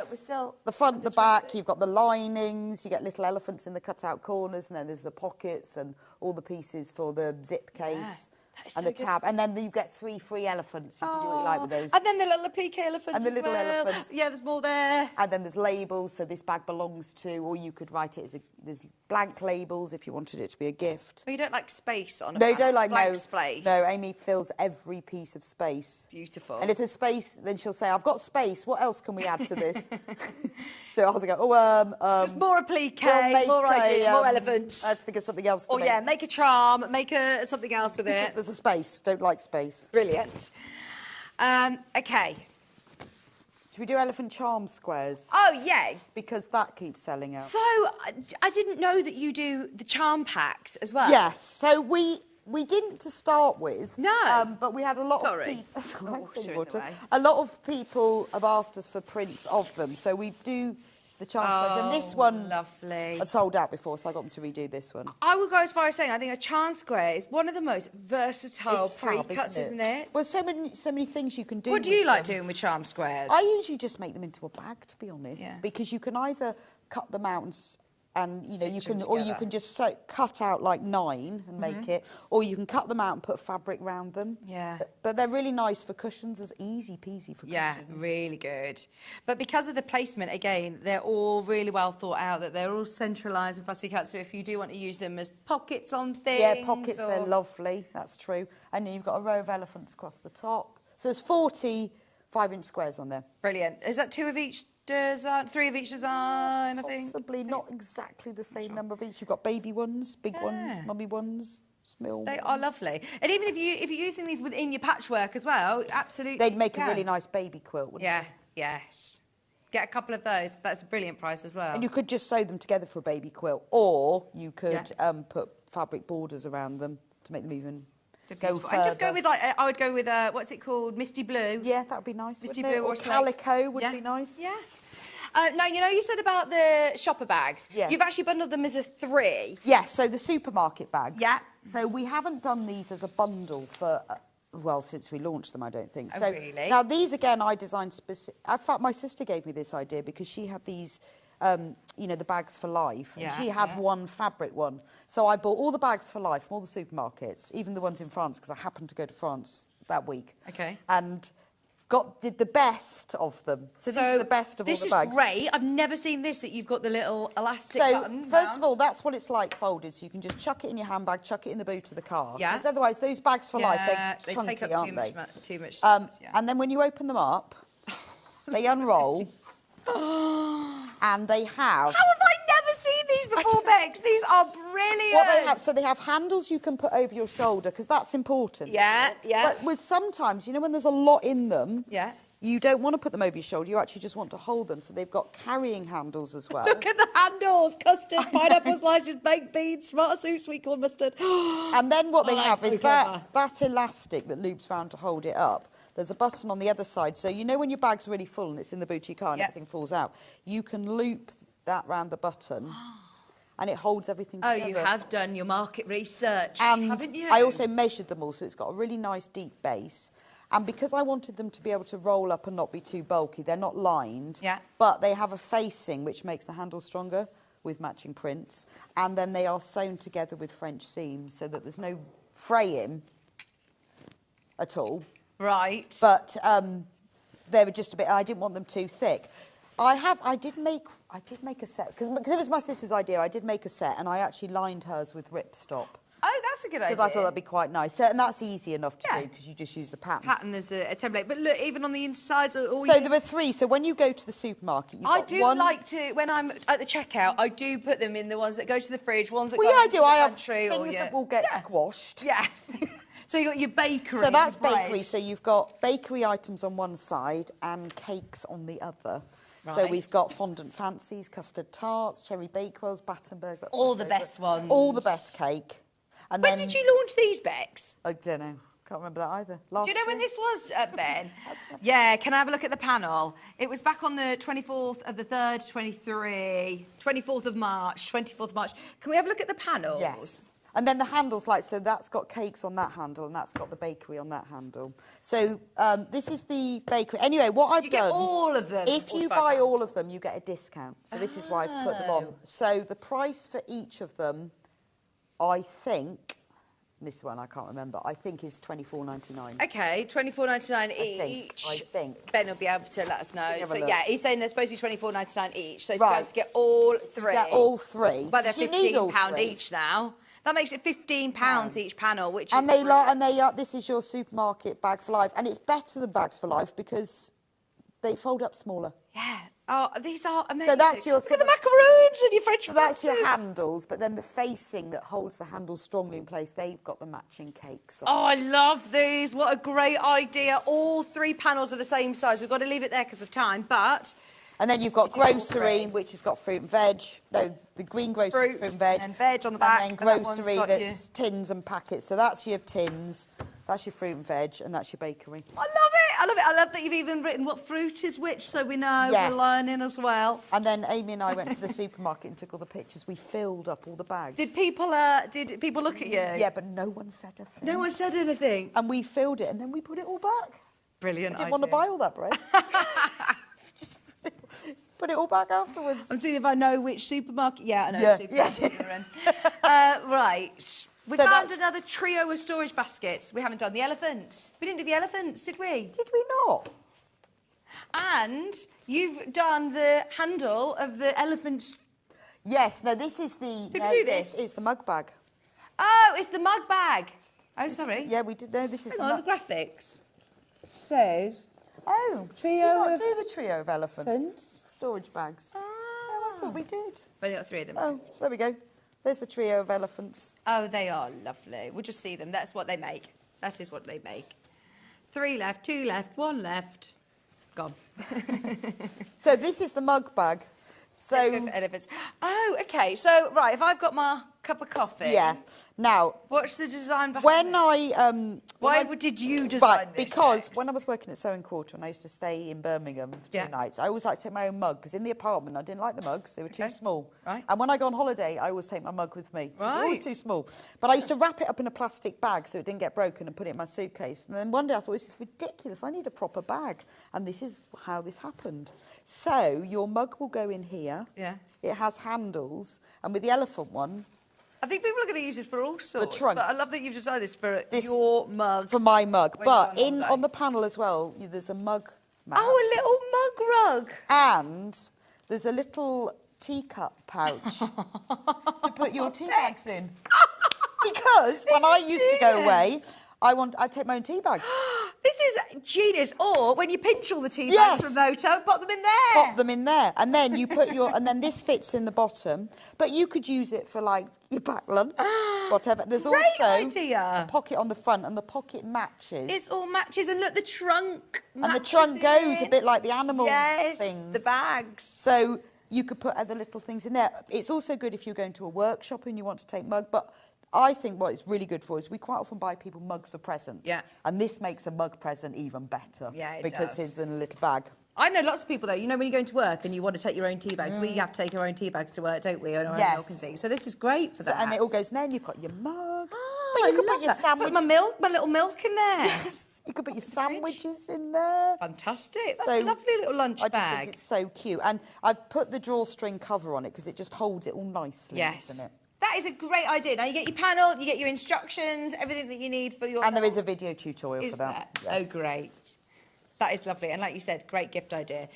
the front, the back, you've got the linings, you get little elephants in the cut-out corners, and then there's the pockets and all the pieces for the zip case. Yeah. And the tab, and then you get 3 free elephants. You can do what you like with those. And then the little appliqué elephants And the as little well. elephants. Yeah, there's more there. And then there's labels, so this bag belongs to, or you could write it as there's blank labels if you wanted it to be a gift. But you don't like space on a No, you bag, don't like blank space. No, Amy fills every piece of space. Beautiful. And if there's space, then she'll say, I've got space, what else can we add to this? So I'll go, just more appliqué, more ideas, more elephants. I have to think of something else to Or make. yeah, make a charm, make something else with it. There's a space, don't like space. Brilliant. Okay. Should we do elephant charm squares? Oh, yeah. Because that keeps selling out. So, I didn't know that you do the charm packs as well. Yes, so We didn't to start with. No. But we had a lot Sorry. A lot of people have asked us for prints of them, so we do the charm squares. And this one lovely. I'd sold out before, so I got them to redo this one. I would go as far as saying I think a charm square is one of the most versatile It's fab, pre-cuts, isn't it? Well, so many things you can do. What do you like doing with charm squares? I usually just make them into a bag, to be honest, because you can either cut them out and you know Stitch you them can, or you together. can just cut out like 9 and make it, or you can cut them out and put fabric round them. Yeah. But they're really nice for cushions. It's easy peasy for cushions. Yeah, really good. But because of the placement, again, they're all really well thought out, that they're all centralised and fussy cuts, so if you do want to use them as pockets on things... Yeah, pockets, they're lovely, that's true. And then you've got a row of elephants across the top. So there's 40 5-inch squares on there. Brilliant. Is that 2 of each design, 3 of each design, I think? Possibly not exactly the same number of each. You've got baby ones, big ones, mummy ones, small They ones. are lovely. And even if you're using these within your patchwork as well, absolutely. They'd make a really nice baby quilt, wouldn't they? Yes. Get a couple of those. That's a brilliant price as well. And you could just sew them together for a baby quilt, or you could put fabric borders around them to make them even go further. And just go with, like, I would go with, what's it called? Misty blue. Yeah, that would be nice. Misty wouldn't it? blue Or or calico would be nice. Yeah. Now, you know, you said about the shopper bags. Yes. You've actually bundled them as a 3. Yes, so the supermarket bags. Yeah. So we haven't done these as a bundle for, well, since we launched them, I don't think. Oh, so really? Now, these, again, I designed specific... In fact, my sister gave me this idea because she had these, you know, the bags for life. And she had one fabric one. So I bought all the bags for life from all the supermarkets, even the ones in France, because I happened to go to France that week. Okay. And... did the best of them. So these are the best of all the bags. This is great. I've never seen this, that you've got the little elastic button. So, first of all, that's what it's like folded. So you can just chuck it in your handbag, chuck it in the boot of the car. Yeah. Because otherwise, those bags for life, they chunky, take up aren't too they? much space, And then when you open them up, they unroll. And they have... How have I never seen these before, Bex? These are brilliant. What they have, so they have handles you can put over your shoulder, because that's important. Yeah. But with sometimes, you know, when there's a lot in them... Yeah. You don't want to put them over your shoulder, you actually just want to hold them. So they've got carrying handles as well. Look at the handles. Custard, pineapple slices, baked beans, tomato soup, sweet corn mustard. And then what they have is clever. that elastic that Luke's found to hold it up. There's a button on the other side. So you know when your bag's really full and it's in the boot of your car and everything falls out, you can loop that round the button and it holds everything together. Oh, you have done your market research, And haven't you? I also measured them all, so it's got a really nice deep base. And because I wanted them to be able to roll up and not be too bulky, they're not lined, but they have a facing which makes the handle stronger with matching prints. And then they are sewn together with French seams so that there's no fraying at all. Right. But they were just a bit, I didn't want them too thick. I did make a set, because it was my sister's idea, I did make a set and I actually lined hers with ripstop. Oh, that's a good idea. Because I thought that'd be quite nice. So, and that's easy enough to do because you just use the pattern. Pattern as a template. But look, even on the insides... So there are 3. So when you go to the supermarket, you've got one... like to, when I'm at the checkout, I do put them in the ones that go to the fridge, ones that well, go yeah, I into do. the I have pantry. things that will get squashed. Yeah. So you got your bakery. So that's bread. bakery. So you've got bakery items on one side and cakes on the other. Right. So we've got fondant fancies, custard tarts, cherry bakewells, Battenberg. That's All my the favourite. best ones. All the best cake. And When then, did you launch these, Bex? I don't know. Can't remember that either. Do you know when this was, Ben? Yeah, can I have a look at the panel? It was back on the 24th of the 3rd, 23, 24th of March, 24th of March. Can we have a look at the panels? Yes. And then the handles, like, so that's got cakes on that handle and that's got the bakery on that handle. So this is the bakery. Anyway, what I've done... You get all of them. If you buy all of them, you get a discount. So this is why I've put them on. So the price for each of them, I think... This one I can't remember. I think is $24.99. Okay, $24.99 each. I think. Ben will be able to let us know. So yeah, he's saying they're supposed to be $24.99 each. So to be able to get all 3. Get all 3. But they're You need all £15 3. each now. That makes it £15 each panel, which and is they are, and they are. This is your supermarket bag for life, and it's better than bags for life because they fold up smaller. Yeah. Oh, these are amazing. So that's your Look at the macaroons and your French So that's your fries. handles, but then the facing that holds the handles strongly in place, they've got the matching cakes on. Oh, I love these. What a great idea. All 3 panels are the same size. We've got to leave it there because of time, but And then you've got grocery, which has got fruit and veg. No, the green grocery is fruit and veg. And veg on the back. And then grocery that's tins and packets. So that's your tins, that's your fruit and veg, and that's your bakery. I love it. I love it. I love that you've even written what fruit is which, so we know we're learning as well. And then Amy and I went to the supermarket and took all the pictures. We filled up all the bags. Did people look at you? Yeah, but no one said a thing. No one said anything. And we filled it, and then we put it all back. Brilliant. I didn't want to buy all that bread. Just put it all back afterwards. I'm seeing if I know which supermarket. Yeah, I know which supermarket you're in. Right. We found another trio of storage baskets. We haven't done the elephants. We didn't do the elephants, did we? Did we not? And you've done the handle of the elephants. Yes. No, this is the... Did we do this? It's the mug bag. Oh, it's the mug bag. Oh, sorry. Yeah, we did. No, this is Hang on, the graphics says... Oh, trio did of we not do the trio of elephants? Storage bags. Oh, I thought we did. But you got 3 of them. Oh, so there we go. There's the trio of elephants. Oh, they are lovely. We'll just see them. That's what they make. That is what they make. 3 left, 2 left, 1 left. Gone. So this is the mug bag. So let's go for elephants. Oh, okay. So, right, if I've got my cup of coffee... Yeah. Now... What's the design behind when it? Why did you design this? Because when I was working at Sewing Quarter and I used to stay in Birmingham for 2 nights, I always liked to take my own mug, because in the apartment I didn't like the mugs. They were too small. Right. And when I go on holiday, I always take my mug with me. Right. It's always too small. But I used to wrap it up in a plastic bag so it didn't get broken and put it in my suitcase. And then one day I thought, this is ridiculous. I need a proper bag. And this is how this happened. So your mug will go in here. Yeah. It has handles. And with the elephant one... I think people are going to use this for all sorts. The trunk. But I love that you've designed this for your mug. For my mug. But on on the panel as well, there's a mug mat. Oh, a little mug rug. And there's a little teacup pouch to put your tea bags in. Because when I used to go away, I'd take my own tea bags. This is genius. Or when you pinch all the tea bags from Moto, pop them in there. Pop them in there. And then you put and then this fits in the bottom. But you could use it for like your back lunch, whatever. There's also a pocket on the front, and the pocket matches. It all matches, and look, the trunk matches. And the trunk goes a bit like the animal things. The bags. So you could put other little things in there. It's also good if you're going to a workshop and you want to take mug, but I think what it's really good for is we quite often buy people mugs for presents. Yeah. And this makes a mug present even better. Yeah, it because it's in a little bag. I know lots of people, though, you know, when you go into work and you want to take your own tea bags, we have to take our own tea bags to work, don't we? And our own milk and things. So this is great for that. And it all goes in there, and you've got your mug. Oh, but you can put your sandwiches. Put my little milk in there. Yes. You could put your sandwiches in there. Fantastic. That's a lovely little lunch bag. I just think it's so cute. And I've put the drawstring cover on it because it just holds it all nicely, doesn't it? That is a great idea. Now, you get your panel, you get your instructions, everything that you need for your... And there is a video tutorial for that. Yes. Oh, great. That is lovely. And like you said, great gift idea.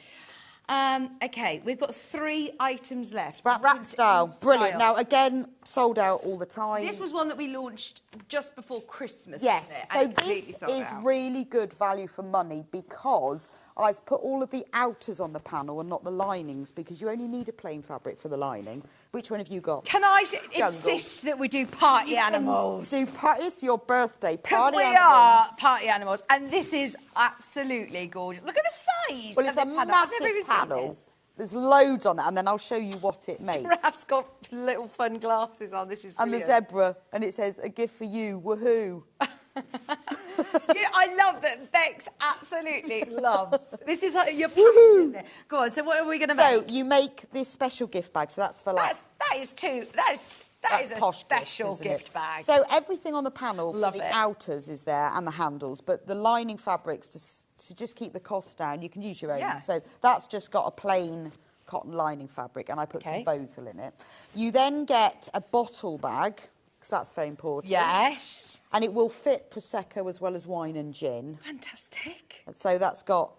OK, we've got 3 items left. Wrapped in style. Brilliant. Now, again, sold out all the time. This was one that we launched just before Christmas, wasn't it? So this is really good value for money because I've put all of the outers on the panel and not the linings because you only need a plain fabric for the lining. Which one have you got? Can I insist that we do party animals? It's your birthday. Party animals. Because we are party animals. And this is absolutely gorgeous. Look at the size. Well, it's a massive panel. There's loads on that, and then I'll show you what it makes. Giraffe's got little fun glasses on. This is brilliant. And the zebra, and it says, a gift for you, woohoo. Yeah, I love that Bex absolutely loves. This is your passion, isn't it? Go on, so what are we going to make? So you make this special gift bag, so that's for like... That is a special gift bag. So everything on the panel, for the outers is there and the handles, but the lining fabrics, to just keep the cost down, you can use your own. Yeah. So that's just got a plain cotton lining fabric, and I put some Bosal in it. You then get a bottle bag, because that's very important. Yes. And it will fit Prosecco as well as wine and gin. Fantastic. And so that's got,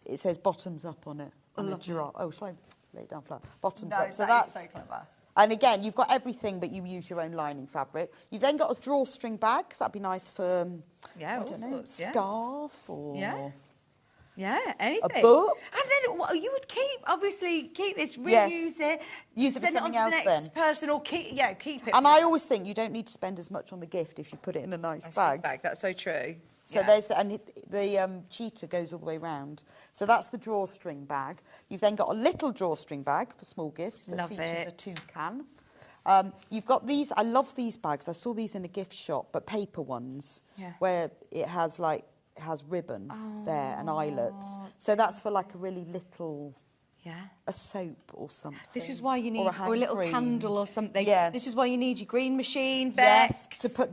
it says bottoms up on it. On a giraffe. Oh, shall I lay it down flat? Bottoms up. So that's so clever. And again, you've got everything, but you use your own lining fabric. You've then got a drawstring bag, because that'd be nice for, I don't know, scarf or... Yeah, anything. A book. And then you would keep this, reuse it. Use it for something else then. Send it on to the next person or keep it. And I always think you don't need to spend as much on the gift if you put it in a nice bag. That's so true. So there's the cheetah goes all the way round. So that's the drawstring bag. You've then got a little drawstring bag for small gifts that features a toucan. You've got these. I love these bags. I saw these in a gift shop, but paper ones, where it has ribbon there and eyelets. So that's for like a really little. Yeah. A soap or something. This is why you need or a little cream. candle or something. Yeah. This is why you need your green machine, Bex. Yes, to put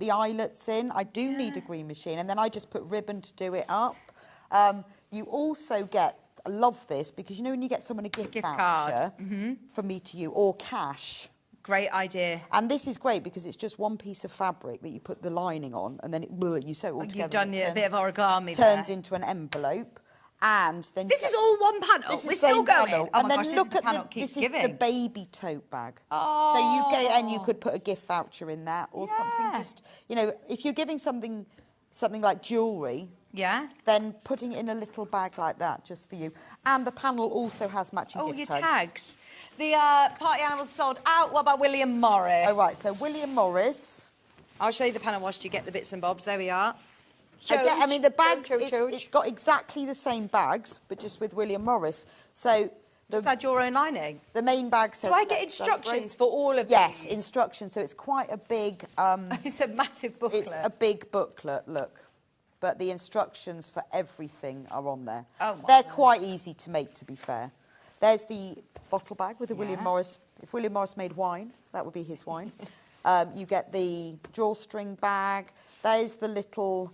the eyelets in. I do need a green machine, and then I just put ribbon to do it up. You also get, I love this, because you know when you get someone a gift voucher from me to you, or cash. Great idea. And this is great because it's just one piece of fabric that you put the lining on, and then you sew it all together. You've done a bit of origami Turns into an envelope. And then this is all one panel. We're still going. Panel. Oh and my then gosh, look at this is giving. the baby tote bag. Oh. So you could put a gift voucher in that or something. Just if you're giving something like jewellery. Yeah. Then putting it in a little bag like that just for you. And the panel also has matching gift tags. Tags. The party animals sold out. What about William Morris? Oh right. So William Morris. I'll show you the panel whilst you get the bits and bobs. There we are. Again, I mean, the bags, it's got exactly the same bags, but just with William Morris. So just add your own lining. The main bag says... Do I get instructions for all of these? Yes, instructions. So it's quite a big... it's a massive booklet. It's a big booklet, look. But the instructions for everything are on there. Oh, they're quite easy to make, to be fair. There's the bottle bag with the William Morris. If William Morris made wine, that would be his wine. You get the drawstring bag. There's the little...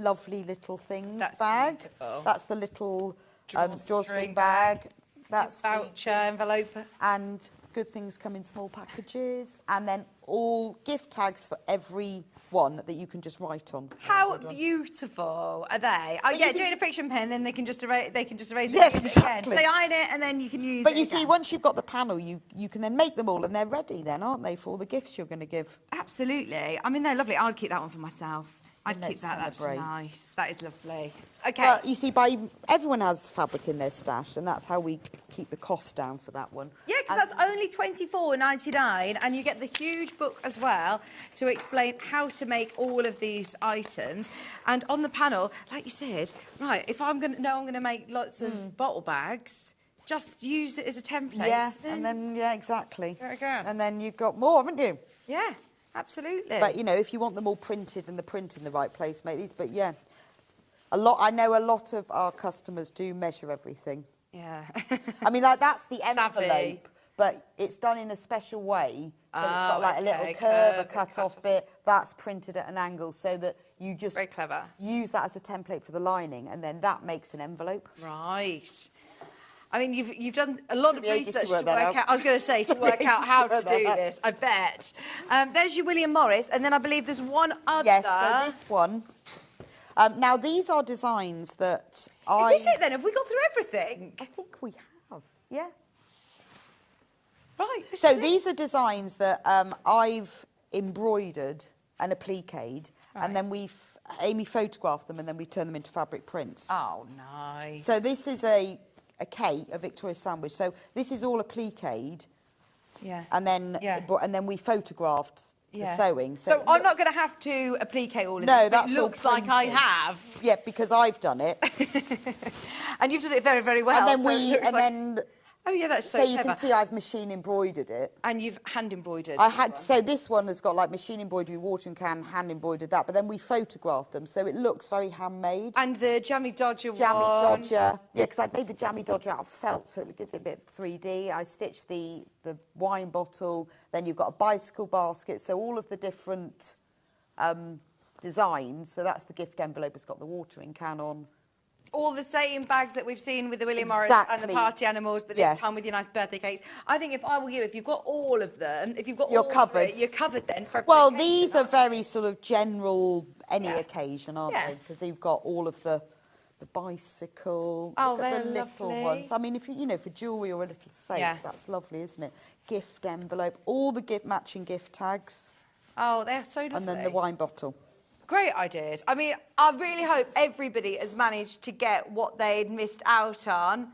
lovely little things bag. Beautiful. That's the little drawstring bag. That's voucher envelope. And good things come in small packages. And then all gift tags for every one that you can just write on. How beautiful are they? Oh yeah, doing a friction pen, then they can just erase. They can just erase it. Yeah, Again. exactly. So iron it, and then you can use. But you see, once you've got the panel, you can then make them all, and they're ready, then, aren't they, for all the gifts you're going to give? Absolutely. I mean, they're lovely. I'll keep that one for myself. I'd keep that. That's nice. That is lovely. Okay. Well, you see, everyone has fabric in their stash, and that's how we keep the cost down for that one. Yeah, because that's only $24.99, and you get the huge book as well to explain how to make all of these items. And on the panel, like you said, right, if I'm going to make lots of bottle bags, just use it as a template. Yeah, and then exactly. There we go. And then you've got more, haven't you? Yeah. Absolutely. But, if you want them all printed and the print in the right place, make these. But, yeah, I know a lot of our customers do measure everything. Yeah. I mean, like, that's the envelope, but it's done in a special way. So it's got, like, a little curve, a cut-off bit. That's printed at an angle so that you just very clever. Use that as a template for the lining, and then that makes an envelope. Right. I mean, you've done a lot of research to work out. I was going to say, to work out how to do this, I bet. There's your William Morris, and then I believe there's one other. Yes, so this one. Now, these are designs that Is this it, then? Have we got through everything? I think we have, yeah. Right. So these are designs that I've embroidered and appliqued, and then Amy photographed them, and then we turn them into fabric prints. Oh, nice. So this is a Victoria sandwich. So this is all appliqued. Yeah. And then we photographed the sewing. So I'm not going to have to applique all of this. No, that's it looks like I have. Yeah, because I've done it. And you've done it very, very well. And then oh yeah, that's so clever. You can see I've machine embroidered it. And you've hand embroidered. So this one has got like machine embroidery, watering can, hand embroidered that, but then we photographed them, so it looks very handmade. And the Jammy Dodger Dodger. Yeah, because I made the Jammy Dodger out of felt, so it gives it a bit 3D. I stitched the wine bottle, then you've got a bicycle basket, so all of the different designs. So that's the gift envelope, it's got the watering can on. All the same bags that we've seen with the William Morris and the party animals, but this time with your nice birthday cakes. I think if I were you, if you've got all of them, if you've got you're covered. You're covered then. For well, these are very sort of general, any occasion, aren't they? Because you've got all of the bicycle, they're the little lovely ones. I mean, if you for jewellery or a little safe, that's lovely, isn't it? Gift envelope, all the matching gift tags. Oh, they're so lovely. And then the wine bottle. Great ideas. I mean, I really hope everybody has managed to get what they'd missed out on.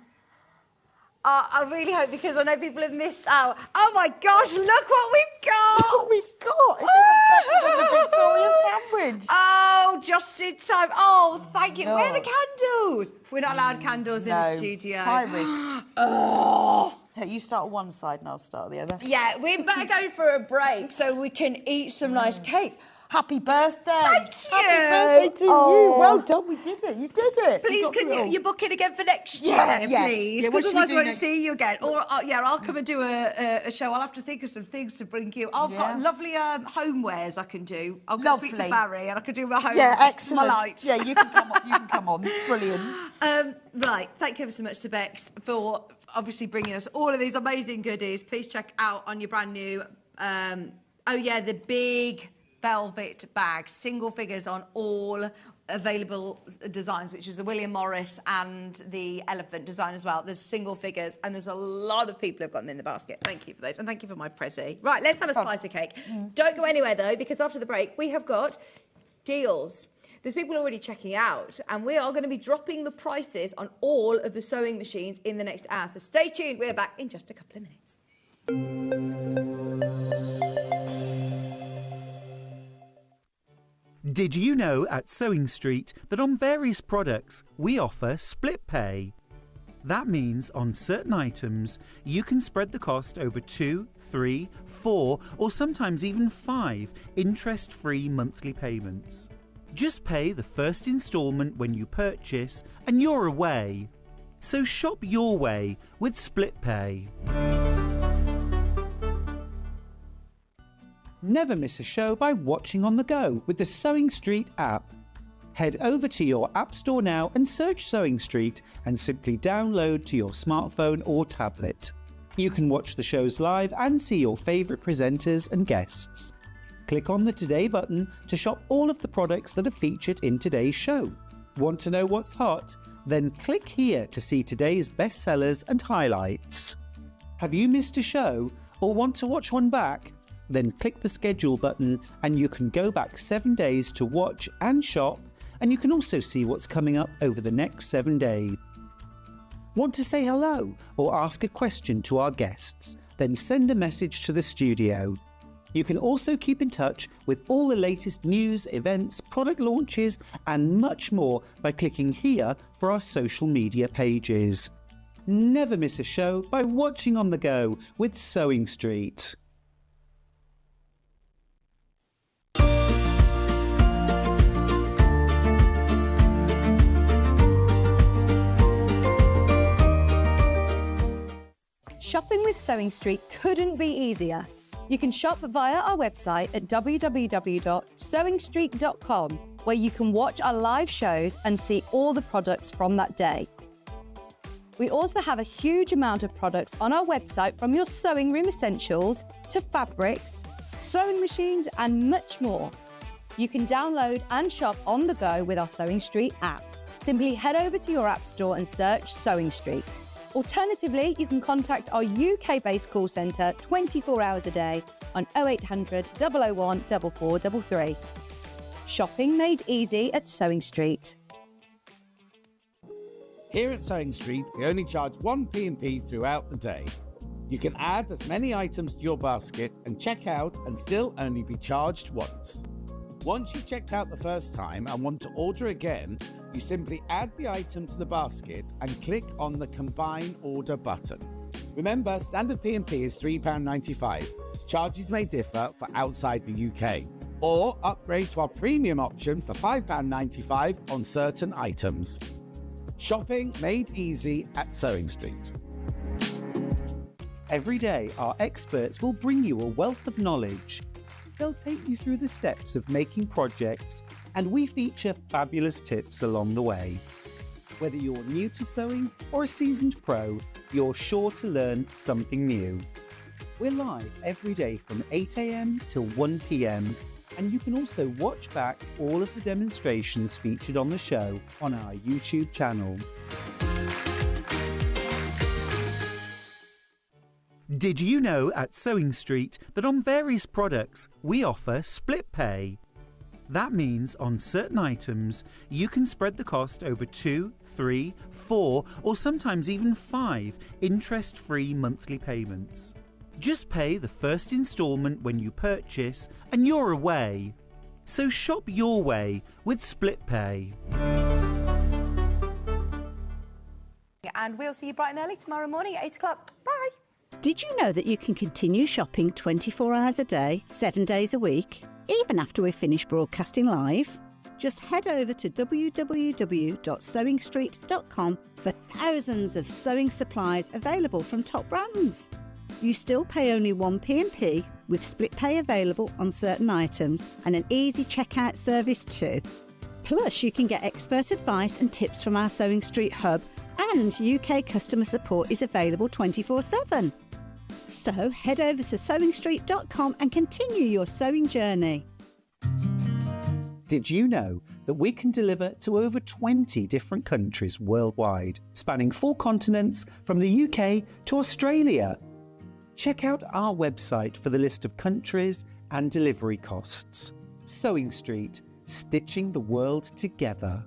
I really hope, because I know people have missed out. Oh my gosh, look what we've got! Look what we've got! Isn't it better than the Victoria sandwich? Oh, just in time. Oh, thank you. Where are the candles? We're not allowed candles in the studio. High risk. Oh. Hey, you start on one side and I'll start on the other. Yeah, we better go for a break so we can eat some nice cake. Happy birthday! Thank you. Happy birthday to you. Well done, we did it. You did it. Please, can you book it again for next year, please? Yeah, Because otherwise I won't see you again. Or, I'll come and do a show. I'll have to think of some things to bring you. I've got lovely homewares I can do. I'll go speak to Barry and I can do my home. Yeah, excellent. My lights. Yeah, you can come on. You can come on. Brilliant. Right, thank you ever so much to Bex for obviously bringing us all of these amazing goodies. Please check out on your brand new, the big velvet bag, single figures on all available designs, which is the William Morris and the elephant design as well. There's single figures and there's a lot of people who've got them in the basket. Thank you for those and thank you for my prezi. Right, let's have a slice of cake. Don't go anywhere though, because after the break we have got deals. There's people already checking out and we are going to be dropping the prices on all of the sewing machines in the next hour. So stay tuned, we're back in just a couple of minutes. Did you know at Sewing Street that on various products we offer split pay? That means on certain items you can spread the cost over 2, 3, 4 or sometimes even 5 interest-free monthly payments. Just pay the first instalment when you purchase and you're away. So shop your way with split pay. Never miss a show by watching on the go with the Sewing Street app. Head over to your app store now and search Sewing Street and simply download to your smartphone or tablet. You can watch the shows live and see your favourite presenters and guests. Click on the Today button to shop all of the products that are featured in today's show. Want to know what's hot? Then click here to see today's bestsellers and highlights. Have you missed a show or want to watch one back? Then click the schedule button and you can go back 7 days to watch and shop, and you can also see what's coming up over the next 7 days. Want to say hello or ask a question to our guests? Then send a message to the studio. You can also keep in touch with all the latest news, events, product launches and much more by clicking here for our social media pages. Never miss a show by watching on the go with Sewing Street. Shopping with Sewing Street couldn't be easier. You can shop via our website at www.sewingstreet.com, where you can watch our live shows and see all the products from that day. We also have a huge amount of products on our website, from your sewing room essentials to fabrics, sewing machines and much more. You can download and shop on the go with our Sewing Street app. Simply head over to your app store and search Sewing Street. Alternatively, you can contact our UK-based call centre 24 hours a day on 0800 001 4433. Shopping made easy at Sewing Street. Here at Sewing Street, we only charge 1 P&P throughout the day. You can add as many items to your basket and check out and still only be charged once. Once you've checked out the first time and want to order again, you simply add the item to the basket and click on the Combine Order button. Remember, standard P&P is £3.95. Charges may differ for outside the UK. Or upgrade to our premium option for £5.95 on certain items. Shopping made easy at Sewing Street. Every day, our experts will bring you a wealth of knowledge. They'll take you through the steps of making projects, and we feature fabulous tips along the way. Whether you're new to sewing or a seasoned pro, you're sure to learn something new. We're live every day from 8 AM till 1 PM, and you can also watch back all of the demonstrations featured on the show on our YouTube channel. Did you know at Sewing Street that on various products we offer split pay? That means on certain items you can spread the cost over 2, 3, 4 or sometimes even 5 interest-free monthly payments. Just pay the first instalment when you purchase and you're away. So shop your way with Split Pay. And we'll see you bright and early tomorrow morning at 8 o'clock. Bye. Did you know that you can continue shopping 24 hours a day, 7 days a week, even after we've finished broadcasting live? Just head over to www.sewingstreet.com for thousands of sewing supplies available from top brands. You still pay only 1p&p with split pay available on certain items and an easy checkout service too. Plus, you can get expert advice and tips from our Sewing Street hub, and UK customer support is available 24/7. So head over to sewingstreet.com and continue your sewing journey. Did you know that we can deliver to over 20 different countries worldwide, spanning 4 continents from the UK to Australia? Check out our website for the list of countries and delivery costs. Sewing Street, stitching the world together.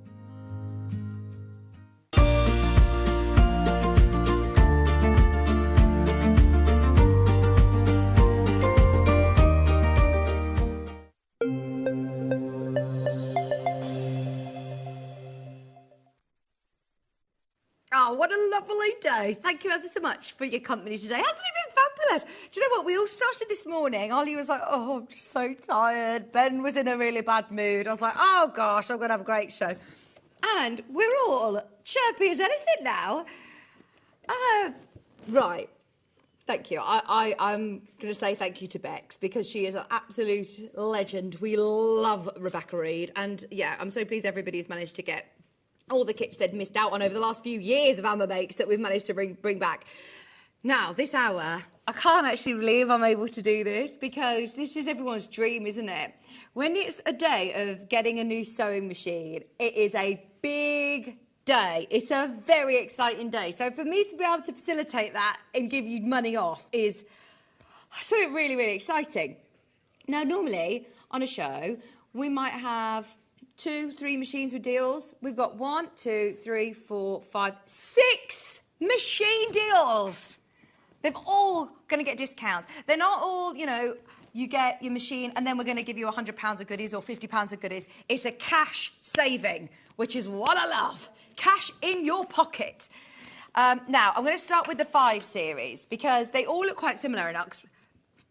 Oh, what a lovely day. Thank you ever so much for your company today. Hasn't it been fabulous? Do you know what? We all started this morning. Ollie was like, oh, I'm just so tired. Ben was in a really bad mood. I was like, oh, gosh, I'm going to have a great show. And we're all chirpy as anything now. Right. Thank you. I'm going to say thank you to Bex because she is an absolute legend. We love Rebecca Reed. And, yeah, I'm so pleased everybody's managed to get all the kits they'd missed out on over the last few years of Amma Makes that we've managed to bring back. Now, this hour, I can't actually believe I'm able to do this because this is everyone's dream, isn't it? When it's a day of getting a new sewing machine, it is a big day. It's a very exciting day. So for me to be able to facilitate that and give you money off is something really, really exciting. Now, normally on a show, we might have 2, 3 machines with deals. We've got 1, 2, 3, 4, 5, 6 machine deals. They're all going to get discounts. They're not all, you know, you get your machine and then we're going to give you £100 of goodies or £50 of goodies. It's a cash saving, which is what I love. Cash in your pocket. Now, I'm going to start with the 5 series because they all look quite similar and I'll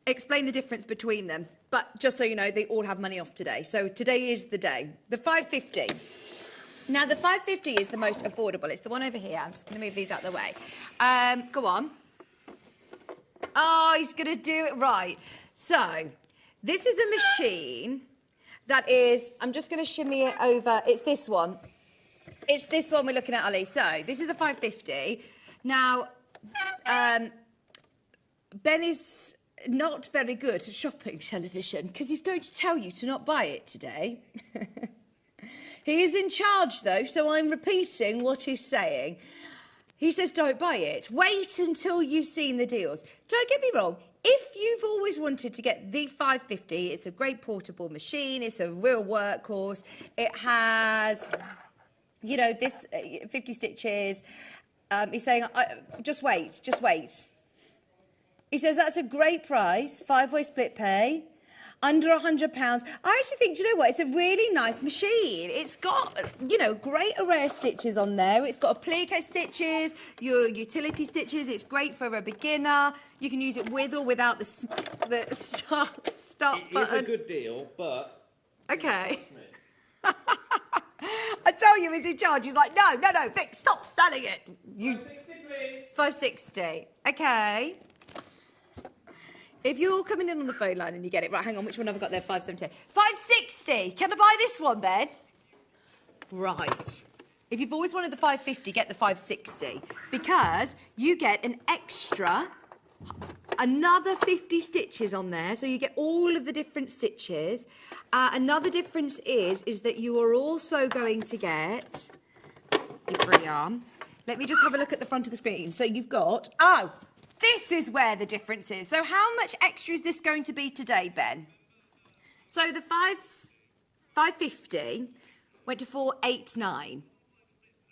explain the difference between them. But just so you know, they all have money off today. So today is the day. The 550. Now, the 550 is the most affordable. It's the one over here. I'm just going to move these out of the way. Go on. Oh, he's going to do it right. So, this is a machine that is... I'm just going to shimmy it over. It's this one. It's this one we're looking at, Ali. So, this is the 550. Now, Ben is not very good at shopping television because he's going to tell you to not buy it today. He is in charge, though, so I'm repeating what he's saying. He says don't buy it. Wait until you've seen the deals. Don't get me wrong. If you've always wanted to get the 550, it's a great portable machine. It's a real workhorse. It has, you know, this 50 stitches. He's saying, just wait, just wait. He says that's a great price, 5-way split pay, under £100. I actually think, do you know what? It's a really nice machine. It's got, you know, great array of stitches on there. It's got appliqué stitches, your utility stitches. It's great for a beginner. You can use it with or without the start button. It is a good deal, but... Okay. I tell you, he's in charge. He's like, no, Vic, stop selling it. You... 560, please. 560. Okay. If you're coming in on the phone line and you get it, right, hang on, which one have I got there? 570. 560. Can I buy this one, Ben? Right. If you've always wanted the 550, get the 560 because you get an extra, another 50 stitches on there, so you get all of the different stitches. Another difference is that you are also going to get your free arm. Let me just have a look at the front of the screen. So you've got, this is where the difference is. So how much extra is this going to be today, Ben? So the 550 went to 489.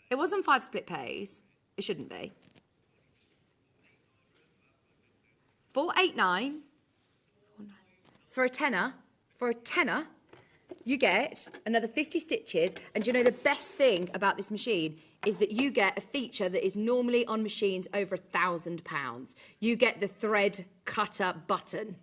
It wasn't 5 split pays. It shouldn't be. 489 for a tenner. you get another 50 stitches, and you know the best thing about this machine is that you get a feature that is normally on machines over £1,000. You get the thread cutter button.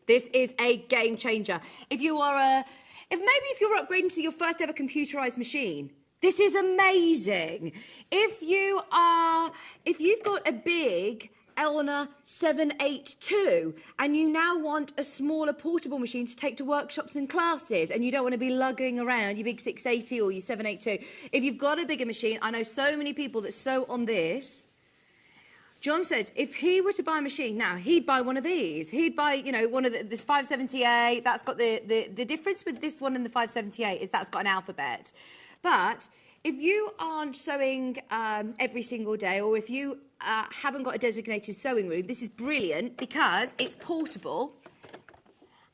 This is a game changer. If you're upgrading to your first ever computerized machine, this is amazing. If you've got a big Elna 782 and you now want a smaller portable machine to take to workshops and classes, and you don't want to be lugging around your big 680 or your 782, if you've got a bigger machine, I know so many people that sew on this. John says if he were to buy a machine now, he'd buy one of these. He'd buy, one of this 578. That's got the difference with this one and the 578 is that's got an alphabet. But if you aren't sewing every single day, or if you haven't got a designated sewing room, this is brilliant because it's portable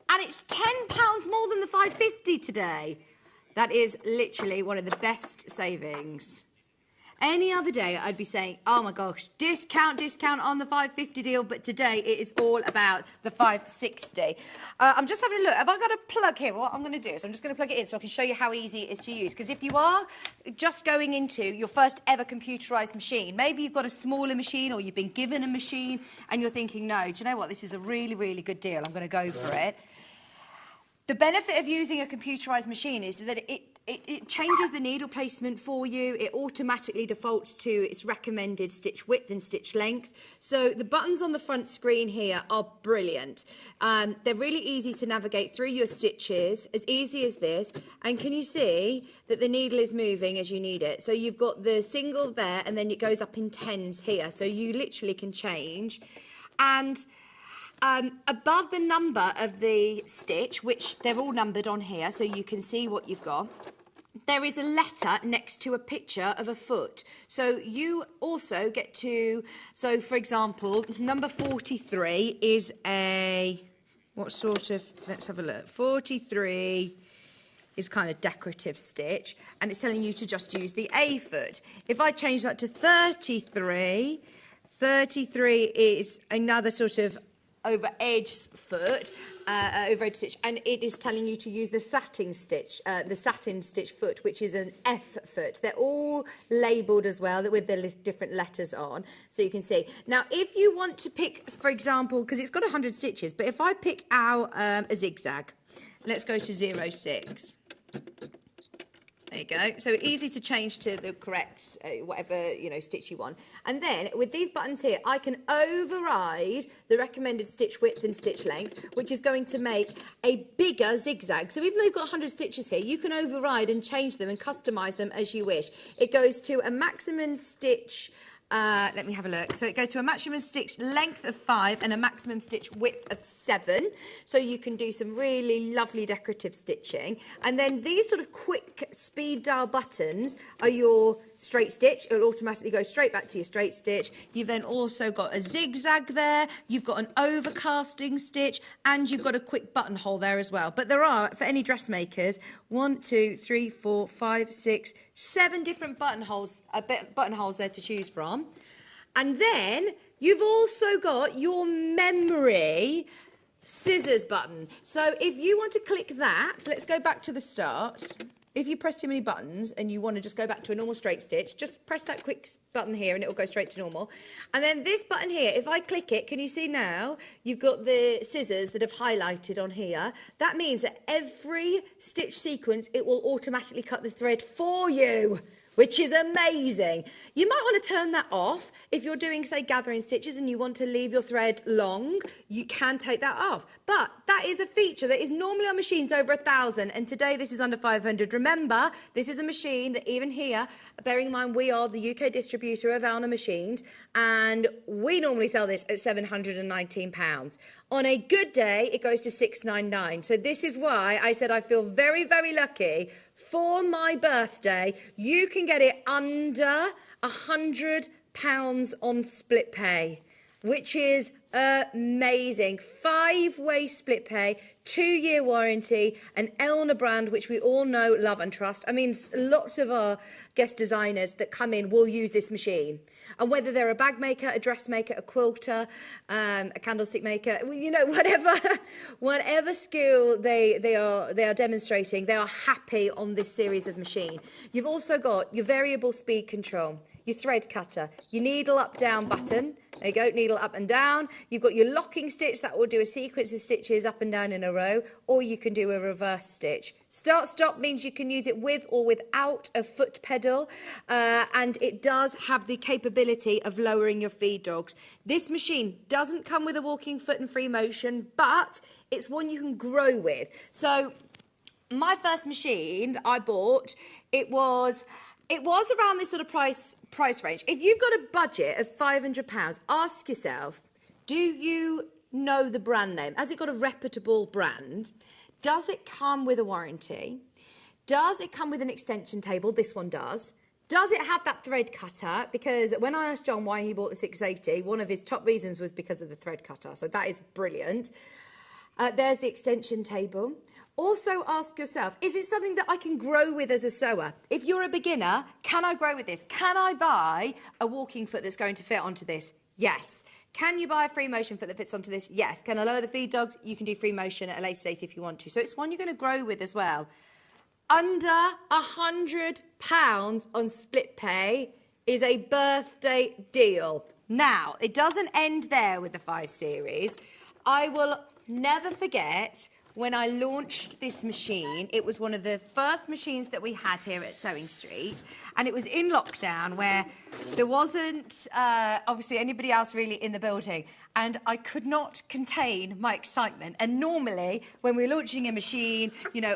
and it's £10 more than the 550 today. That is literally one of the best savings. Any other day, I'd be saying, oh my gosh, discount on the 550 deal, but today it is all about the 560. I'm just having a look. Have I got a plug here? What I'm going to do is I'm just going to plug it in so I can show you how easy it is to use. Because if you are just going into your first ever computerised machine, maybe you've got a smaller machine or you've been given a machine and you're thinking, no, do you know what? This is a really, really good deal. I'm going to go for it. The benefit of using a computerised machine is that it changes the needle placement for you. It automatically defaults to its recommended stitch width and stitch length. So the buttons on the front screen here are brilliant. They're really easy to navigate through your stitches, as easy as this. And can you see that the needle is moving as you need it? So you've got the single there, and then it goes up in tens here. So you literally can change. And above the number of the stitch, which they're all numbered on here, so you can see what you've got, there is a letter next to a picture of a foot. So you also get to, so for example, number 43 is let's have a look. 43 is kind of decorative stitch, and it's telling you to just use the A foot. If I change that to 33 is another sort of over edge foot, over edge stitch, and it is telling you to use the satin stitch foot, which is an F foot. They're all labelled as well with the different letters on, so you can see. Now, if you want to pick, for example, because it's got 100 stitches, but if I pick out a zigzag, let's go to 06. There you go. So easy to change to the correct, whatever, stitch you want. And then with these buttons here, I can override the recommended stitch width and stitch length, which is going to make a bigger zigzag. So even though you've got 100 stitches here, you can override and change them and customise them as you wish. It goes to a maximum stitch, let me have a look. So it goes to a maximum stitch length of 5 and a maximum stitch width of 7. So you can do some really lovely decorative stitching. And then these sort of quick speed dial buttons are your straight stitch. It'll automatically go straight back to your straight stitch. You've then also got a zigzag there. You've got an overcasting stitch, and you've got a quick buttonhole there as well. But there are, for any dressmakers, 1, 2, 3, 4, 5, 6, 7 different buttonholes there to choose from. And then you've also got your memory scissors button. So if you want to click that, let's go back to the start. If you press too many buttons and you want to just go back to a normal straight stitch, just press that quick button here and it will go straight to normal. And then this button here, if I click it, can you see now you've got the scissors that have highlighted on here? That means that every stitch sequence, it will automatically cut the thread for you, which is amazing. You might want to turn that off. If you're doing, say, gathering stitches and you want to leave your thread long, you can take that off. But that is a feature that is normally on machines over 1,000, and today this is under 500. Remember, this is a machine that even here, bearing in mind we are the UK distributor of Elna machines, and we normally sell this at £719. On a good day, it goes to £699. So this is why I said I feel very, very lucky. For my birthday, you can get it under £100 on split pay, which is amazing. 5-way split pay, 2-year warranty, an Elna brand, which we all know, love and trust. I mean, lots of our guest designers that come in will use this machine. And whether they're a bag maker, a dress maker, a quilter, a candlestick maker, you know, whatever skill they are demonstrating, they are happy on this series of machine. You've also got your variable speed control, your thread cutter, your needle up down button. There you go, needle up and down. You've got your locking stitch that will do a sequence of stitches up and down in a row, or you can do a reverse stitch. Start stop means you can use it with or without a foot pedal, and it does have the capability of lowering your feed dogs. This machine doesn't come with a walking foot and free motion, but it's one you can grow with. So my first machine that I bought, it was around this sort of price range. If you've got a budget of £500, ask yourself, do you know the brand name? Has it got a reputable brand? Does it come with a warranty? Does it come with an extension table? This one does. Does it have that thread cutter? Because when I asked John why he bought the 680, one of his top reasons was because of the thread cutter. So that is brilliant. There's the extension table. Also ask yourself, is it something that I can grow with as a sewer? If you're a beginner, can I grow with this? Can I buy a walking foot that's going to fit onto this? Yes. Can you buy a free motion foot that fits onto this? Yes. Can I lower the feed dogs? You can do free motion at a later date if you want to. So it's one you're going to grow with as well. Under £100 on split pay is a birthday deal. Now, it doesn't end there with the 5 series. I will never forget when I launched this machine. It was one of the first machines that we had here at Sewing Street, and it was in lockdown where there wasn't obviously anybody else really in the building, and I could not contain my excitement. And normally when we're launching a machine, you know,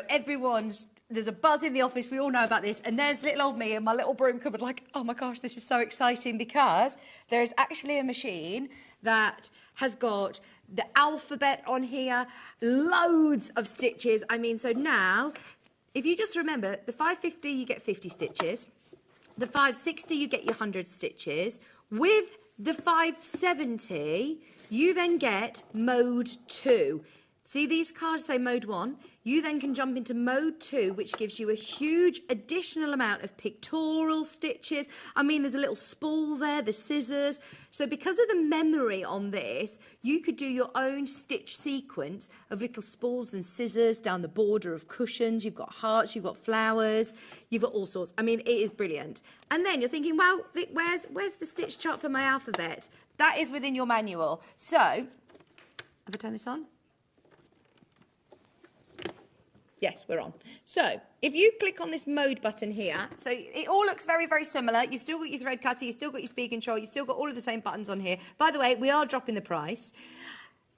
there's a buzz in the office, we all know about this, and there's little old me in my little broom cupboard like, oh my gosh, this is so exciting, because there is actually a machine that has got the alphabet on here, loads of stitches. I mean, so now, if you just remember, the 550, you get 50 stitches. The 560, you get your 100 stitches. With the 570, you then get mode 2. See, these cards say mode 1. You then can jump into mode 2, which gives you a huge additional amount of pictorial stitches. I mean, there's a little spool there, the scissors. So because of the memory on this, you could do your own stitch sequence of little spools and scissors down the border of cushions. You've got hearts, you've got flowers, you've got all sorts. I mean, it is brilliant. And then you're thinking, well, where's the stitch chart for my alphabet? That is within your manual. So, have I turned this on? Yes, we're on. So if you click on this mode button here, so it all looks very, very similar. You've still got your thread cutter, you've still got your speed control, you've still got all of the same buttons on here. By the way, we are dropping the price.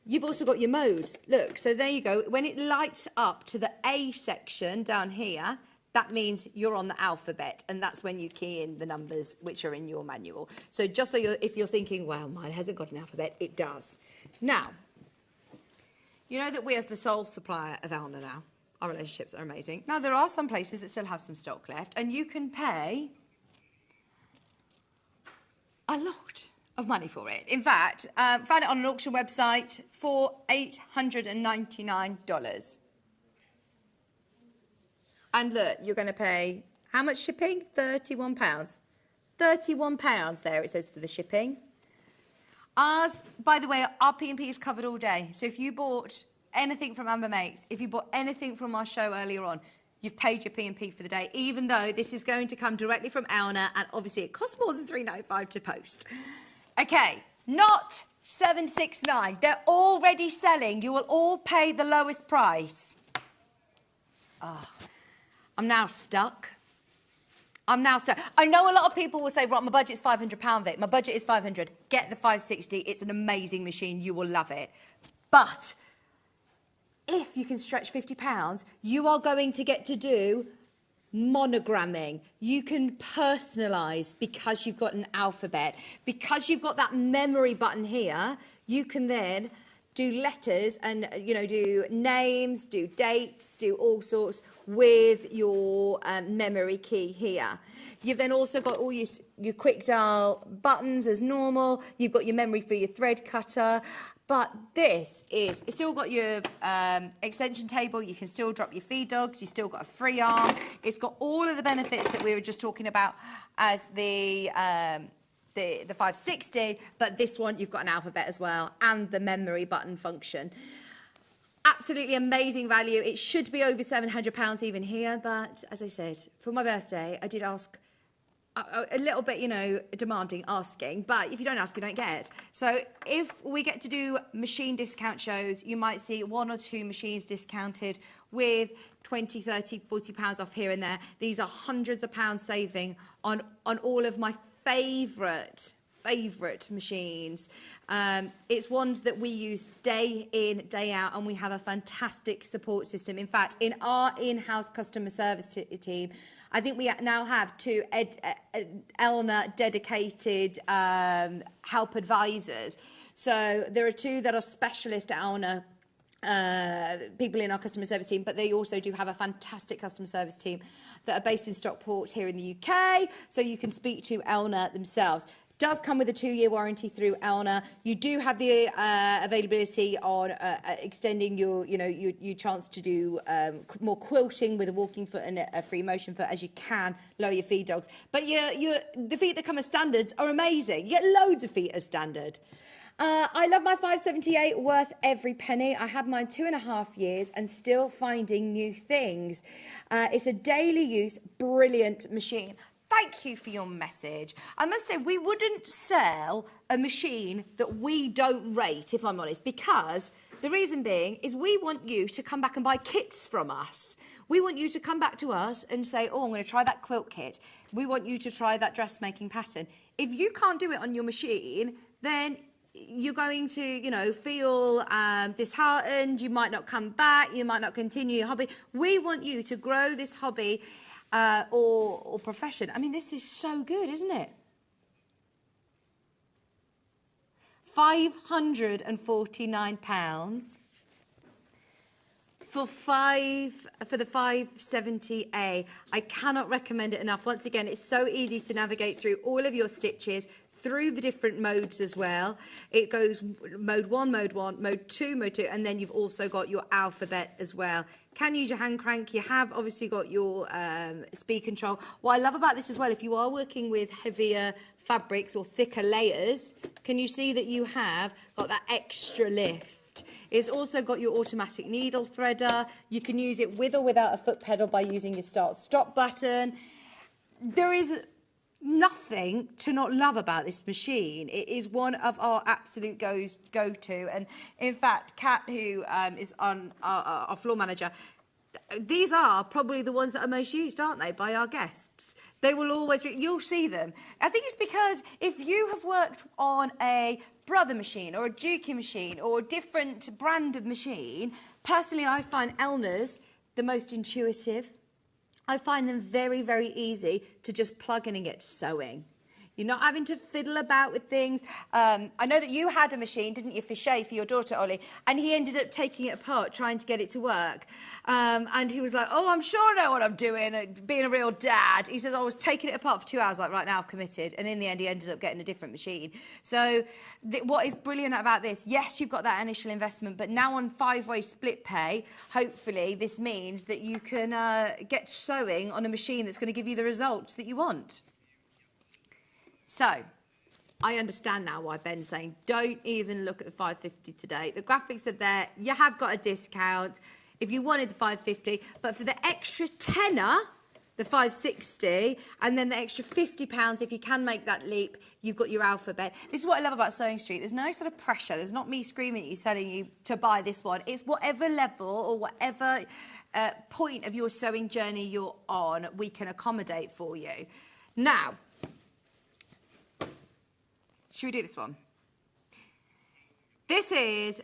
You've also got your modes. Look, so there you go. When it lights up to the A section down here, that means you're on the alphabet, and that's when you key in the numbers which are in your manual. So just so if you're thinking, well, mine hasn't got an alphabet, it does. Now, you know that we as the sole supplier of Elna now, our relationships are amazing. Now, there are some places that still have some stock left, and you can pay a lot of money for it. In fact, found it on an auction website for $899. And look, you're going to pay, how much shipping? £31. £31 there, it says, for the shipping. Ours, by the way, our P&P is covered all day. So if you bought anything from Amber Makes, if you bought anything from our show earlier on, you've paid your P&P for the day, even though this is going to come directly from Elna, and obviously it costs more than $3.95 to post. Okay, not $769. They're already selling. You will all pay the lowest price. Oh, I'm now stuck. I know a lot of people will say, right, my budget's £500, Vic. My budget is $500. Get the 560. It's an amazing machine. You will love it. But if you can stretch £50, you are going to get to do monogramming. You can personalise because you've got an alphabet. Because you've got that memory button here, you can then do letters and, you know, do names, do dates, do all sorts with your memory key here. You've then also got all your quick dial buttons as normal. You've got your memory for your thread cutter. But it's still got your extension table. You can still drop your feed dogs. You've still got a free arm. It's got all of the benefits that we were just talking about as the 560, but this one you've got an alphabet as well and the memory button function. Absolutely amazing value. It should be over £700 even here, but as I said, for my birthday, I did ask a little bit, you know, demanding asking, but if you don't ask, you don't get. So if we get to do machine discount shows, you might see 1 or 2 machines discounted with 20, 30, 40 pounds off here and there. These are hundreds of pounds saving on all of my favourite machines. It's ones that we use day in, day out, and we have a fantastic support system. In fact, in our in-house customer service team, I think we now have 2 Elna dedicated help advisors. So there are 2 that are specialist Elna people in our customer service team, but they also do have a fantastic customer service team that are based in Stockport here in the UK, so you can speak to Elna themselves. Does come with a 2-year warranty through Elna. You do have the availability on extending your chance to do more quilting with a walking foot and a free motion foot, as you can lower your feed dogs. But the feet that come as standards are amazing. You get loads of feet as standard. I love my 578, worth every penny. I had mine 2.5 years and still finding new things. It's a daily use, brilliant machine. Thank you for your message. I must say, we wouldn't sell a machine that we don't rate, if I'm honest, because the reason being is we want you to come back and buy kits from us. We want you to come back to us and say, oh, I'm going to try that quilt kit. We want you to try that dressmaking pattern. If you can't do it on your machine, then you're going to, you know, feel disheartened. You might not come back. You might not continue your hobby. We want you to grow this hobby or profession. I mean, this is so good, isn't it? £549 for the 570A. I cannot recommend it enough. Once again, it's so easy to navigate through all of your stitches, through the different modes as well. It goes mode 1, mode 2, and then you've also got your alphabet as well. Can use your hand crank. You have obviously got your speed control. What I love about this as well, if you are working with heavier fabrics or thicker layers, can you see that you have got that extra lift? It's also got your automatic needle threader. You can use it with or without a foot pedal by using your start-stop button. There is nothing to not love about this machine. It is one of our absolute go-to. And in fact, Kat, who is on our floor manager, these are probably the ones that are most used, aren't they, by our guests? They will always, you'll see them. I think it's because if you have worked on a Brother machine or a Dukey machine or a different brand of machine, personally I find Elna's the most intuitive. I find them very, very easy to just plug in and get sewing. You're not having to fiddle about with things. I know that you had a machine, didn't you, for Shay, for your daughter, Ollie? And he ended up taking it apart, trying to get it to work. And he was like, oh, I'm sure I know what I'm doing, being a real dad. He says, I was taking it apart for 2 hours, like, right now, I've committed. And in the end, he ended up getting a different machine. So what is brilliant about this, yes, you've got that initial investment, but now on 5-way split pay, hopefully this means that you can get sewing on a machine that's going to give you the results that you want. So, I understand now why Ben's saying don't even look at the 550 today. The graphics are there. You have got a discount if you wanted the 550, but for the extra tenner, the 560, and then the extra £50 if you can make that leap, you've got your alphabet. This is what I love about Sewing Street. There's no sort of pressure. There's not me screaming at you, telling you to buy this one. It's whatever level or whatever point of your sewing journey you're on, we can accommodate for you. Now, should we do this one? This is,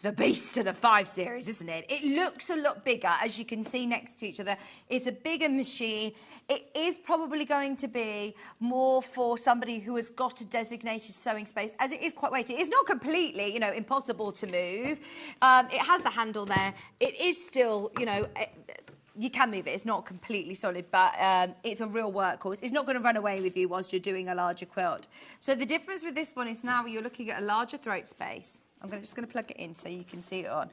the beast of the 5 series, isn't it? It looks a lot bigger, as you can see next to each other. It's a bigger machine. It is probably going to be more for somebody who has got a designated sewing space, as it is quite weighty. It's not completely, you know, impossible to move. It has the handle there. It is still, you know, you can move it. It's not completely solid, but it's a real workhorse. It's not going to run away with you whilst you're doing a larger quilt. So the difference with this one is now you're looking at a larger throat space. I'm just going to plug it in so you can see it on.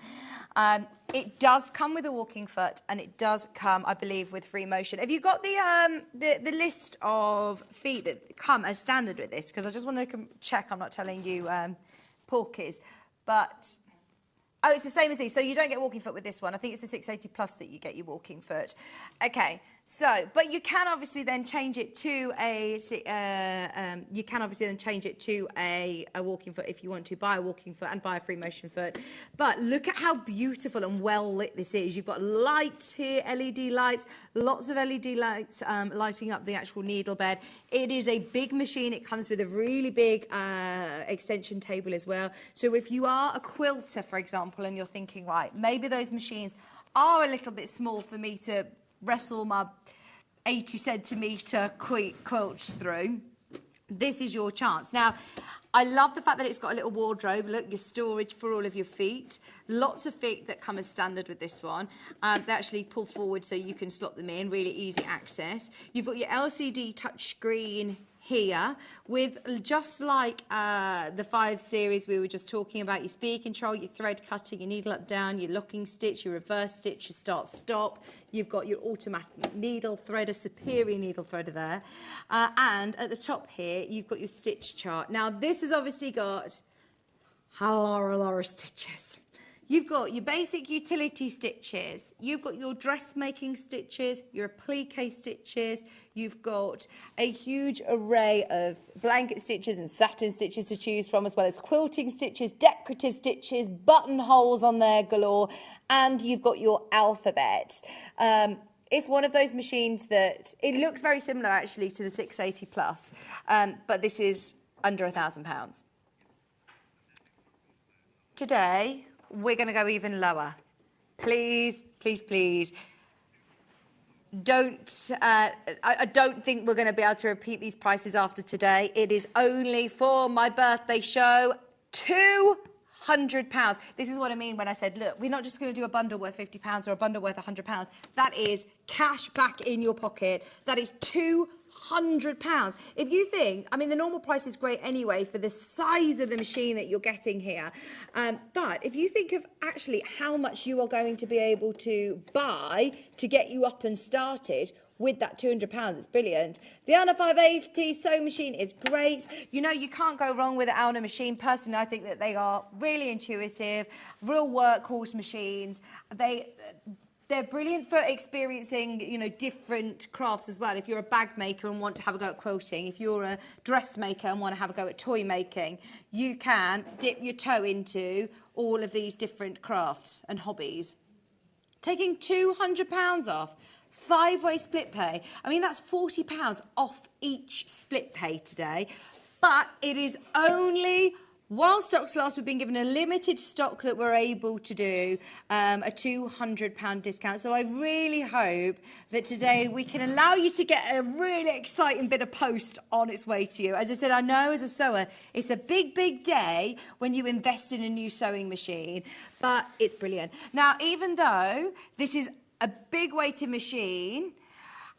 It does come with a walking foot, and it does come, I believe, with free motion. Have you got the list of feet that come as standard with this? Because I just want to check I'm not telling you porkies. But, oh, it's the same as these. So you don't get walking foot with this one. I think it's the 680 plus that you get your walking foot. Okay. So, but you can obviously then change it to a walking foot if you want to. Buy a walking foot and buy a free motion foot. But look at how beautiful and well lit this is. You've got lights here, LED lights, lots of LED lights lighting up the actual needle bed. It is a big machine. It comes with a really big extension table as well. So if you are a quilter, for example, and you're thinking, right, maybe those machines are a little bit small for me to wrestle my 80 centimetre quilts through, this is your chance. Now, I love the fact that it's got a little wardrobe. Look, your storage for all of your feet. Lots of feet that come as standard with this one. They actually pull forward so you can slot them in. Really easy access. You've got your LCD touchscreen here with, just like the 5 series we were just talking about, your speed control, your thread cutting, your needle up down, your locking stitch, your reverse stitch, your start stop. You've got your automatic needle threader, superior needle threader there, and at the top here you've got your stitch chart. Now this has obviously got a lot of stitches. You've got your basic utility stitches, you've got your dressmaking stitches, your appliqué stitches, you've got a huge array of blanket stitches and satin stitches to choose from, as well as quilting stitches, decorative stitches, buttonholes on there galore, and you've got your alphabet. It's one of those machines that, it looks very similar actually to the 680 plus, but this is under £1,000. Today, we're going to go even lower. Please, please, please. I don't think we're going to be able to repeat these prices after today. It is only for my birthday show, £200. This is what I mean when I said, look, we're not just going to do a bundle worth £50 or a bundle worth £100. That is cash back in your pocket. That is £200. If you think, I mean, the normal price is great anyway for the size of the machine that you're getting here. But if you think of actually how much you are going to be able to buy to get you up and started with that £200, it's brilliant. The Elna 580 sewing machine is great. You know, you can't go wrong with the Elna machine. Personally, I think that they are really intuitive, real workhorse machines. They're brilliant for experiencing, you know, different crafts as well. If you're a bag maker and want to have a go at quilting, if you're a dressmaker and want to have a go at toy making, you can dip your toe into all of these different crafts and hobbies. Taking £200 off, 5-way split pay. I mean, that's £40 off each split pay today. But it is only, while stocks last, we've been given a limited stock that we're able to do a £200 discount. So I really hope that today we can allow you to get a really exciting bit of post on its way to you. As I said, I know as a sewer, it's a big, big day when you invest in a new sewing machine, but it's brilliant. Now, even though this is a big weighted machine,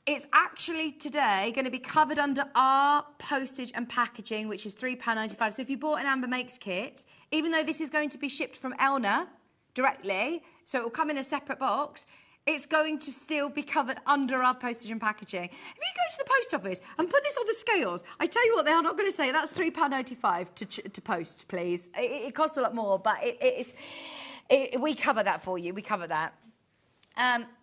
it's actually today going to be covered under our postage and packaging, which is £3.95. So if you bought an Amber Makes kit, even though this is going to be shipped from Elna directly, so it will come in a separate box, it's going to still be covered under our postage and packaging. If you go to the post office and put this on the scales, I tell you what, they are not going to say that's £3.95 to post, please. It costs a lot more, but we cover that for you. We cover that.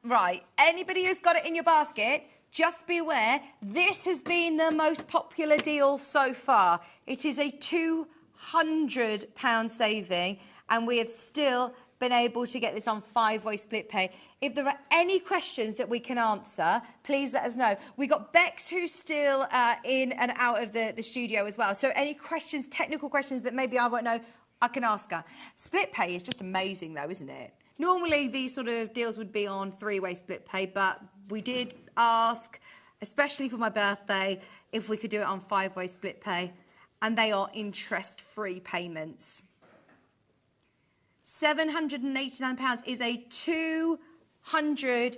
Right, anybody who's got it in your basket, just be aware, this has been the most popular deal so far. It is a £200 saving, and we have still been able to get this on 5-way split pay. If there are any questions that we can answer, please let us know. We got Bex, who's still in and out of the studio as well. So any questions, technical questions that maybe I won't know, I can ask her. Split pay is just amazing though, isn't it? Normally these sort of deals would be on three-way split pay, but we did ask, especially for my birthday, if we could do it on five-way split pay, and they are interest-free payments. £789 is a £200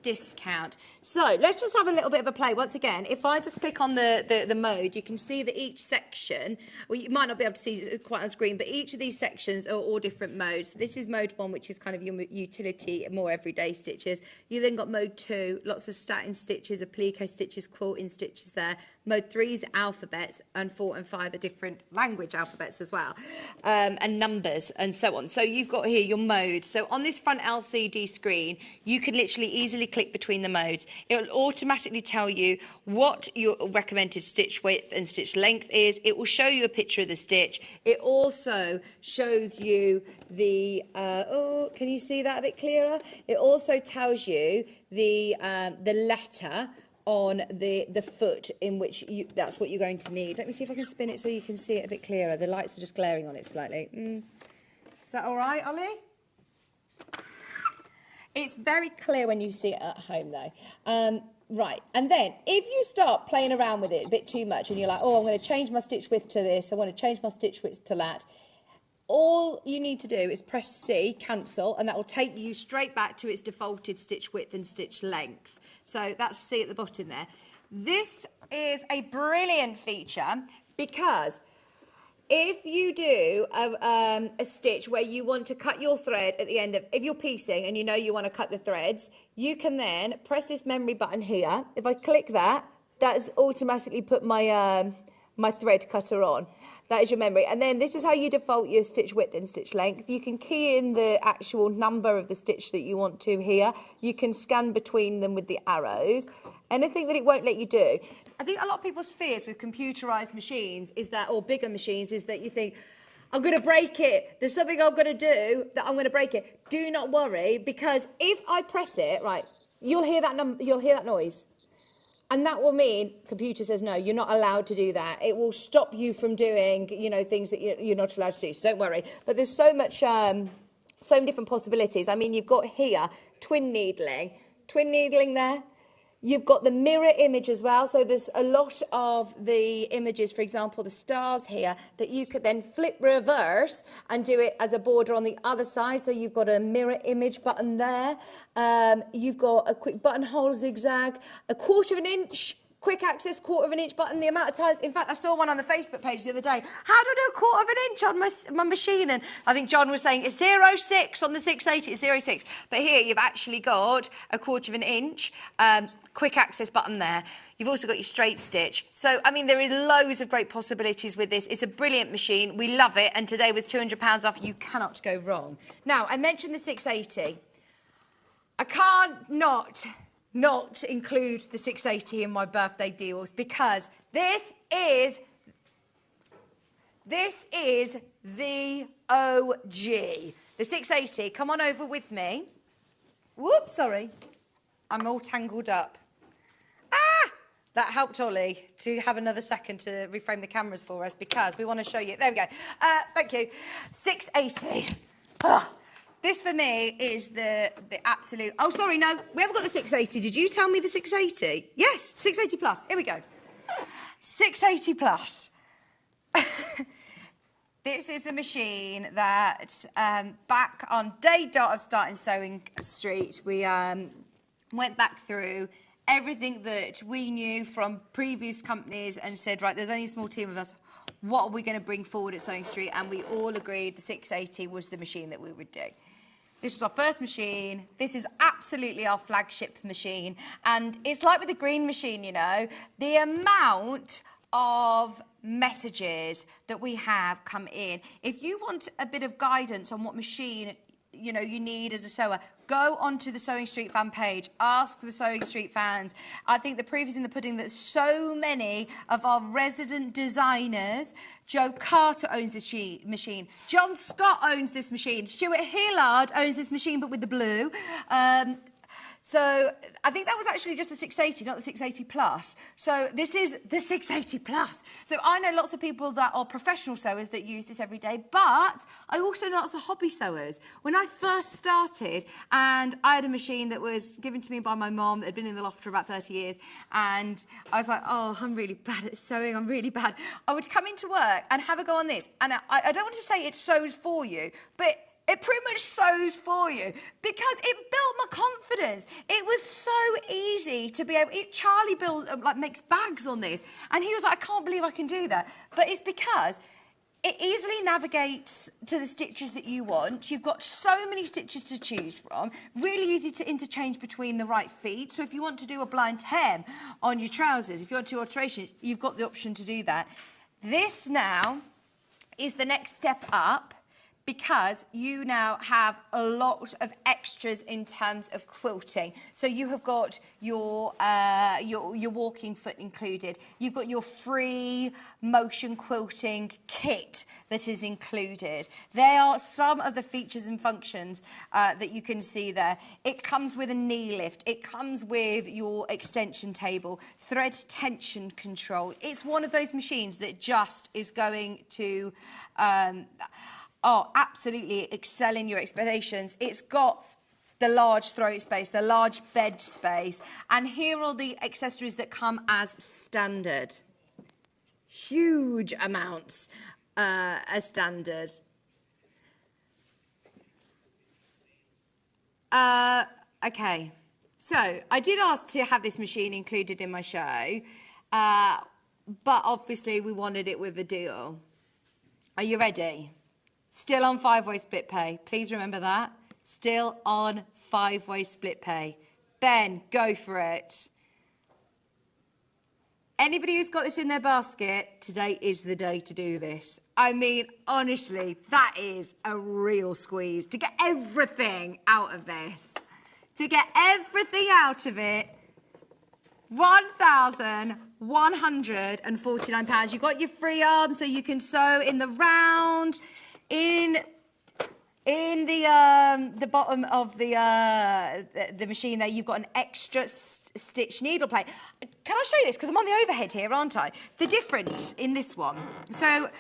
discount. So let's just have a little bit of a play. Once again, if I just click on the mode, you can see that each section, well, you might not be able to see it quite on screen, but each of these sections are all different modes. This is mode 1, which is kind of your utility, more everyday stitches. You then got mode 2, lots of satin stitches, appliqué stitches, quilting stitches there. Mode 3 is alphabets, and 4 and 5 are different language alphabets as well, and numbers and so on. So you've got here your mode. So on this front LCD screen, you can literally easily click between the modes. It will automatically tell you what your recommended stitch width and stitch length is. It will show you a picture of the stitch. It also shows you the, can you see that a bit clearer? It also tells you the letter on the foot in which that's what you're going to need. Let me see if I can spin it so you can see it a bit clearer. The lights are just glaring on it slightly. Is that all right, Ollie? It's very clear when you see it at home, though. Right, and then if you start playing around with it a bit too much and you're like, oh, I'm going to change my stitch width to this, I want to change my stitch width to that, all you need to do is press C, cancel, and that will take you straight back to its defaulted stitch width and stitch length. So that's C at the bottom there. This is a brilliant feature because if you do a stitch where you want to cut your thread at the end of, if you're piecing and you know you want to cut the threads, you can then press this memory button here. If I click that, that's automatically put my my thread cutter on. That is your memory. And then this is how you default your stitch width and stitch length. You can key in the actual number of the stitch that you want to here. You can scan between them with the arrows. Anything that it won't let you do. I think a lot of people's fears with computerised machines is that, or bigger machines, is that you think, I'm going to break it. There's something I'm going to do that I'm going to break it. Do not worry, because if I press it, right, you'll hear that noise. And that will mean, computer says, no, you're not allowed to do that. It will stop you from doing, you know, things that you're not allowed to do. So don't worry. But there's so much, so many different possibilities. I mean, you've got here, twin needling there. You've got the mirror image as well. So there's a lot of the images, for example, the stars here, that you could then flip reverse and do it as a border on the other side. So you've got a mirror image button there. You've got a quick buttonhole zigzag, a 1/4 inch, quick access 1/4 inch button. The amount of times, in fact, I saw one on the Facebook page the other day. How do I do a 1/4 inch on my machine? And I think John was saying it's 0.6 on the 680, it's 0.6. But here you've actually got a 1/4 inch, quick access button there. You've also got your straight stitch. So, I mean, there are loads of great possibilities with this. It's a brilliant machine. We love it. And today with £200 off, you cannot go wrong. Now, I mentioned the 680. I can't not include the 680 in my birthday deals because this is the OG. The 680, come on over with me. Whoops, sorry. I'm all tangled up. Ah! That helped Ollie to have another second to reframe the cameras for us because we want to show you. There we go. Thank you. 680. Oh, this for me is the absolute... Oh, sorry, no. We haven't got the 680. Did you tell me the 680? Yes, 680 plus. Here we go. 680 plus. This is the machine that back on day dot of starting Sewing Street, we went back through everything that we knew from previous companies and said, right, there's only a small team of us. What are we going to bring forward at Sewing Street? And we all agreed the 680 was the machine that we would do. This was our first machine. This is absolutely our flagship machine. And it's like with the green machine, you know, the amount of messages that we have come in. If you want a bit of guidance on what machine you know you need as a sewer, go onto the Sewing Street fan page, ask the Sewing Street fans. I think the proof is in the pudding that so many of our resident designers, Joe Carter owns this machine, John Scott owns this machine, Stuart Hillard owns this machine but with the blue, So I think that was actually just the 680, not the 680 plus. So this is the 680 plus. So I know lots of people that are professional sewers that use this every day, but I also know lots of hobby sewers. When I first started, and I had a machine that was given to me by my mom that had been in the loft for about 30 years, and I was like, oh, I'm really bad at sewing, I'm really bad. I would come into work and have a go on this, and I don't want to say it sews for you, but it pretty much sews for you because it built my confidence. It was so easy to be able. Charlie builds makes bags on this, and he was like, "I can't believe I can do that." But it's because it easily navigates to the stitches that you want. You've got so many stitches to choose from. Really easy to interchange between the right feet. So if you want to do a blind hem on your trousers, if you want to do alteration, you've got the option to do that. This now is the next step up, because you now have a lot of extras in terms of quilting. So you have got your walking foot included. You've got your free motion quilting kit that is included. There are some of the features and functions that you can see there. It comes with a knee lift. It comes with your extension table, thread tension control. It's one of those machines that just is going to absolutely excel in your expectations. It's got the large throat space, the large bed space, and here are the accessories that come as standard. Huge amounts as standard. Okay, so I did ask to have this machine included in my show, but obviously we wanted it with a deal. Are you ready? Still on 5-way split pay. Please remember that. Still on 5-way split pay. Ben, go for it. Anybody who's got this in their basket, today is the day to do this. I mean, honestly, that is a real squeeze. To get everything out of this. To get everything out of it, £1,149. You've got your free arm, so you can sew in the round. In the bottom of the machine there, you've got an extra stitch needle plate. Can I show you this? Because I'm on the overhead here, aren't I? The difference in this one. So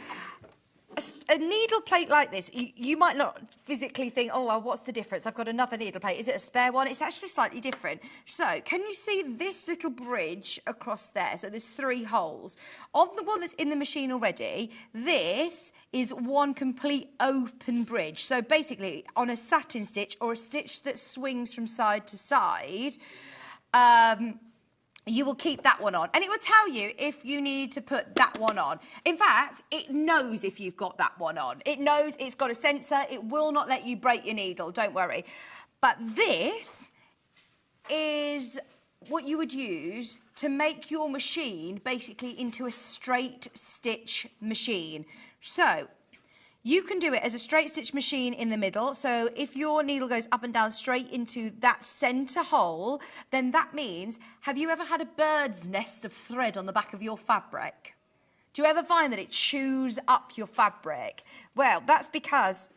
a needle plate like this, you might not physically think, oh, well, what's the difference? I've got another needle plate. Is it a spare one? It's actually slightly different. So can you see this little bridge across there? So there's 3 holes. On the one that's in the machine already, this is one complete open bridge. So basically, on a satin stitch or a stitch that swings from side to side, you will keep that one on, and it will tell you if you need to put that one on. In fact, it knows if you've got that one on. It knows, it's got a sensor. It will not let you break your needle, don't worry. But this is what you would use to make your machine basically into a straight stitch machine. So you can do it as a straight stitch machine in the middle. So if your needle goes up and down straight into that centre hole, then that means, have you ever had a bird's nest of thread on the back of your fabric? Do you ever find that it chews up your fabric? Well, that's because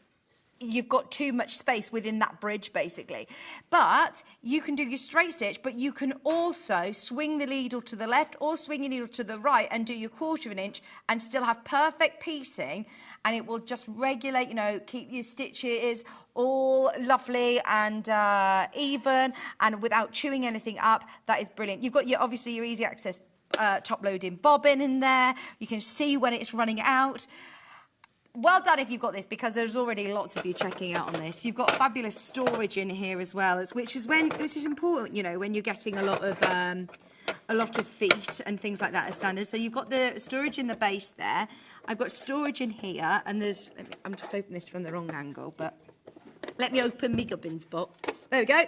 you've got too much space within that bridge, basically. But you can do your straight stitch, but you can also swing the needle to the left or swing your needle to the right and do your 1/4 inch and still have perfect piecing, and it will just regulate, you know, keep your stitches all lovely and even and without chewing anything up. That is brilliant. You've got obviously your easy access top loading bobbin in there. You can see when it's running out. Well done if you've got this, because there's already lots of you checking out on this. You've got fabulous storage in here as well, which is important, you know, when you're getting a lot of feet and things like that as standard. So you've got the storage in the base there. I've got storage in here, and I'm just opening this from the wrong angle, but let me open my gubbins box. There we go.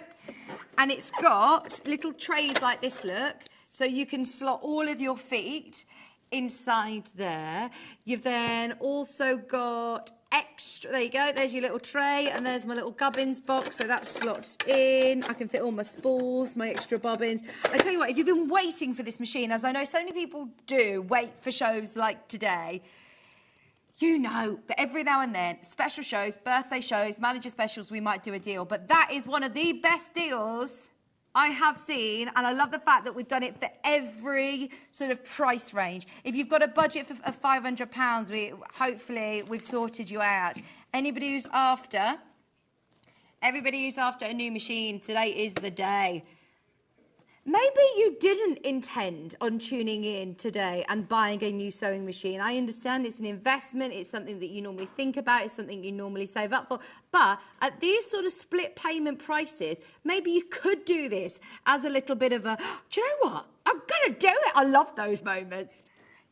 And it's got little trays like this, look, so you can slot all of your feet inside there. You've then also got extra, there you go, there's your little tray, and there's my little gubbins box, so that slots in. I can fit all my spools, my extra bobbins. I tell you what, if you've been waiting for this machine, as I know so many people do, wait for shows like today, you know that every now and then, special shows, birthday shows, manager specials, we might do a deal, but that is one of the best deals I have seen, and I love the fact that we've done it for every sort of price range. If you've got a budget of £500, hopefully we've sorted you out. Everybody who's after a new machine, today is the day. Maybe you didn't intend on tuning in today and buying a new sewing machine. I understand it's an investment, it's something that you normally think about, it's something you normally save up for. But at these sort of split payment prices, maybe you could do this as a little bit of a, do you know what? I'm going to do it. I love those moments.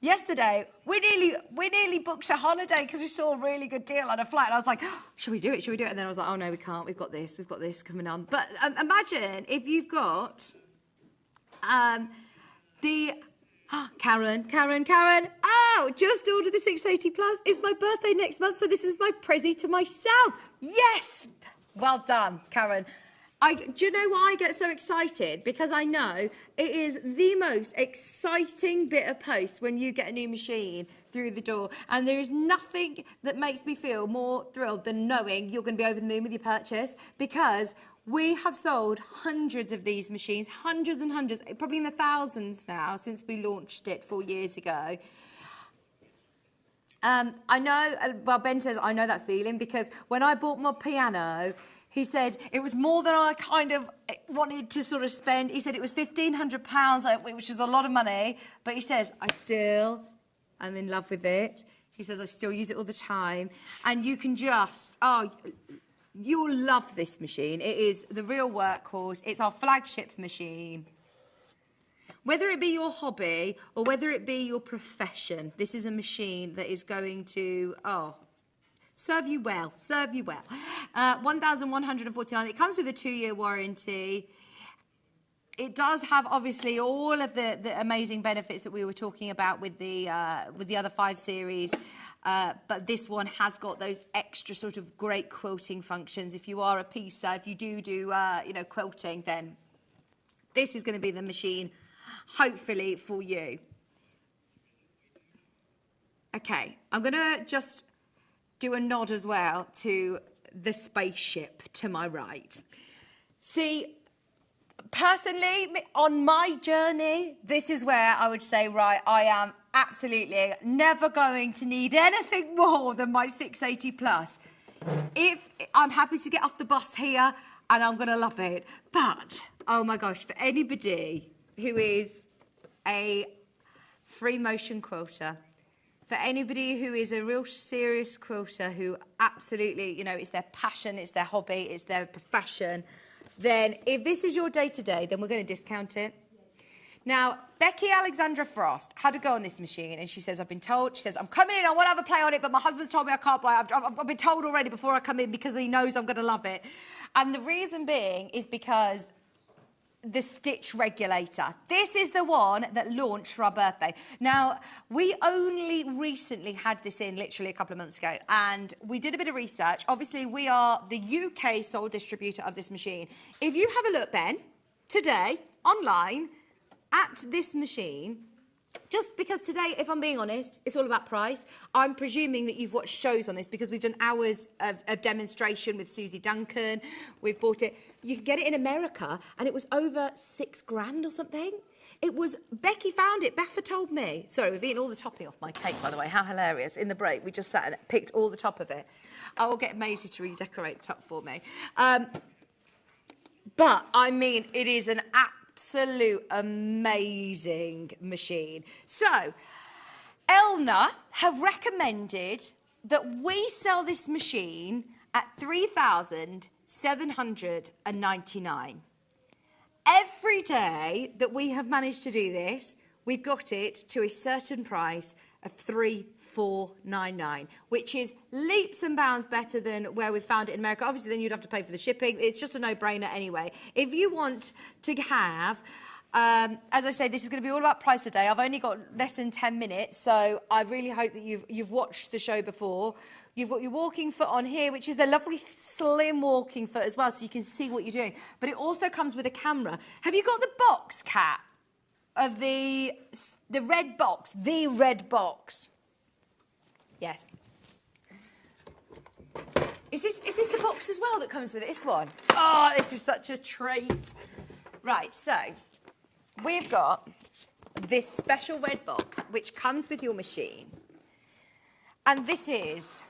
Yesterday, we nearly booked a holiday because we saw a really good deal on a flight. And I was like, oh, should we do it? Should we do it? And then I was like, oh, no, we can't. We've got this coming on. But imagine if you've got... Karen. Oh, just ordered the 680 Plus. It's my birthday next month, so this is my prezi to myself. Yes! Well done, Karen. Do you know why I get so excited? Because I know it is the most exciting bit of post when you get a new machine through the door. And there is nothing that makes me feel more thrilled than knowing you're going to be over the moon with your purchase, because we have sold hundreds of these machines, hundreds and hundreds, probably in the thousands now since we launched it 4 years ago. I know, well, Ben says, I know that feeling, because when I bought my piano, he said it was more than I kind of wanted to sort of spend. He said it was £1,500, which is a lot of money, but he says, I'm in love with it. He says, I still use it all the time. And you can just, you'll love this machine. It is the real workhorse. It's our flagship machine. Whether it be your hobby or whether it be your profession, this is a machine that is going to, serve you well. £1,149. It comes with a 2-year warranty. It does have, obviously, all of the amazing benefits that we were talking about with the other 5 series. But this one has got those extra sort of great quilting functions. If you are a piecer, if you do quilting, then this is going to be the machine, hopefully, for you. Okay, I'm going to just do a nod as well to the spaceship to my right. See, personally, on my journey, this is where I would say, right, I am absolutely never going to need anything more than my 680 Plus. If I'm happy to get off the bus here, and I'm going to love it. But, oh my gosh, for anybody who is a free motion quilter, for anybody who is a real serious quilter, who absolutely, it's their passion, it's their hobby, it's their profession, then if this is your day-to-day, then we're going to discount it. Now, Becky Alexandra Frost had a go on this machine, and she says, I'm coming in, I want to have a play on it, but my husband's told me I can't buy it. I've been told already before I come in because he knows I'm going to love it. And the reason being is because the stitch regulator. This is the one that launched for our birthday. Now, we only recently had this in literally a couple of months ago, and we did a bit of research. Obviously, we are the UK sole distributor of this machine. If you have a look, Ben, today, online, at this machine, just because today, if I'm being honest, it's all about price. I'm presuming that you've watched shows on this because we've done hours of demonstration with Susie Duncan. We've bought it. You can get it in America, and it was over £6,000 or something. It was, Becky found it, Beffa told me. Sorry, we've eaten all the topping off my cake, by the way. How hilarious. In the break, we just sat and picked all the top of it. I will get Maisie to redecorate the top for me. But, I mean, it is an absolute amazing machine. So, Elna have recommended that we sell this machine at $3,799. Every day that we have managed to do this, we've got it to a certain price of $3,499, which is leaps and bounds better than where we found it in America. Obviously, then you'd have to pay for the shipping. It's just a no-brainer anyway. If you want to have, as I say, this is going to be all about price today. I've only got less than 10 minutes, so I really hope that you've watched the show before. You've got your walking foot on here, which is the lovely slim walking foot as well, so you can see what you're doing. But it also comes with a camera. Have you got the box, Kat, of the red box? The red box. Yes. Is this the box as well that comes with it? This one? Oh, this is such a treat. Right, so we've got this special red box which comes with your machine. And this is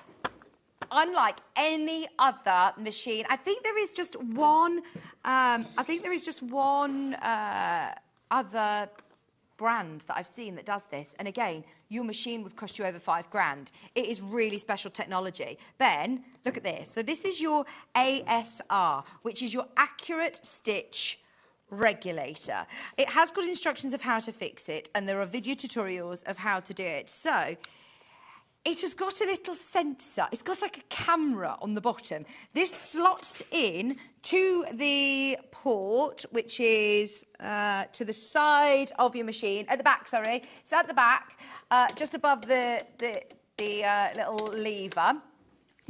unlike any other machine. I think there is just one, other brand that I've seen that does this. And again, your machine would cost you over £5,000. It is really special technology. Ben, look at this. So this is your ASR, which is your accurate stitch regulator. It has got instructions of how to fix it, and there are video tutorials of how to do it. So it has got a little sensor. It's got like a camera on the bottom. This slots in to the port, which is to the side of your machine, at the back, sorry. It's at the back, just above the little lever.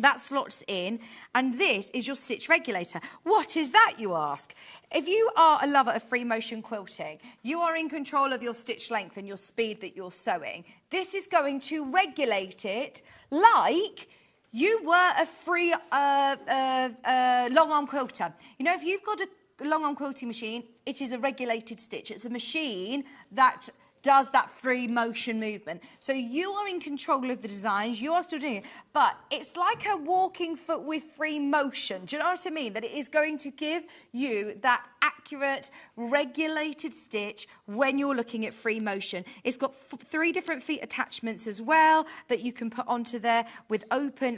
That slots in, and this is your stitch regulator. What is that, you ask? If you are a lover of free motion quilting, you are in control of your stitch length and your speed that you're sewing. This is going to regulate it like you were a free long arm quilter. You know, if you've got a long arm quilting machine, it is a regulated stitch. It's a machine that does that free motion movement. So you are in control of the designs, you are still doing it, but it's like a walking foot with free motion. Do you know what I mean? That it is going to give you that accurate, regulated stitch when you're looking at free motion. It's got 3 different feet attachments as well that you can put onto there with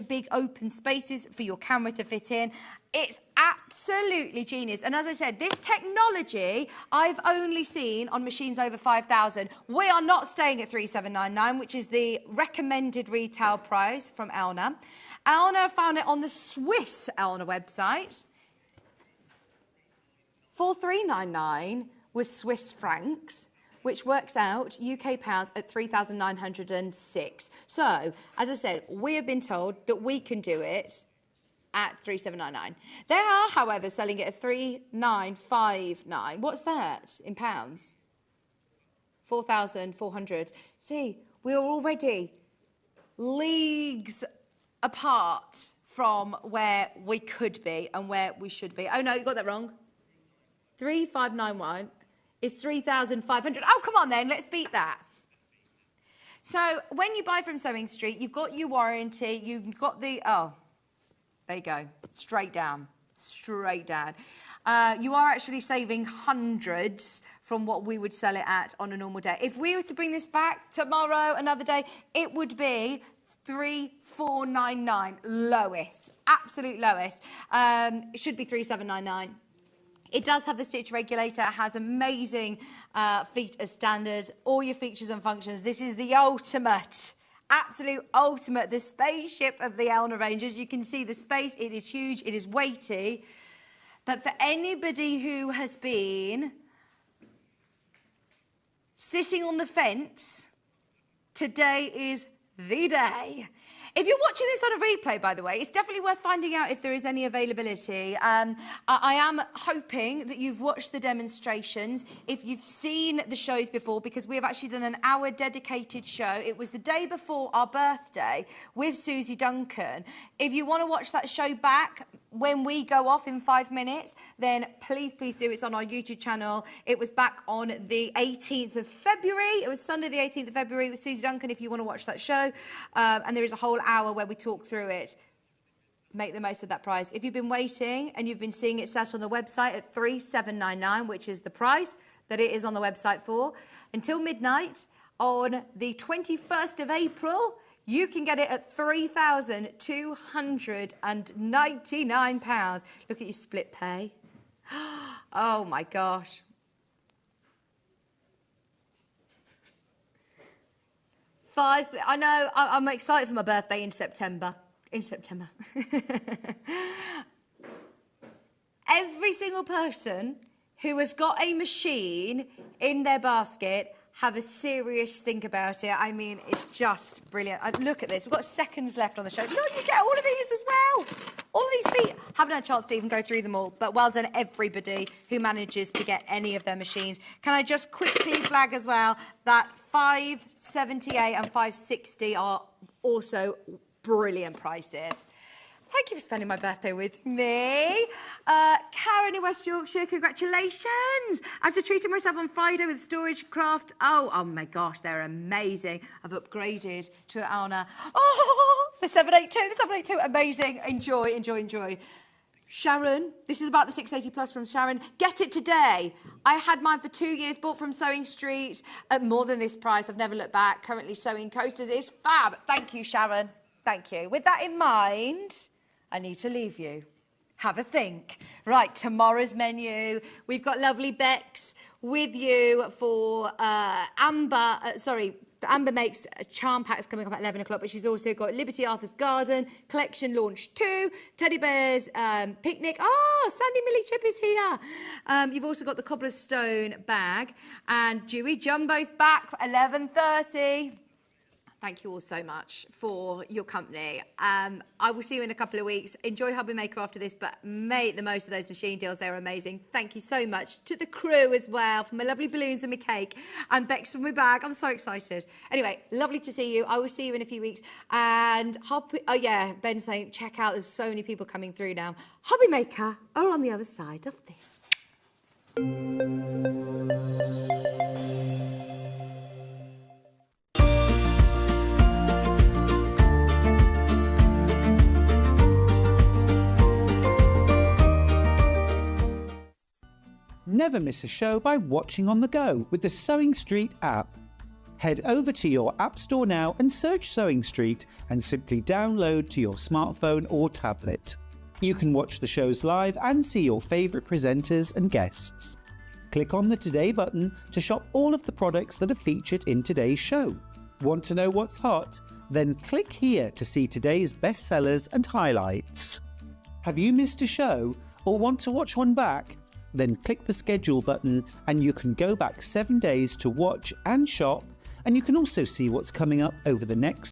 big open spaces for your camera to fit in. It's absolutely genius. And as I said, this technology I've only seen on machines over 5,000. We are not staying at 3,799, which is the recommended retail price from Elna. Elna found it on the Swiss Elna website. 4,399 was Swiss francs, which works out UK pounds at 3,906. So, as I said, we have been told that we can do it at 3,799. They are, however, selling it at 3,959. What's that in pounds? 4,400. See, we are already leagues apart from where we could be and where we should be. Oh no, you got that wrong. 3,591 is 3,500. Oh, come on then, let's beat that. So when you buy from Sewing Street, you've got your warranty, you've got the, oh, there you go, straight down, straight down. You are actually saving hundreds from what we would sell it at on a normal day. If we were to bring this back tomorrow, another day, it would be 3,499, lowest, absolute lowest. It should be 3,799. It does have the stitch regulator. It has amazing feet as standards, all your features and functions. This is the ultimate, absolute ultimate, the spaceship of the Elna range. As you can see, the space, it is huge, it is weighty. But for anybody who has been sitting on the fence, today is the day. If you're watching this on a replay, by the way, it's definitely worth finding out if there is any availability. I am hoping that you've watched the demonstrations, if you've seen the shows before, because we have actually done an hour dedicated show. It was the day before our birthday with Susie Duncan. If you want to watch that show back when we go off in 5 minutes, then please do. It's on our YouTube channel. It was back on the 18th of February. It was Sunday the 18th of February with Susie Duncan, if you want to watch that show. And there is a whole hour where we talk through it. Make the most of that price. If you've been waiting and you've been seeing it sat on the website at 3,799, which is the price that it is on the website for, until midnight on the 21st of April, you can get it at £3,299. Look at your split pay. Oh my gosh. I know, I'm excited for my birthday in September. Every single person who has got a machine in their basket, have a serious think about it. I mean, it's just brilliant. Look at this. We've got seconds left on the show. Look, you get all of these as well. All of these feet. Haven't had a chance to even go through them all, but well done everybody who manages to get any of their machines. Can I just quickly flag as well that 578 and 560 are also brilliant prices. Thank you for spending my birthday with me. Karen in West Yorkshire, congratulations. After treating myself on Friday with Storage Craft. Oh my gosh, they're amazing. I've upgraded to Elna. Oh, the 782, amazing. Enjoy. Sharon, this is about the 680 plus from Sharon. Get it today. I had mine for 2 years, bought from Sewing Street at more than this price. I've never looked back. Currently sewing coasters. It's fab. Thank you, Sharon. Thank you. With that in mind, I need to leave you. Have a think. Right, tomorrow's menu. We've got lovely Bex with you for Amber makes charm packs coming up at 11 o'clock, but she's also got Liberty Arthur's Garden, Collection Launch 2, Teddy Bear's Picnic. Oh, Sandy Millie Chip is here. You've also got the Cobbler's Stone bag, and Dewey Jumbo's back for 11:30. Thank you all so much for your company. I will see you in a couple of weeks. Enjoy Hobby Maker after this, but make the most of those machine deals. They're amazing. Thank you so much to the crew as well, for my lovely balloons and my cake, and Bex for my bag. I'm so excited. Anyway, lovely to see you. I will see you in a few weeks. And Ben's saying, check out, there's so many people coming through now. Hobby Maker are on the other side of this. Never miss a show by watching on the go with the Sewing Street app. Head over to your app store now and search Sewing Street and simply download to your smartphone or tablet. You can watch the shows live and see your favourite presenters and guests. Click on the Today button to shop all of the products that are featured in today's show. Want to know what's hot? Then click here to see today's bestsellers and highlights. Have you missed a show or want to watch one back? Then click the schedule button and you can go back 7 days to watch and shop, and you can also see what's coming up over the next